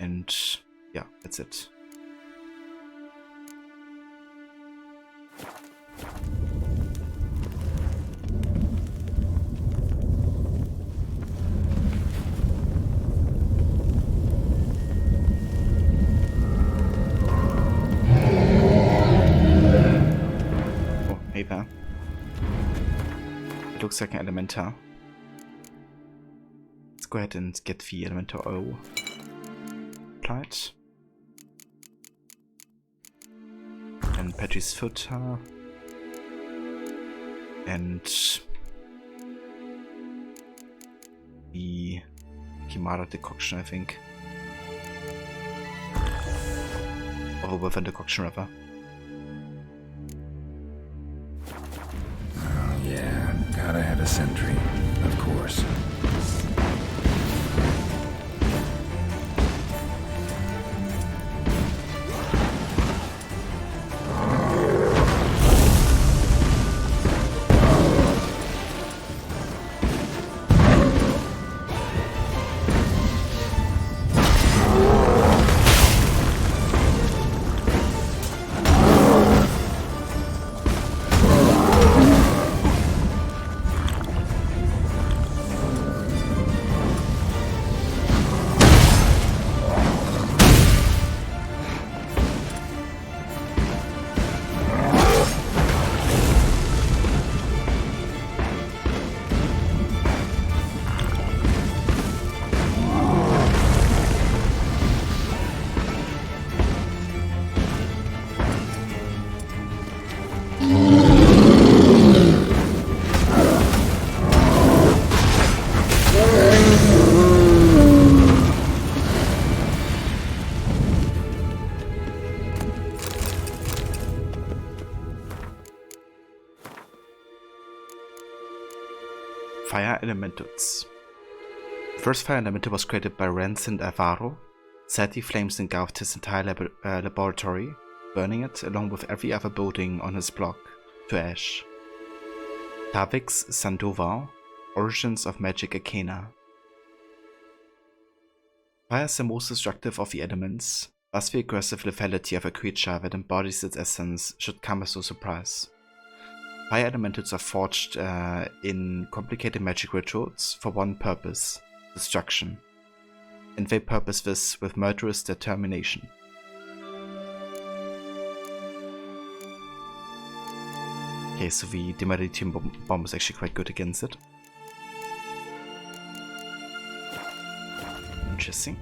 And Yeah, that's it. Oh, hey there. It looks like an elemental. Let's go ahead and get the elemental oil applied. And Patty's footer. And the Kimara decoction, I think. Or within the decoction, rather. Oh, yeah. Gotta have a sentry. Of course. Fire Elementals. The first fire elemental was created by Rancid Avaro. Sadly, flames engulfed his entire laboratory, burning it along with every other building on his block to ash. Tavix Sandoval, Origins of Magic Arcana. Fire is the most destructive of the elements, thus the aggressive lethality of a creature that embodies its essence should come as no surprise. Fire elementals are forged in complicated magic rituals for one purpose: destruction. And they purpose this with murderous determination. Okay, so the Demolition Bomb is actually quite good against it. Interesting.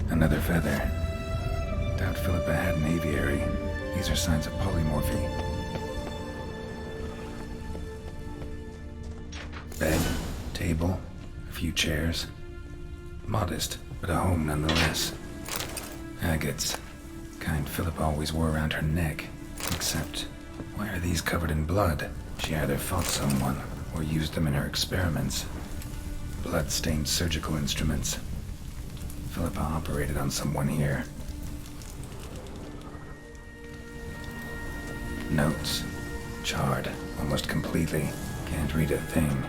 Another feather. Doubt Philippa had an aviary. These are signs of polymorphy. Bed, table, a few chairs. Modest, but a home nonetheless. Agates. Kind Philippa always wore around her neck. Except, why are these covered in blood? She either fought someone or used them in her experiments. Blood-stained surgical instruments. Philippa operated on someone here. Notes. Charred, almost completely. Can't read a thing.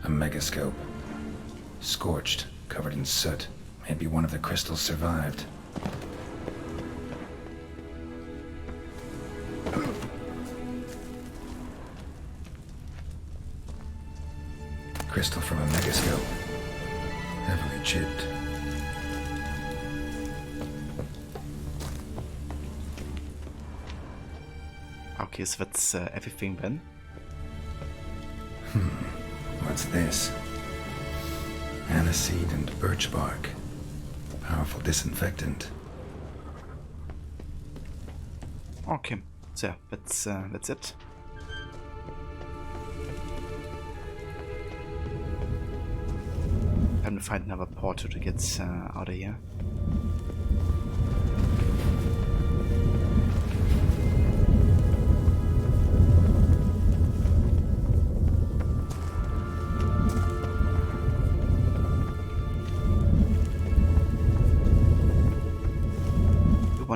A megascope. Scorched, covered in soot. Maybe one of the crystals survived. Crystal from a megascope. Heavily chipped. Okay, so that's everything then. What's this? Aniseed and birch bark. Powerful disinfectant. Okay, so that's it. Time to find another portal to get out of here.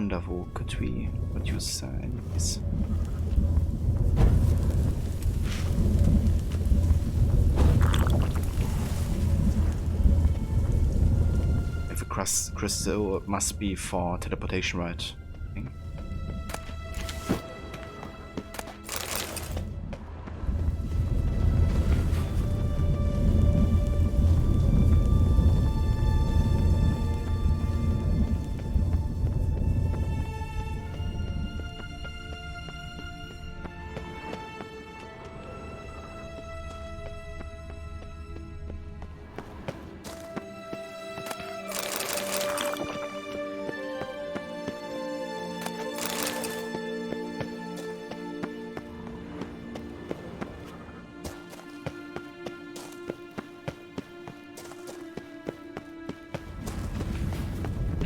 wonder wo could we produce enemies. If a crystal must be for teleportation, right?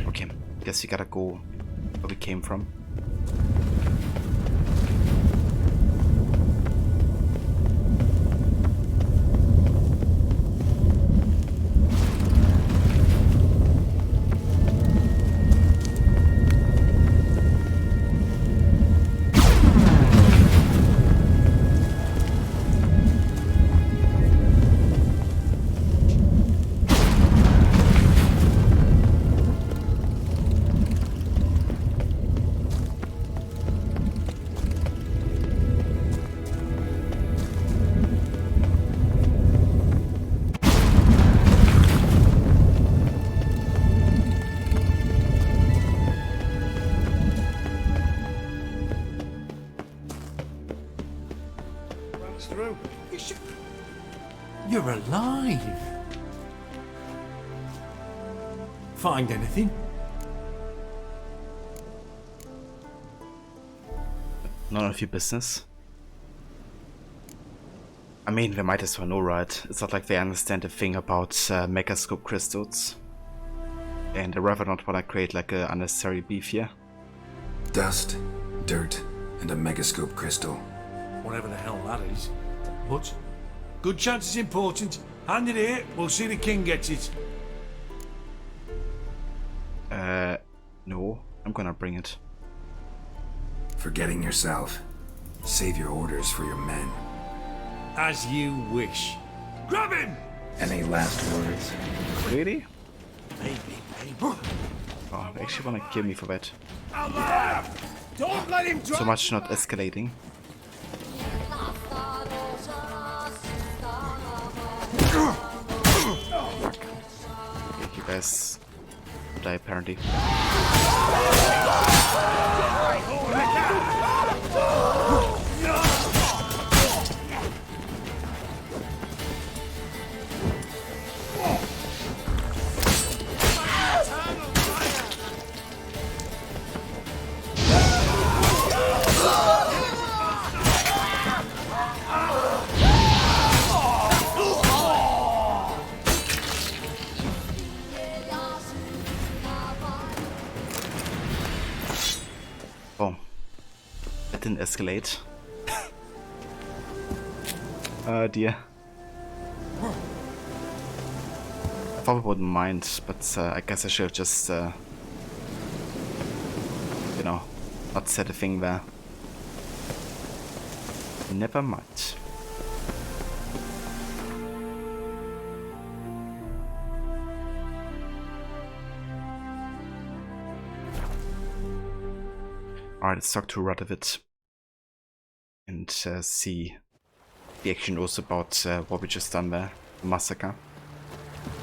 Okay. Guess we gotta go where we came from. You're alive! Find anything? None of your business. I mean, they might as well know, right? It's not like they understand a thing about megascope crystals. And I rather not want to create like a unnecessary beef here. Dust, dirt, and a megascope crystal. Whatever the hell that is. But good chance is important. Hand it here, we'll see the king gets it. No, I'm gonna bring it. Forgetting yourself. Save your orders for your men. As you wish. Grab him! Any last words? Really? Maybe. Oh, they actually wanna kill me for that. Don't let him drop! So much not escalating. You guys die apparently. Oh, that didn't escalate. Oh dear. I probably wouldn't mind, but I guess I should have just, you know, not said a thing there. Never mind. Alright, let's talk to Radovid and see the action knows about what we just done there, the massacre.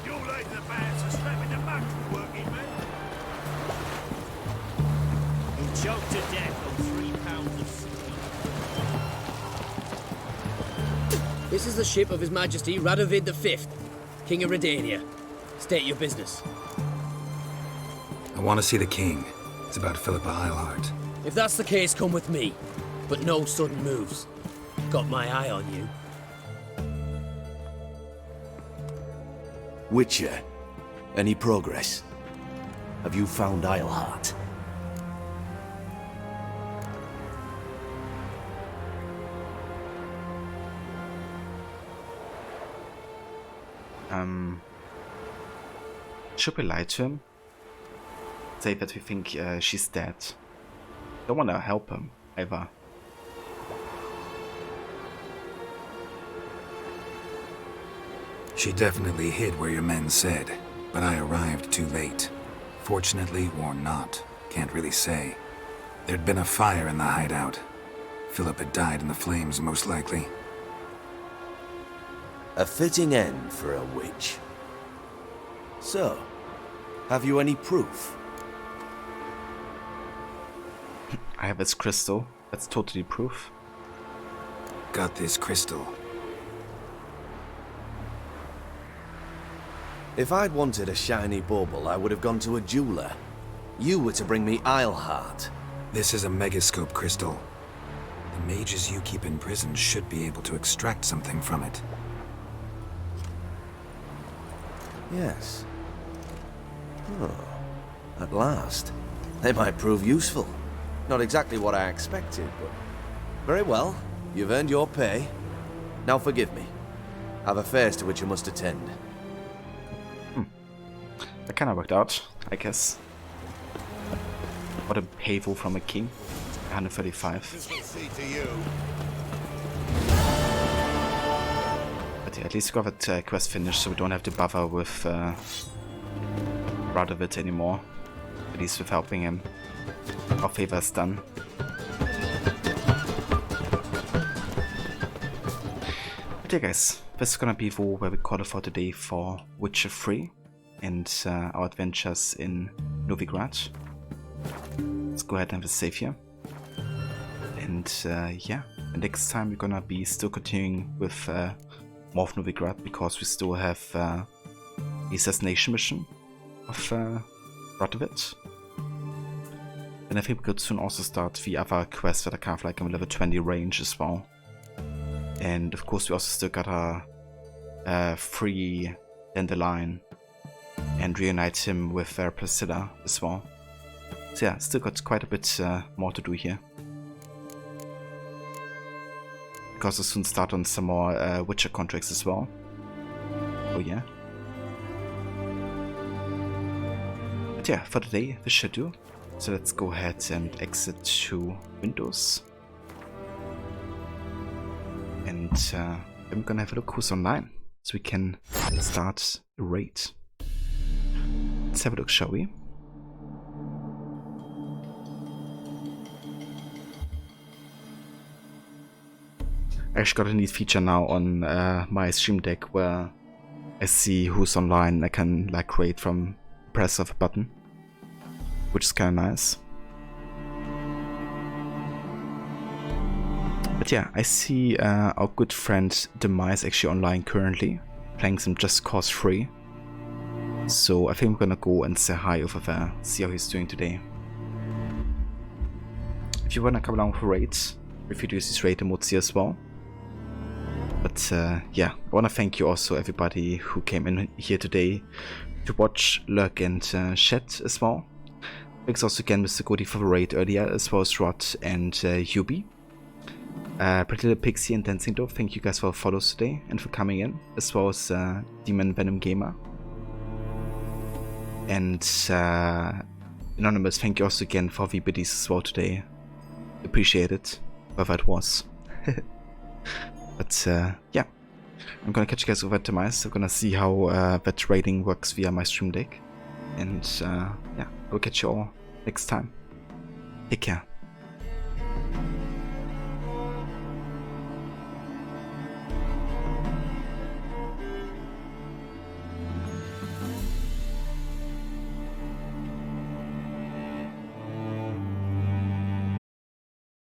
You laid the bands are slamming the muck working, man. He choked to death on 3 pounds of steel. This is the ship of His Majesty Radovid V, King of Redania. State your business. I want to see the king. It's about Philippa Eilhart. If that's the case, come with me. But no sudden moves. Got my eye on you. Witcher, any progress? Have you found Eilhart? Should we lie to him? say that we think she's dead. Don't want to help him either. She definitely hid where your men said, but I arrived too late. Fortunately or not, can't really say. There'd been a fire in the hideout. Philip had died in the flames, most likely. A fitting end for a witch. So, have you any proof? I have this crystal. That's totally proof. Got this crystal. If I'd wanted a shiny bauble, I would have gone to a jeweler. You were to bring me Isleheart. This is a megascope crystal. The mages you keep in prison should be able to extract something from it. Yes. Oh, at last. They might prove useful. Not exactly what I expected, but... Very well. You've earned your pay. Now forgive me. I've affairs to which I must attend. That kind of worked out, I guess. What a payful from a king. 135. But yeah, at least we got that quest finished, so we don't have to bother with Radovid anymore. At least with helping him. Our favor is done. But yeah guys, this is gonna be where we call it for today for Witcher 3. And our adventures in Novigrad. Let's go ahead and have a save here. And yeah, the next time we're gonna be still continuing with more of Novigrad, because we still have the assassination mission of Radovid. And I think we could soon also start the other quests that are kind of like in level 20 range as well. And of course we also still got a free Dandelion and reunite him with Priscilla as well. So yeah, still got quite a bit more to do here. Because we'll soon start on some more Witcher contracts as well. Oh yeah. But yeah, for today this should do. So let's go ahead and exit to Windows. And I'm gonna have a look who's online, so we can start a raid. Let's have a look, shall we? I actually got a neat feature now on my Stream Deck where I see who's online. I can like rate from press of a button, which is kind of nice. But yeah, I see our good friend Demise actually online currently, playing some Just Cause 3. So I think we're gonna go and say hi over there, see how he's doing today. If you wanna come along for raids, feel free to use this raid emotes as well. But yeah, I wanna thank you also everybody who came in here today to watch, lurk and chat as well. Thanks also again Mr. Goody for the raid earlier, as well as Rod and Yubi. Pretty Little Pixie and Dancing Dove, thank you guys for follows today and for coming in, as well as Demon Venom Gamer. And Anonymous, thank you also again for the biddies as well today. Appreciate it, whoever it was. But yeah, I'm gonna catch you guys over at Demise. I'm gonna see how that rating works via my Stream Deck. And yeah, I'll catch you all next time. Take care.